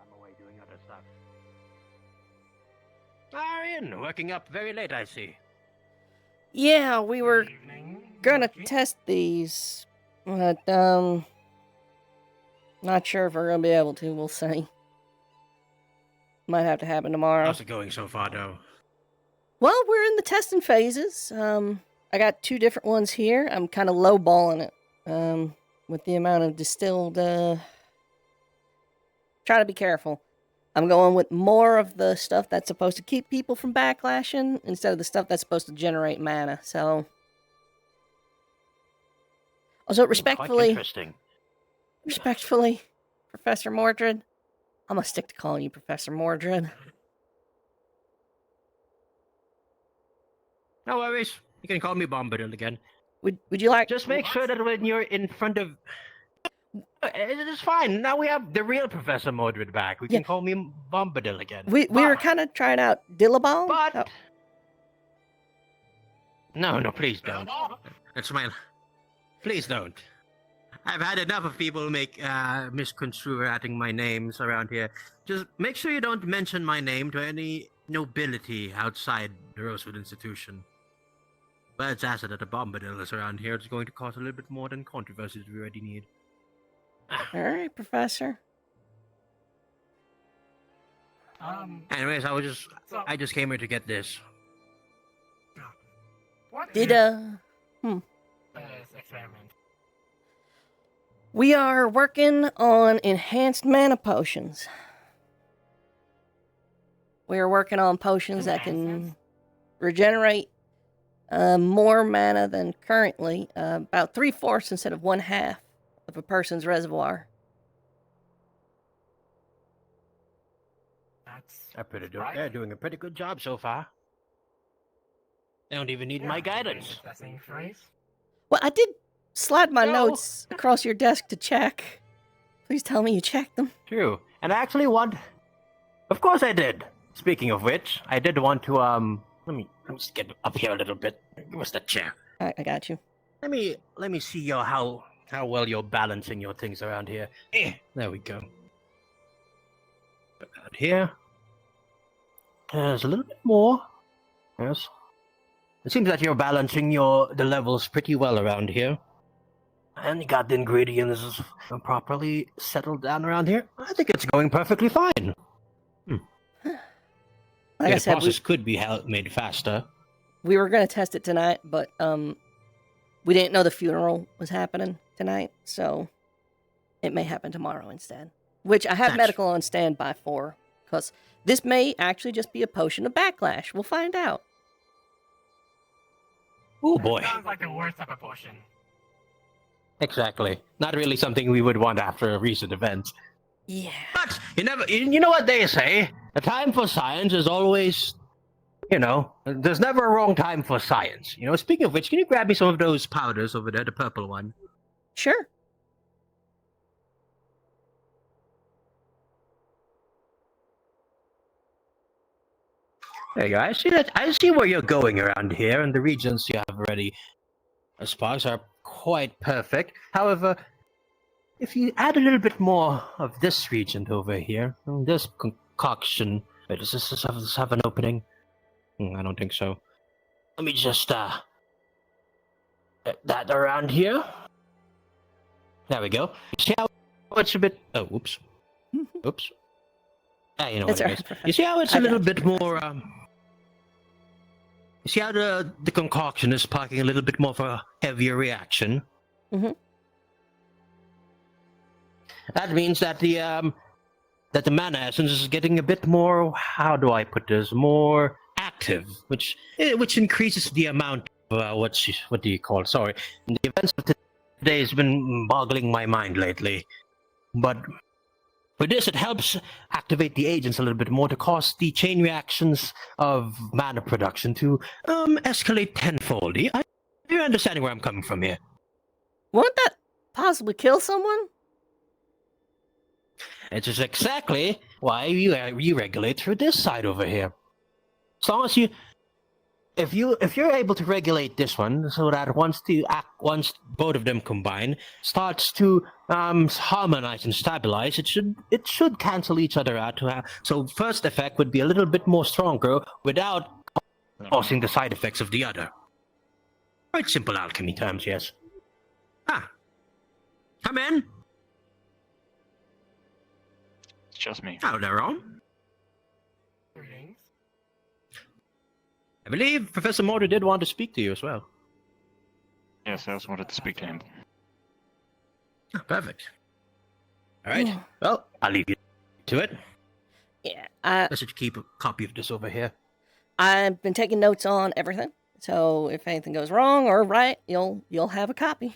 I'm away doing other stuff. Arian, working up very late, I see. Yeah, we were gonna test these, but not sure if we're gonna be able to. We'll see. Might have to happen tomorrow. How's it going so far, though? Well, we're in the testing phases. I got 2 different ones here. I'm kind of lowballing it, with the amount of distilled. Try to be careful. I'm going with more of the stuff that's supposed to keep people from backlashing instead of the stuff that's supposed to generate mana. So Also, Quite interesting. respectfully, Professor Mordred, I'm gonna stick to calling you Professor Mordred. No worries. You can call me Bombadil again. Would you like... Just make sure that when you're in front of... It's fine. Now we have the real Professor Mordred back. We can call me Bombadil again. We were kind of trying out Dillabong. But... No, please don't. That's my... Please don't. I've had enough of people misconstrue adding my names around here. Just make sure you don't mention my name to any nobility outside the Rosewood institution. But it's acid that a Bombadil is around here. It's going to cause a little bit more than controversies we already need. All right, Professor. Anyways, I just came here to get this. Experiment. We are working on enhanced mana potions. We are working on potions that can regenerate more mana than currently, about 3/4 instead of 1/2 of a person's reservoir. They're doing a pretty good job so far. They don't even need my guidance. Well, I did slide my notes across your desk to check. Please tell me you checked them. True. And I actually Of course I did. Speaking of which, I did want to, Let me just get up here a little bit. Give us the chair. I got you. Let me see how well you're balancing your things around here. There we go. Put that here. There's a little bit more. Yes. It seems that you're balancing the levels pretty well around here. And you got the ingredients properly settled down around here. I think it's going perfectly fine. Like I said, the process could be made faster. We were going to test it tonight, but we didn't know the funeral was happening tonight, so it may happen tomorrow instead. Which I have medical on standby for, because this may actually just be a potion of backlash. We'll find out. Oh boy. Sounds like the worst type of potion. Exactly. Not really something we would want after a recent event. Yeah. But you know what they say? The time for science is always, there's never a wrong time for science. Speaking of which, can you grab me some of those powders over there, the purple one? Sure. There you go. I see where you're going around here, and the regions you have already sparks are quite perfect. However, if you add a little bit more of this region over here, this concoction. Wait, does this have an opening? I don't think so. Let me just get that around here. There we go. See how it's a bit... Oh, oops. Oops. You know what it is. You see how it's a little bit more... You see how the concoction is sparking a little bit more of a heavier reaction? Mm-hmm. That means that the mana essence is getting a bit more, how do I put this, more active, which increases the amount of, what do you call it? Sorry. The events of today has been boggling my mind lately. But with this, it helps activate the agents a little bit more to cause the chain reactions of mana production to escalate tenfold. Are you understanding where I'm coming from here? Won't that possibly kill someone? It's just exactly why you regulate through this side over here. As long as if you're able to regulate this one, so that once both of them combine, starts to harmonize and stabilize, it should cancel each other out. So first effect would be a little bit more stronger without causing the side effects of the other. Quite simple alchemy terms, yes. Come in. Just me. Hello there, all. I believe Professor Mordred did want to speak to you as well. Yes, I also wanted to speak to him. Perfect. All right. Well, I'll leave you to it. Yeah. Let's just keep a copy of this over here. I've been taking notes on everything, so if anything goes wrong or right, you'll have a copy.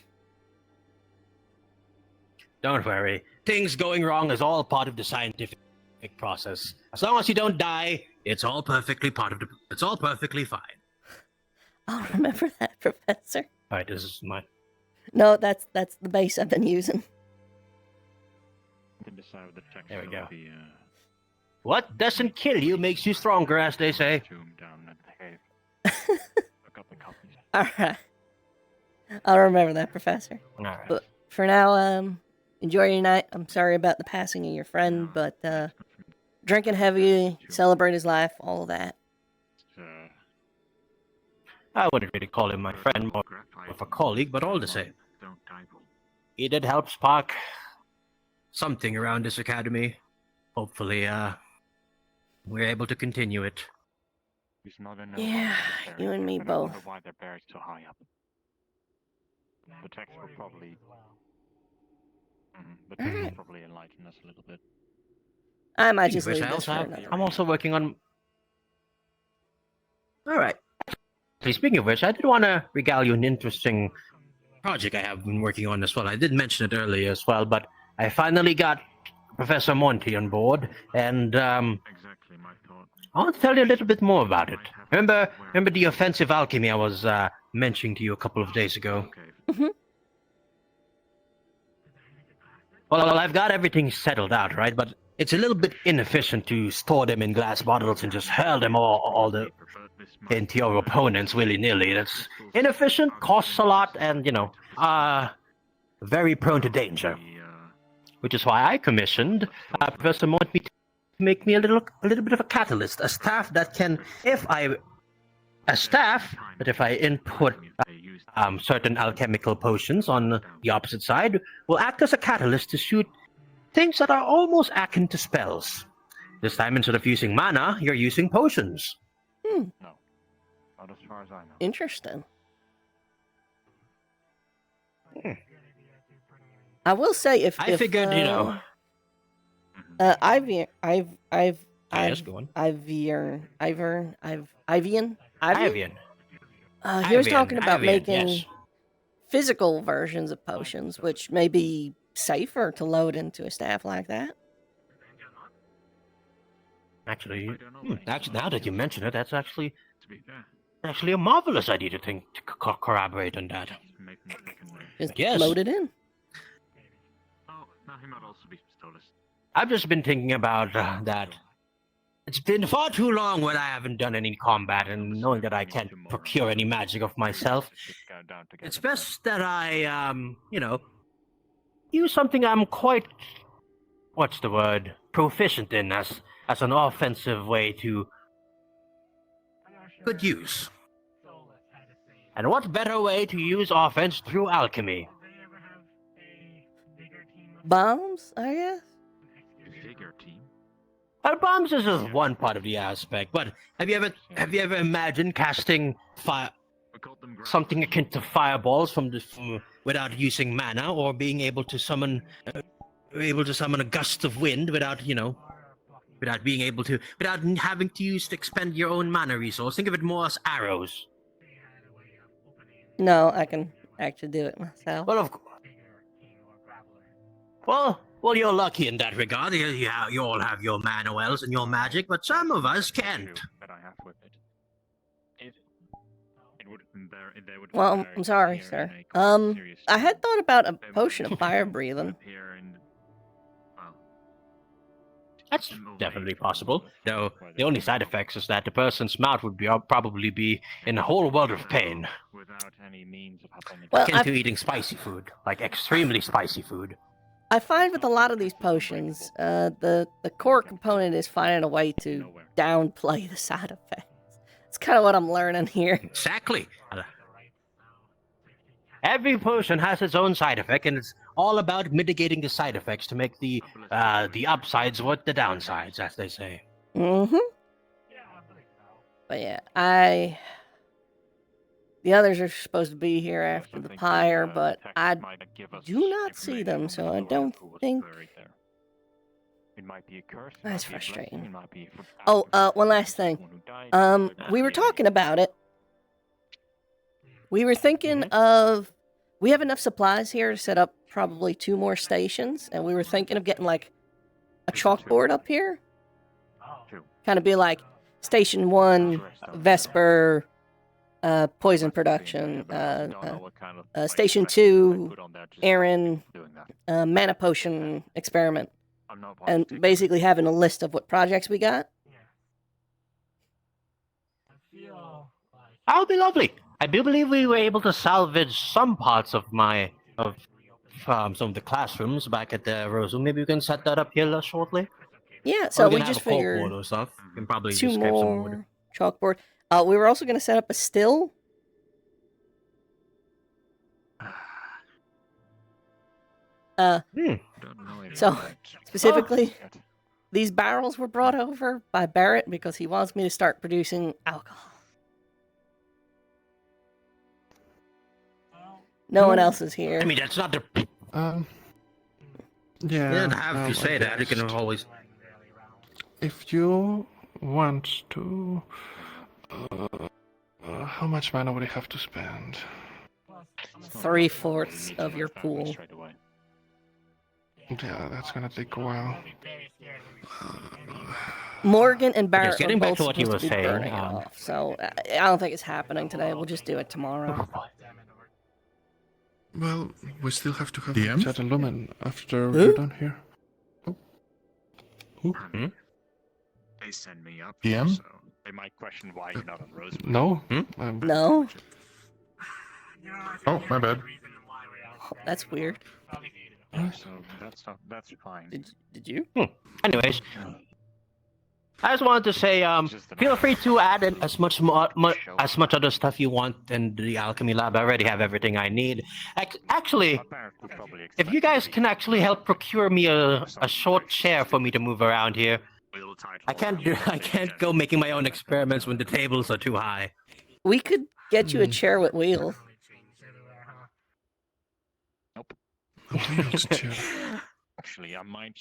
Don't worry. Things going wrong is all part of the scientific process. As long as you don't die, it's all perfectly it's all perfectly fine. I'll remember that, Professor. Alright, this is my... No, that's the base I've been using. There we go. What doesn't kill you makes you stronger, as they say. Alright. I'll remember that, Professor. Alright. But for now, enjoy your night. I'm sorry about the passing of your friend, but drinking heavy, celebrate his life, all of that. I wouldn't really call him my friend, more of a colleague, but all the same. He did help spark something around this academy. Hopefully, we're able to continue it. Yeah, you and me both. Why they're buried so high up. The text will probably... The text will probably enlighten us a little bit. I might just leave this for another. I'm also working on... Alright. Speaking of which, I did want to regale you an interesting project I have been working on as well. I did mention it earlier as well, but I finally got Professor Monty on board, and Exactly my thought. I want to tell you a little bit more about it. Remember the offensive alchemy I was mentioning to you a couple of days ago? Mm-hmm. Well, I've got everything settled out, right? But it's a little bit inefficient to store them in glass bottles and just hurl them into your opponents willy-nilly. That's inefficient, costs a lot, and, very prone to danger. Which is why I commissioned Professor Monty to make me a little bit of a catalyst, a staff that if I input certain alchemical potions on the opposite side, will act as a catalyst to shoot things that are almost akin to spells. This time, instead of using mana, you're using potions. No. Not as far as I know. Interesting. I will say if figured, Ivian. He was talking about making physical versions of potions, which may be safer to load into a staff like that. Actually, now that you mention it, that's actually a marvelous idea to corroborate on that. Just load it in. He might also be pistolas. I've just been thinking about that. It's been far too long when I haven't done any combat, and knowing that I can't procure any magic of myself, it's best that I, use something I'm quite, proficient in as an offensive way to good use. And what better way to use offense through alchemy? Bombs, I guess? Bigger team. Bombs is just one part of the aspect, but have you ever imagined casting something akin to fireballs without using mana, or being able to summon a gust of wind without having to expend your own mana resource? Think of it more as arrows. No, I can actually do it myself. Well, of course. Well, you're lucky in that regard. You all have your mana wells and your magic, but some of us can't. That I have with it. It would have been there would Well, I'm sorry, sir. I had thought about a potion of fire breathing. That's definitely possible. Though the only side effects is that the person's mouth would probably be in a whole world of pain. Without any means of helping it. Akin to eating spicy food, like extremely spicy food. I find with a lot of these potions, the core component is finding a way to downplay the side effects. It's kind of what I'm learning here. Exactly. Every potion has its own side effect, and it's all about mitigating the side effects to make the upsides worth the downsides, as they say. Mm-hmm. But yeah, the others are supposed to be here after the pyre, but I do not see them, so I don't think... It might be a curse. That's frustrating. Oh, one last thing. We were talking about it. We were thinking of... We have enough supplies here to set up probably 2 more stations, and we were thinking of getting like a chalkboard up here. Kind of be like Station 1, Vesper, poison production, Station 2, Aaron, mana potion experiment, and basically having a list of what projects we got. That would be lovely. I do believe we were able to salvage some parts of some of the classrooms back at the Rosewood. Maybe we can set that up here shortly. Yeah, so we can just have a figured corkboard or stuff. We can probably 2 just grab some wood. more chalkboard. We were also going to set up a still. So specifically, these barrels were brought over by Barrett because he wants me to start producing alcohol. No one else is here. I mean, that's not the. Yeah. You don't have to say that. You can always. If you want to, how much mana would I have to spend? 3/4 of your pool. Yeah, that's gonna take a while. Morgan and Barrett getting are back both to what you supposed were to be saying, burning it off, so I don't think it's happening today. We'll just do it tomorrow. Well, we still have to have DM? a chat and lumen after we're done here. They send me up. DM? So they might question why you're not on Rosewood. No. No? Oh, my bad. That's weird. So that's fine. Did you? Anyways, I just wanted to say, feel free to add in as much other stuff you want in the alchemy lab. I already have everything I need. Actually, if you guys can actually help procure me a short chair for me to move around here, I can't go making my own experiments when the tables are too high. We could get you a chair with wheels. Actually, I might.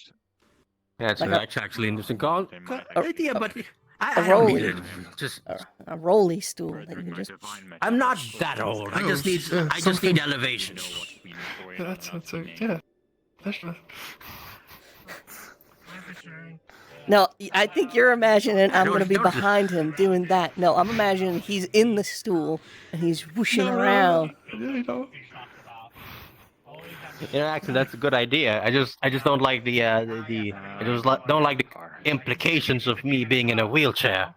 That's Like actually interesting call. Idea, but A I don't need rolly. it. Just A rolly stool that you just. I'm not that old. I just need elevation. Yeah, that's yeah. No, I think you're imagining I'm going to be behind him doing that. No, I'm imagining he's in the stool and he's whooshing around. Yeah, actually, that's a good idea. I just don't like don't like the implications of me being in a wheelchair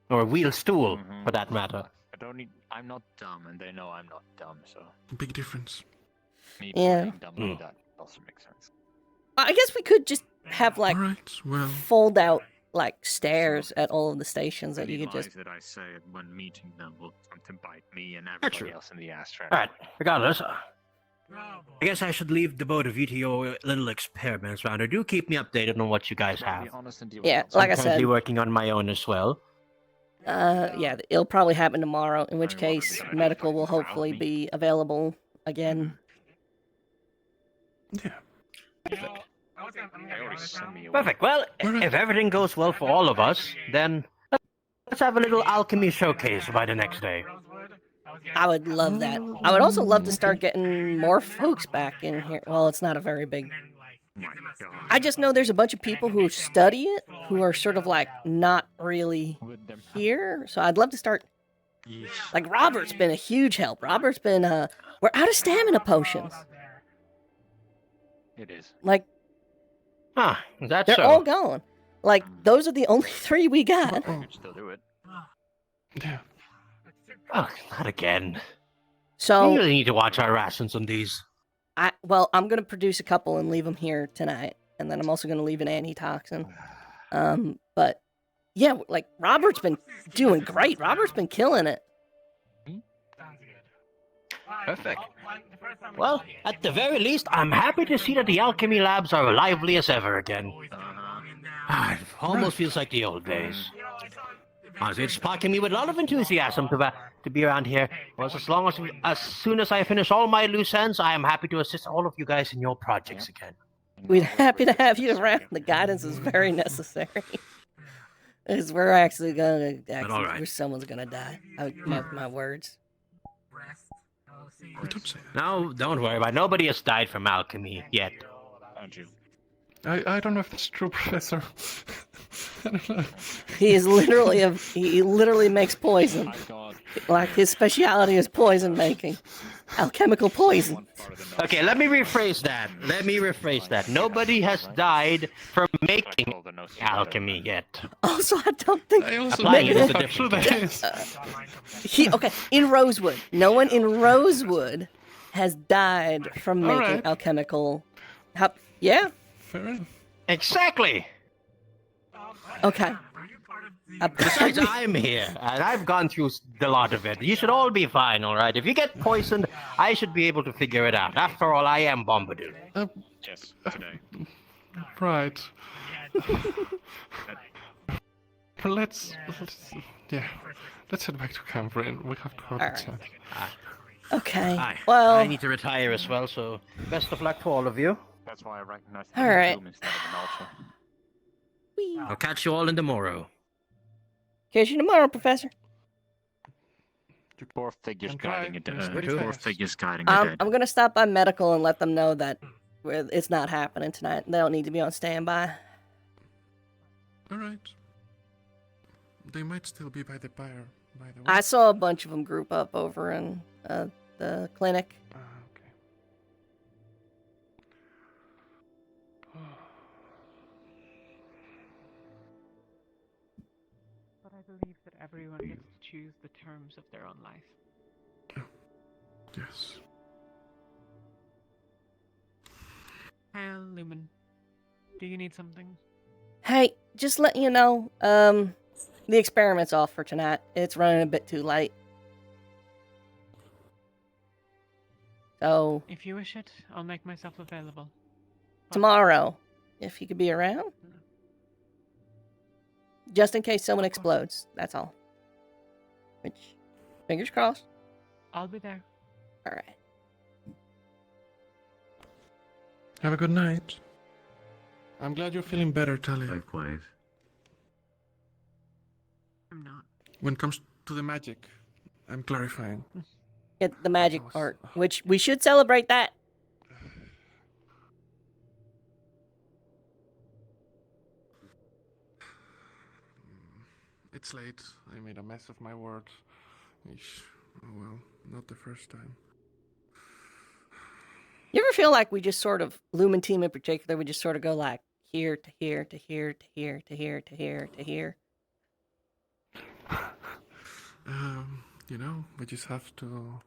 or a wheel stool, for that matter. I'm not dumb, and they know I'm not dumb, so. Big difference. Me Yeah. being dumb like that also makes sense. I guess we could just have like well. fold out like stairs at all of the stations that you could just. that I say when meeting them will come to bite me and everybody else in the ass. Alright, regardless, I guess I should leave the both of you to your little experiments round. Do keep me updated on what you guys have. Yeah, like I I'm currently said. working on my own as well. Yeah, it'll probably happen tomorrow. In which case, medical will hopefully be available again. Perfect. Well, if everything goes well for all of us, then let's have a little alchemy showcase by the next day. I would love that. I would also love to start getting more folks back in here. Well, it's not a very big. I just know there's a bunch of people who study it who are sort of like not really here. So I'd love to start. Like Robert's been a huge help. Robert's been we're out of stamina potions. It is. Like, that's they're so. all gone. Like those are the only 3 we got. You could still do it. Yeah. Oh, not again. So we really need to watch our rations on these. I'm gonna produce a couple and leave them here tonight, and then I'm also gonna leave an antitoxin. But yeah, like Robert's been doing great. Robert's been killing it. Perfect. Well, at the very least, I'm happy to see that the alchemy labs are lively as ever again. It almost feels like the old days. Honestly, it's sparking me with a lot of enthusiasm to be around here. Well, as soon as I finish all my loose ends, I am happy to assist all of you guys in your projects again. We're happy to have you around. The guidance is very necessary. Because we're actually gonna, someone's gonna die. I mark my words. Don't say No, don't worry about it. Nobody has died from alchemy yet. Don't you? I don't know if that's true, Professor. I don't know. He is literally he literally makes poison. My God. Like his speciality is poison making. Alchemical poison. Okay, let me rephrase that. Nobody has died from making alchemy yet. Also, I don't think Applying it is a different thing. Okay, in Rosewood, no one in Rosewood has died from making Alright. alchemical. Yeah. Fair enough. Exactly. Okay. Besides, I'm here, and I've gone through a lot of it. You should all be fine, all right? If you get poisoned, I should be able to figure it out. After all, I am Bombadil. Yes, today. Right. Let's head back to camp, and we have to go to chat. Okay. Well, I need to retire as well, so best of luck to all of you. That's why I recognize All right. instead of an altar. I'll catch you all in tomorrow. Catch you tomorrow, Professor. Four figures guiding it. Pretty Four fast. figures guiding it. dead. I'm gonna stop by medical and let them know that it's not happening tonight. They don't need to be on standby. All right. They might still be by the fire, by the way. I saw a bunch of them group up over in the clinic. But I believe that everyone gets to choose the terms of their own life. Yes. Hell, Lumen. Do you need something? Hey, just letting you know, the experiment's off for tonight. It's running a bit too late. So, If you wish it, I'll make myself available. tomorrow, if you could be around. Just in case someone explodes, that's all. Which, fingers crossed. I'll be there. Alright. Have a good night. I'm glad you're feeling better, Talia. Likewise. I'm not. When it comes to the magic, I'm clarifying. Get the magic part, which we should celebrate that. It's late. I made a mess of my words. Eesh. Oh well, not the first time. You ever feel like we just sort of, Lumen Team in particular, we just sort of go like here to here to here to here to here to here to here? You know, we just have to.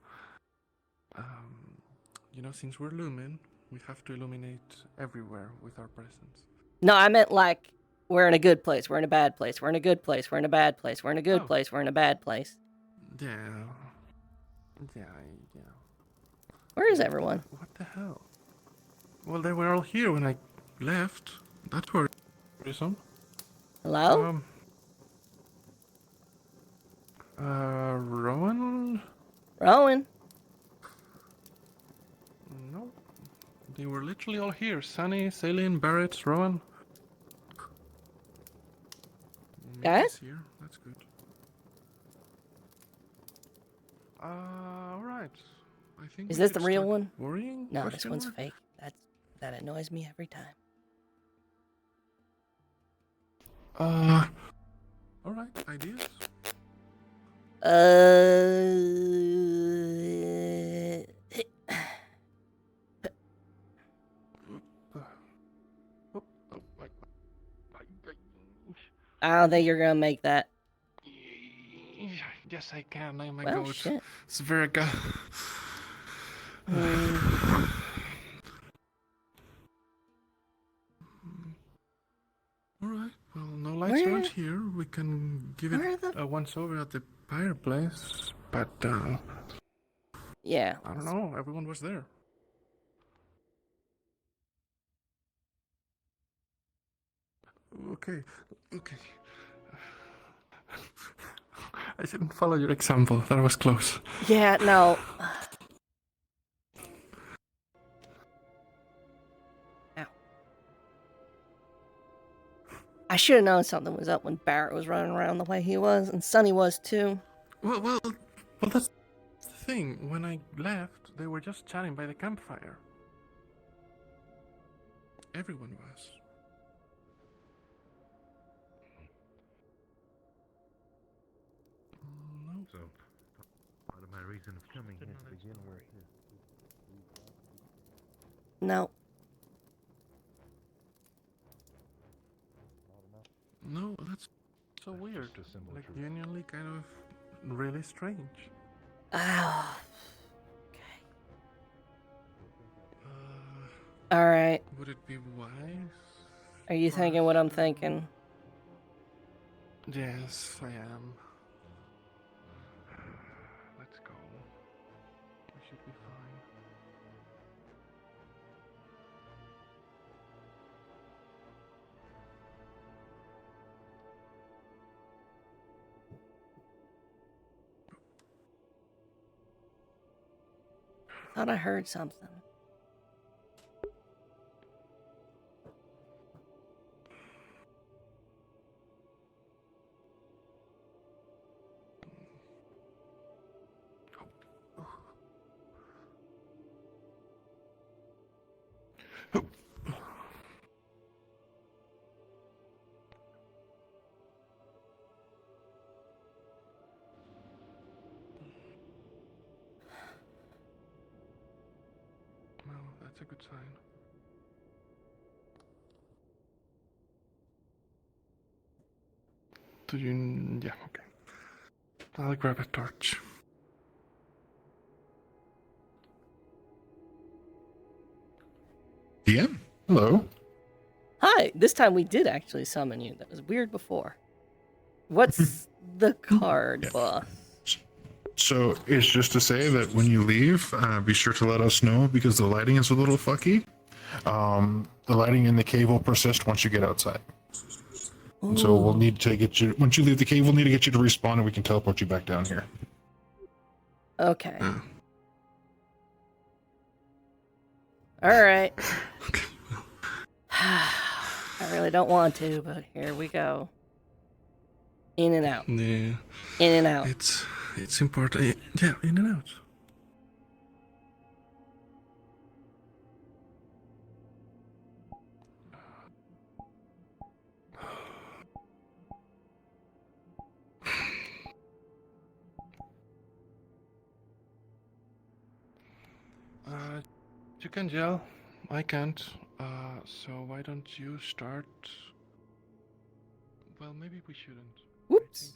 Since we're Lumen, we have to illuminate everywhere with our presence. No, I meant like we're in a good place, we're in a bad place, we're in a good place, we're in a bad place, we're in a good place, we're in a bad place. Yeah. Where is everyone? What the hell? Well, they were all here when I left. That's worrisome. Hello? Rowan? Rowan? No. They were literally all here. Sunny, Celine, Barrett, Rowan. Guys? Here. That's good. Alright. I think Is we this should the real start one? Worrying? No, this Question one's mark? fake. That annoys me every time. Alright, ideas? I don't think you're gonna make that. Yes, I can. I'm a Well, goat. shit. It's very good. Alright, well, no lights Where- around here. We can give where it the- a once over at the fireplace. But, Yeah. I don't know. Everyone was there. Okay. I shouldn't follow your example. That was close. Yeah, no. Ow. I should have known something was up when Barrett was running around the way he was, and Sonny was too. Well, that's the thing. When I left, they were just chatting by the campfire. Everyone was. No. So, part of my reason of coming here to begin with is... No. No, that's so weird. Like, genuinely kind of really strange. Oh. All right. Would it be wise? Are you thinking what I'm thinking? Yes, I am. Let's go. We should be fine. Thought I heard something. Well, that's a good sign. Do you... Yeah, okay. I'll grab a torch. DM? Hello. Hi. This time we did actually summon you. That was weird before. What's the card, boss? So it's just to say that when you leave, be sure to let us know because the lighting is a little fucky. The lighting in the cave will persist once you get outside. And so we'll need to get you, once you leave the cave, we'll need to get you to respawn and we can teleport you back down here. Okay. All right. I really don't want to, but here we go. In and out. Yeah. In and out. It's important. Yeah, in and out. You can gel. I can't. So why don't you start? Well, maybe we shouldn't. Whoops.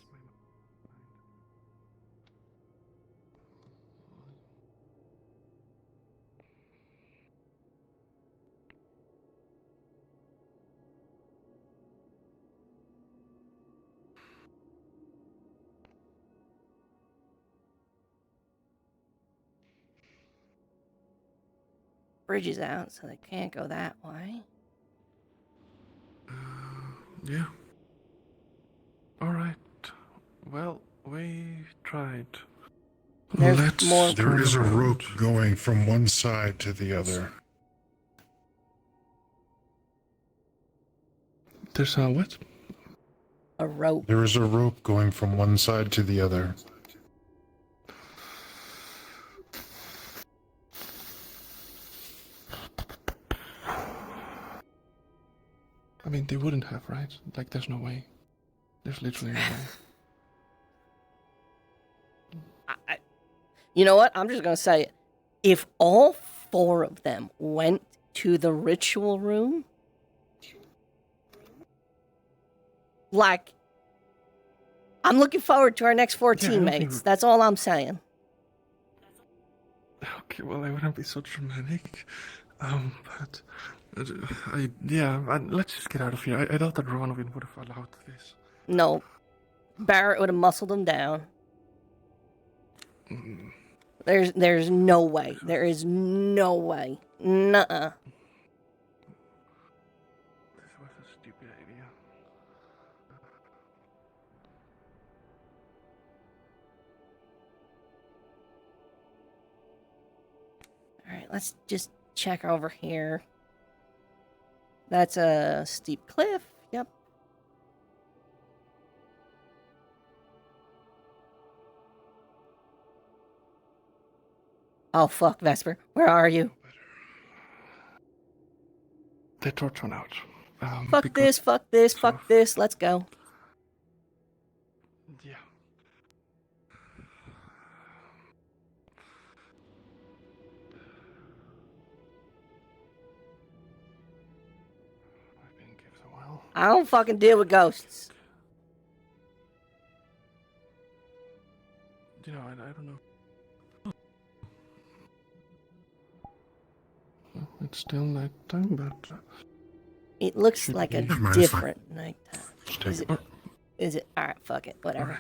Bridge is out, so they can't go that way. Yeah. All right. Well, we tried. There is a rope going from one side to the other. There's a what? A rope. There is a rope going from one side to the other. I mean, they wouldn't have, right? Like, there's no way. There's literally no way. You know what? I'm just going to say it. If all four of them went to the ritual room, like, I'm looking forward to our next four teammates. That's all I'm saying. Okay, well, I wouldn't be so dramatic. But... let's just get out of here. I thought that Rowan would have allowed this. No. Barrett would have muscled him down. There's no way. There is no way. Nuh-uh. This was a stupid idea. Alright, let's just check over here. That's a steep cliff. Yep. Oh, fuck, Vesper. Where are you? The torch went out. Fuck because- this, fuck this, fuck this. Let's go. Yeah. I've been in caves a while. I don't fucking deal with ghosts. You know, I don't know. It's still nighttime, but It looks like a Never mind, it's fine. different nighttime. Just take Is it. it? Is it? All right, fuck it, whatever.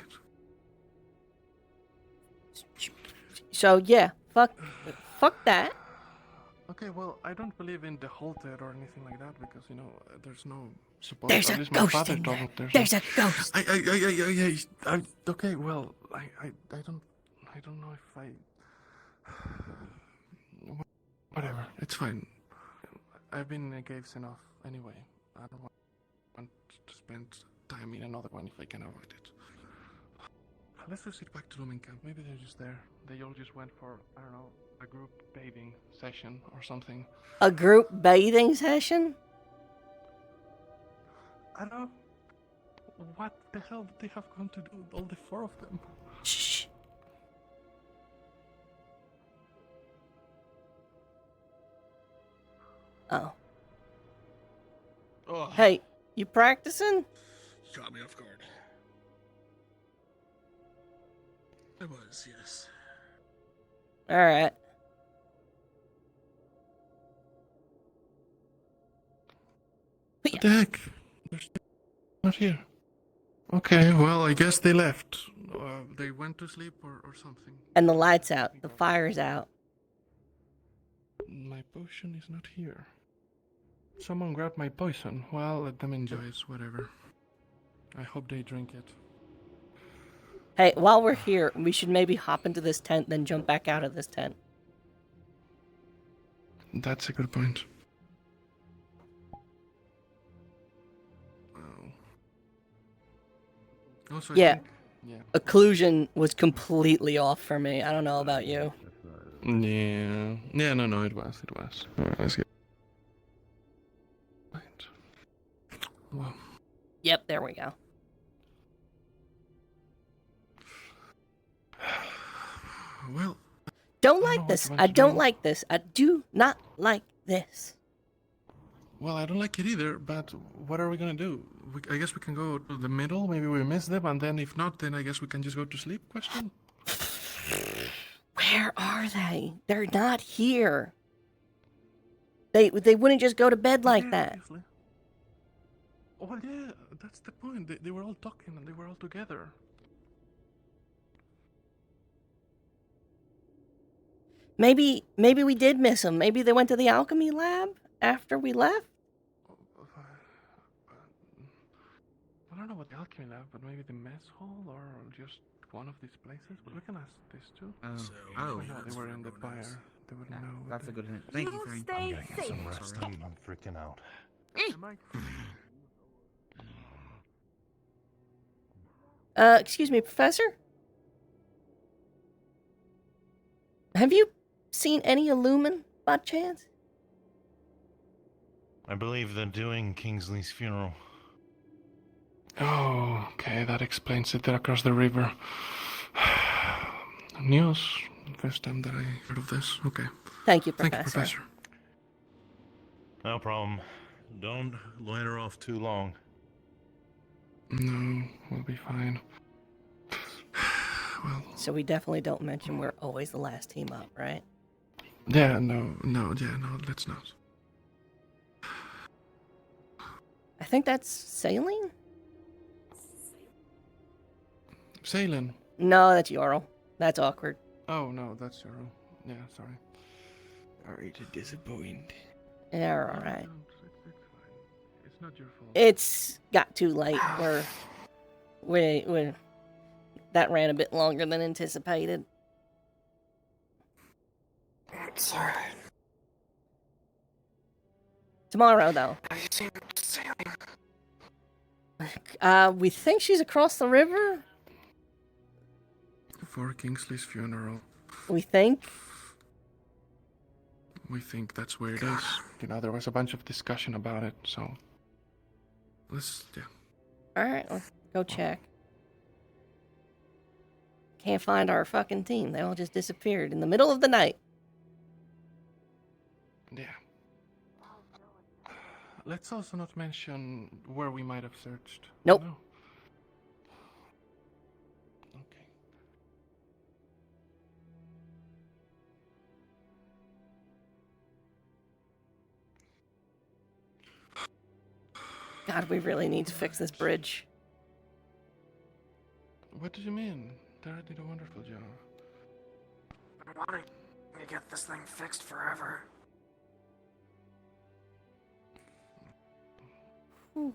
So yeah, fuck that. okay. Well, I don't believe in the halted or anything like that because you know there's no support. There's At a least my ghost father in told there. me There's a ghost. Okay. Well, I don't know if I. Whatever. It's fine. I've been in caves enough anyway. I don't want to spend time in another one if I can avoid it. Let's just get back to Lumen Camp. Maybe they're just there. They all just went for, I don't know, a group bathing session or something. A group bathing session? I don't know. What the hell did they have gone to do, all the four of them? Shh. Oh. Oh, Hey, you practicing? you caught me off guard. I was, yes. All right. What the heck? They're still not here. Okay, well, I guess they left. They went to sleep or something. And the light's out. The fire's out. My potion is not here. Someone grabbed my poison. Well, let them enjoy it, whatever. I hope they drink it. Hey, while we're here, we should maybe hop into this tent, then jump back out of this tent. That's a good point. Also, I Yeah. think- yeah. Occlusion was completely off for me. I don't know about you. Yeah. Yeah, no, it was. Alright, let's get... Right. Well. Yep, there we go. Well. Don't know like what this. you want I to don't do. like this. I do not like this. Well, I don't like it either, but what are we gonna do? I guess we can go to the middle, maybe we miss them, and then if not, then I guess we can just go to sleep, question? Where are they? They're not here. They wouldn't just go to bed like Yeah, that. obviously. Oh, yeah, that's the point. They were all talking and they were all together. Maybe we did miss them. Maybe they went to the alchemy lab after we left. I don't know about the alchemy lab, but maybe the mess hall or just one of these places. But we can ask these two. Oh, Yeah, they were in the fire. They would know. what that's a they- good hint. Thank you, Frank. Stay Get some safe. rest. I'm freaking out. Excuse me, Professor? Have you seen any Illumin by chance? I believe they're doing Kingsley's funeral. Oh, okay, that explains it. They're across the river. News. First time that I heard of this. Okay. Thank you, Thank Professor. you, Professor. No problem. Don't loiter off too long. No, we'll be fine. Well, So we definitely don't mention we're always the last team up, right? yeah, no, let's not. I think that's sailing? Sailing. No, that's Yorl. That's awkward. Oh, no, that's your room. Yeah, sorry. Sorry to disappoint. Yeah, all right. It's not your fault. It's got too late. We that ran a bit longer than anticipated. It's alright. Tomorrow, though. Have you seen sailing? We think she's across the river. For Kingsley's funeral. We think. we think that's where it is. You know, there was a bunch of discussion about it, so let's Alright, let's go check. Can't find our fucking team. They all just disappeared in the middle of the night. Yeah. Let's also not mention where we might have searched. Nope. No. God, we really need to fix this bridge. What do you mean? Dad did a wonderful job. I wanted to get this thing fixed forever. Alright,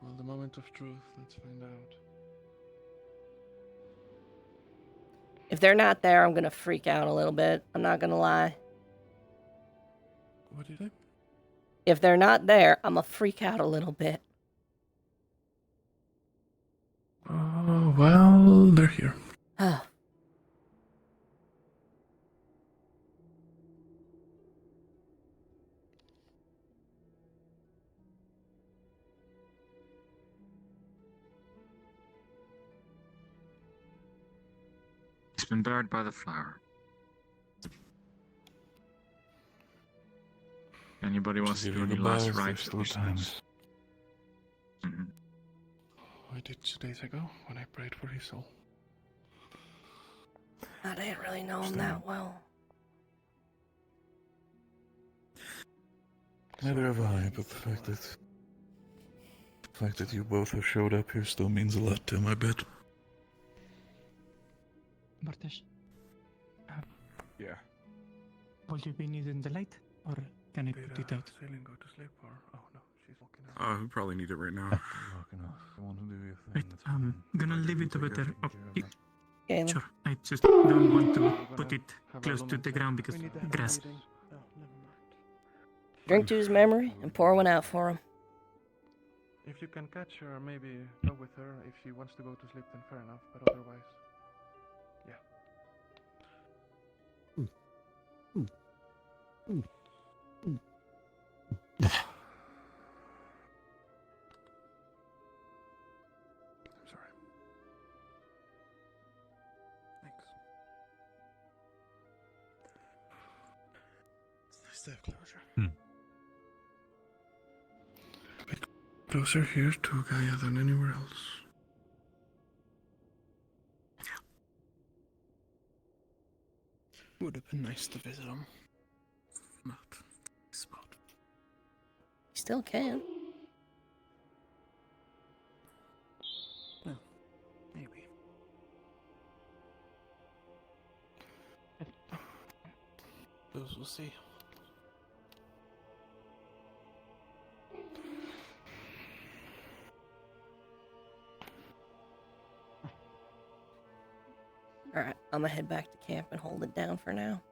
well, the moment of truth, let's find out. If they're not there, I'm gonna freak out a little bit. I'm not gonna lie. What do you think? If they're not there, I'm gonna freak out a little bit. Oh, well, they're here. It's been buried by the flower. Anybody wants to do any last rites? I did 2 days ago when I prayed for his soul. I didn't really know him that well. Neither have I, but the fact that you both have showed up here still means a lot to him, I bet. Bartosz, Yeah. will you be needing the light, or can I put it out? Sailing go to sleep, or oh no, she's walking out. Oh, we probably need it right now. Wait, I'm gonna leave it over there. Oh, Okay, sure, I just don't want to put it close to the ground because grass. Drink to his memory and pour one out for him. If you can catch her, maybe talk with her. If she wants to go to sleep, then fair enough. But otherwise, yeah. I'm sorry. Thanks. It's nice to have closure. Closer here to Gaia than anywhere else. Would have been nice to visit him. Not spot. You still can. Well, maybe. Those we'll see. Alright, I'm gonna head back to camp and hold it down for now.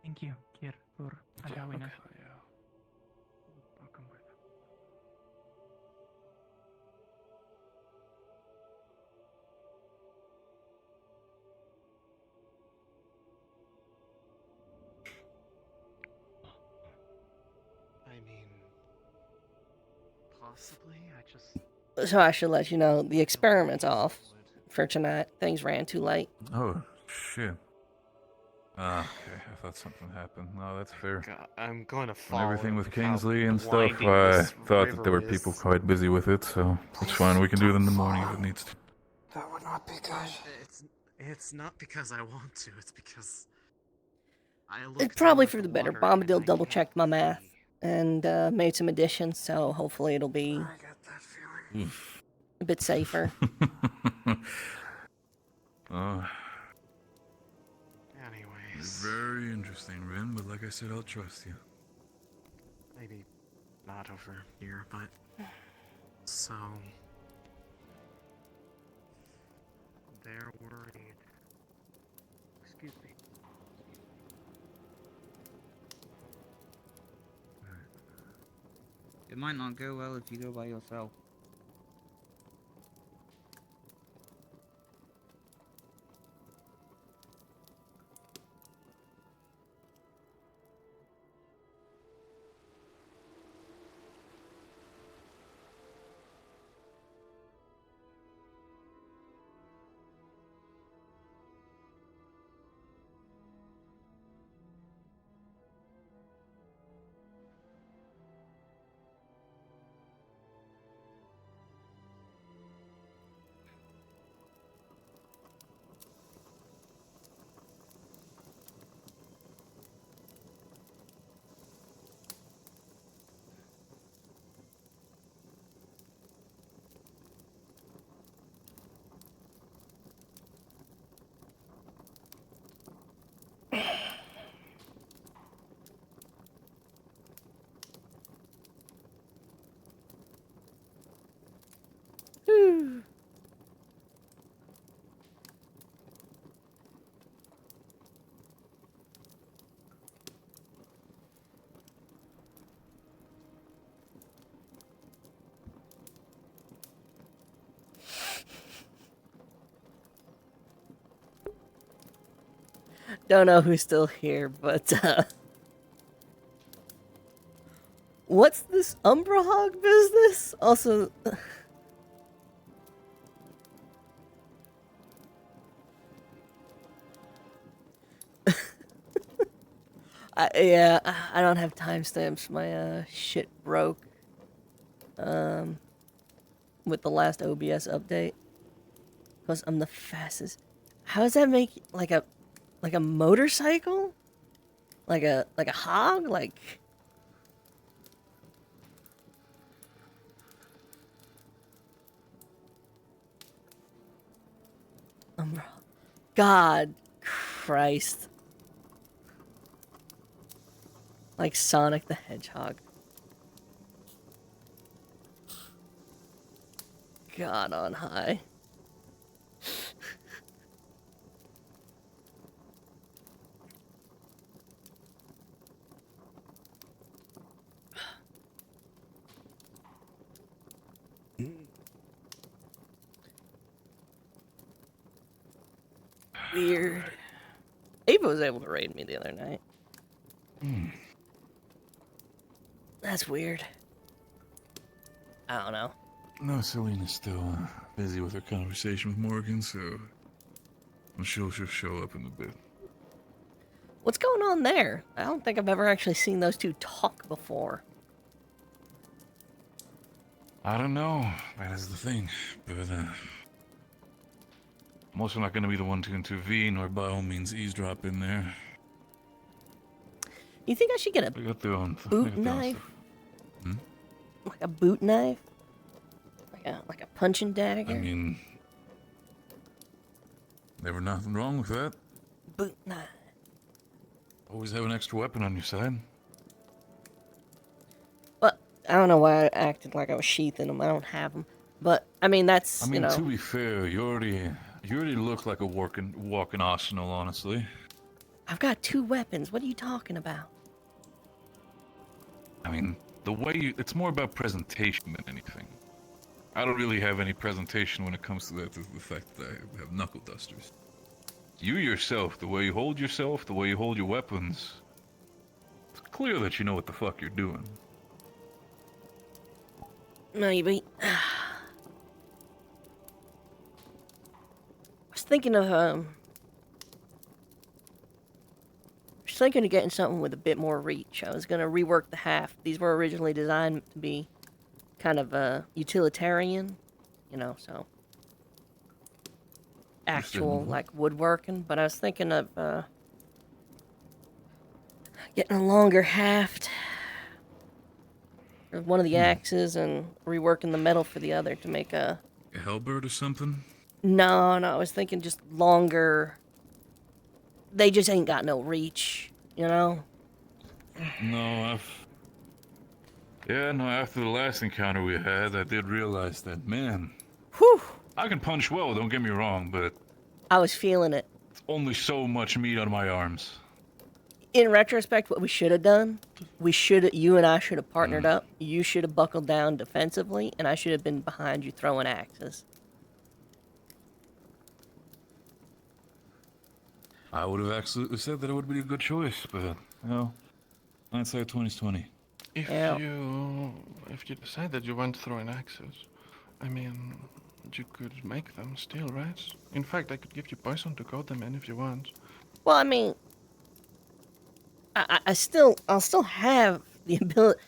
Thank you, Kier, for allowing us. I'll come with. I mean, possibly. I just. So I should let you know, the experiment's off for tonight. Things ran too late. Oh, shit. Ah, okay. I thought something happened. No, that's fair. God, I'm going to And fall. everything with with how Kingsley and stuff, winding I this thought that there were river people is. quite busy with it, so it's fine. We can do it in the morning if it needs to. That would not be good. It's not because I want to. It's because I looked It's probably down for at the the better. water and Bombadil I double can't checked my math and made some additions, so hopefully it'll be a bit safer. Oh, Anyways, very interesting, Rin, but like I said, I'll trust you. maybe not over here, but so they're worried. Excuse me. It might not go well if you go by yourself. Don't know who's still here, but what's this Umbra Hog business? Also, yeah, I don't have timestamps. My shit broke with the last OBS update. Because I'm the fastest. How does that make like a motorcycle? Like a hog? Like God Christ. Like Sonic the Hedgehog. God on high. Weird. Ava was able to raid me the other night. That's weird. I don't know. No, Selena's still busy with her conversation with Morgan, so she'll show up in a bit. What's going on there? I don't think I've ever actually seen those two talk before. I don't know. That is the thing. But I'm also not going to be the one to intervene or by all means eavesdrop in there. You think I should get a They got their own boot knife? Like a boot knife? Like a punching dagger? I mean, never nothing wrong with that. Boot knife. Always have an extra weapon on your side. But I don't know why I acted like I was sheathing them. I don't have them. But I mean, that's I mean, you know. to be fair, you already look like a walking arsenal, honestly. I've got 2 weapons. What are you talking about? I mean, the way it's more about presentation than anything. I don't really have any presentation when it comes to that, the fact that I have knuckle dusters. You yourself, the way you hold yourself, the way you hold your weapons, it's clear that you know what the fuck you're doing. Maybe. I was thinking of getting something with a bit more reach. I was gonna rework the haft. These were originally designed to be kind of utilitarian, you know, so actual like woodworking. But I was thinking of getting a longer haft for one of the axes and reworking the metal for the other to make a halberd or something. No, I was thinking just longer. They just ain't got no reach, you know? No, after the last encounter we had, I did realize that, man. Whew! I can punch well, don't get me wrong, but I was feeling it. only so much meat on my arms. In retrospect, what we should have done, you and I should have partnered up. You should have buckled down defensively, and I should have been behind you throwing axes. I would have absolutely said that it would be a good choice, but, you know, hindsight 20/20. If you decide that you want throwing axes, I mean, you could make them still, right? In fact, I could give you poison to coat them in if you want. Well, I mean, I'll still have the ability.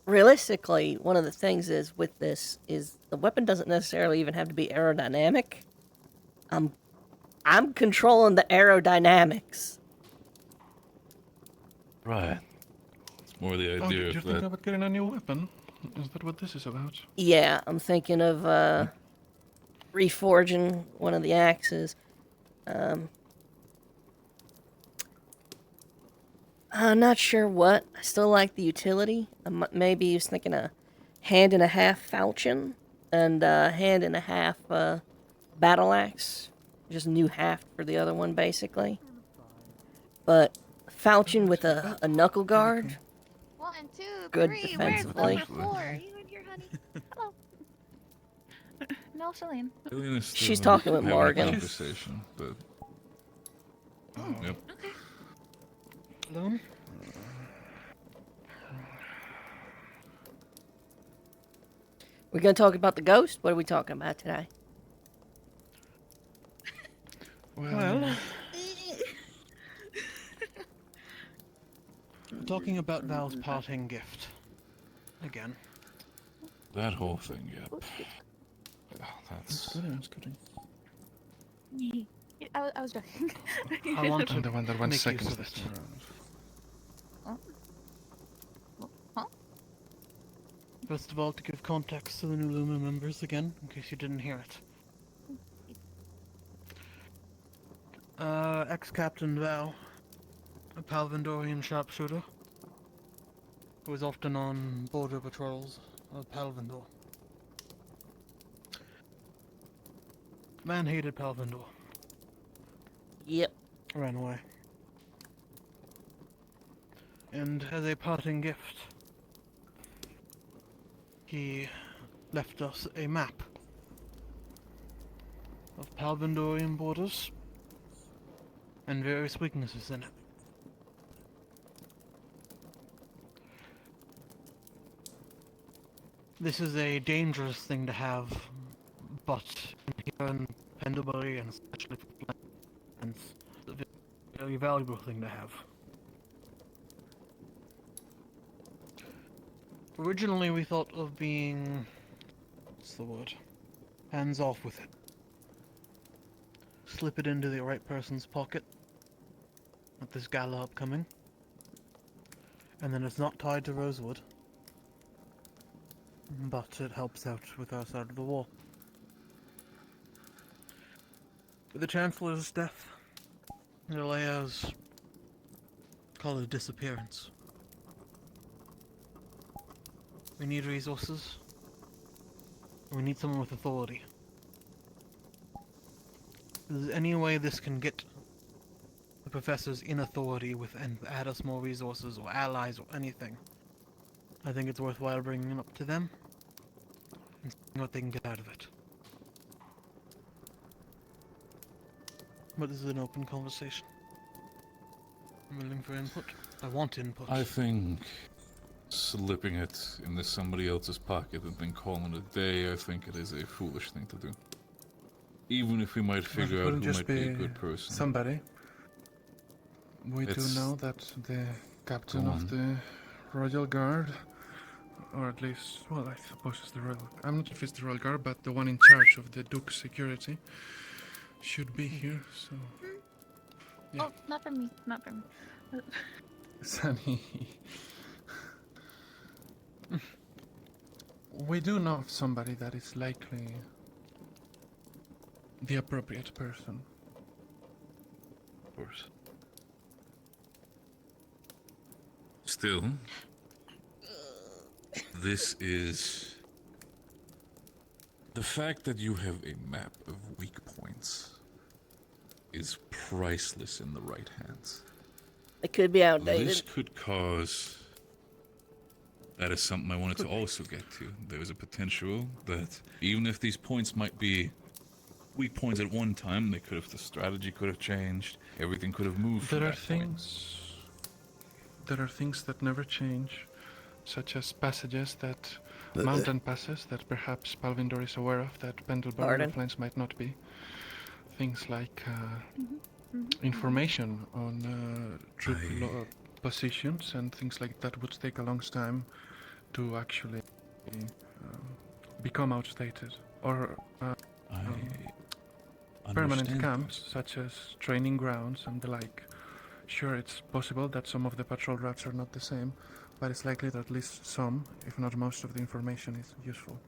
Realistically, one of the things is with this is the weapon doesn't necessarily even have to be aerodynamic. I'm controlling the aerodynamics. Right. It's more the idea You're of thinking that. about getting a new weapon? Is that what this is about? Yeah, I'm thinking of reforging one of the axes. I'm not sure what. I still like the utility. Maybe he was thinking a 1.5 falchion and a 1.5 battle axe. Just a new haft for the other one, basically. But falchion with a knuckle guard. 1, 2, Good 3. defensively. Where's the floor? You and your honey. Hello. No, Celine. Selena's still She's talking with having a Morgan. conversation, but Yep. Alone? We're gonna talk about the ghost? What are we talking about today? Well, talking about Val's parting gift. Again. That whole thing, yep. Oh, that's good. I was joking. I want I'm to the one that went make second use of this it. time around. First of all, to give context to the new Luma members again, in case you didn't hear it. Ex-Captain Val, a Palvindorian sharpshooter, who was often on border patrols of Palvindor. Man hated Palvindor. Yep. Ran away. And as a parting gift, he left us a map of Palvindorian borders and various weaknesses in it. This is a dangerous thing to have, but here in Pendlebury, and especially for plants, it's a very valuable thing to have. Originally we thought of being, what's the word, hands off with it. Slip it into the right person's pocket at this gala upcoming, and then it's not tied to Rosewood, but it helps out with our side of the war. With the Chancellor's death, Elia's call it a disappearance. We need resources. We need someone with authority. If there's any way this can get the professors in authority with and add us more resources or allies or anything, I think it's worthwhile bringing it up to them and seeing what they can get out of it. But this is an open conversation. I'm willing for input. I want input. I think slipping it into somebody else's pocket and then calling it a day, I think it is a foolish thing to do. Even if we might figure out who might be a good person. Somebody. We do know that the captain of the Royal Guard, or at least, well, I suppose it's the Royal... I'm not sure if it's the Royal Guard, but the one in charge of the Duke's security should be here, so... Yeah. Oh, not for me. Not for me. Sunny. We do know of somebody that is likely the appropriate person. Of course. Still, this is... The fact that you have a map of weak points is priceless in the right hands. It could be outdated. This could cause... That is something I wanted to also get to. There's a potential that even if these points might be weak points at one time, they could have, the strategy could have changed, everything could have moved from There are that point. things that never change, such as passages that mountain passes that perhaps Palvindor is aware of that Pendlebury Rooflands might not be. Things like information on troop positions and things like that would take a long time to actually become outdated. Or permanent understand camps, such as training grounds and the like. Sure, it's possible that some of the patrol routes are not the same, but it's likely that at least some, if not most of the information is useful.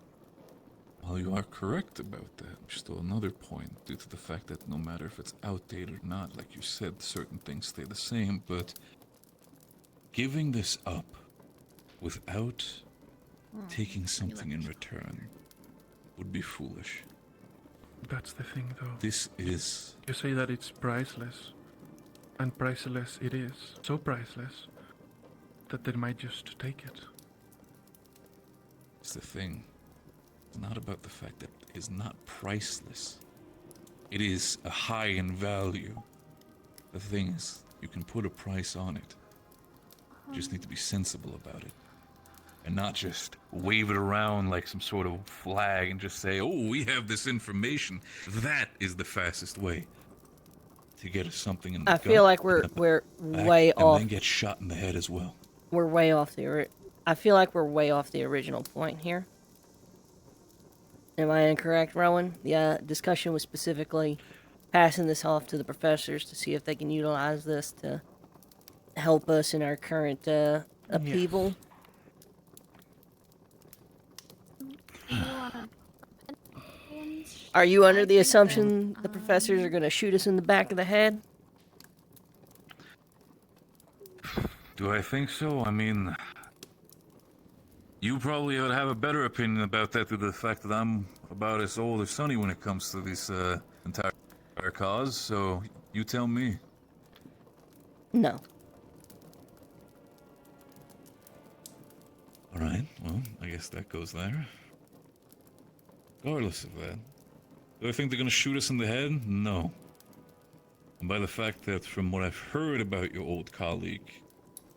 Well, you are correct about that. Still another point, due to the fact that no matter if it's outdated or not, like you said, certain things stay the same, but giving this up without taking something in return would be foolish. That's the thing, though. This is... You say that it's priceless, and priceless it is. So priceless that they might just take it. It's the thing. It's not about the fact that it is not priceless. It is a high in value. The thing is, you can put a price on it. You just need to be sensible about it. And not just wave it around like some sort of flag and just say, oh, we have this information. That is the fastest way to get us something in the I feel like we're way off. And then get shot in the head as well. We're way off I feel like we're way off the original point here. Am I incorrect, Rowan? The discussion was specifically passing this off to the professors to see if they can utilize this to help us in our current upheaval. Are you under the assumption the professors are going to shoot us in the back of the head? Do I think so? I mean, you probably would have a better opinion about that due to the fact that I'm about as old as Sonny when it comes to this entire cause, so you tell me. No. Alright, well, I guess that goes there. Regardless of that, do I think they're gonna shoot us in the head? No. And by the fact that from what I've heard about your old colleague,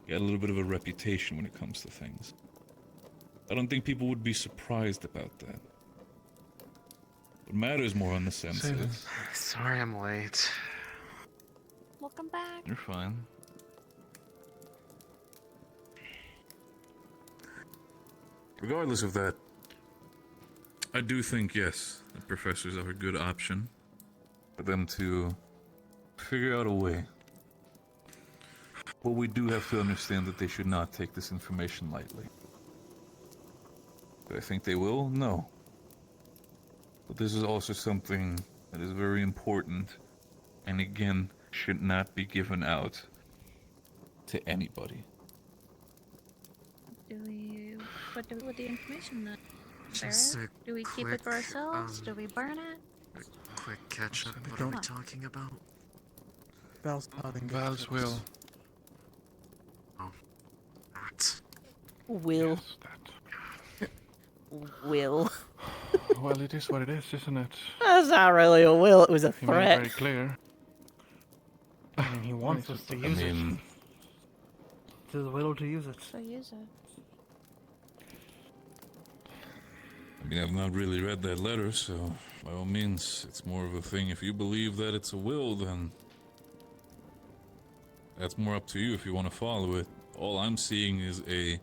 you got a little bit of a reputation when it comes to things. I don't think people would be surprised about that. What matters more on the sense is... Sorry I'm late. Welcome back. You're fine. Regardless of that, I do think, yes, the professors are a good option for them to figure out a way. But we do have to understand that they should not take this information lightly. Do I think they will? No. But this is also something that is very important, and again, should not be given out to anybody. What do we do with the information then? Just Barrett? Do we keep it for ourselves? Do we burn it? Quick catch up. What are we talking about? Val's nodding. Val's will. Oh, that. Will. Will. Well, it is what it is, isn't it? That's not really a will, it was a He made it threat. very clear. I mean, he wants us to use it. It's his will to use it. So use it. I mean, I've not really read that letter, so by all means, it's more of a thing. If you believe that it's a will, then that's more up to you if you want to follow it. All I'm seeing is a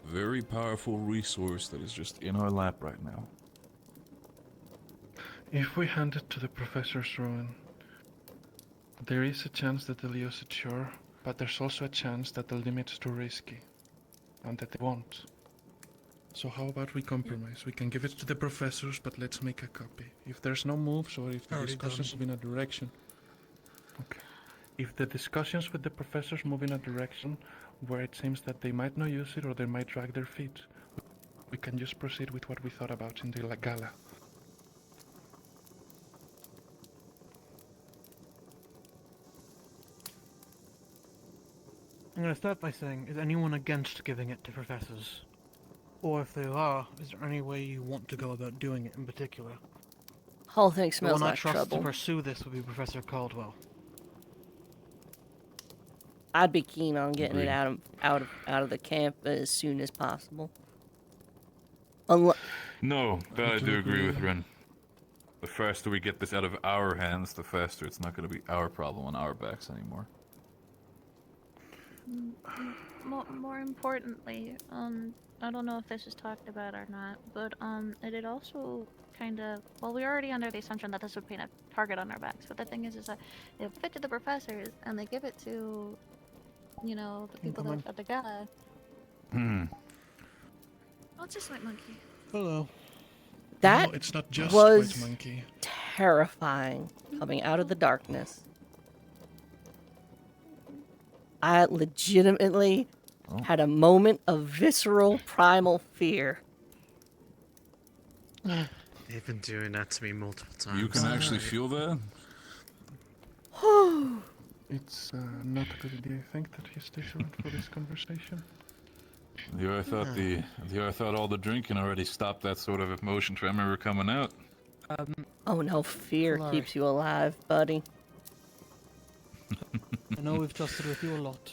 very powerful resource that is just in our lap right now. If we hand it to the professor's ruin, there is a chance that they'll use it, sure, but there's also a chance that they'll deem it too risky, and that they won't. So how about we compromise? We can give it to the professors, but let's make a copy. If there's no moves, or if the Already discussions done. move in a direction... Okay. If the discussions with the professors move in a direction where it seems that they might not use it or they might drag their feet, we can just proceed with what we thought about in the gala. I'm going to start by saying, is anyone against giving it to professors? Or if they are, is there any way you want to go about doing it in particular? Whole thing smells the one like I trust trouble. to pursue this would be Professor Caldwell. I'd be keen on getting Agreed. it out of the camp as soon as possible. No, that I do agree with Ren. The faster we get this out of our hands, the faster it's not going to be our problem on our backs anymore. More importantly, I don't know if this is talked about or not, but it also kind of, well, we're already under the assumption that this would paint a target on our backs, but the thing is that they fit it to the professors and they give it to, you know, the people that at the gala. Hmm. Oh, it's just White Monkey. Hello. That No, it's not just was White Monkey. terrifying coming out of the darkness. I legitimately had a moment of visceral, primal fear. They've been doing that to me multiple times. You can actually feel that? It's not a good idea, I think, that he's different for this conversation. Here I thought all the drinking already stopped that sort of emotion tremor coming out. Oh no, fear keeps you alive, buddy. I know we've trusted with you a lot.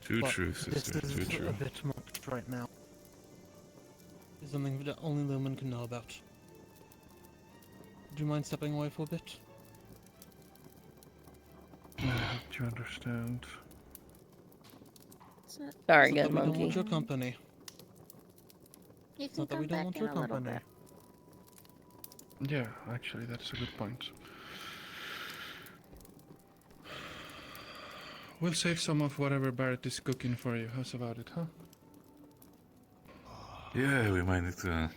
True, but true, sister. This True, is true. a bit much right now. It's something that only Lumen can know about. Do you mind stepping away for a bit? I hope you understand. Sorry It's not again, that we don't monkey. want your company. You It's can not that come we don't back want in your a little company. bit. Yeah, actually, that's a good point. We'll save some of whatever Barrett is cooking for you. How's about it, huh? Yeah, we might need to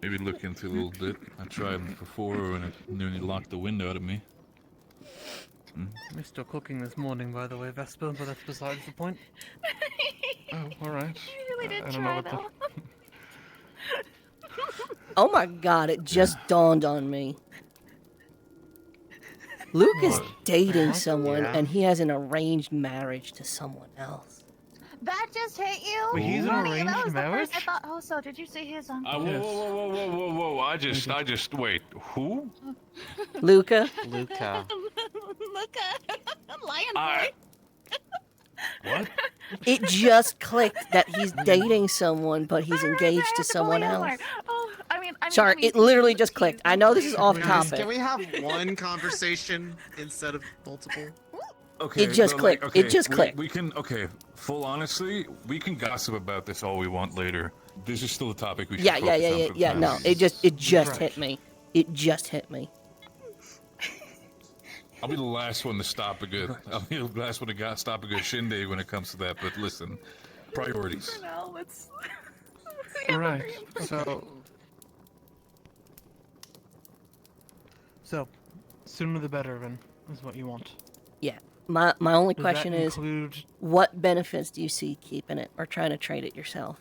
maybe look into it a little bit. I tried before and it nearly locked the wind out of me. Missed your cooking this morning, by the way, Vesper, but that's besides the point. Oh, alright. You really did I don't know try, what the... though. Oh my god, it just dawned on me. Luke is What? dating What? someone Yeah. and he has an arranged marriage to someone else. That just hit you? Wait, he's in Funny, arranged that was the marriage? first I thought. Oh, so did you see his Whoa, uncle? whoa. I just, wait, who? Luca? Luca. Lion I- What? It just clicked that he's dating someone, but he's engaged to someone else. Oh, I mean, Sorry, it literally just clicked. I know this is off Guys, topic. can we have one conversation instead of multiple? Okay, It just but, clicked. Like, It just clicked. We can, okay, full honesty, we can gossip about this all we want later. This is still a topic we should focus on for the time No, being. it just Right. hit me. It just hit me. I'll be the last one to stop a good. I'll be the last one to stop a good shindig when it comes to that. But listen, priorities. For now, let's. Right, So, sooner the better, then, is what you want. Yeah. My only Does that question is, include- what benefits do you see keeping it or trying to trade it yourself?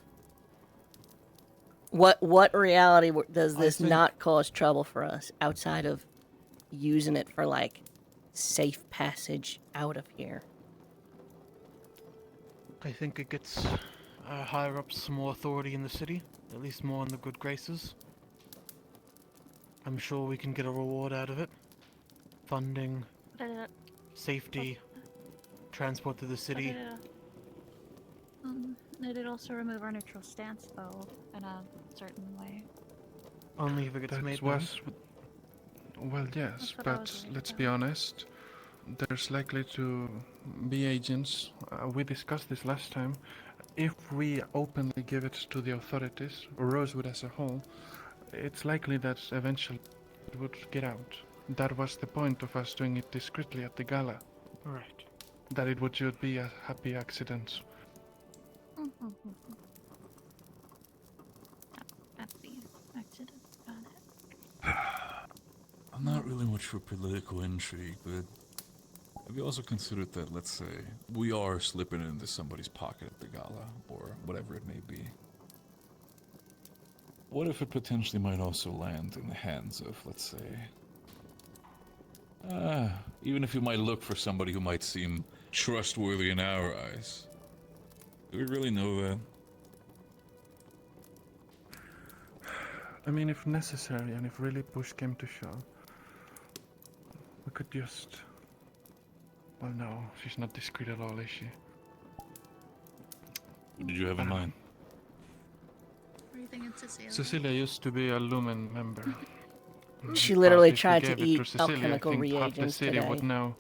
What reality does this think- not cause trouble for us outside of using it for like safe passage out of here? I think it gets higher up some more authority in the city, at least more in the good graces. I'm sure we can get a reward out of it. Funding, safety, transport to the city. It'd also remove our neutral stance, though, in a certain way. Only if it gets that made. was... Well, yes, That's what I but was let's be honest. There's likely to be agents. We discussed this last time. If we openly give it to the authorities, or Rosewood as a whole, it's likely that eventually it would get out. That was the point of us doing it discreetly at the gala. Right. That it would just be a happy accident. Happy accident. Got it. I'm not really much for political intrigue, but have you also considered that, let's say, we are slipping it into somebody's pocket at the gala, or whatever it may be? What if it potentially might also land in the hands of, let's say, even if you might look for somebody who might seem trustworthy in our eyes? Do we really know that? I mean, if necessary, and if really push came to shove, we could just... Well, no, she's not discreet at all, is she? What did you have in mind? What are you thinking, Cecilia? Cecilia used to be a Lumen member. She But literally if we tried to gave it eat Cecilia, alchemical I think half the reagents city today. would know.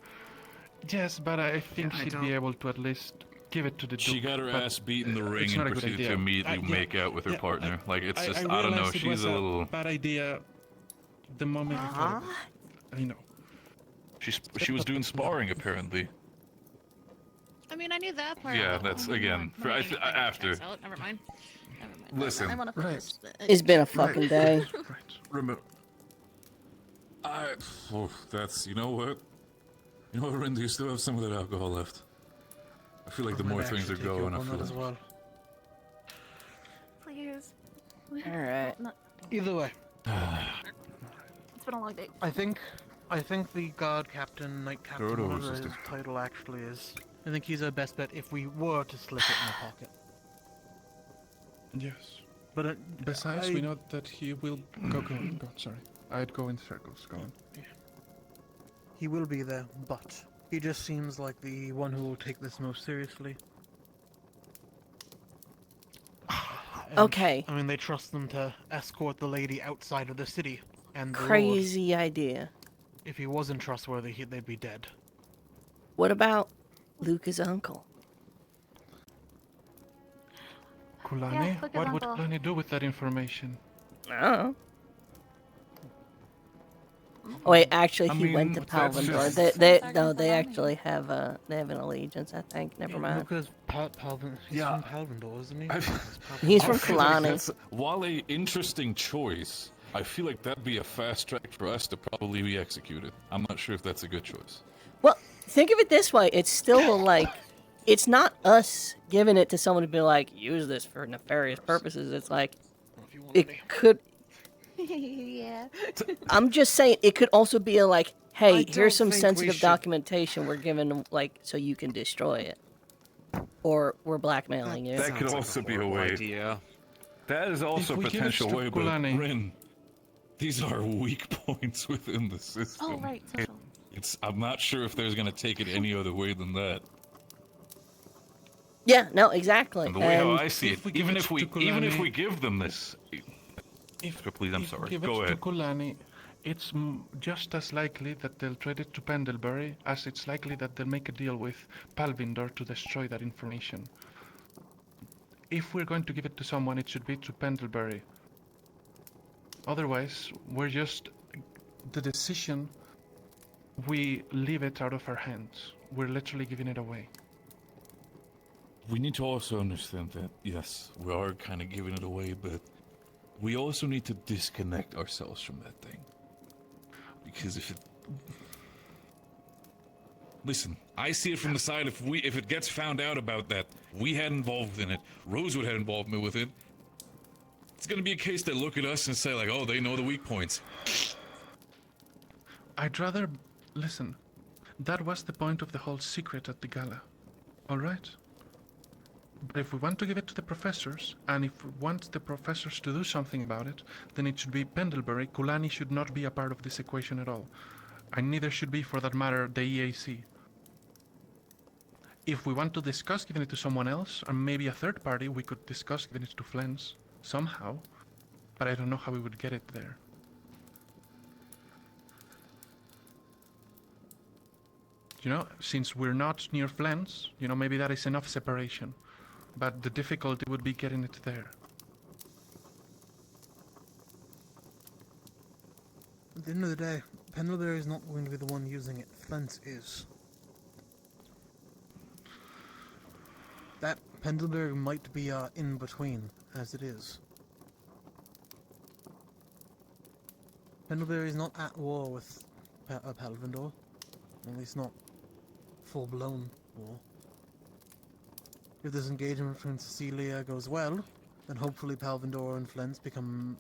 Yes, but I think I she'd don't- be able to at least give it to the Duke. She got her but ass beat in the ring it's and not a good proceeded idea. to immediately Yeah, make out with her yeah, partner. Like, it's I just, I don't know, realized it she's was a little... bad idea the moment we thought of it. I know. She was doing sparring, apparently. I mean, I knew that part. Yeah, that's, again, for, after. Never mind. Listen. I wanna put this- It's been a fucking day. Remember, that's, you know what? You know what, Rinda, you still have some of that alcohol left. I feel like the more things are going, I feel as like... well. Please. Alright. Either way, It's been a long day. I think the guard captain, knight captain, Throw it over, whatever his sister. title actually is, I think he's our best bet if we were to slip it in the pocket. Yes. But Besides, we know that he will... Go, sorry. I'd go in circles, go on. He will be there, but He just seems like the one who will take this most seriously. And, Okay. I mean, they trust them to escort the lady outside of the city, and the Lord, Crazy idea. if he wasn't trustworthy, they'd be dead. What about Luca's uncle? Kulani? look at What would Uncle. Kulani do with that information? Oh. Wait, actually, I he went to mean, that's Palvindor. just- They actually have they have an allegiance. I think. Never mind. Lucas Palvindor. He's Yeah. from Palvindor, isn't he? He's I from feel like Kalani. that's, while a interesting choice, I feel like that'd be a fast track for us to probably be executed. I'm not sure if that's a good choice. Well, think of it this way: it's still like, it's not us giving it to someone to be like, use this for nefarious purposes. It's like, it could. Yeah. I'm just saying, it could also be a like, hey, don't here's some think we sensitive should- documentation we're giving, like, so you can destroy it, or we're blackmailing you. That could also be a way. That is also a we give it potential to way, but Kulani- Rin, these are weak points within the system. Oh, right, social. I'm not sure if there's gonna take it any other way than that. Yeah, no, exactly. And the way how And I see it, even if we give them this, please, I'm sorry. Give Go it ahead. to Kulani. It's just as likely that they'll trade it to Pendlebury as it's likely that they'll make a deal with Palvindor to destroy that information. If we're going to give it to someone, it should be to Pendlebury. Otherwise, we're just... the decision, we leave it out of our hands. We're literally giving it away. We need to also understand that, yes, we are kind of giving it away, but we also need to disconnect ourselves from that thing. Because if it... Listen, I see it from the side, if it gets found out about that, we had involved in it, Rosewood had involvement with it, it's gonna be a case they look at us and say like, oh, they know the weak points. I'd rather... listen, that was the point of the whole secret at the gala. Alright? But if we want to give it to the professors, and if we want the professors to do something about it, then it should be Pendlebury. Kulani should not be a part of this equation at all. And neither should be, for that matter, the EAC. If we want to discuss giving it to someone else, or maybe a third party, we could discuss giving it to Flens, somehow. But I don't know how we would get it there. You know, since we're not near Flens, you know, maybe that is enough separation. But the difficulty would be getting it there. At the end of the day, Pendlebury is not going to be the one using it. Flens is. That Pendlebury might be in between, as it is. Pendlebury is not at war with Palvindor. At least not full-blown war. If this engagement between Cecilia goes well, then hopefully Palvindor and Flens become,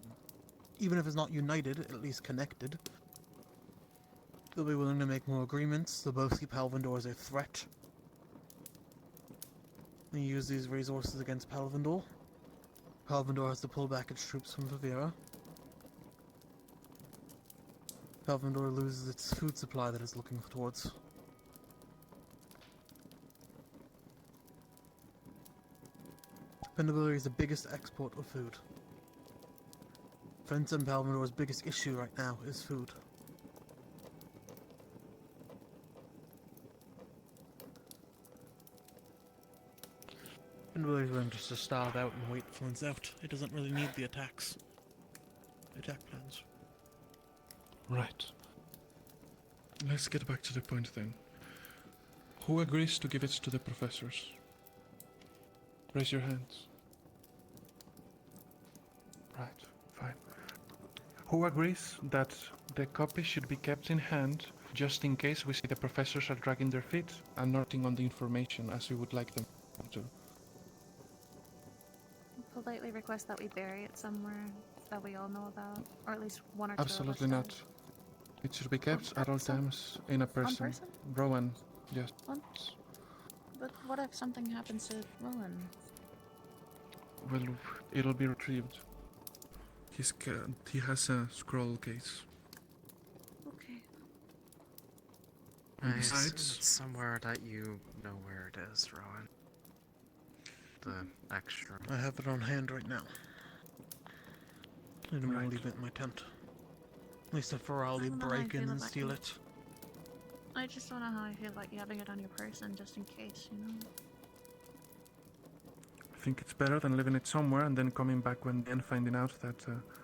even if it's not united, at least connected. They'll be willing to make more agreements. They'll both see Palvindor as a threat. They use these resources against Palvindor. Palvindor has to pull back its troops from Vivera. Palvindor loses its food supply that it's looking towards. Pendlebury is the biggest export of food. Flens and Palvindor's biggest issue right now is food. Pendlebury's willing just to starve out and wait Flens out. It doesn't really need the attacks. The attack plans. Right. Let's get back to the point then. Who agrees to give it to the professors? Raise your hands. Right, fine. Who agrees that the copy should be kept in hand just in case we see the professors are dragging their feet and not acting on the information as we would like them to? Politely request that we bury it somewhere that we all know about, or at least one or two. Absolutely of us not. It should be kept at all times in a person. person? Rowan, yes. But what if something happens to Rowan? Well, it'll be retrieved. He has a scroll case. Okay. Besides, it's somewhere that you know where it is, Rowan. The extra. I have it on hand right now. And I'm gonna leave it in my tent. At least if I'll I don't know how I break in feel and about steal you. it. I just don't know how I feel about you having it on your person just in case, you know? I think it's better than leaving it somewhere and then coming back one day and finding out that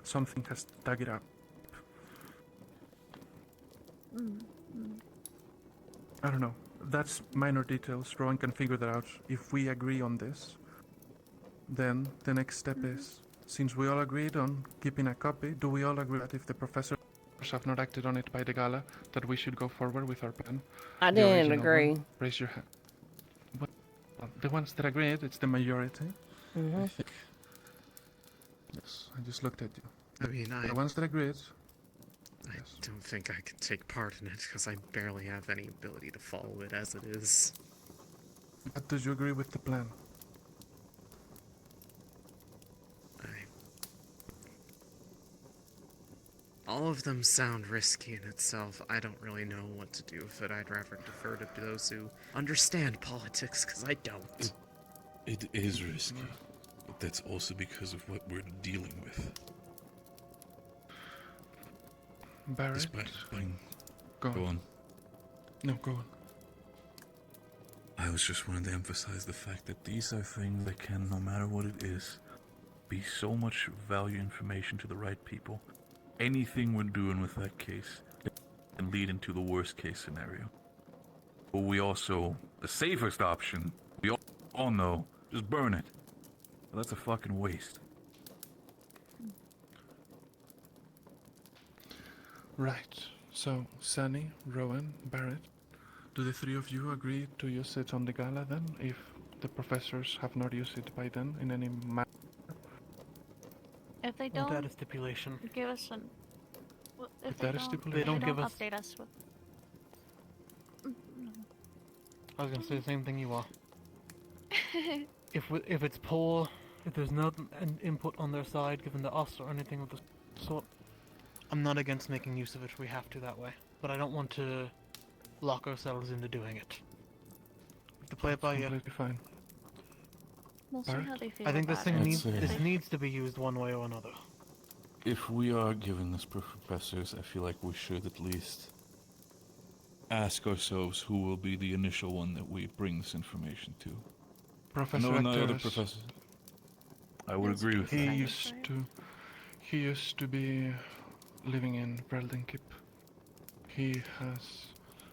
something has dug it up. I don't know. That's minor details. Rowan can figure that out. If we agree on this, then the next step is, since we all agreed on keeping a copy, do we all agree that if the professors have not acted on it by the gala, that we should go forward with our plan? I The didn't original agree. one? Raise your hand. Well, the ones that agreed, it's the majority. I think. Yes, I just looked at you. I mean, The ones that agreed. I don't think I can take part in it because I barely have any ability to follow it as it is. But do you agree with the plan? All of them sound risky in itself. I don't really know what to do with it. I'd rather defer to those who understand politics, because I don't. It is risky, but that's also because of what we're dealing with. Barrett? Go on. No, go on. I was just wanting to emphasize the fact that these are things that can, no matter what it is, be so much value information to the right people. Anything we're doing with that case can lead into the worst case scenario. But we also, the safest option, we all know, just burn it. But that's a fucking waste. Right. So, Sunny, Rowan, Barrett, do the three of you agree to use it on the gala then, if the professors have not used it by then in any manner? If they I'll don't add a stipulation. give us an... Well, if that they is don't, stipulation? they They don't don't give us- update us with... I was gonna say the same thing you are. If it's poor, if there's not an input on their side given to us or anything of the sort, I'm not against making use of it if we have to that way. But I don't want to lock ourselves into doing it. To play it by ear. Completely fine. We'll see how they feel I think this about thing it. this needs to be used one way or another. If we are giving this to professors, I feel like we should at least ask ourselves who will be the initial one that we bring this information to. Professor I know another Acteris. professor. I would agree with He that. used to be living in Breldenkip. He has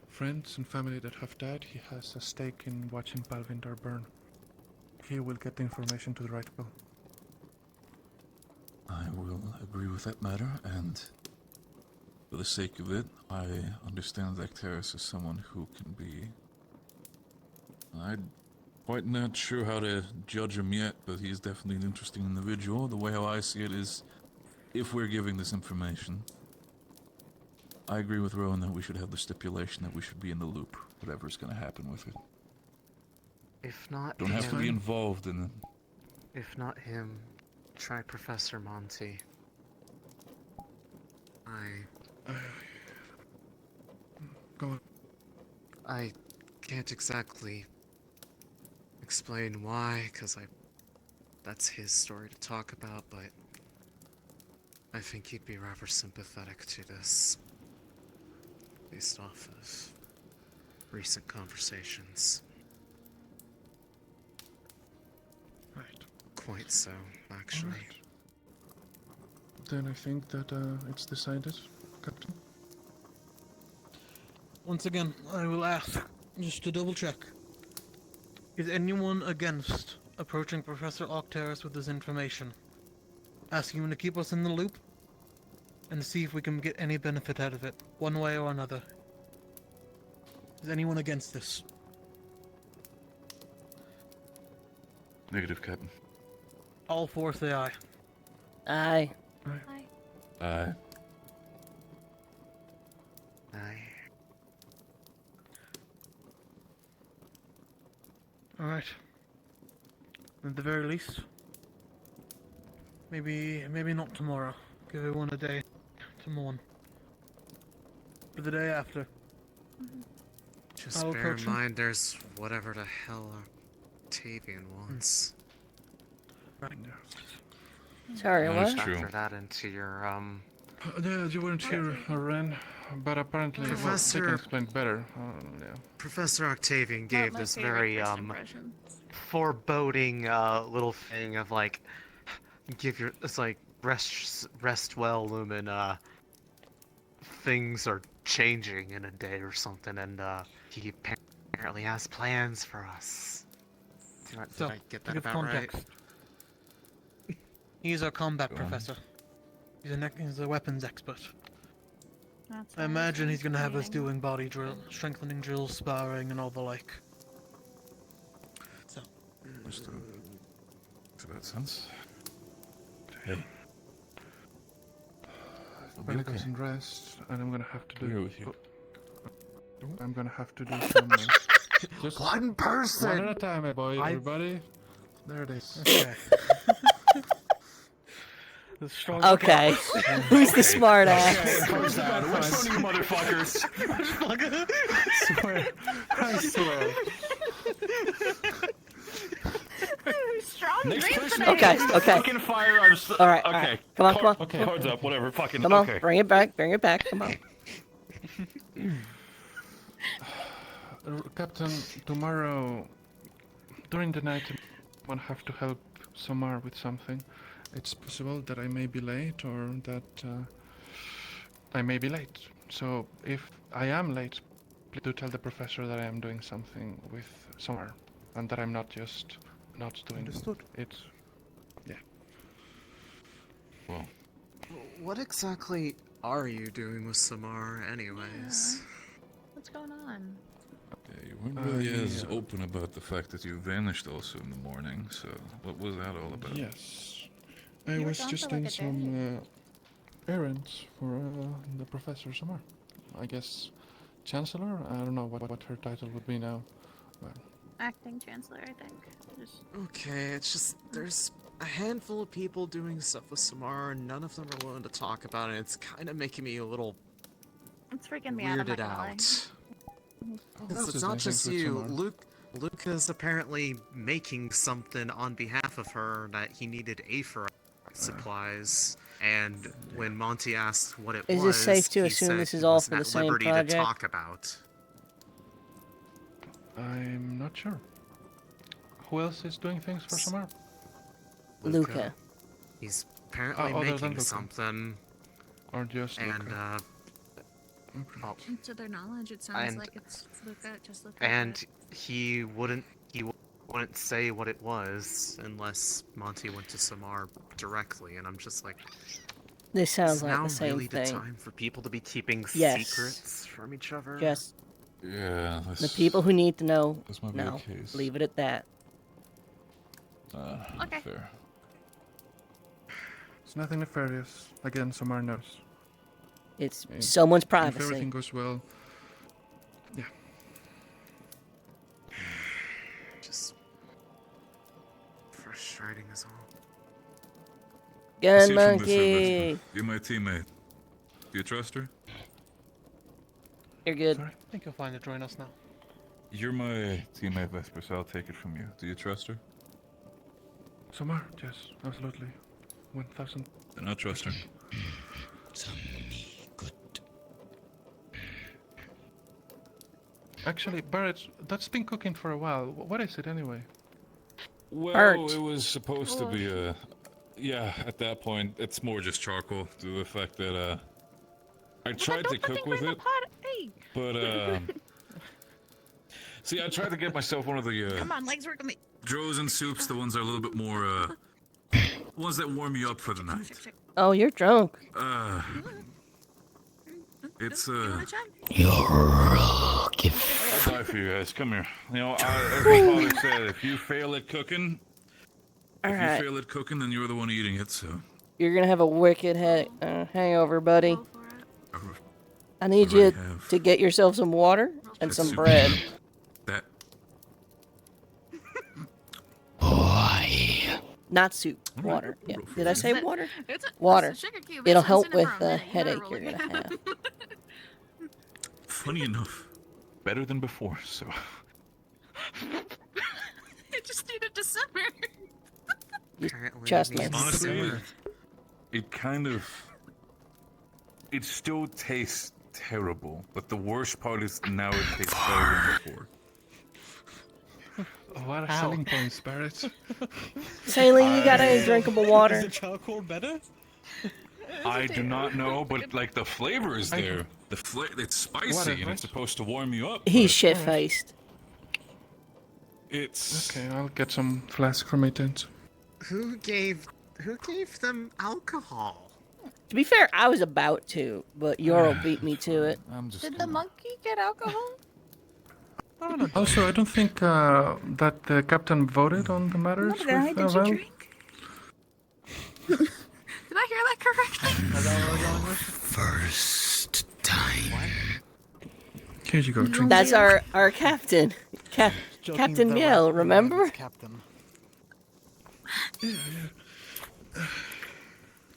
friends and family that have died. He has a stake in watching Palvindar burn. He will get the information to the right people. I will agree with that matter, and for the sake of it, I understand that Acteris is someone who can be... I'm quite not sure how to judge him yet, but he's definitely an interesting individual. The way how I see it is, if we're giving this information, I agree with Rowan that we should have the stipulation that we should be in the loop, whatever's going to happen with it. If not Don't him, have to be involved in it. If not him, try Professor Monty. Go on. I can't exactly explain why, because that's his story to talk about, but I think he'd be rather sympathetic to this, based off of recent conversations. Right. Quite so, actually. Alright. Then I think that it's decided, Captain. Once again, I will ask, just to double check. Is anyone against approaching Professor Octeris with this information? Asking him to keep us in the loop? And see if we can get any benefit out of it, one way or another. Is anyone against this? Negative, Captain. All four say aye. Aye. Aye. Aye. Alright. At the very least, maybe not tomorrow. Give everyone a day to mourn. But the day after. Just I'll bear approach in him. mind there's whatever the hell Octavian wants. Sorry, what? Factor that into your Yeah, you weren't here, Ren, but apparently well, they Professor- can explain better. Yeah. Professor Octavian Not gave my this favorite very first impression. foreboding little thing of like it's like rest well, Lumen. Things are changing in a day or something, and he apparently has plans for us. Did So, I get to that give about context, he's a combat Go on. professor. He's a weapons expert. That's I imagine he's gonna have us intriguing. doing body drill, strengthening drills, sparring, and all the like. So, Makes about sense. Hey. I'll be some rest, and I'm gonna have to Agree do. with you. I'm gonna have to do some. Just one person. One at a time, my boy. Everybody. There it is. okay. The strong Okay. Who's the smart ass? Who's that? Which one of you motherfuckers? Swear. I swear. Strong Next drink question. today. Okay, okay. Fucking firearms. All right, all Okay. right. Come on, come on. Okay. Cards up. Whatever. Fucking. Come on, Okay. bring it back, bring it back. Come on. Captain, tomorrow during the night, I'm gonna have to help Samar with something. It's possible that I may be late, or that I may be late. So if I am late, please do tell the professor that I am doing something with Samar, and that I'm not just not doing it. Yeah. Well, What exactly are you doing with Samar, anyways? What's going on? yeah, you weren't really as open about the fact that you vanished also in the morning. So what was that all about? Yes. I You were was gone just for like doing a some errands for the Professor Samar. I guess Chancellor? I don't know what her title would be now. But Acting chancellor, I think. Just Okay, it's just there's a handful of people doing stuff with Samar, and none of them are willing to talk about it. It's kind of making me a little it's freaking me out. I'm not weirded gonna lie. out. else It's is not doing just things with you. Samar? Luca's apparently making something on behalf of her that he needed Aphra supplies. And when Monty asked what it Is was, it safe to he assume said this is he all wasn't for the at same liberty project? to talk about. I'm not sure. Who else is doing things for Samar? Luca. He's apparently other than making Luca. something. Or just And Luca? To their knowledge, it sounds like it's Luca, just Luca. And he wouldn't say what it was unless Monty went to Samar directly, and I'm just like, This sounds is like now the same really thing. the time for people to be keeping Yes. secrets from each other? Just Yeah. the people who need to know. This might be the No, case. leave it at that. Okay. Fair. It's nothing nefarious. Again, Samar knows. It's And someone's If privacy. everything goes well, yeah. Just frustrating as all. I Gun see it from this monkey. perspective. You're my teammate. Do you trust her? You're good. I think you'll find to join us now. You're my teammate, Vesper, so I'll take it from you. Do you trust her? Samar, yes, absolutely. 1000. Then I'll trust her. Actually, Barrett, that's been cooking for a while. What is it anyway? Well, Art. it was supposed to be a... Yeah, at that point, it's more just charcoal due to the fact that, I tried to cook with it, Hey, but, see, I tried to get myself one of the, come on, legs work with me. Drozen soups, the ones that are a little bit more, ones that warm you up for the night. Oh, you're drunk. It's, I'll die for you guys. Come here. You know, as my father said, if you fail at cooking, Alright. you fail at cooking, then you're the one eating it, so... You're gonna have a wicked hangover, buddy. I need you to get yourself some water and some bread. That... Not soup, water. Yeah. Did I say It's a- water? it's a Water. sugar cube. It'll It's help been sitting with for a the minute. You better headache roll you're it. gonna have. Funny enough, better than before. So It just needed to simmer. Just me. honestly, it kind of, it still tastes terrible. But the worst part is now it tastes better than before. A lot of selling points, Barrett. Saline, you got any drinkable water? Is the charcoal better? I do not know, but like the flavor is there. It's spicy Water, and right? it's supposed to warm you up. He's but shit-faced. It's okay. I'll get some flask from my tent. Who gave them alcohol? To be fair, I was about to, but Yorl beat me to it. I'm just. Did the monkey get alcohol? Also, I don't think that the captain voted on the matters with Did you Val. drink? Did I hear that correctly? First time. Here you go, drink. That's our captain. Captain Miel, remember? Captain.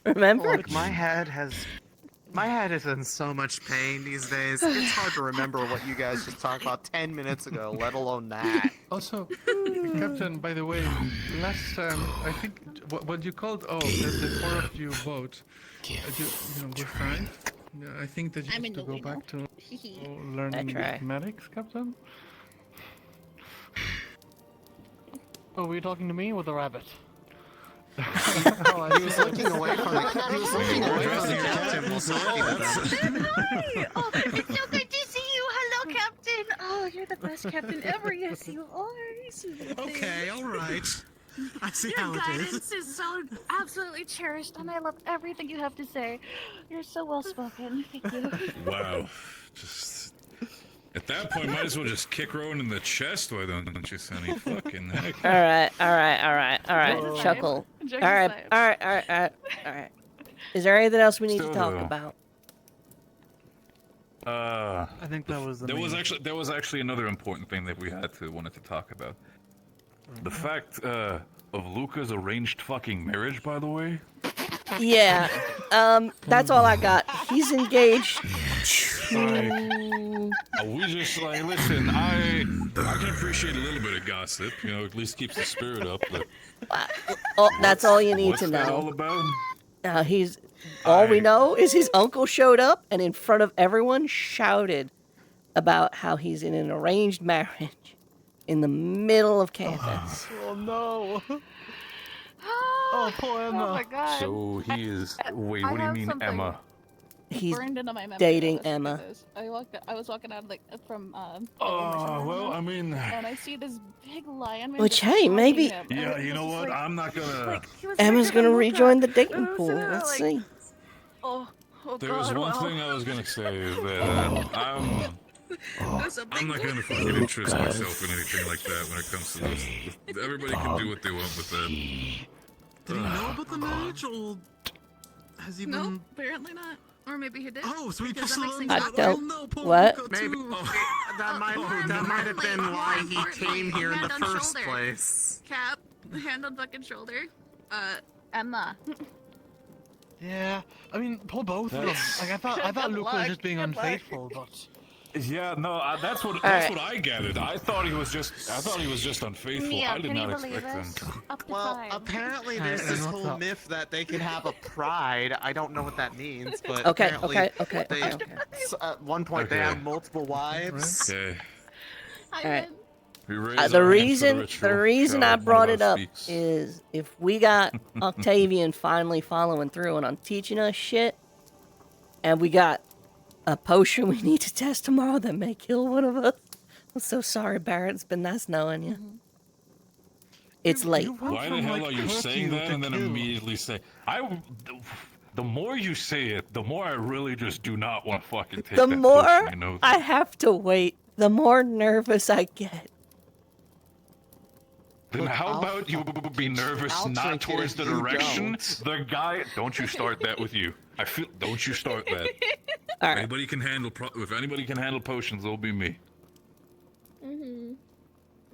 Remember? Look, my head is in so much pain these days. It's hard to remember what you guys just talked about 10 minutes ago, let alone that. Also, Captain, by the way, last time, I think, what you called, the four of you vote, we're fine. Yeah, I think that you I'm have to in go the back to I learning try. mathematics, Captain. Oh, were you talking to me or the rabbit? He was looking away from the captain while talking about them. Oh, it's so good to see you. Hello, Captain. Oh, you're the best captain ever. Yes, you are. Okay, alright. I see Your how it guidance is. is so absolutely cherished, and I love everything you have to say. You're so well spoken. Thank you. Wow. Just at that point, might as well just kick Rowan in the chest. Why don't you, Sonny? Fucking heck. All right. Chuckle. Joke All right. aside. Is there anything else we need to Still, talk though. about? I think that was the there was actually another important thing that we wanted to talk about. The fact of Luca's arranged fucking marriage, by the way. Yeah. That's all I got. He's engaged. We just like listen. I can appreciate a little bit of gossip. You know, at least keeps the spirit up. But That's all you need what's to that all know. about? All we know is his uncle showed up and in front of everyone shouted about how he's in an arranged marriage in the middle of campus. Oh no. Oh, poor Emma. Oh my god. So he is. Wait, I what do you have mean, something. Emma? He's burned into my memory. dating Listen to Emma. this. I was walking out from Well, I mean. and I see this big lion. Which, hey, maybe- Yeah, you know what? I'm not gonna. Emma's gonna rejoin the dating pool. Let's see. Oh There's god. one thing I was gonna say is that I'm not gonna fucking interest myself in anything like that when it comes to this. Everybody can do what they want with that. Did he know about the marriage, or has he No, been... apparently not. Or maybe he did. Oh, so he because just that makes learned things I better. don't. What? Maybe that might have been why he came here in the Hand on first shoulder. place. Cap, hand on fucking shoulder. Emma. Yeah, I mean, poor both of them. That's- Like, I thought Luca was just being Good luck. unfaithful, but Yeah, no, that's what right. I gathered. I thought he was just unfaithful. Mia, I did can you not believe expect this? him. Up to Well, 5. apparently there's this whole myth that they can have a pride. I don't know what that means, but Okay, apparently they, at one point they Okay. have multiple wives. Okay. All right. We raise The our hands for reason ritual. I One brought of it us up speaks. is if we got Octavian finally following through and on teaching us shit, and we got a potion we need to test tomorrow that may kill one of us. I'm so sorry, Barrett. It's been nice knowing you. It's late. Why the hell are you saying that and then immediately say the more you say it, the more I really just do not want to fucking take The that more potion, you know? I have to wait, the more nervous I get. Then how about you be nervous I'll not drink it towards if the you direction? don't. The guy, don't you start that with you. Don't you start that. All right. Anybody can handle, if anybody can handle potions, it'll be me.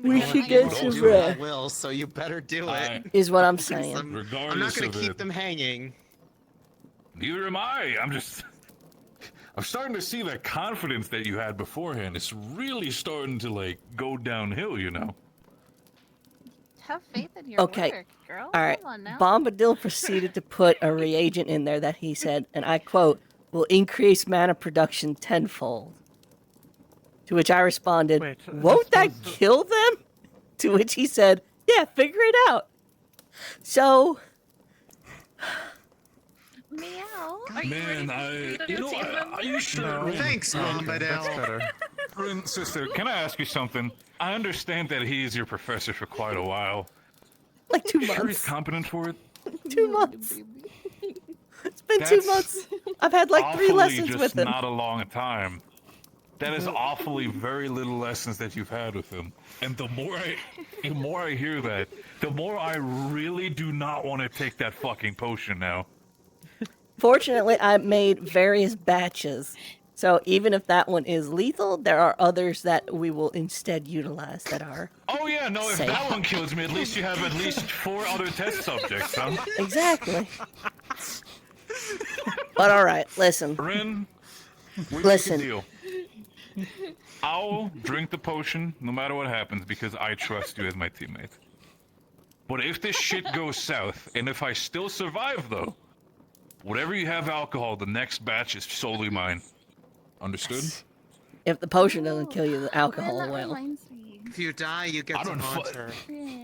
We should get some do it, I rest, will, so you better do it. is what I'm Because saying. I'm not Regardless gonna of keep it. them hanging. Neither am I. I'm just. I'm starting to see that confidence that you had beforehand. It's really starting to, like, go downhill, you know? Have faith in your Okay. work, girl. All right. Come on now. Bombadil proceeded to put a reagent in there that he said, and I quote, will increase mana production tenfold. To which I responded, Wait, won't that kill them? To which he said, yeah, figure it out. So... Meow. Man, are you sure? No. Thanks, Bombadil. Rin, sister, can I ask you something? I understand that he is your professor for quite a while. Like 2 Sure he's months. competent for it? 2 months. It's been 2 months. I've had like 3 lessons just with him. Not a long time. That is awfully very little lessons that you've had with him. And the more I hear that, the more I really do not want to take that fucking potion now. Fortunately, I made various batches. So even if that one is lethal, there are others that we will instead utilize that are Oh yeah, no, if safe. that one kills me, at least you have at least 4 other test subjects, huh? Exactly. But alright, listen. Rin, we Listen. make a deal. I'll drink the potion no matter what happens because I trust you as my teammate. But if this shit goes south, and if I still survive though, whatever you have alcohol, the next batch is solely mine. Understood? If the potion doesn't kill you, the alcohol that will. reminds me. If you die, you get to haunt her.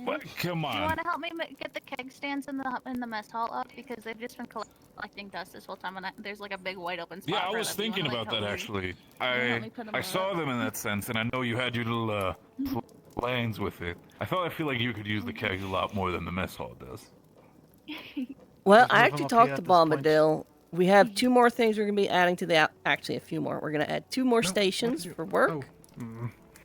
What? Come Do you on. want to help me get the keg stands in the mess hall up because they've just been collecting dust this whole time, and there's like a big wide open spot. Yeah, I for was it. If you thinking wanna, about like, that help me- actually. help me put 'em I saw up? them in that sense, and I know you had your little plans with it. I feel like you could use the kegs a lot more than the mess hall does. Well, There's I no actually up talked here to at this point. Bombadil. We have 2 more things we're going to be adding to the... Actually, a few more. We're going to add 2 more stations for work.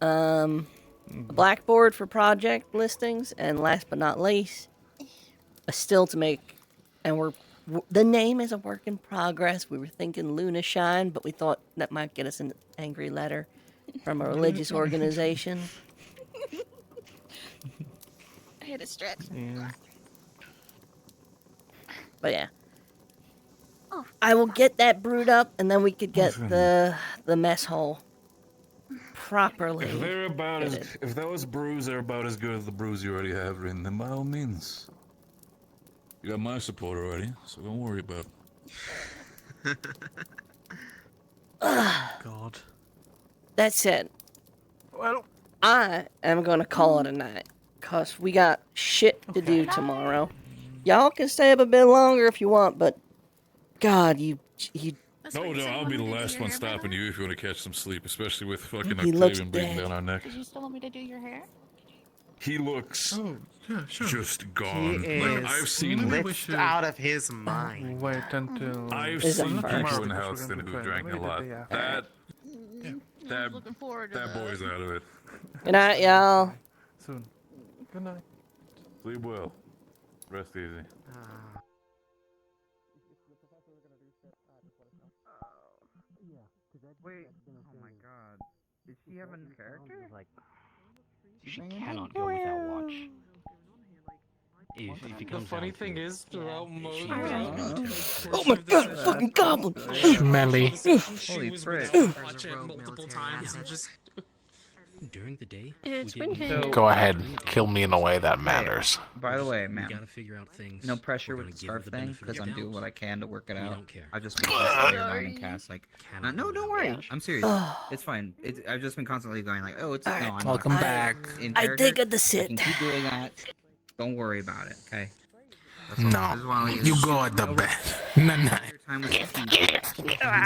A blackboard for project listings. And last but not least, a still to make. And the name is a work in progress. We were thinking Luna Shine, but we thought that might get us an angry letter from a religious organization. I had a stretch. Yeah. But yeah. I will get that brewed up, and then we could get the mess hall properly. If they're about fitted. if those brews are about as good as the brews you already have written, then by all means. You got my support already, so don't worry about it. God. That said, Well, I am gonna call it a night, cause we got shit to do tomorrow. Y'all can stay up a bit longer if you want, but God, you. No, I'll be the last one stopping you if you want to catch some sleep, especially with fucking He looks Octavian breathing dead. down our neck. Did you still want me to do your hair? He looks just He gone. is I've seen glitched out of his mind. Wait until... I've Is it seen first? people in Houston who drank a lot. That Looking forward to that. boy's out of it. Good night, y'all. Soon. Good night. Sleep well. Rest easy. Wait, oh my god. Did she have a new character? She cannot go without watch. If it The comes funny down thing to it, is, throughout most she Oh my God, fucking goblin! Smelly. Holy frick. Watch it multiple times and just... During the day, It's we didn't winter. Go ahead, kill me in a way that matters. By the way, We ma'am, gotta figure out things. no pressure We're with the gonna give her scarf the thing, benefit of because the I'm doing doubt. what I can to work it We out. don't care. I've just been constantly reminding Cass, like, Cannot no, go don't without worry, watch. I'm serious. It's fine. I've just been constantly going like, oh, it's no, I'm Welcome not. back. In I character, think of the I sit. can keep doing that. Don't worry about it, okay? No, you go at the best. No.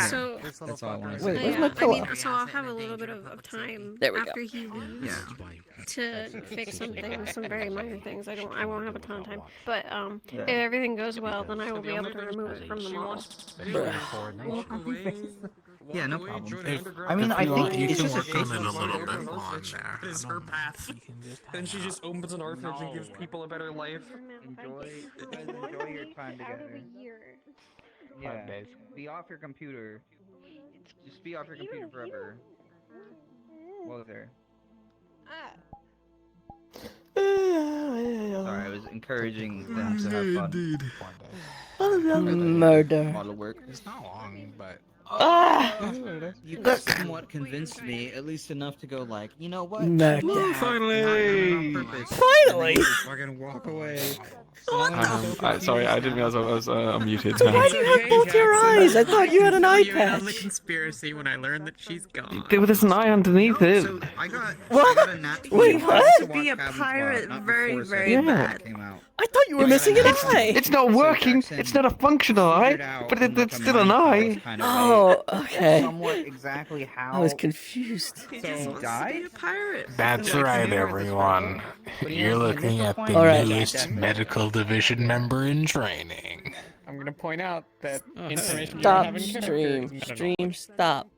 So, That's all I want to Wait, say. where's my pillow? so I'll have a little bit of time There we go. after he leaves Yeah. to fix some things, some very minor things. I won't have a ton of time, but if everything goes well, then I will be able to remove it from the model. Yeah, no problem. I mean, I think it's you just can work on it a little bit It on there. is her path. Then she just opens an orphanage and gives people a better life. Enjoy your time together. Yeah. Be off your computer. Just be off your computer forever. What was there? Sorry, I was encouraging them to have fun. Murder. Model work. It's not long, but You somewhat convinced me, at least enough to go like, you know what? Knocked Not- out. not Finally! on purpose. Finally! We're gonna walk away. Sorry, I didn't realize I was unmuted. Why do you have both your eyes? I thought you had an eye You in on the patch. conspiracy when I learned that she's gone. There was an eye underneath it. So I got What? a nat Wait, 20 what? to Be a watch Cabin pirate Squad, not very, before very Seven bad. came out. I thought you were missing an eye. It's not working. It's not a functional eye, but it's still an eye. Oh, okay. Somewhat exactly how I was confused. so died? That's right, everyone. You're looking at the All right. newest medical division member in training. I'm gonna point out that information you Stop have in stream. Stream, stop.